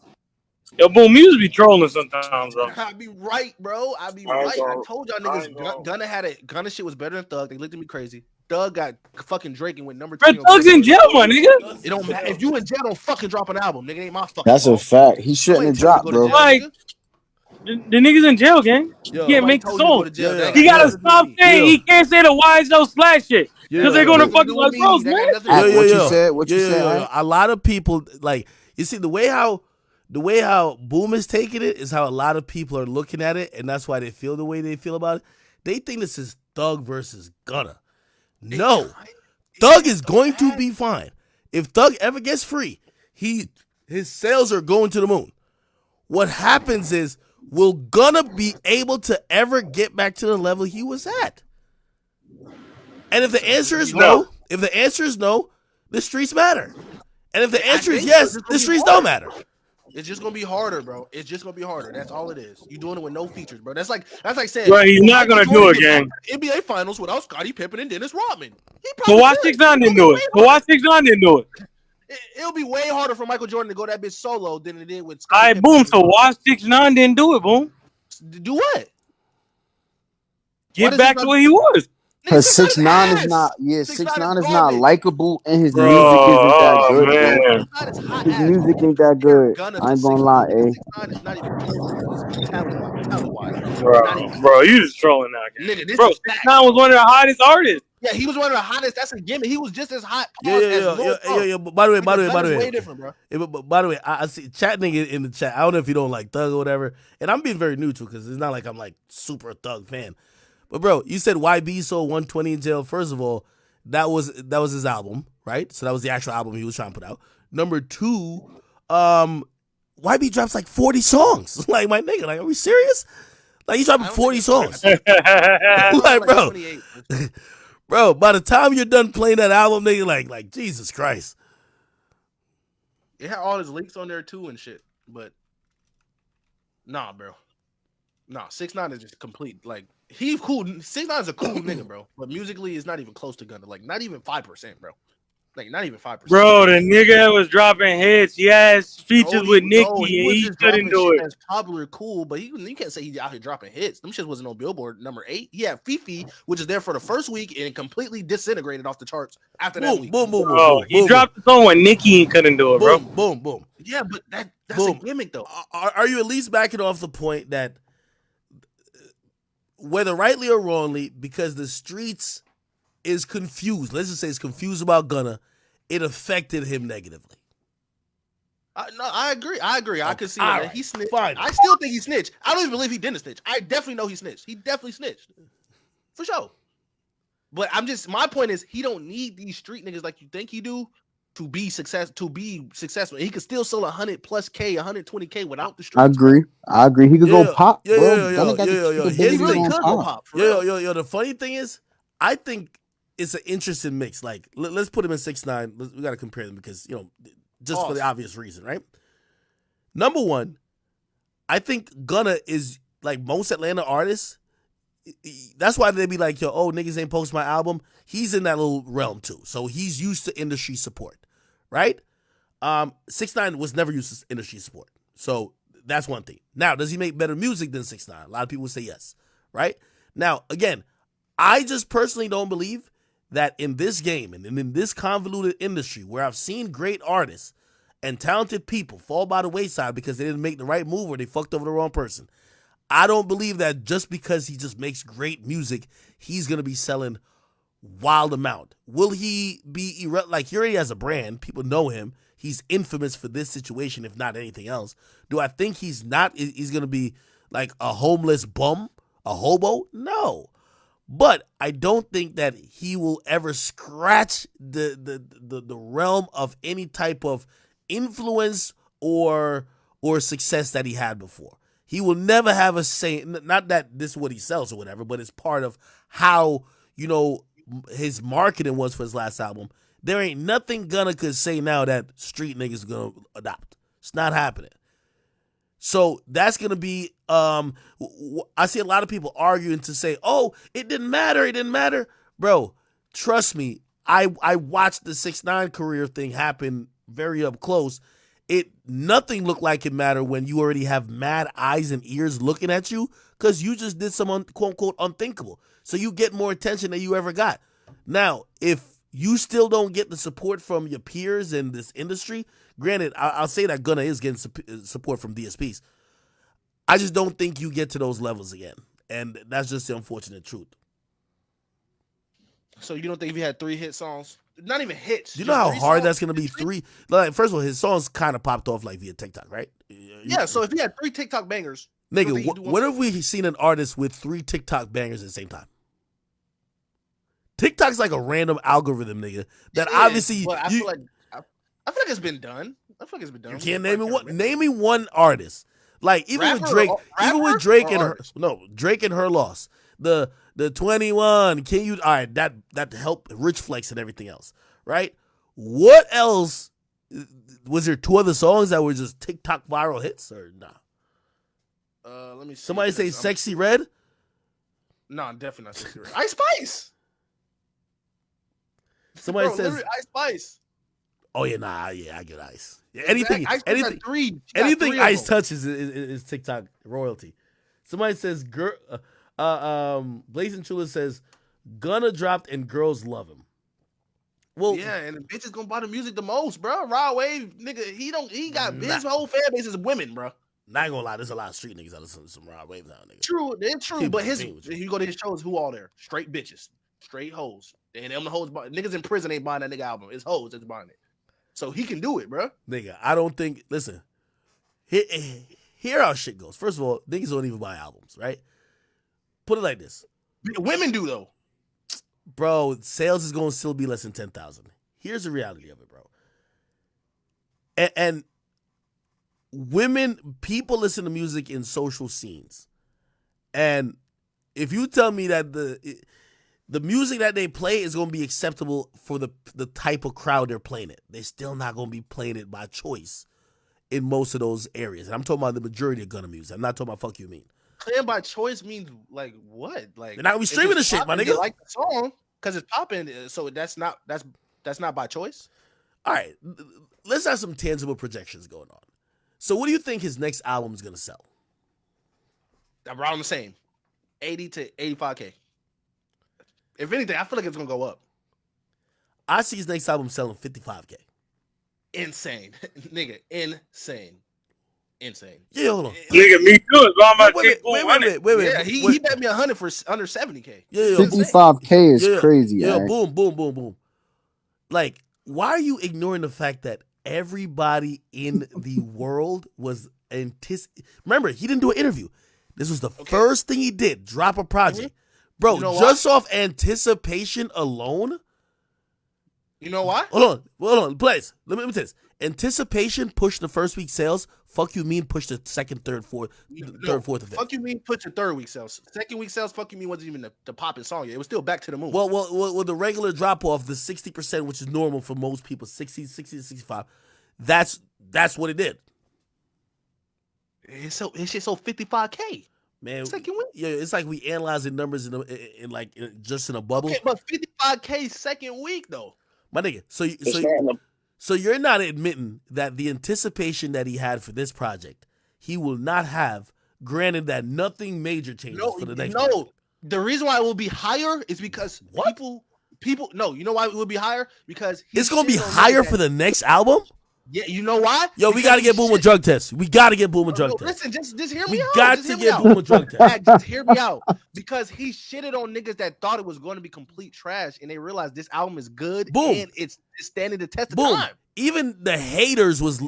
Yo, Boom, Muse be trolling sometimes, bro. I be right, bro. I be right. I told y'all niggas Gunna had it. Gunna shit was better than Thug. They looked at me crazy. Thug got fucking Drake and went number 2. Bro, Thug's in jail, my nigga. It don't matter. If you in jail, don't fucking drop an album, nigga. It ain't my fucking That's a fault. fact. He shouldn't have dropped, bro. Like, the nigga's in jail, gang. Yo, He can't make the song. jail. He gotta stop saying he can't say the why is no slash shit. Because they're gonna fucking like bros, man. What you said? What you said? Yo. A lot of people like you see the way how Boom is taking it is how a lot of people are looking at it, and that's why they feel the way they feel about it. They think this is Thug versus Gunna. No, Thug is going to be fine. If Thug ever gets free, his sales are going to the moon. What happens is, will Gunna be able to ever get back to the level he was at? And if the answer is no, the streets matter. And if the answer is yes, the streets don't matter. It's just gonna be harder, bro. It's just gonna be harder. That's all it is. You doing it with no features, bro. That's like saying. Bro, he's not gonna do it, gang. NBA Finals without Scottie Pippen and Dennis Rodman. So why 6ix9ine didn't do it? So why 6ix9ine didn't do it? It'll be way harder for Michael Jordan to go that bitch solo than it did with Scottie. All right, Boom. So why 6ix9ine didn't do it, Boom? Do what? Get back to where he was. Because 6ix9ine is not, 6ix9ine is not likable, and his music isn't that good. Man. His music ain't that good. I ain't gonna lie, eh? 6ix9ine is not even close talent-wise. Bro, you just trolling now, gang. Nigga, this bro, is 6ix9ine was one of the hottest artists. Yeah, he was one of the hottest. That's a gimmick. He was just as hot. Yeah. By the way, way different, bro. Yeah, but by the way, I see chatting in the chat. I don't know if you don't like Thug or whatever, and I'm being very neutral because it's not like I'm like super Thug fan. But bro, you said YB sold 120 in jail. First of all, that was his album, right? So that was the actual album he was trying to put out. Number two, YB drops like 40 songs. Like, my nigga, like, are we serious? Like, he's dropping 40 songs. Like, bro. Bro, by the time you're done playing that album, nigga, like Jesus Christ. It had all his links on there too and shit. But nah, bro. Nah, 6ix9ine is just complete. Like, he's cool. 6ix9ine is a cool nigga, bro. But musically, it's not even close to Gunna. Like, not even 5%, bro. Like, not even 5%. Bro, the nigga was dropping hits. He has features with Nicki, and he couldn't do it. That's popular, cool, but you can't say he's out here dropping hits. Them shit wasn't on Billboard number 8. He had Fifi, which is there for the first week, and completely disintegrated off the charts after that week. Bro, he dropped the song when Nicki couldn't do it, bro. Boom. Yeah, but that's a gimmick, though. Are you at least backing off the point that, whether rightly or wrongly, because the streets is confused, let's just say it's confused about Gunna, it affected him negatively? No, I agree. I could see that. Right. He snitched. Fine. I still think he snitched. I don't even believe he didn't snitch. I definitely know he snitched. He definitely snitched. For sure. But my point is, he don't need these street niggas like you think he do to be successful. He could still sell 100 plus K, 120K without the streets. I agree. He could go pop, bro. He really could go pop. Yo, the funny thing is, I think it's an interesting mix. Like, let's put him in 6ix9ine. We got to compare them because, just for the obvious reason, right? Number one, I think Gunna is, like most Atlanta artists, that's why they be like, yo, oh, niggas ain't post my album. He's in that little realm too. So he's used to industry support, right? 6ix9ine was never used to industry support. So That's one thing. Now, does he make better music than 6ix9ine? A lot of people would say yes, right? Now, again, I just personally don't believe that in this game and in this convoluted industry where I've seen great artists and talented people fall by the wayside because they didn't make the right move or they fucked over the wrong person, I don't believe that just because he just makes great music, he's going to be selling wild amount. Will he be like he already has a brand? People know him. He's infamous for this situation, if not anything else. Do I think he's not? He's going to be like a homeless bum, a hobo? No. But I don't think that he will ever scratch the realm of any type of influence or success that he had before. He will never have a say. Not that this is what he sells or whatever, but it's part of how, his marketing was for his last album. There ain't nothing Gunna could say now that street niggas gonna adopt. It's not happening. So that's gonna be. I see a lot of people arguing to say, "Oh, it didn't matter. It didn't matter, bro." Trust me. I watched the 6ix9ine career thing happen very up close. Nothing looked like it mattered when you already have mad eyes and ears looking at you because you just did some quote unquote unthinkable. So you get more attention than you ever got. Now, if you still don't get the support from your peers in this industry, granted, I'll say that Gunna is getting support from DSPs. I just don't think you get to those levels again. And that's just the unfortunate truth. So you don't think if he had 3 hit songs, not even hits? You know how hard that's going to be? 3. Like, first of all, his songs kind of popped off like via TikTok, right? Yeah, so if he had 3 TikTok bangers. Nigga, when have we seen an artist with 3 TikTok bangers at the same time? TikTok's like a random algorithm, nigga. That obviously I feel like it's been done. You can't name me one. Name me one artist. Like even with Drake, Drake and her loss. The 21. Can you? All right, that helped Rich Flex and everything else, right? What else? Was there 2 other songs that were just TikTok viral hits or nah? Let me see. Somebody say Sexy Red? No, I'm definitely not Sexy Red. Ice Spice. Somebody says Ice Spice. Oh yeah, I get Ice. Yeah, anything three Ice touches is TikTok royalty. Somebody says Blazing Chula says Gunna dropped and girls love him. Well, yeah, and the bitches gonna buy the music the most, bro. Rod Wave, nigga, he got his whole fan base is women, bro. Not gonna lie, there's a lot of street niggas out of some Rod Wave now, nigga. True, they're true, but you go to his shows, who all there? Straight bitches, straight hoes, and them the hoes. Niggas in prison ain't buying that nigga album. It's hoes that's buying it, so he can do it, bro. Nigga, I don't think. Listen, here how shit goes. First of all, niggas don't even buy albums, right? Put it like this: women do though. Bro, sales is going to still be less than 10,000. Here's the reality of it, bro. And people listen to music in social scenes. And if you tell me that the music that they play is going to be acceptable for the type of crowd they're playing it, they're still not going to be playing it by choice in most of those areas. And I'm talking about the majority of Gunna music. I'm not talking about fuck you mean. Playing by choice means like what? Like they're not gonna be streaming the shit, my nigga. Like the song because it's popping, so that's not by choice. All right, let's have some tangible projections going on. So, what do you think his next album is gonna sell? Around the same, 80 to 85K. If anything, I feel like it's gonna go up. I see his next album selling 55K. Insane, nigga, insane. Yeah, hold on. Nigga, me too. Wait. Yeah, he bet me 100 for under 70K. Yeah, 55K is crazy. Yeah, boom. Like, why are you ignoring the fact that everybody in the world was Remember, he didn't do an interview. This was the first thing he did. Drop a project, bro. You know just off anticipation alone. You know why? Hold on, please. Let me say this. Anticipation pushed the first week sales. Fuck you mean pushed the second, third, fourth, fourth. Fuck you mean put your third week sales. Second week sales. Fuck you mean wasn't even the popping song yet. It was still Back to the Moon. Well, the regular drop off, the 60%, which is normal for most people, 60 to 65. That's what it did. It's sold 55K. Man, second week. Yeah, it's like we analyzing numbers in just in a bubble. Okay, but 55K second week though. My nigga, so you're not admitting that the anticipation that he had for this project, he will not have. Granted that nothing major changes for the next project. The reason why it will be higher is because people. No, you know why it will be higher? Because it's gonna be higher for the next album. Yeah, you know why? Yo, we gotta get Boom a drug test. We gotta get Boom a drug test. Listen, just hear me we out. We got just to get Boom a drug test. Just hear me out. Because he shitted on niggas that thought it was going to be complete trash, and they realized this album is good. Boom. And it's standing the test of Boom. time. Even the haters was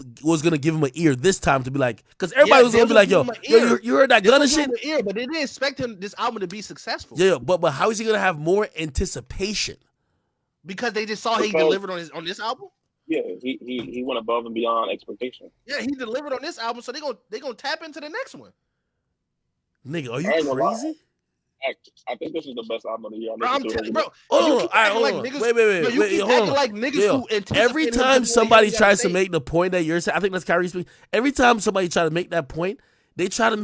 gonna give him an ear this time to be like, because everybody was gonna be like, yo, you heard that Gunna shit? Ear, but they didn't expect this album to be successful. Yeah, but how is he gonna have more anticipation? Because they just saw he delivered on this album. Yeah, he went above and beyond expectation. Yeah, he delivered on this album, so they gonna tap into the next one. Nigga, are you crazy? I think this is the best album of the year. Bro, I'm telling you, bro. Hold on. Wait. Every time somebody tries to make the point that you're saying, I think that's Kyrie speaking. Every time somebody try to make that point, they try to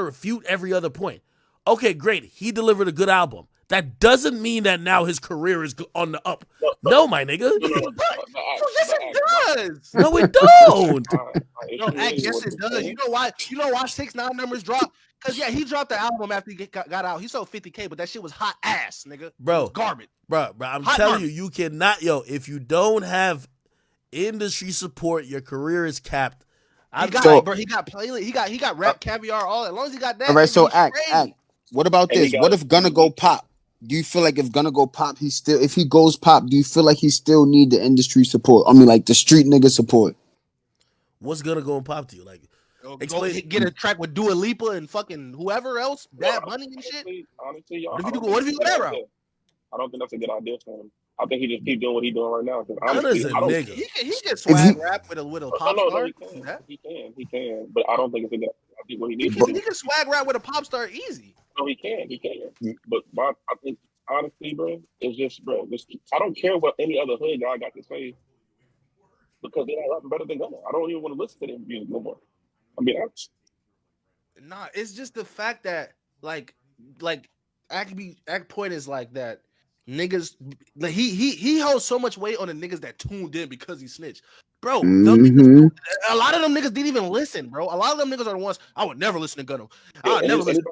refute every other point. Okay, great. He delivered a good album. That doesn't mean that now his career is on the up. No, my nigga. Yes, it does. No, it don't. Yes, it does. You know why? 6ix9ine numbers dropped? Because he dropped the album after he got out. He sold 50K, but that shit was hot ass, nigga. Bro, garbage. Bro, I'm telling you, you cannot. Yo, if you don't have industry support, your career is capped. He got rap caviar. All as long as he got that. All right, so act. What about this? What if Gunna go pop? Do you feel like if Gunna go pop, if he goes pop, do you feel like he still need the industry support? I mean, like the street nigga support. What's Gunna go and pop to you? Like, get a track with Dua Lipa and fucking whoever else, Bad Bunny and shit. Honestly, what if you go that route? I don't think that's a good idea for him. I think he just keep doing what he's doing right now. Gunna's a nigga. He can swag rap with a pop star. He can, but I don't think it's a good. I think what he needs. He can swag rap with a pop star easy. No, he can. But I think honestly, bro, it's just, bro. I don't care what any other hood guy got to say because they're not rapping better than Gunna. I don't even want to listen to their music no more. I'm being honest. Nah, it's just the fact that like Act point is like that. Niggas, like he holds so much weight on the niggas that tuned in because he snitched, bro. Mm-hmm. A lot of them niggas didn't even listen, bro. A lot of them niggas are the ones I would never listen to Gunna. I would never listen.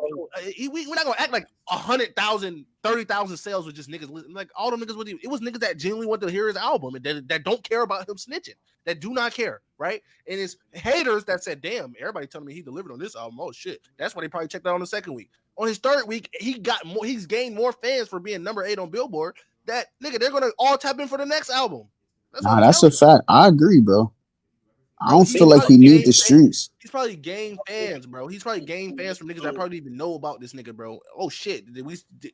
We're not gonna act like 100,000, 30,000 sales with just niggas. Like all them niggas it was niggas that genuinely want to hear his album and that don't care about him snitching, that do not care, right? And it's haters that said, "Damn, everybody telling me he delivered on this album." Oh shit, that's why they probably checked out on the second week. On his third week, he's gained more fans for being number 8 on Billboard. That nigga, they're gonna all tap in for the next album. That's a fact. I agree, bro. I don't feel like he needs the streets. He's probably gained fans, bro. He's probably gained fans from niggas that probably even know about this nigga, bro. Oh shit,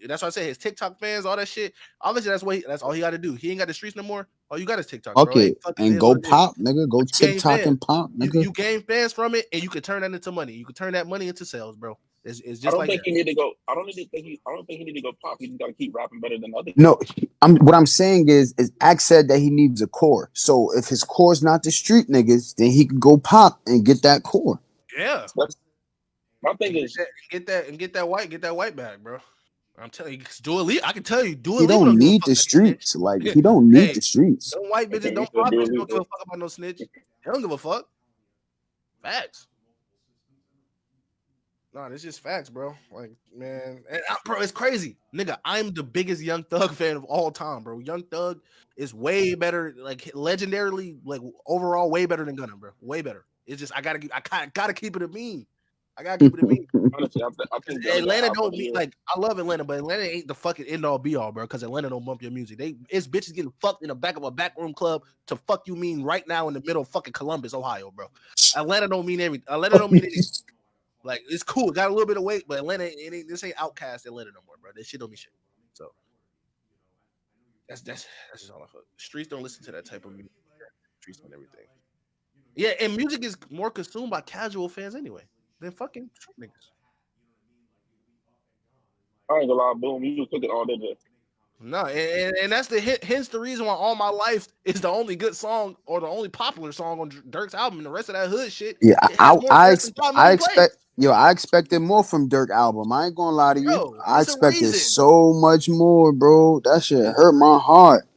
that's why I say his TikTok fans, all that shit. Obviously, that's all he got to do. He ain't got the streets no more. All you got is TikTok. Okay, bro. And go pop, nigga. Go TikTok and pop, nigga. You gain fans from it, and you can turn that into money. You can turn that money into sales, bro. It's just I don't think he need to go. I don't think he need to go pop. He just got to keep rapping better than others. No, what I'm saying is Axe said that he needs a core. So if his core's not the street niggas, then he can go pop and get that core. Yeah. My thing is get that white bag, bro. I'm telling you, Dua Lipa. I can tell you, Dua He Lipa don't need the streets. Like he don't need the streets. Them white bitches don't pop. Bitches don't give a fuck about no snitch. They don't give a fuck. Facts. Nah, it's just facts, bro. Like, man, bro, it's crazy, nigga. I'm the biggest Young Thug fan of all time, bro. Young Thug is way better, like legendarily, like overall, way better than Gunna, bro. Way better. It's just I gotta keep it a meme. I gotta keep it a meme. Honestly, I think Atlanta don't mean like I love Atlanta, but Atlanta ain't the fucking end all be all, bro. Because Atlanta don't bump your music. It's bitches getting fucked in the back of a backroom club to fuck you mean right now in the middle of fucking Columbus, Ohio, bro. Atlanta don't mean anything. Like it's cool, got a little bit of weight, but Atlanta, this ain't Outcast Atlanta no more, bro. This shit don't mean shit. So that's just all I feel. Streets don't listen to that type of music. Streets and everything. Yeah, and music is more consumed by casual fans anyway than fucking street niggas. I ain't gonna lie, boom, you took it all day. No, and that's hence the reason why All My Life is the only good song or the only popular song on Dirk's album. And the rest of that hood shit. Yeah, I expected more from Dirk album. I ain't gonna lie to you. I expected so much more, bro. That shit hurt my heart.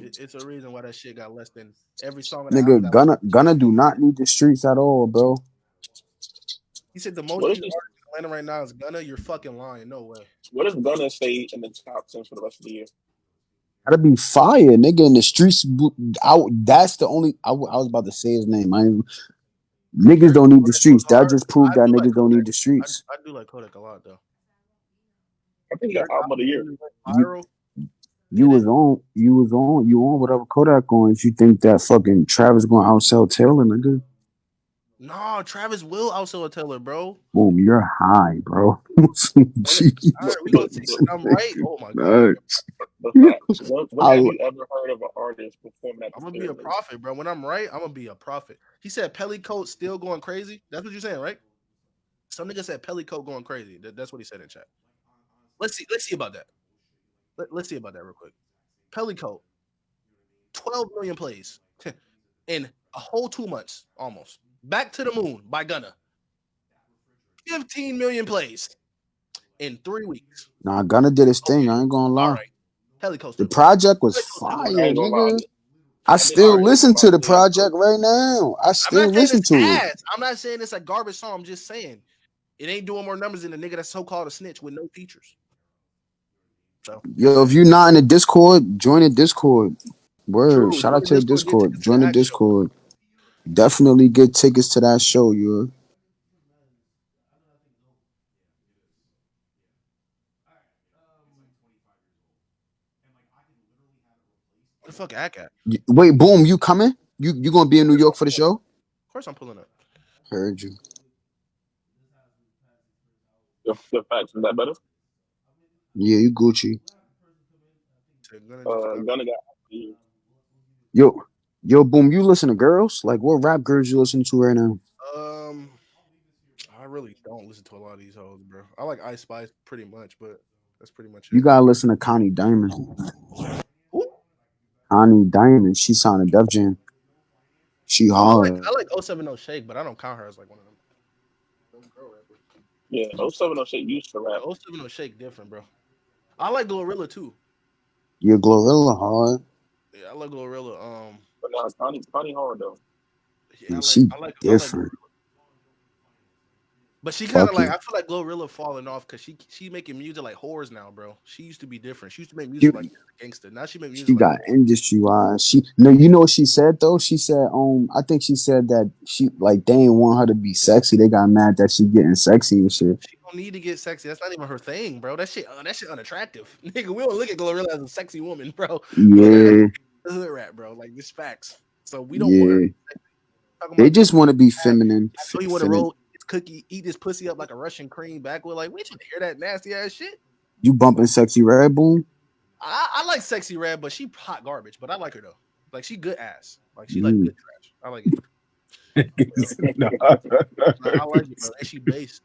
It's a reason why that shit got less than every song. Nigga, Gunna do not need the streets at all, bro. He said the most What is viewed this? artist in Atlanta right now is Gunna. You're fucking lying. No way. What is gonna stay in the top 10 for the rest of the year? Gotta be fire, nigga. In the streets, out. That's the only. I was about to say his name. Niggas don't need the streets. That just proved I that do like niggas don't need Kodak. the streets. I do like Kodak a lot though. I think he got Dirk album of the year. album went You viral. you on whatever Kodak on. If you think that fucking Travis gonna outsell Taylor, nigga, No, Travis will outsell a Taylor, bro. boom, you're high, bro. All right, we gonna see. I'm right. Oh my god. Nuts. The facts. When have I, you ever heard of an artist performing at I'm the gonna be a Pyramids? prophet, bro. When I'm right, I'm gonna be a prophet. He said Pellycoat still going crazy. That's what you're saying, right? Some nigga said Pellycoat going crazy. That's what he said in chat. Let's see. Let's see about that. Let's see about that real quick. Pellycoat, 12 million plays in a whole 2 months, almost. Back to the Moon by Gunna, 15 million plays in 3 weeks. nah, Gunna did his thing. I ain't gonna All lie. right, Pellycoat The still going. project was Pellycoat still I going. fire, ain't gonna lie. nigga. I I did. I still ain't listen gonna lie. to the I did. project right now. I I'm not still saying listen it's to it. ass. I'm not saying it's a garbage song. I'm just saying it ain't doing more numbers than a nigga that's so called a snitch with no features. So just Yo, saying. if you're not in the Discord, join the Discord. Word. True. Shout Join out the to the Discord. Get Discord. tickets to Join the the Axe show. Discord. Definitely get tickets to that show, you. Where the fuck Ack at? Wait, boom, you coming? You gonna be in New York for the show? Of course I'm pulling up. Heard you. The facts. Is that better? Yeah, you Gucci. Gonna got. Yo, boom, you listen to girls? Like what rap girls you listen to right now? Um, I really don't listen to a lot of these hoes, bro. I like Ice Spice pretty much, but that's pretty much You it. gotta listen to Connie Diamond. Who? Connie Diamond, she signed a Def Jam. She hard. I like 070 Shake, but I don't count her as like one of them. Yeah, 070 Shake used to rap. 070 Shake different, bro. I like Glorilla too. Your Glorilla hard. Yeah, I like Glorilla. But now Connie hard though. Yeah, And she I like different. But she kind of like, Fucking. I feel like Glorilla falling off because she making music like whores now, bro. She used to be different. She used to make music like a gangster. Now she make music She like got industry wise. She no, you know what she said though? She said, I think she said that she like they didn't want her to be sexy. They got mad that she getting sexy and shit. she don't need to get sexy. That's not even her thing, bro. That shit unattractive. Nigga, we don't look at Glorilla as a sexy woman, bro. Yeah, Hood rat, bro. Like this facts. So we don't want her. yeah. Talking They about just want to be feminine. I know you want to roll this cookie, eat this pussy up like a Russian cream backward. Like, we should hear that nasty ass shit. You bumping sexy red boom? I like sexy red, but she hot garbage. But I like her though. Like she good ass. Like she like good trash. I like it. I like it, bro. And she based.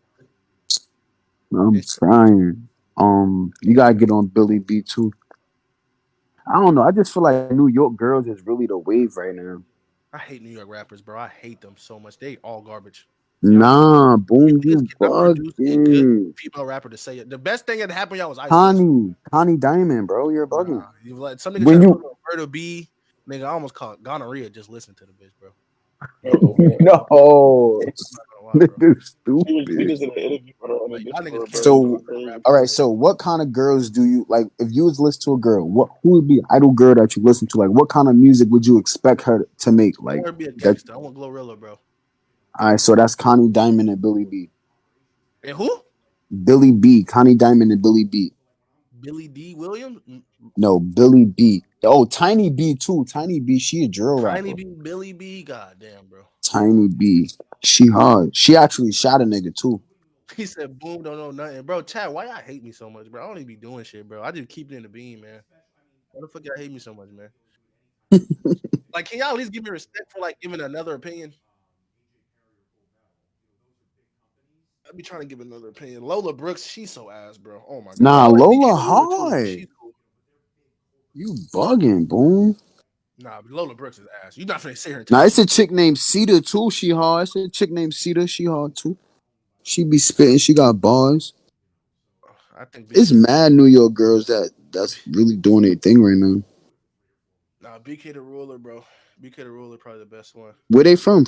I'm trying. You gotta get on Billy B too. I don't know. I just feel like New York girls is really the wave right now. I hate New York rappers, bro. I hate them so much. They all garbage. Nah, boom, you Produce a good bugging. female rapper to say it. The best thing that happened y'all was Ice Spice. Connie Diamond, bro, you're bugging. You like some nigga When trying to you put on Murder B, nigga, I almost called gonorrhea just listen to the bitch, bro. no, nigga, We stupid. just did an interview for her on the Y'all niggas Discord, bro. So, Crazy. all right. So, what kind of girls do you like? If you was listen to a girl, who would be idol girl that you listen to? Like, what kind of music would you expect her to make? I Like want her to be a that. gangster. I want Glorilla, bro. All right. So that's Connie Diamond and Billy B. And who? Billy B. Connie Diamond and Billy B. Billy D. Williams? No, Billy B. Oh, Tiny B too. Tiny B. She a drill Tiny rapper. B. Billy B. God damn, bro. Tiny B. She hard. She actually shot a nigga too. He said, boom, don't know nothing. Bro, Chad, why y'all hate me so much, bro? I don't even be doing shit, bro. I just keep it in the beam, man. Why the fuck y'all hate me so much, man? Like, can y'all at least give me respect for, like, giving another opinion? I be trying to give another opinion. Lola Brooks, she's so ass, bro. Oh my god. Nah, I like Lola BK the Ruler too. hard. She's cool. You bugging, boom. Nah, but Lola Brooks is ass. You're not finna sit here and tell Now me it's a chick named Cedar too. She hard. It's a chick named Cedar. She hard too. She be spitting. She got bars. I think It's BK. mad New York girls that's really doing their thing right now. Nah, BK the Ruler, bro. BK the Ruler probably the best one. Where they from?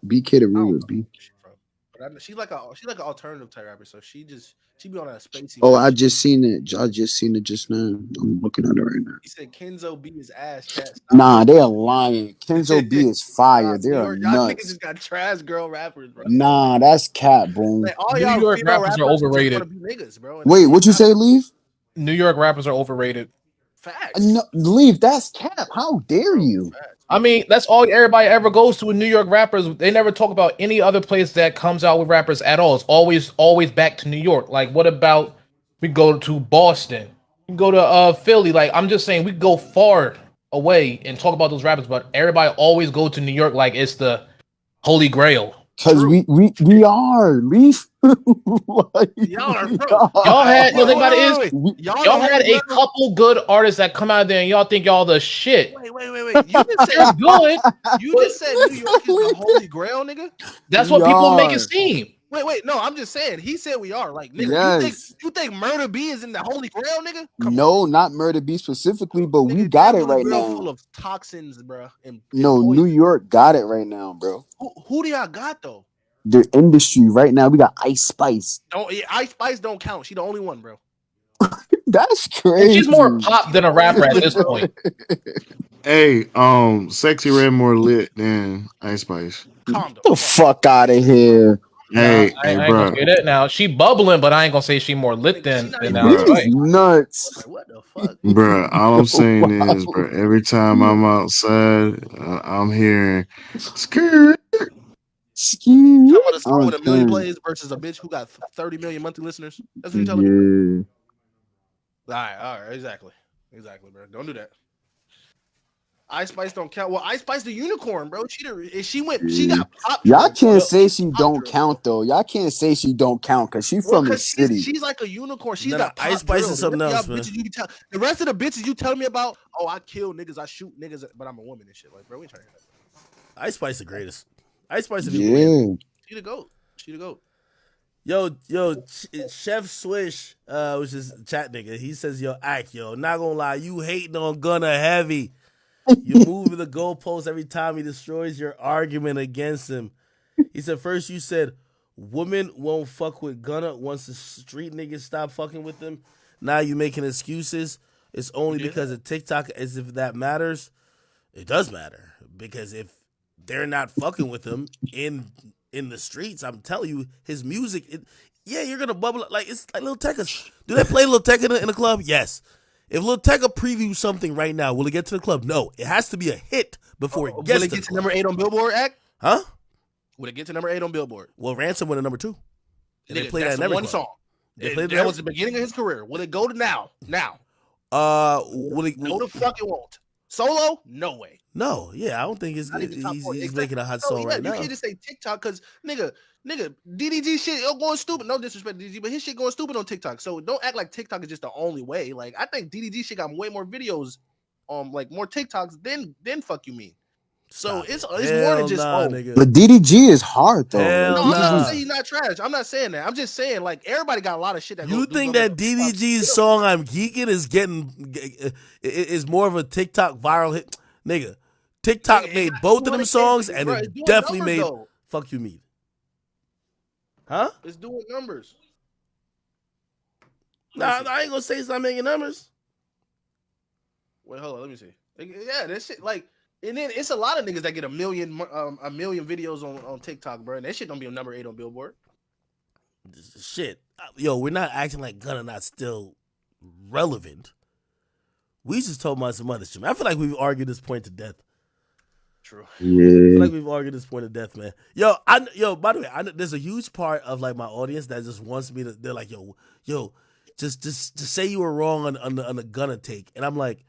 BK the I don't ruler. know B. where she from. But she's like an alternative type rapper, so she be on that spacey. Oh, type I shit. just seen it. I just seen it just now. I'm looking at it right now. He said Kenzo beat his ass. Chat. Stop Nah, they listening. are lying. Kenzo B is fire. They New are York, y'all niggas nuts. just got trash girl rappers, bro. Nah, that's cat, boom. Like all New y'all York female rappers are rappers just want overrated. to be niggas, bro. And Wait, what you say, Leave? New York rappers are overrated. Facts. No, Leave, that's cap. How dare you? I mean, that's all everybody ever goes to with New York rappers. They never talk about any other place that comes out with rappers at all. It's always back to New York. Like, what about we go to Boston? We go to Philly. Like, I'm just saying we go far away and talk about those rappers, but everybody always go to New York like it's the holy grail. Cause we are Leaf. Like, Y'all are we bro. Y'all had no. are. Think about it is Y'all y'all the had holy a grail. couple good artists that come out there and y'all think y'all the shit. Wait. You just said It's good. You just said New York is the holy grail, nigga. That's We what people make it are. seem. Wait. No, I'm just saying. He said we are. Like, nigga, Yes. you think Murder B is in the holy grail, nigga? Come on. No, not Murder B specifically, but we Nigga, got that it holy right grail now. full of toxins, bro, and No, poison. New York got it right now, bro. Who do y'all got though? The industry right now, we got Ice Spice. Don't Ice Spice don't count. She the only one, bro. That's And she's more crazy. pop than a rapper at this point. Hey, Sexy Red more lit than Ice Spice. Calm the fuck out of here. Nah, Hey, I ain't gonna bro, say that now. She bubbling, but I ain't gonna say she more lit than Ice bro, He's Spice. nuts. Like, what the fuck? bro. All I'm saying is, Wow. bro, every time I'm outside, I'm hearing skirt. You talking about a song I'm with a million done. plays versus a bitch who got 30 million monthly listeners? That's what you telling me? Yeah. All right, exactly, bro. Don't do that. Ice Spice don't count. Well, Ice Spice the unicorn, bro. She Yeah. got pop Y'all drill, bro. can't Yo, say she don't count though. Y'all can't say she don't count because she Well, from the cause city. she's like a unicorn. She's No, got Ice pop Spice drill. is The rest something of y'all else, man. the rest of the bitches you telling me about, oh, I kill niggas, I shoot niggas, but I'm a woman and shit. Like, bro, we ain't trying to hear that. Ice Spice the greatest. Ice Spice the new wave. Yeah. She the goat. She the goat. Yo, Chef Swish, which is chat nigga, he says, yo, act, yo, not gonna lie, you hating on Gunna heavy. You moving the goalpost every time he destroys your argument against him. He said, first you said, women won't fuck with Gunna once the street niggas stop fucking with them. Now you making excuses. It's only because of TikTok, as if that matters. It does matter. Because if they're not fucking with him in the streets, I'm telling you, his music, yeah, you're gonna bubble like it's like Lil Tecca's. Do they play Lil Tecca in the club? Yes. If Lil Tecca previews something right now, will it get to the club? No. It has to be a hit before it gets Will it to get the to club. number 8 on Billboard, Act? Huh? Would it get to number 8 on Billboard? Well, Ransom went to number 2. And they Nigga, played that that's in every one club. song. They played That was the beginning of his career. Will it go to now? Now. No, the fuck it won't. Solo? No way. No, yeah, I don't think he's making a hot song right You now. can't just say TikTok because nigga, DDG shit going stupid. No disrespect to DDG, but his shit going stupid on TikTok. So don't act like TikTok is just the only way. Like I think DDG shit got way more videos, like more TikToks than fuck you mean. So it's more than just nigga. But DDG is hard though. Hell Like, I'm not DDG saying he's not trash. I'm not saying that. I'm just saying like everybody got a lot of shit that You think that DDG's song "I'm Geeking" is more of a TikTok viral hit, nigga? TikTok made both of them songs, and bro, it it's doing definitely numbers, made though. "Fuck You Mean." Huh? It's doing numbers. Nah, I ain't gonna say it's not making numbers. Wait, hold on. Let me see. Yeah, that shit like. And then it's a lot of niggas that get a million videos on TikTok, bro. And that shit don't be a number 8 on Billboard. Shit, yo, we're not acting like Gunna not still relevant. We just talking about some other shit. Man. I feel like we've argued this point to death. True. Yeah. I feel like we've argued this point to death, man. Yo, by the way, there's a huge part of like my audience that just wants me to. They're like, yo, just say you were wrong on the Gunna take, and I'm like,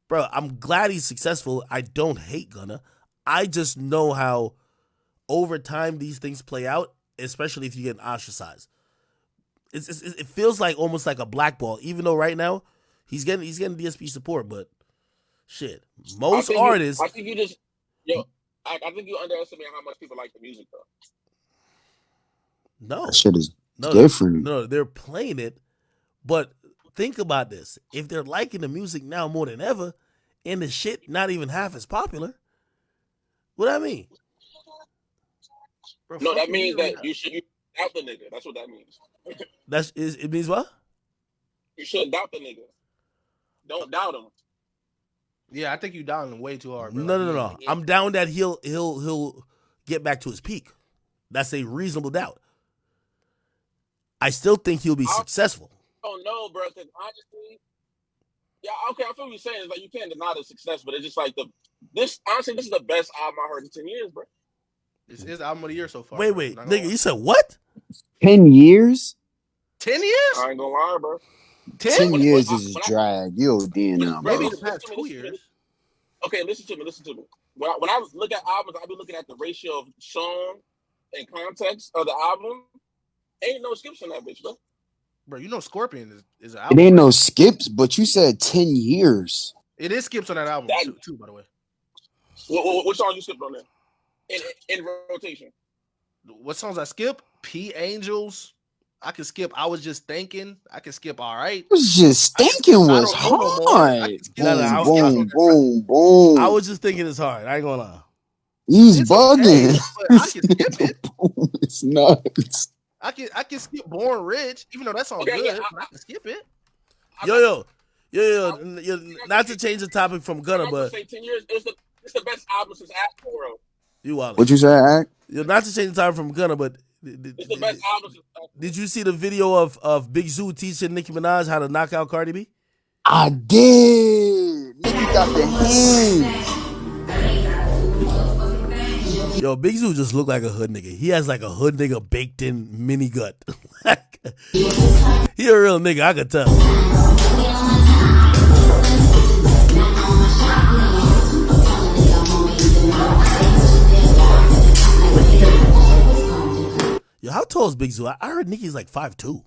bro, I'm glad he's successful. I don't hate Gunna. I just know how over time these things play out, especially if you get ostracized. It feels like almost like a blackball, even though right now he's getting DSP support, but shit, most artists. I think you just, yo, I think you underestimate how much people like the music though. No, that shit is different. No, they're playing it, but think about this: if they're liking the music now more than ever, and the shit not even half as popular, what do I mean? No, that means that you should. doubt the nigga. That's what that means. It means what? You shouldn't doubt the nigga. Don't doubt him. Yeah, I think you down him way too hard, bro. No. I'm down that he'll get back to his peak. That's a reasonable doubt. I still think he'll be successful. Oh no, bro. Because honestly, yeah, okay, I feel what you're saying. It's like you can't deny the success, but it's just like this is the best album I heard in 10 years, bro. This is album of the year so far. Wait, nigga, you said what? 10 years? 10 years? I ain't gonna lie, bro. 10 years is a drag. You ODing now, bro. Maybe the past 2 years. Okay, listen to me. When I look at albums, I be looking at the ratio of song and context of the album. Ain't no skips on that bitch, bro. Bro, you know Scorpion is an It album. ain't no skips, but you said 10 years. It is skips on that album too, by the way. What song you skipped on there? In rotation. What songs I skip? P Angels. I can skip. I was just thinking. I can skip. All right. I was just thinking was hard. Boom. I was just thinking it's hard. I ain't gonna lie. He's bugging. Okay, but I can skip it. It's nuts. I can skip Born Rich, even though that song's good. I can skip it. Yo. Not to change the topic from Gunna, but say 10 years. It's the best album since Astro World. You wild. What you say, Act? Not to change the topic from Gunna, but It's the best album since Astro. Did you see the video of Big Zoo teaching Nicki Minaj how to knock out Cardi B? I did. Nicki got the hands. Yo, Big Zoo just look like a hood nigga. He has like a hood nigga baked in mini gut. He a real nigga, I could tell. Yo, how tall is Big Zoo? I heard Nicki's like 5'2".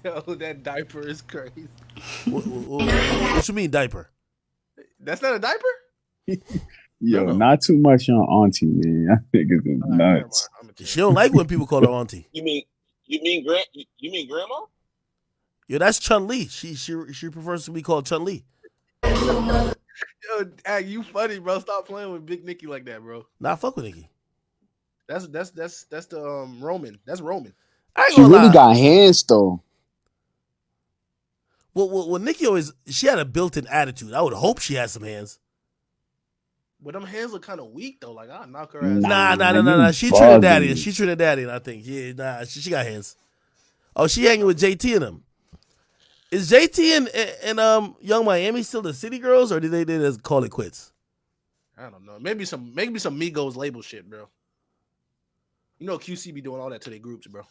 Yo, that diaper is crazy. What you mean diaper? That's not a diaper? Yo, not too much on Auntie, man. I think it's nuts. She don't like when people call her auntie. You mean grandma? Yo, that's Chun Li. She prefers to be called Chun Li. Yo, you funny, bro. Stop playing with Big Nicki like that, bro. Nah, fuck with Nicki. That's the Roman. That's Roman. She really got hands though. Well, Nicki she had a built-in attitude. I would hope she had some hands. But them hands look kind of weak though. Like I'll knock her Nah. ass. She Trinidadian. She Trinidadian, I think. Yeah, nah, she got hands. Oh, she hanging with JT and them. Is JT and Young Miami still the City Girls, or did they just call it quits? I don't know. Maybe some Migos label shit, bro. You know QC be doing all that to their groups, bro.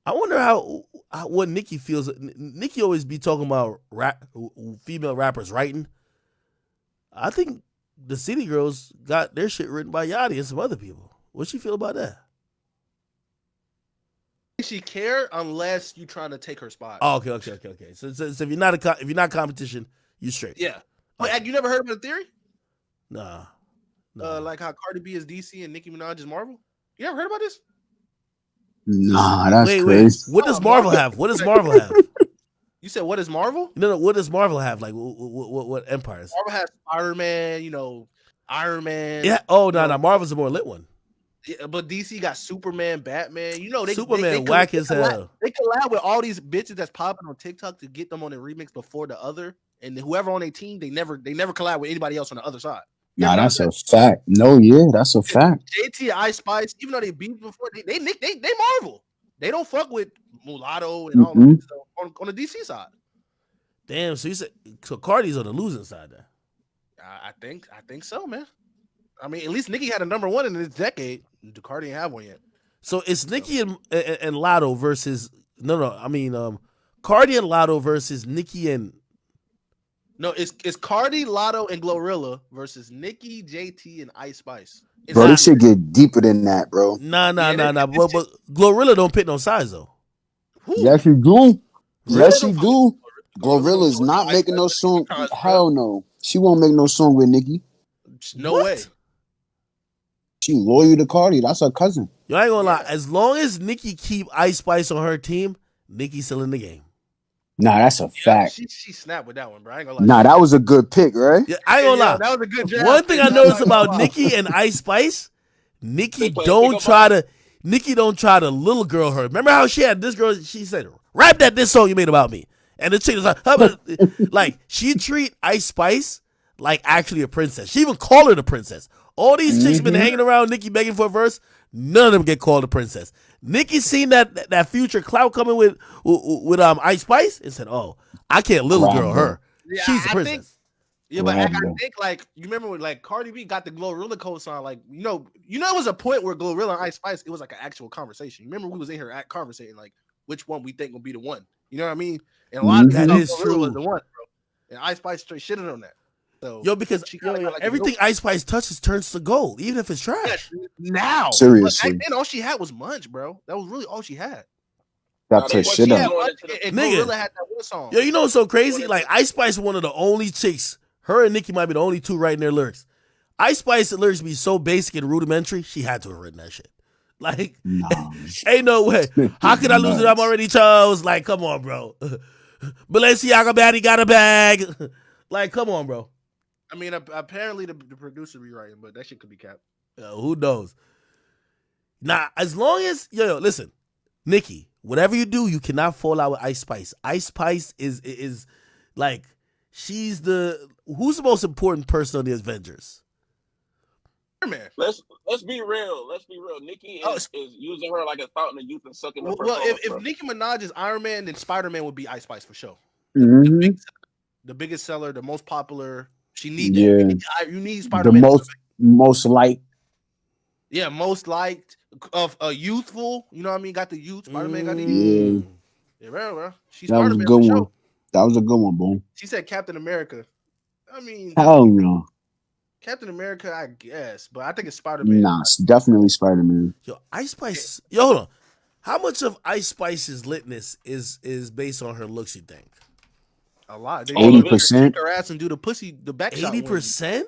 I wonder what Nicki feels. Nicki always be talking about female rappers writing. I think the City Girls got their shit written by Yachty and some other people. What she feel about that? She care unless you trying to take her spot. Oh, okay. So if you're not competition, you straight. Yeah. Wait, you never heard of the theory? Nah. Like how Cardi B is DC and Nicki Minaj is Marvel. You ever heard about this? Nah, that's crazy. What does Marvel have? What does Marvel have? You said what is Marvel? No. What does Marvel have? Like what empires? Marvel has Spider-Man. Iron Man. Yeah. Oh no. Marvel's a more lit one. Yeah, but DC got Superman, Batman. Superman whack as hell. They collab with all these bitches that's popping on TikTok to get them on the remix before the other, and whoever on their team, they never collab with anybody else on the other side. Nah, that's a fact. No, yeah, that's a fact. JT, Ice Spice, even though they beat before, they Marvel. They don't fuck with Mulatto and all that stuff on the DC side. Damn. So you said Cardi's on the losing side there. I think so, man. I mean, at least Nicki had a number one in this decade. Cardi didn't have one yet. So it's Nicki and Lotto versus Cardi and Lotto versus Nicki and. No, it's Cardi, Lotto, and Glorilla versus Nicki, JT, and Ice Spice. Bro, this should get deeper than that, bro. Nah. But Glorilla don't pick no size though. Yes, she do. Yes, she do. Glorilla is not making no song. Hell no. She won't make no song with Nicki. No way. She loyal to Cardi. That's her cousin. Yo, I ain't gonna lie. As long as Nikki keep Ice Spice on her team, Nikki's still in the game. Nah, that's a fact. She snapped with that one, bro. I ain't gonna lie. Nah, that was a good pick, right? Yeah, I ain't gonna lie. That was a good draft. One thing I pick. noticed I'm not about gonna lie. Nikki and Ice Spice, Nikki play don't pickup try to little girl her. Remember how she had this girl? She said, "Rap this song you made about me," and the chick was like, like she treat Ice Spice like actually a princess. She even called her the princess. All these chicks been hanging around Nikki begging for a verse. None of them get called a princess. Nikki seen that future clout coming with Ice Spice and said, "Oh, I can't little girl her. Yeah, She's a I princess." think, but I think like you remember when like Cardi B got the Glorilla co-sign, like you know it was a point where Glorilla and Ice Spice, it was like an actual conversation. You remember we was in here at conversating like which one we think will be the one. You know what I mean? And a lot of that people is thought Glorilla true. was the one, bro. And Ice Spice straight shitted on that. So Yo, because everything Ice Spice touches turns to gold, even if it's trash. Now, Seriously. but back then all she had was Munch, bro. That was really all she had. That's her shit up. And Nigga. Glorilla had that one song. Yo, you know what's so crazy? Like Ice Spice, one of the only chicks. Her and Nicki might be the only two writing their lyrics. Ice Spice's lyrics be so basic and rudimentary. She had to have written that shit. Like, ain't no way. How could I lose it? I'm already chose. Like, come on, bro. Balenciaga baddie got a bag. Like, come on, bro. I mean, apparently the producer rewriting, but that shit could be capped. Who knows? Nah, as long as listen, Nikki, whatever you do, you cannot fall out with Ice Spice. Ice Spice is like who's the most important person on the Avengers? Man. Let's be real. Let's be real. Nikki is using her like a fountain of youth and sucking up her Well, soul, if Nicki Minaj is Iron Man, then Spider-Man would be Ice Spice for sure. Mm-hmm. The biggest seller, the most popular. She need Yeah. that. You need Spider-Man. The most liked. Yeah, most liked of youthful. You know what I mean? Got the youth. Spider-Man got the youth. Yeah, bro. She's That was a Spider-Man good for one. sure. That was a good one, boom. She said Captain America. I mean, Hell no. Captain America, I guess, but I think it's Spider-Man. Nah, it's definitely Spider-Man. Yo, Ice Spice. Yo, hold on. How much of Ice Spice's litness is based on her looks? You think? A lot. 80%. Her ass and do the pussy, the back shot. 80%.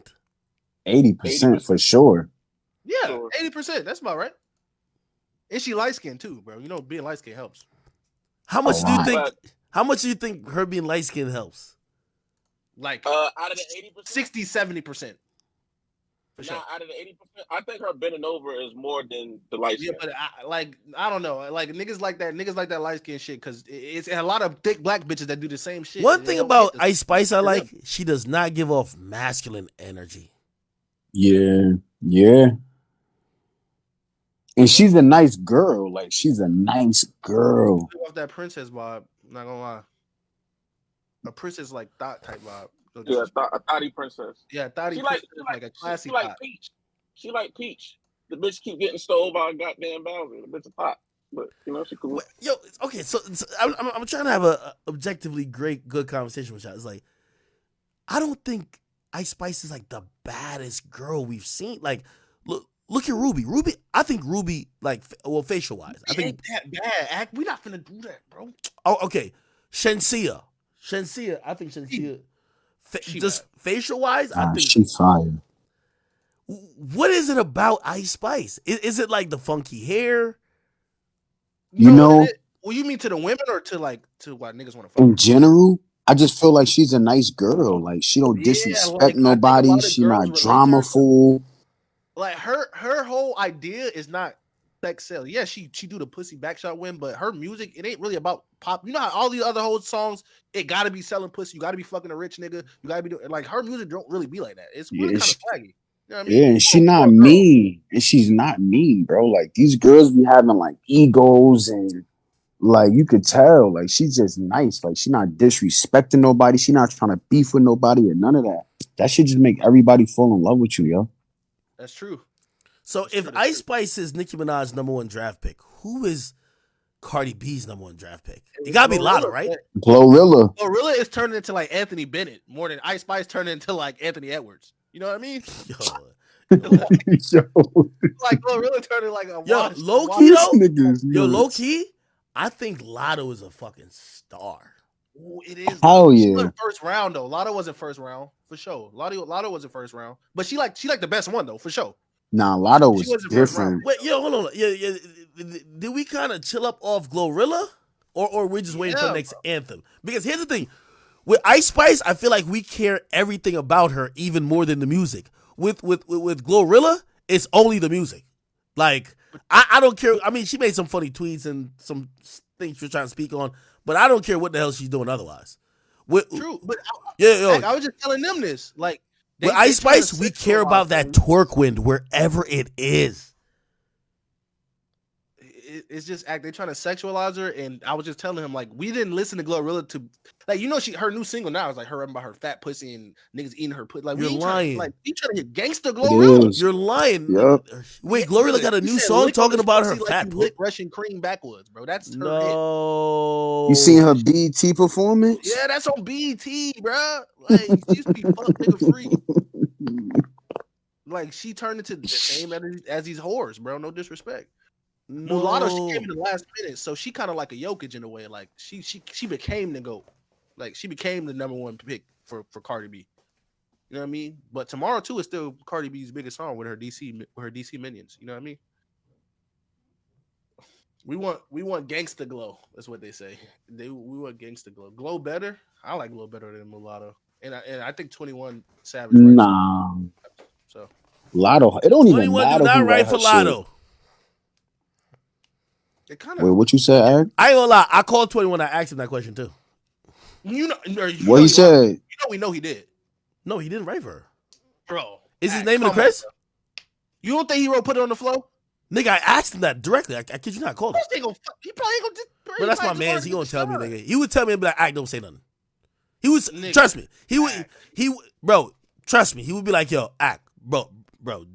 80% for sure. Yeah, 80%. That's about right. And she light skinned too, bro. You know, being light skinned helps. How much do you think? How much do you think her being light skinned helps? Like out of the 80%, 60, 70%. For sure. Out of the 80%, I think her bending over is more than the light skin. Yeah, but I don't know. Like niggas like that light skin shit because it's a lot of thick black bitches that do the same shit. One thing about Ice Spice I like, she does not give off masculine energy. Yeah. And she's a nice girl. Like, she's a nice girl. Off that princess vibe, not gonna lie. A princess like thought type vibe. Yeah, a thotty princess. Yeah, thotty she princess, like a classy. She like Peach. She like Peach. The bitch keep getting stole by a goddamn Bowser. The bitch a pot, but you know she cool. Yo, okay, so I'm trying to have a objectively good conversation with y'all. It's like, I don't think Ice Spice is like the baddest girl we've seen. Like, look at Ruby. I think Ruby, like, well, facial wise, I think ain't that bad. We not finna do that, bro. Oh, okay. Shensia, I think Shensia, just facial wise, I think she's fire. What is it about Ice Spice? Is it like the funky hair? You know, well, you mean to the women or to what niggas want to fuck? In general, I just feel like she's a nice girl. Like, she don't disrespect nobody. She not dramaful. Like her whole idea is not sex sale. Yeah, she do the pussy backshot win, but her music, it ain't really about pop. You know how all the other whole songs, it gotta be selling pussy. You gotta be fucking a rich nigga. You gotta be doing, like, her music don't really be like that. It's really kind of swaggy. You know what I mean? Yeah, and she's not mean. And she's not mean, bro. Like, these girls be having like egos and like, you could tell, like, she's just nice. Like, she's not disrespecting nobody. She not trying to beef with nobody or none of that. That should just make everybody fall in love with you, yo. That's true. So if Ice Spice is Nicki Minaj's #1 draft pick, who is Cardi B's #1 draft pick? It gotta be Lotto, right? Glorilla. Glorilla is turning into like Anthony Bennett more than Ice Spice turning into like Anthony Edwards. You know what I mean? Like Glorilla turning like a low key though. Yo, low key, I think Lotto is a fucking star. Ooh, it is. Hell She yeah. wasn't first round though. Lotto wasn't first round for sure. Lotto wasn't first round, but she like the best one though for sure. Nah, Lotto She was wasn't first round. different. Wait, yo, hold on. Yeah. Did we kind of chill up off Glorilla, or we're just waiting for the Yeah, next anthem? Because here's the thing, with Ice Spice, I feel like we care everything about her even more than the music. With Glorilla, it's only the music. Like I don't care. I mean, she made some funny tweets and some things she was trying to speak on, but I don't care what the hell she's doing otherwise. true. But I I was just telling them this. Like with Ice Spice, we care about that twerk wind wherever it is. It's just they're trying to sexualize her, and I was just telling him like we didn't listen to Glorilla to like her new single now is like her rapping about her fat pussy and niggas eating her pussy. Like You're lying. You trying to get gangster Glorilla? You're lying. Yep. Wait, Glorilla got a new song talking about her fat pussy. Lick Russian cream backwards, bro. That's her hit. No. You seen her BET performance? Yeah, that's on BET, bro. Like she used to be fuck nigga free. Like she turned into the same as these whores, bro. No disrespect. No. Mulatto, she came in the last minute, so she kind of like a Jokic in a way. Like she became the GOAT. Like she became the number one pick for Cardi B. You know what I mean? But Tomorrow too is still Cardi B's biggest song with her DC minions. You know what I mean? We want gangsta glow. That's what they say. We want gangsta glow. Glow better. I like Glow better than Mulatto, and I think 21 Savage. Nah. So Lotto. It don't even 21 matter do not who write write for her Lotto. Wait, what you said, Eric? I ain't gonna lie. I called 21. I asked him that question too. What he said? We know he did. No, he didn't write for her. Bro, is his name in the credits? You don't think he wrote "Put It on the Flow"? Nigga, I asked him that directly. I kid you not. I called him. He probably ain't gonna. But that's my man. He gonna tell me, nigga. He would tell me, and be like, "I don't say nothing." He was trust me. Bro. Trust me. He would be like, "Yo, act, bro,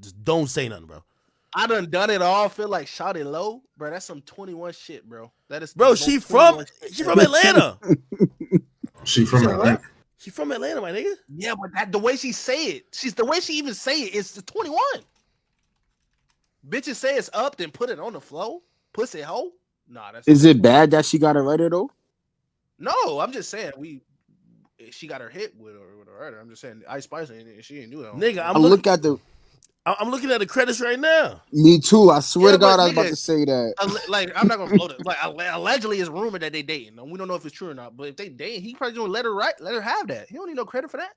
just don't say nothing, bro." I done it all. Feel like shot it low, bro. That's some 21 shit, bro. That is, bro. She from Atlanta. She from Atlanta. She from Atlanta, my nigga. Yeah, but the way she say it, the way she even say it is the 21. Bitches say it's up, then put it on the flow. Pussy hoe. Nah, that's. Is it bad that she got a writer though? No, I'm just saying she got her hit with a writer. I'm just saying Ice Spice she ain't do that. Nigga, I'm looking at the credits right now. Me too. I swear to God, I was about to say that. Like, I'm not gonna blow it. Like, allegedly, it's rumored that they dating. We don't know if it's true or not. But if they dating, he probably gonna let her have that. He don't need no credit for that.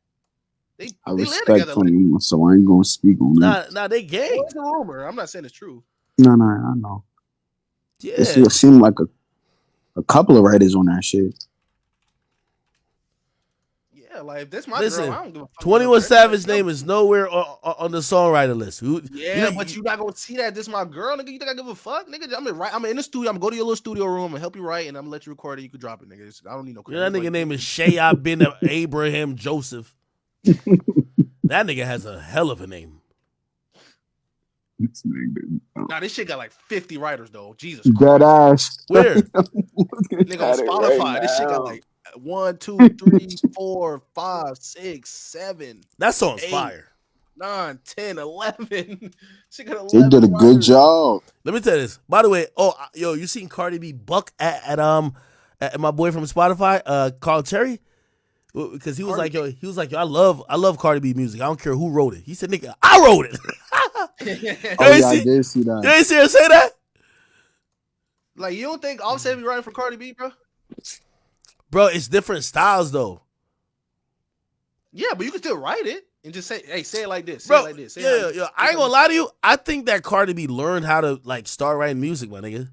I respect him, so I ain't gonna speak on that. Nah, they gay. Well, it's a rumor. I'm not saying it's true. No, I know. Yeah, it seemed like a couple of writers on that shit. Yeah, like if this my girl, I don't give a fuck. 21 Savage name is nowhere on the songwriter list. But you not gonna see that. This my girl, nigga. You think I give a fuck, nigga? I'm in the studio. I'm gonna go to your little studio room. I'm gonna help you write, and I'm gonna let you record it. You can drop it, nigga. I don't need no credit. That nigga name is Shayab bin Abraham Joseph. That nigga has a hell of a name. Nah, this shit got like 50 writers though. Jesus Dead ass. Where? Nigga on Spotify. Right, this shit got like 1, 2, 3, 4, 5, 6, 7. That song's 8, fire. 9, 10, 11. She got 11. They did a good job. Let me tell you this. By the way, yo, you seen Cardi B buck at my boy from Spotify, Carl Cherry? Because he was like, yo, I love Cardi B music. I don't care who wrote it. He said, nigga, I wrote it. I did see that. You ain't see her say that? Like, you don't think Offset be writing for Cardi B, bro? Bro, it's different styles though. Yeah, but you can still write it and just say, hey, say it like this. Say Bro, it like this. Say yeah, like yeah. I ain't gonna lie to you. I think that Cardi B learned how to like start writing music, my nigga.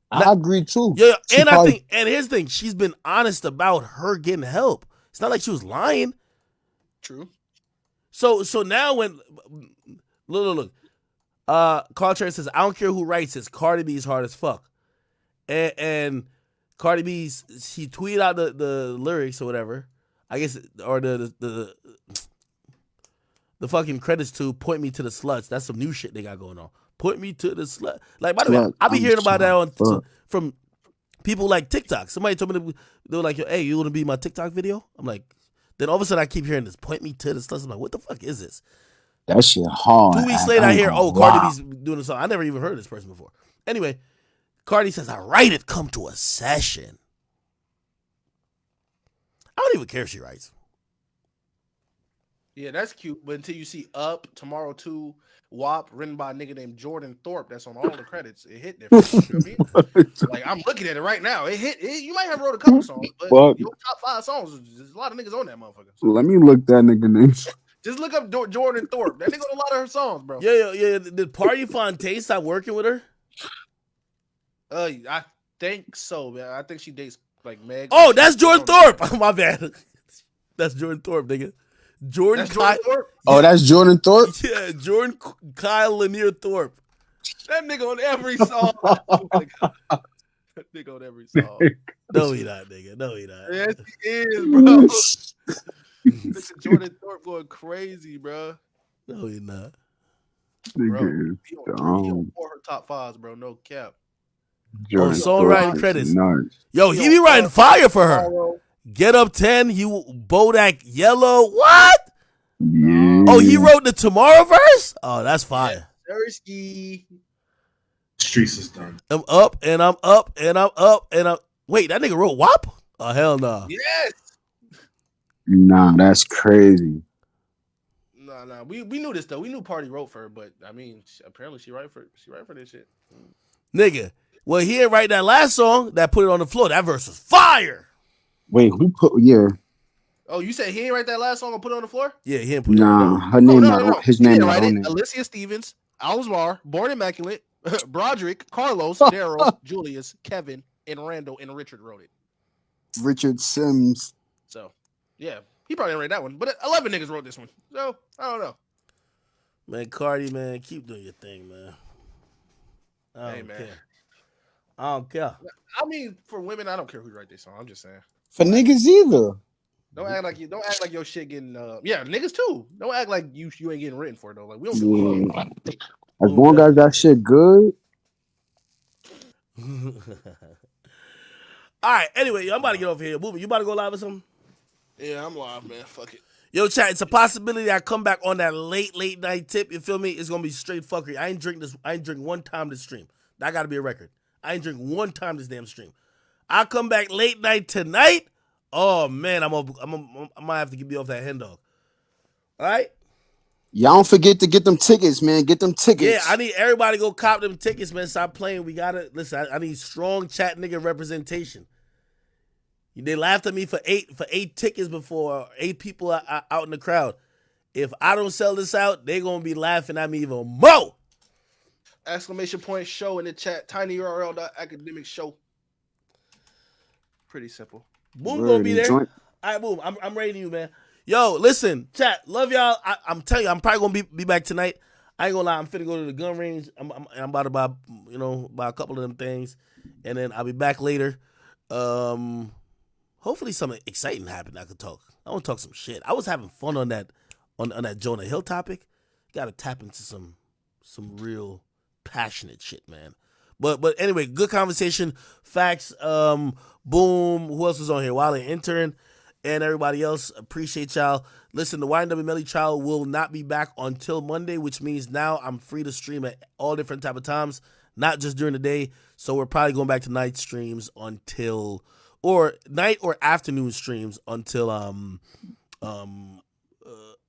I agree too. Yeah, and I think, and here's the thing, she's been honest about her getting help. It's not like she was lying. True. So now when look, Carl Cherry says, I don't care who writes this, Cardi B is hard as fuck. And Cardi B, she tweeted out the lyrics or whatever. I guess, or the fucking credits to Point Me to the Sluts. That's some new shit they got going on. Point me to the slut. Like, by the way, I be hearing about that from people like TikTok. Somebody told me they were like, hey, you want to be my TikTok video? I'm like, then all of a sudden I keep hearing this, point me to the sluts. I'm like, what the fuck is this? That shit hard. 2 weeks later, I hear, Cardi B's doing a song. I never even heard of this person before. Anyway, Cardi says, I write it, come to a session. I don't even care if she writes. Yeah, that's cute. But until you see Up, Tomorrow 2, WAP, written by a nigga named Jordan Thorpe, that's on all the credits, it hit different. You feel me? Like, I'm looking at it right now. It hit. You might have wrote a couple songs, but Fuck. your top 5 songs, there's a lot of niggas on that motherfucker. So Let me look that nigga name. just look up Jordan Thorpe. That nigga on a lot of her songs, bro. Yeah. Did Party Fontaine stop working with her? I think so, man. I think she dates like Meg. Oh, that's Jordan Thorpe. My bad. That's Jordan Thorpe, nigga. Jordan Thorpe? Oh, that's Jordan Thorpe? Yeah, Jordan Kyle Lanier Thorpe. That nigga on every song. That nigga on every song. No, he not, nigga. No, he not. Yes, he is, bro. Nigga Jordan Thorpe going crazy, bro. No, he not. Nigga is He on 4 her top 5s, bro. No cap. Jordan songwriting Thorpe credits. is nuts. Yo, he be writing fire for her. Get Up 10, Bodak Yellow. What? Yeah. Oh, he wrote the Tomorrow verse? Oh, that's fire. Thirsty. Streets is done. I'm up and I'm up and I'm up and I'm. Wait, that nigga wrote WAP? Oh, hell no. Yes. Nah, that's crazy. Nah. We knew this though. We knew Party wrote for her, but I mean, apparently she write for this shit. Nigga, well, he didn't write that last song that put it on the floor. That verse was fire. Wait, who put? Yeah. Oh, you said he didn't write that last song and put it on the floor? Yeah, he didn't put it Nah, her name not on. His He name didn't not write on it. there. Alicia Stevens, Alzmar, Born Immaculate, Broderick, Carlos, Daryl, Julius, Kevin, and Randall and Richard wrote it. Richard Sims. So, yeah, he probably didn't write that one, but 11 niggas wrote this one. So, I don't know. Man, Cardi, man, keep doing your thing, man. I don't care. I don't care. I mean, for women, I don't care who write this song. I'm just saying. For niggas either. Don't act like your shit getting yeah, niggas too. Don't act like you ain't getting written for though. Like we don't give a fuck. As long as that shit good. All right, anyway, I'm about to get over here. Moving. You about to go live or something? Yeah, I'm live, man. Fuck it. Yo, chat, it's a possibility I come back on that late night tip. You feel me? It's gonna be straight fuckery. I ain't drink one time this stream. That gotta be a record. I ain't drink one time this damn stream. I come back late night tonight. Oh man, I might have to get me off that hen dog. All right. Y'all don't forget to get them tickets, man. Get them tickets. Yeah, I need everybody to go cop them tickets, man. Stop playing. We gotta listen. I need strong chat nigga representation. They laughed at me for eight tickets before, 8 people out in the crowd. If I don't sell this out, they're gonna be laughing at me even more. Exclamation point show in the chat. tinyurl.academics show. Pretty simple. Boom gonna be there. All right, Boom. I'm ready to you, man. Yo, listen, chat. Love y'all. I'm telling you, I'm probably gonna be back tonight. I ain't gonna lie. I'm finna go to the gun range. I'm about to buy a couple of them things, and then I'll be back later. Hopefully something exciting happened. I could talk. I want to talk some shit. I was having fun on that Jonah Hill topic. Got to tap into some real passionate shit, man. But anyway, good conversation. Facts. Boom. Who else was on here? Wiley Intern and everybody else. Appreciate y'all. Listen, the YNW Melly trial will not be back until Monday, which means now I'm free to stream at all different type of times, not just during the day. So we're probably going back to night streams until, or night or afternoon streams until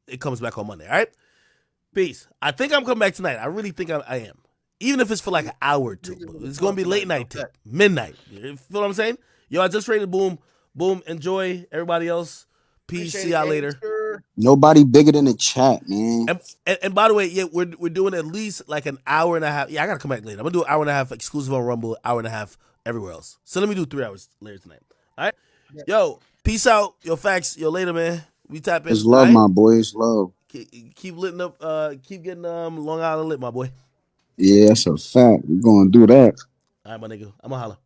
it comes back on Monday. All right. Peace. I think I'm coming back tonight. I really think I am. Even if it's for like an hour or two. It's going to be late night tip. Midnight. You feel what I'm saying? Yo, I just rated Boom. Boom. Enjoy. Everybody else. Peace. See y'all later. Nobody bigger than the chat, man. And by the way, yeah, we're doing at least like an hour and a half. Yeah, I gotta come back later. I'm gonna do an hour and a half exclusive on Rumble, hour and a half everywhere else. So let me do 3 hours later tonight. All right. Yeah. Yo, peace out. Yo, facts. Yo, later, man. We tap in. It's love, right? My boy. It's love. Keep litting up. Keep getting Long Island lit, my boy. Yeah, that's a fact. We're gonna do that. All right, my nigga. I'ma holla.